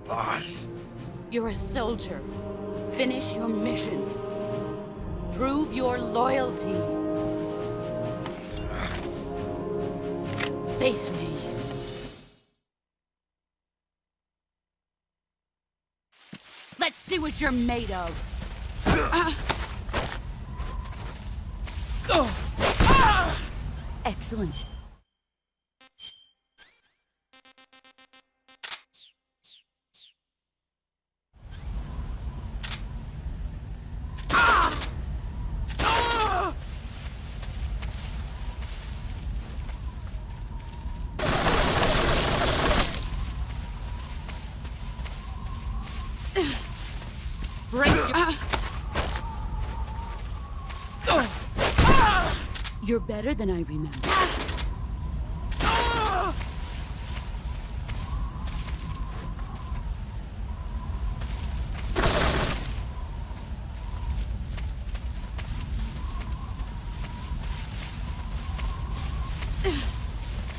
Boss? You're a soldier. Finish your mission. Prove your loyalty. Face me. Let's see what you're made of. Excellent. You're better than I remember.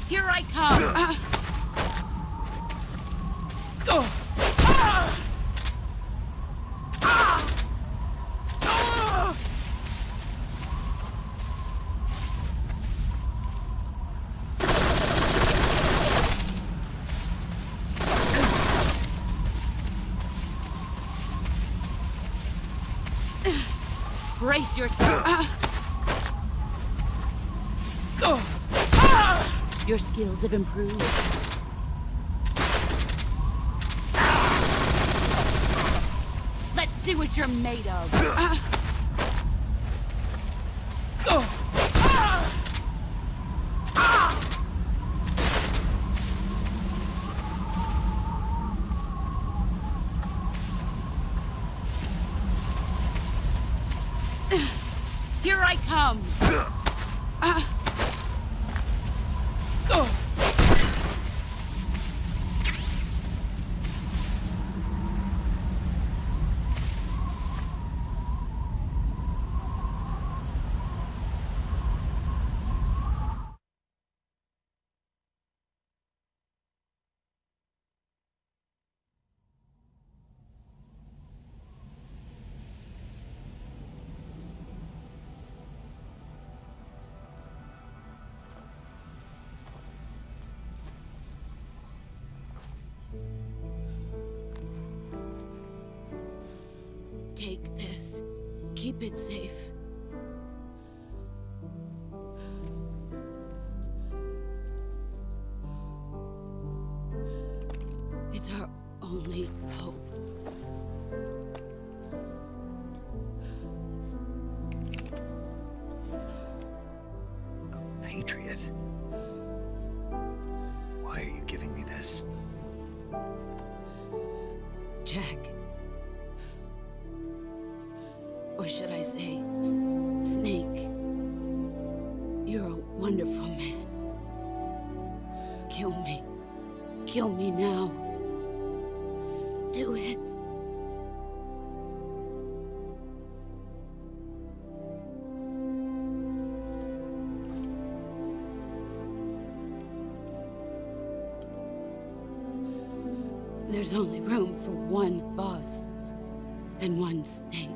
Here I come. Brace yourself. Your skills have improved. Let's see what you're made of. Here I come. Take this. Keep it safe. It's our only hope. A patriot? Why are you giving me this? Jack. Or should I say, Snake? You're a wonderful man. Kill me. Kill me now. Do it. There's only room for one boss and one Snake.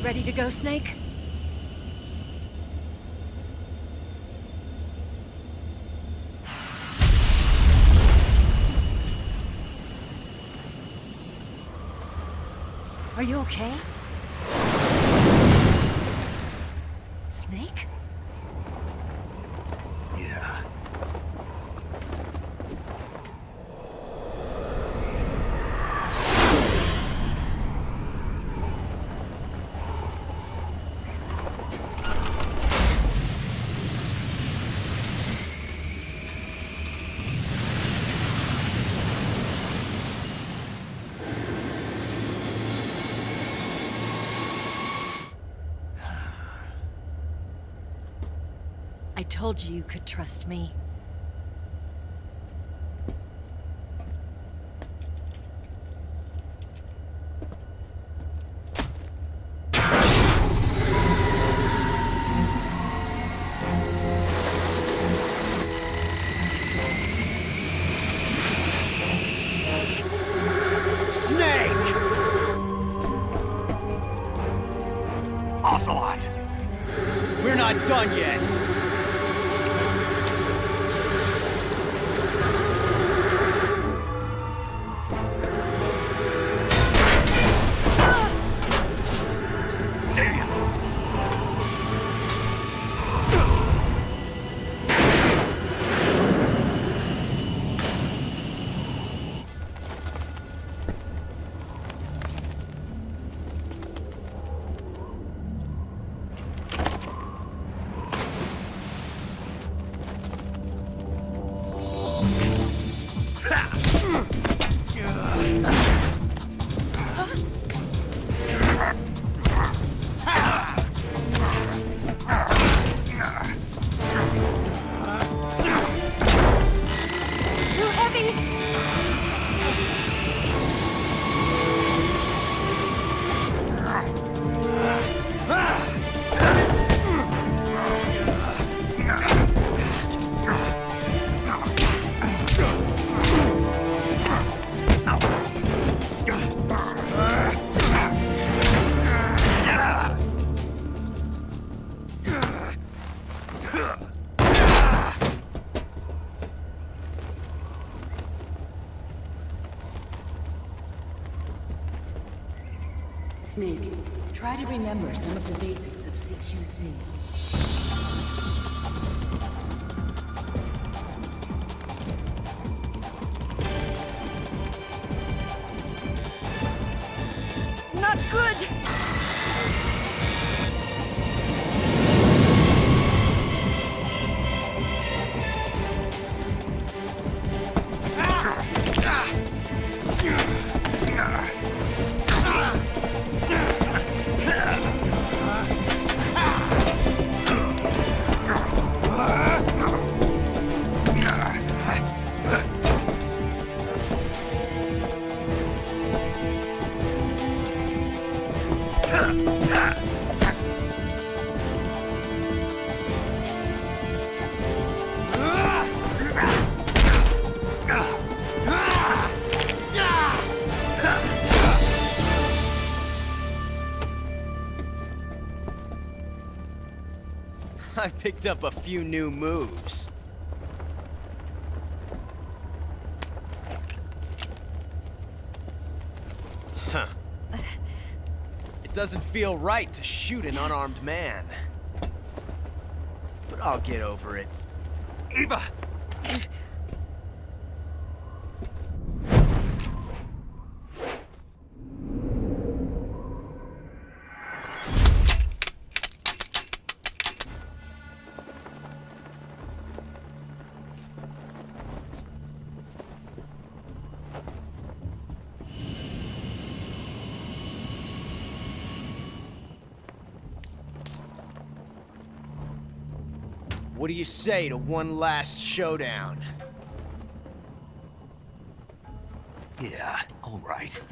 Ready to go, Snake? Are you okay? Snake? Yeah. told you you could trust me. Ocelot! We're not done yet! Snake, try to remember some of the basics of CQC. Not good! I've picked up a few new moves. Huh. It doesn't feel right to shoot an unarmed man. But I'll get over it. Eva! What do you say to one last showdown? Yeah, all right.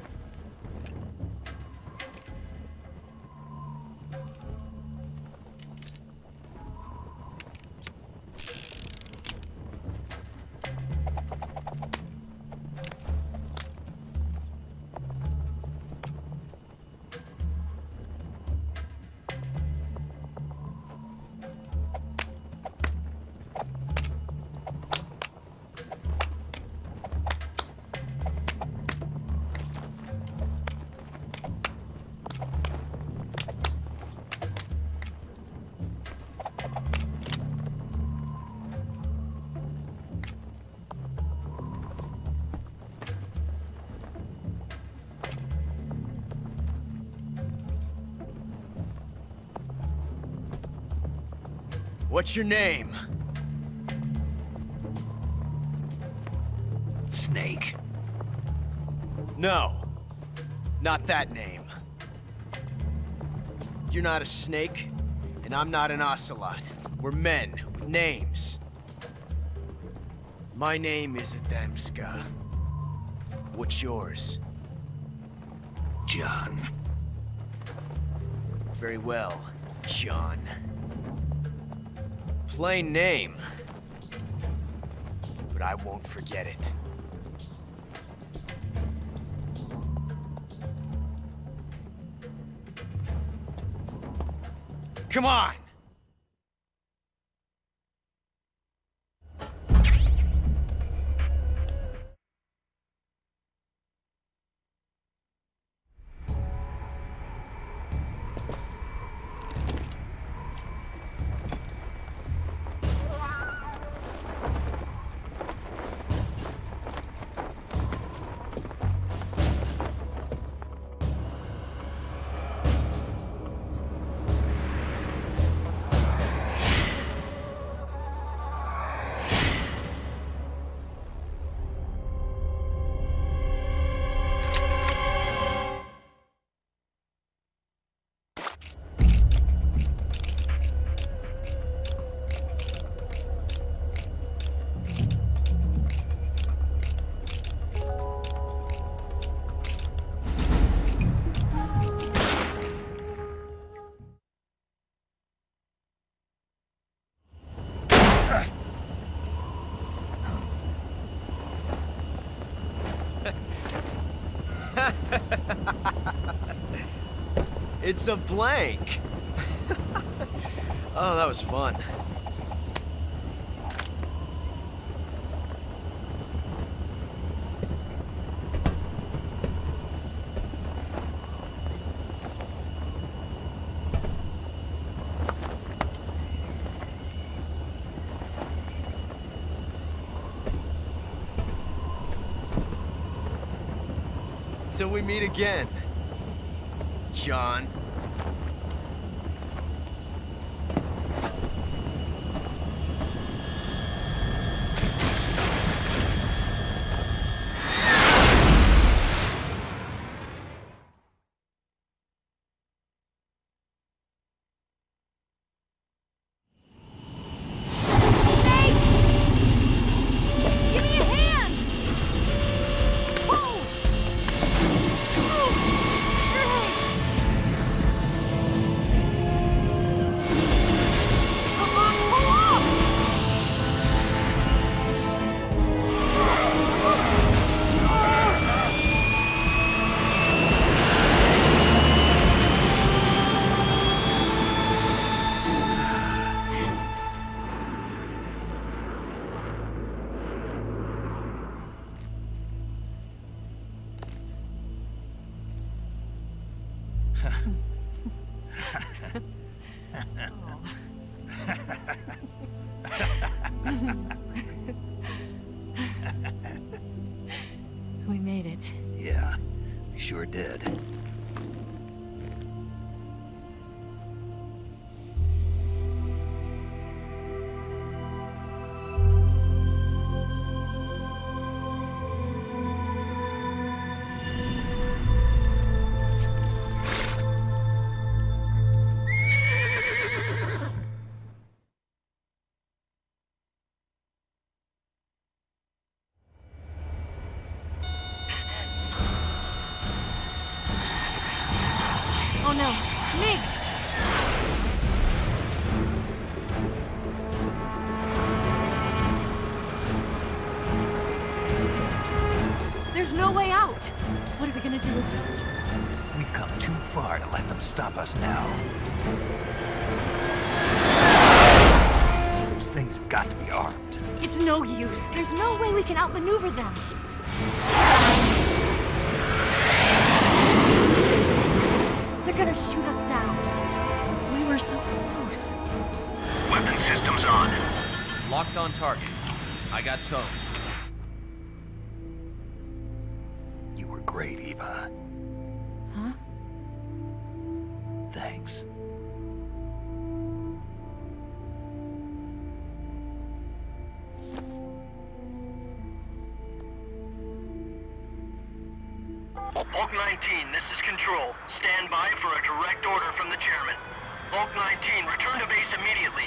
What's your name? Snake. No. Not that name. You're not a snake, and I'm not an ocelot. We're men with names. My name is Adamska. What's yours? John. Very well, John. Plain name. But I won't forget it. Come on! It's a blank. Oh, that was fun. Till we meet again, John. We made it. Yeah, we sure did. Oh no, Migs! There's no way out! What are we gonna do? We've come too far to let them stop us now. Those things have got to be armed. It's no use. There's no way we can outmaneuver them. They're gonna shoot us down. We were so close. Weapon systems on. Locked on target. I got towed. You were great, Eva. Huh? Thanks. Bulk 19, this is Control. Stand by for a direct order from the chairman. Bulk 19, return to base immediately.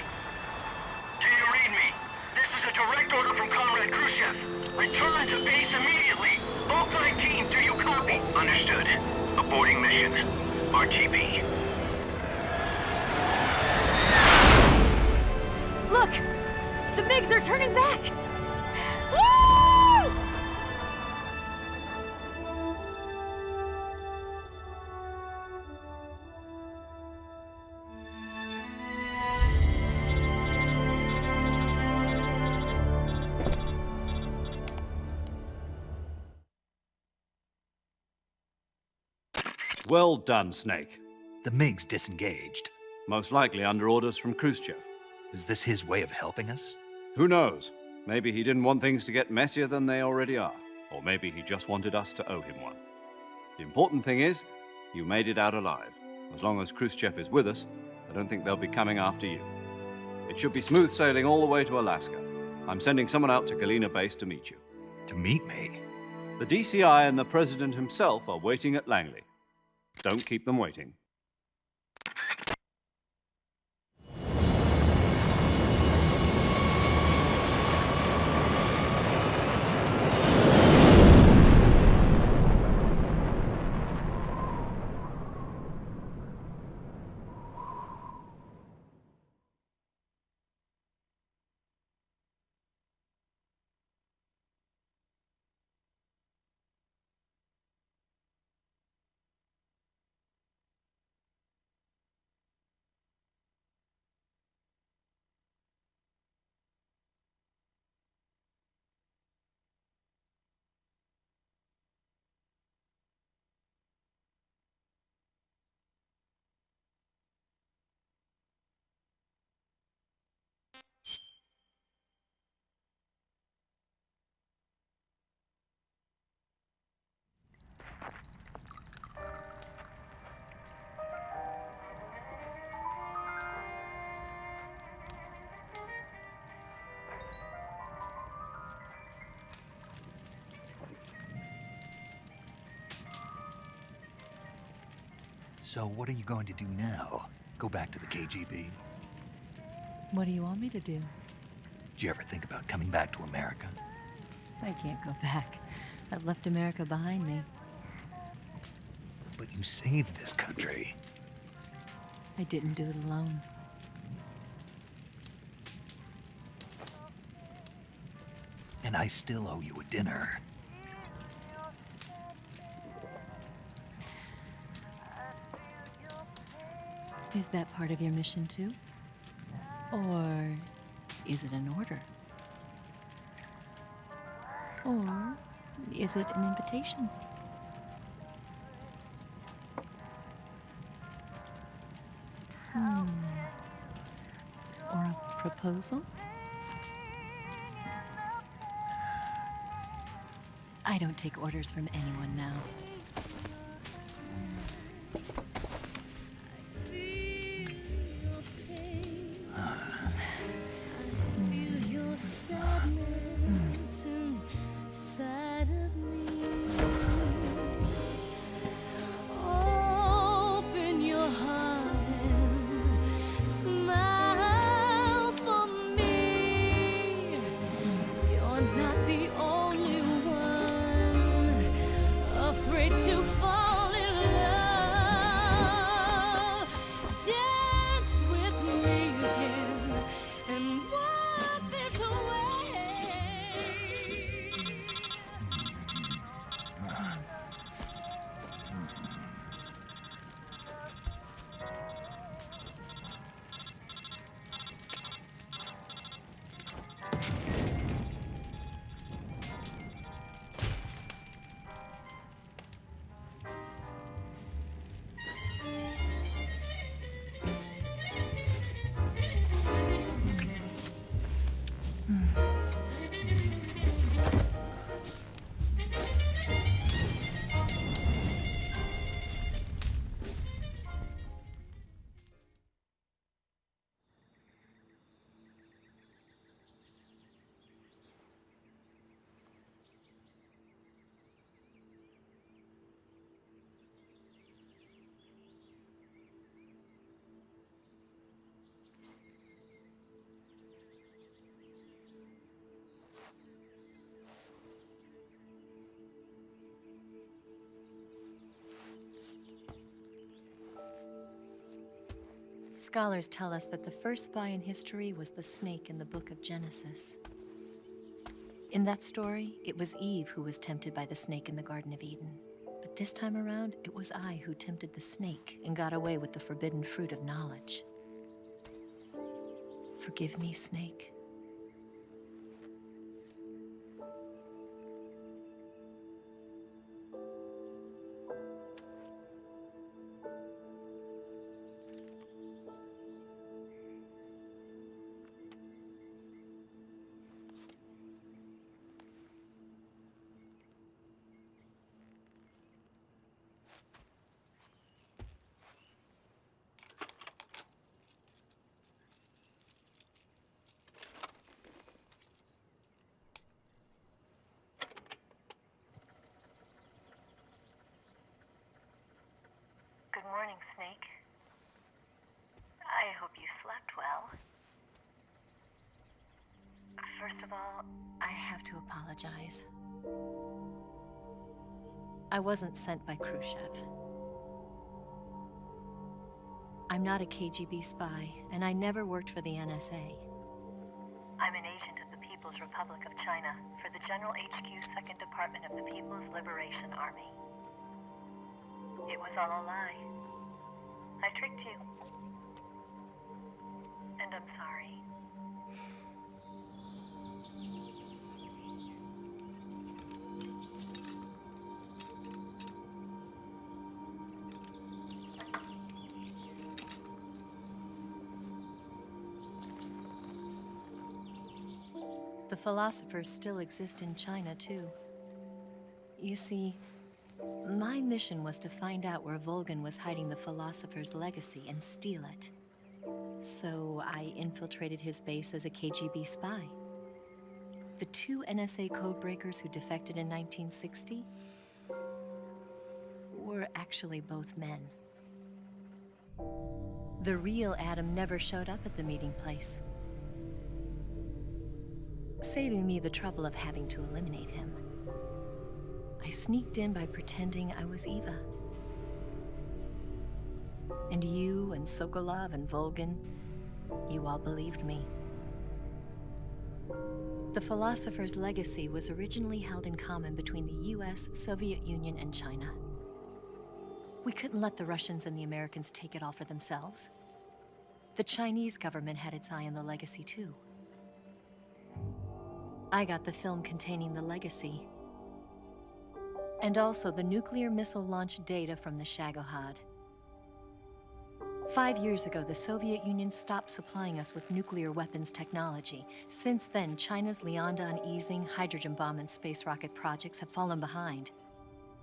read me. This is a direct order from Comrade Khrushchev. Return to base immediately. Oak 19, do you copy? Understood. Aborting mission. RTB. Look! The MiGs are turning back! Woo! Well done, Snake. The MiGs disengaged. Most likely under orders from Khrushchev. Is this his way of helping us? Who knows? Maybe he didn't want things to get messier than they already are. Or maybe he just wanted us to owe him one. The important thing is, you made it out alive. As long as Khrushchev is with us, I don't think they'll be coming after you. It should be smooth sailing all the way to Alaska. I'm sending someone out to Galena Base to meet you. To meet me? The DCI and the President himself are waiting at Langley. Don't keep them waiting. So what are you going to do now? Go back to the KGB? What do you want me to do? Did you ever think about coming back to America? I can't go back. I've left America behind me. But you saved this country. I didn't do it alone. And I still owe you a dinner. Is that part of your mission too? Or is it an order? Or is it an invitation? Or a proposal? I don't take orders from anyone now. Afraid to fall in love. Scholars tell us that the first spy in history was the snake in the book of Genesis. In that story, it was Eve who was tempted by the snake in the Garden of Eden. But this time around, it was I who tempted the snake and got away with the forbidden fruit of knowledge. Forgive me, Snake. Good morning, Snake. I hope you slept well. First of all, I have to apologize. I wasn't sent by Khrushchev. I'm not a KGB spy, and I never worked for the NSA. I'm an agent of the People's Republic of China for the General HQ 2nd Department of the People's Liberation Army. It was all a lie. I tricked you. And I'm sorry. The philosophers still exist in China, too. You see, my mission was to find out where Volgin was hiding the philosopher's legacy and steal it. So I infiltrated his base as a KGB spy. The two NSA codebreakers who defected in 1960 were actually both men. The real Adam never showed up at the meeting place, saving me the trouble of having to eliminate him. I sneaked in by pretending I was Eva. And you and Sokolov and Volgin, you all believed me. The philosopher's legacy was originally held in common between the US, Soviet Union, and China. We couldn't let the Russians and the Americans take it all for themselves. The Chinese government had its eye on the legacy, too. I got the film containing the legacy, and also the nuclear missile launch data from the Shagohod. 5 years ago, the Soviet Union stopped supplying us with nuclear weapons technology. Since then, China's Liaodong easing, hydrogen bomb, and space rocket projects have fallen behind.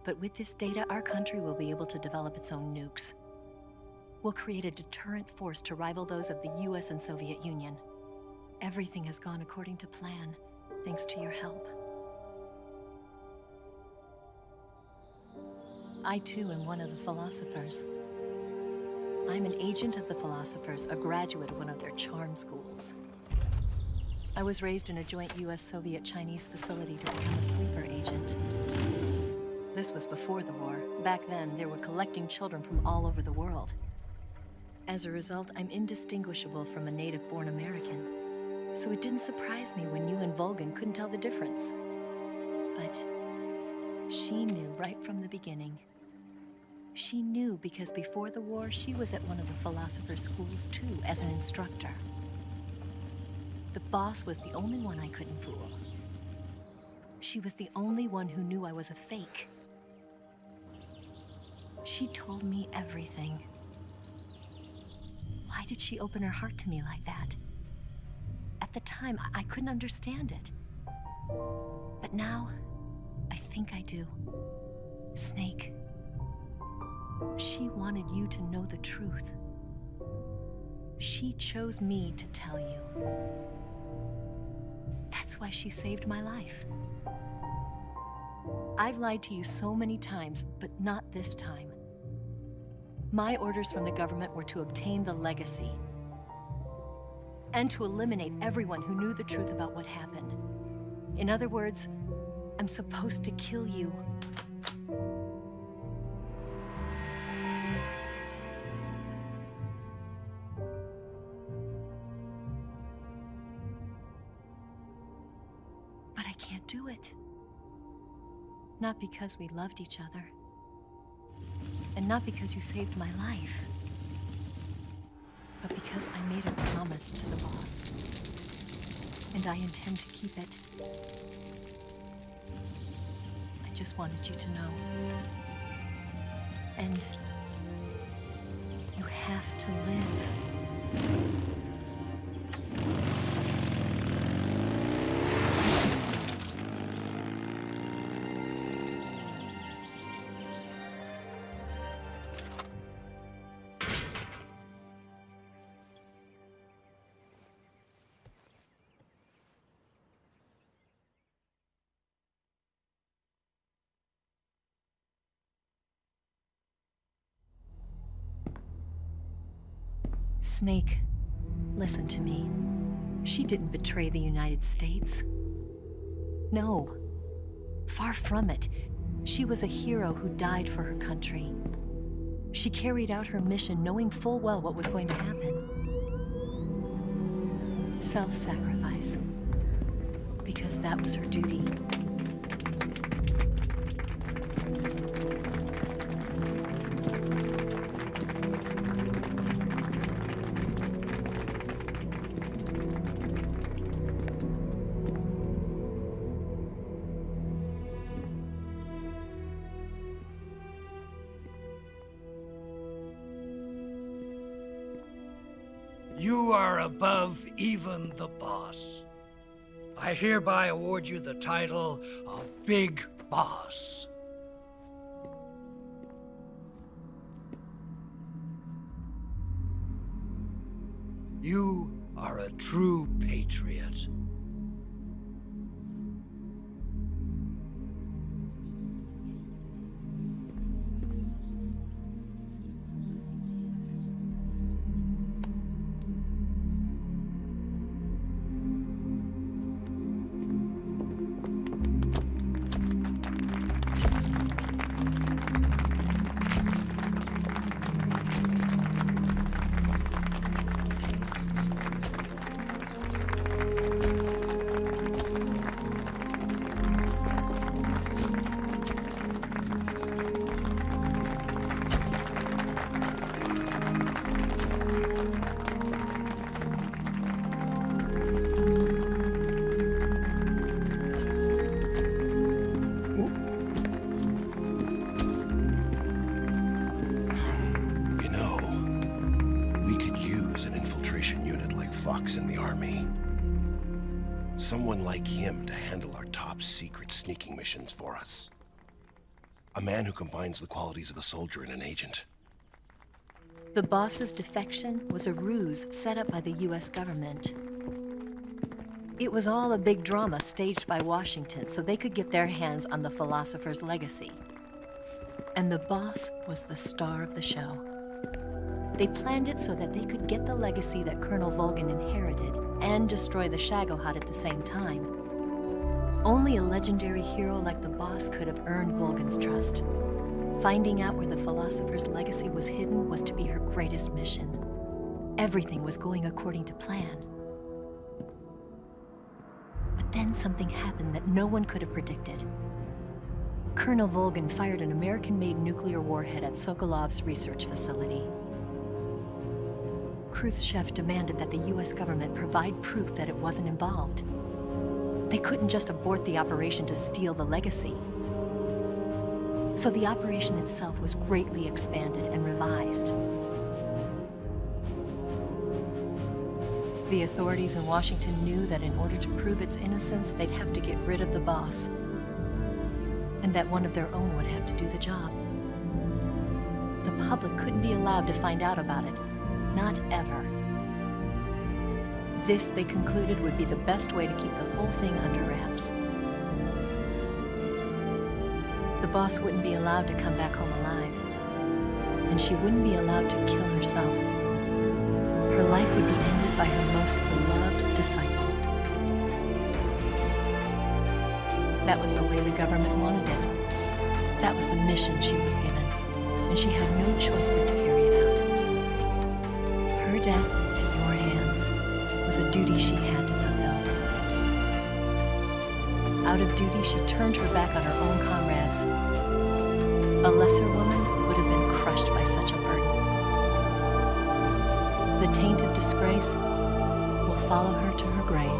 But with this data, our country will be able to develop its own nukes. We'll create a deterrent force to rival those of the US and Soviet Union. Everything has gone according to plan, thanks to your help. I, too, am one of the philosophers. I'm an agent of the philosophers, a graduate of one of their charm schools. I was raised in a joint US-Soviet-Chinese facility to become a sleeper agent. This was before the war. Back then, they were collecting children from all over the world. As a result, I'm indistinguishable from a native-born American. So it didn't surprise me when you and Volgin couldn't tell the difference. But she knew right from the beginning. She knew because before the war, she was at one of the philosopher's schools too, as an instructor. The boss was the only one I couldn't fool. She was the only one who knew I was a fake. She told me everything. Why did she open her heart to me like that? At the time, I couldn't understand it. But now, I think I do. Snake. She wanted you to know the truth. She chose me to tell you. That's why she saved my life. I've lied to you so many times, but not this time. My orders from the government were to obtain the legacy and to eliminate everyone who knew the truth about what happened. In other words, I'm supposed to kill you. do it. Not because we loved each other. And not because you saved my life. But because I made a promise to the boss. And I intend to keep it. I just wanted you to know. And you have to live. Snake, listen to me. She didn't betray the United States. No. Far from it. She was a hero who died for her country. She carried out her mission knowing full well what was going to happen. Self-sacrifice. Because that was her duty. You are above even the boss. I hereby award you the title of Big Boss. You are a true patriot. In the army. Someone like him to handle our top secret sneaking missions for us. A man who combines the qualities of a soldier and an agent. The boss's defection was a ruse set up by the US government. It was all a big drama staged by Washington so they could get their hands on the philosopher's legacy. And the boss was the star of the show. They planned it so that they could get the legacy that Colonel Volgin inherited and destroy the Shagohod at the same time. Only a legendary hero like the boss could have earned Volgin's trust. Finding out where the philosopher's legacy was hidden was to be her greatest mission. Everything was going according to plan. But then something happened that no one could have predicted. Colonel Volgin fired an American-made nuclear warhead at Sokolov's research facility. Khrushchev demanded that the US government provide proof that it wasn't involved. They couldn't just abort the operation to steal the legacy. So the operation itself was greatly expanded and revised. The authorities in Washington knew that in order to prove its innocence, they'd have to get rid of the boss. And that one of their own would have to do the job. The public couldn't be allowed to find out about it. Not ever. This, they concluded, would be the best way to keep the whole thing under wraps. The boss wouldn't be allowed to come back home alive. And she wouldn't be allowed to kill herself. Her life would be ended by her most beloved disciple. That was the way the government wanted it. That was the mission she was given. And she had no choice but to carry it out. Her death at your hands was a duty she had to fulfill. Out of duty, she turned her back on her own comrades. A lesser woman would have been crushed by such a burden. The taint of disgrace will follow her to her grave.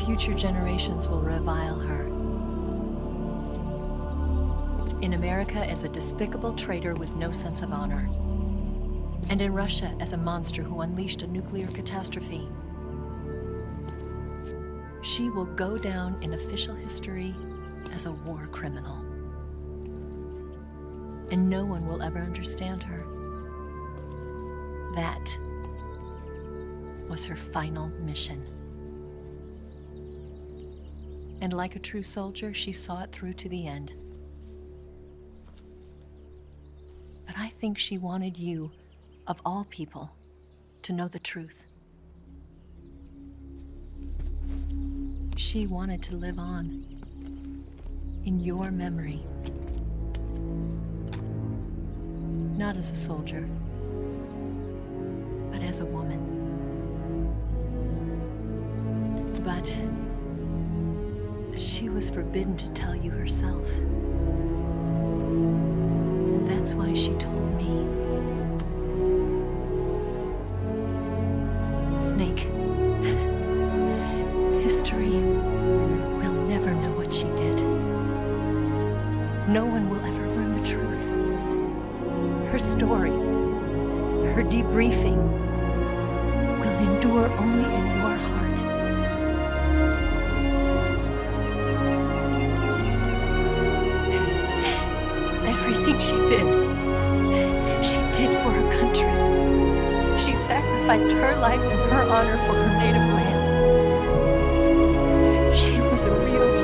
Future generations will revile her. In America as a despicable traitor with no sense of honor. And in Russia as a monster who unleashed a nuclear catastrophe. She will go down in official history as a war criminal. And no one will ever understand her. That was her final mission. And like a true soldier, she saw it through to the end. But I think she wanted you, of all people, to know the truth. She wanted to live on in your memory. Not as a soldier, but as a woman. But she was forbidden to tell you herself. And that's why she told me. Snake, history will never know what she did. No one will ever learn the truth. Her story, her debriefing, will endure only in your heart. Everything she did for her country. She sacrificed her life and her honor for her native land. She was a real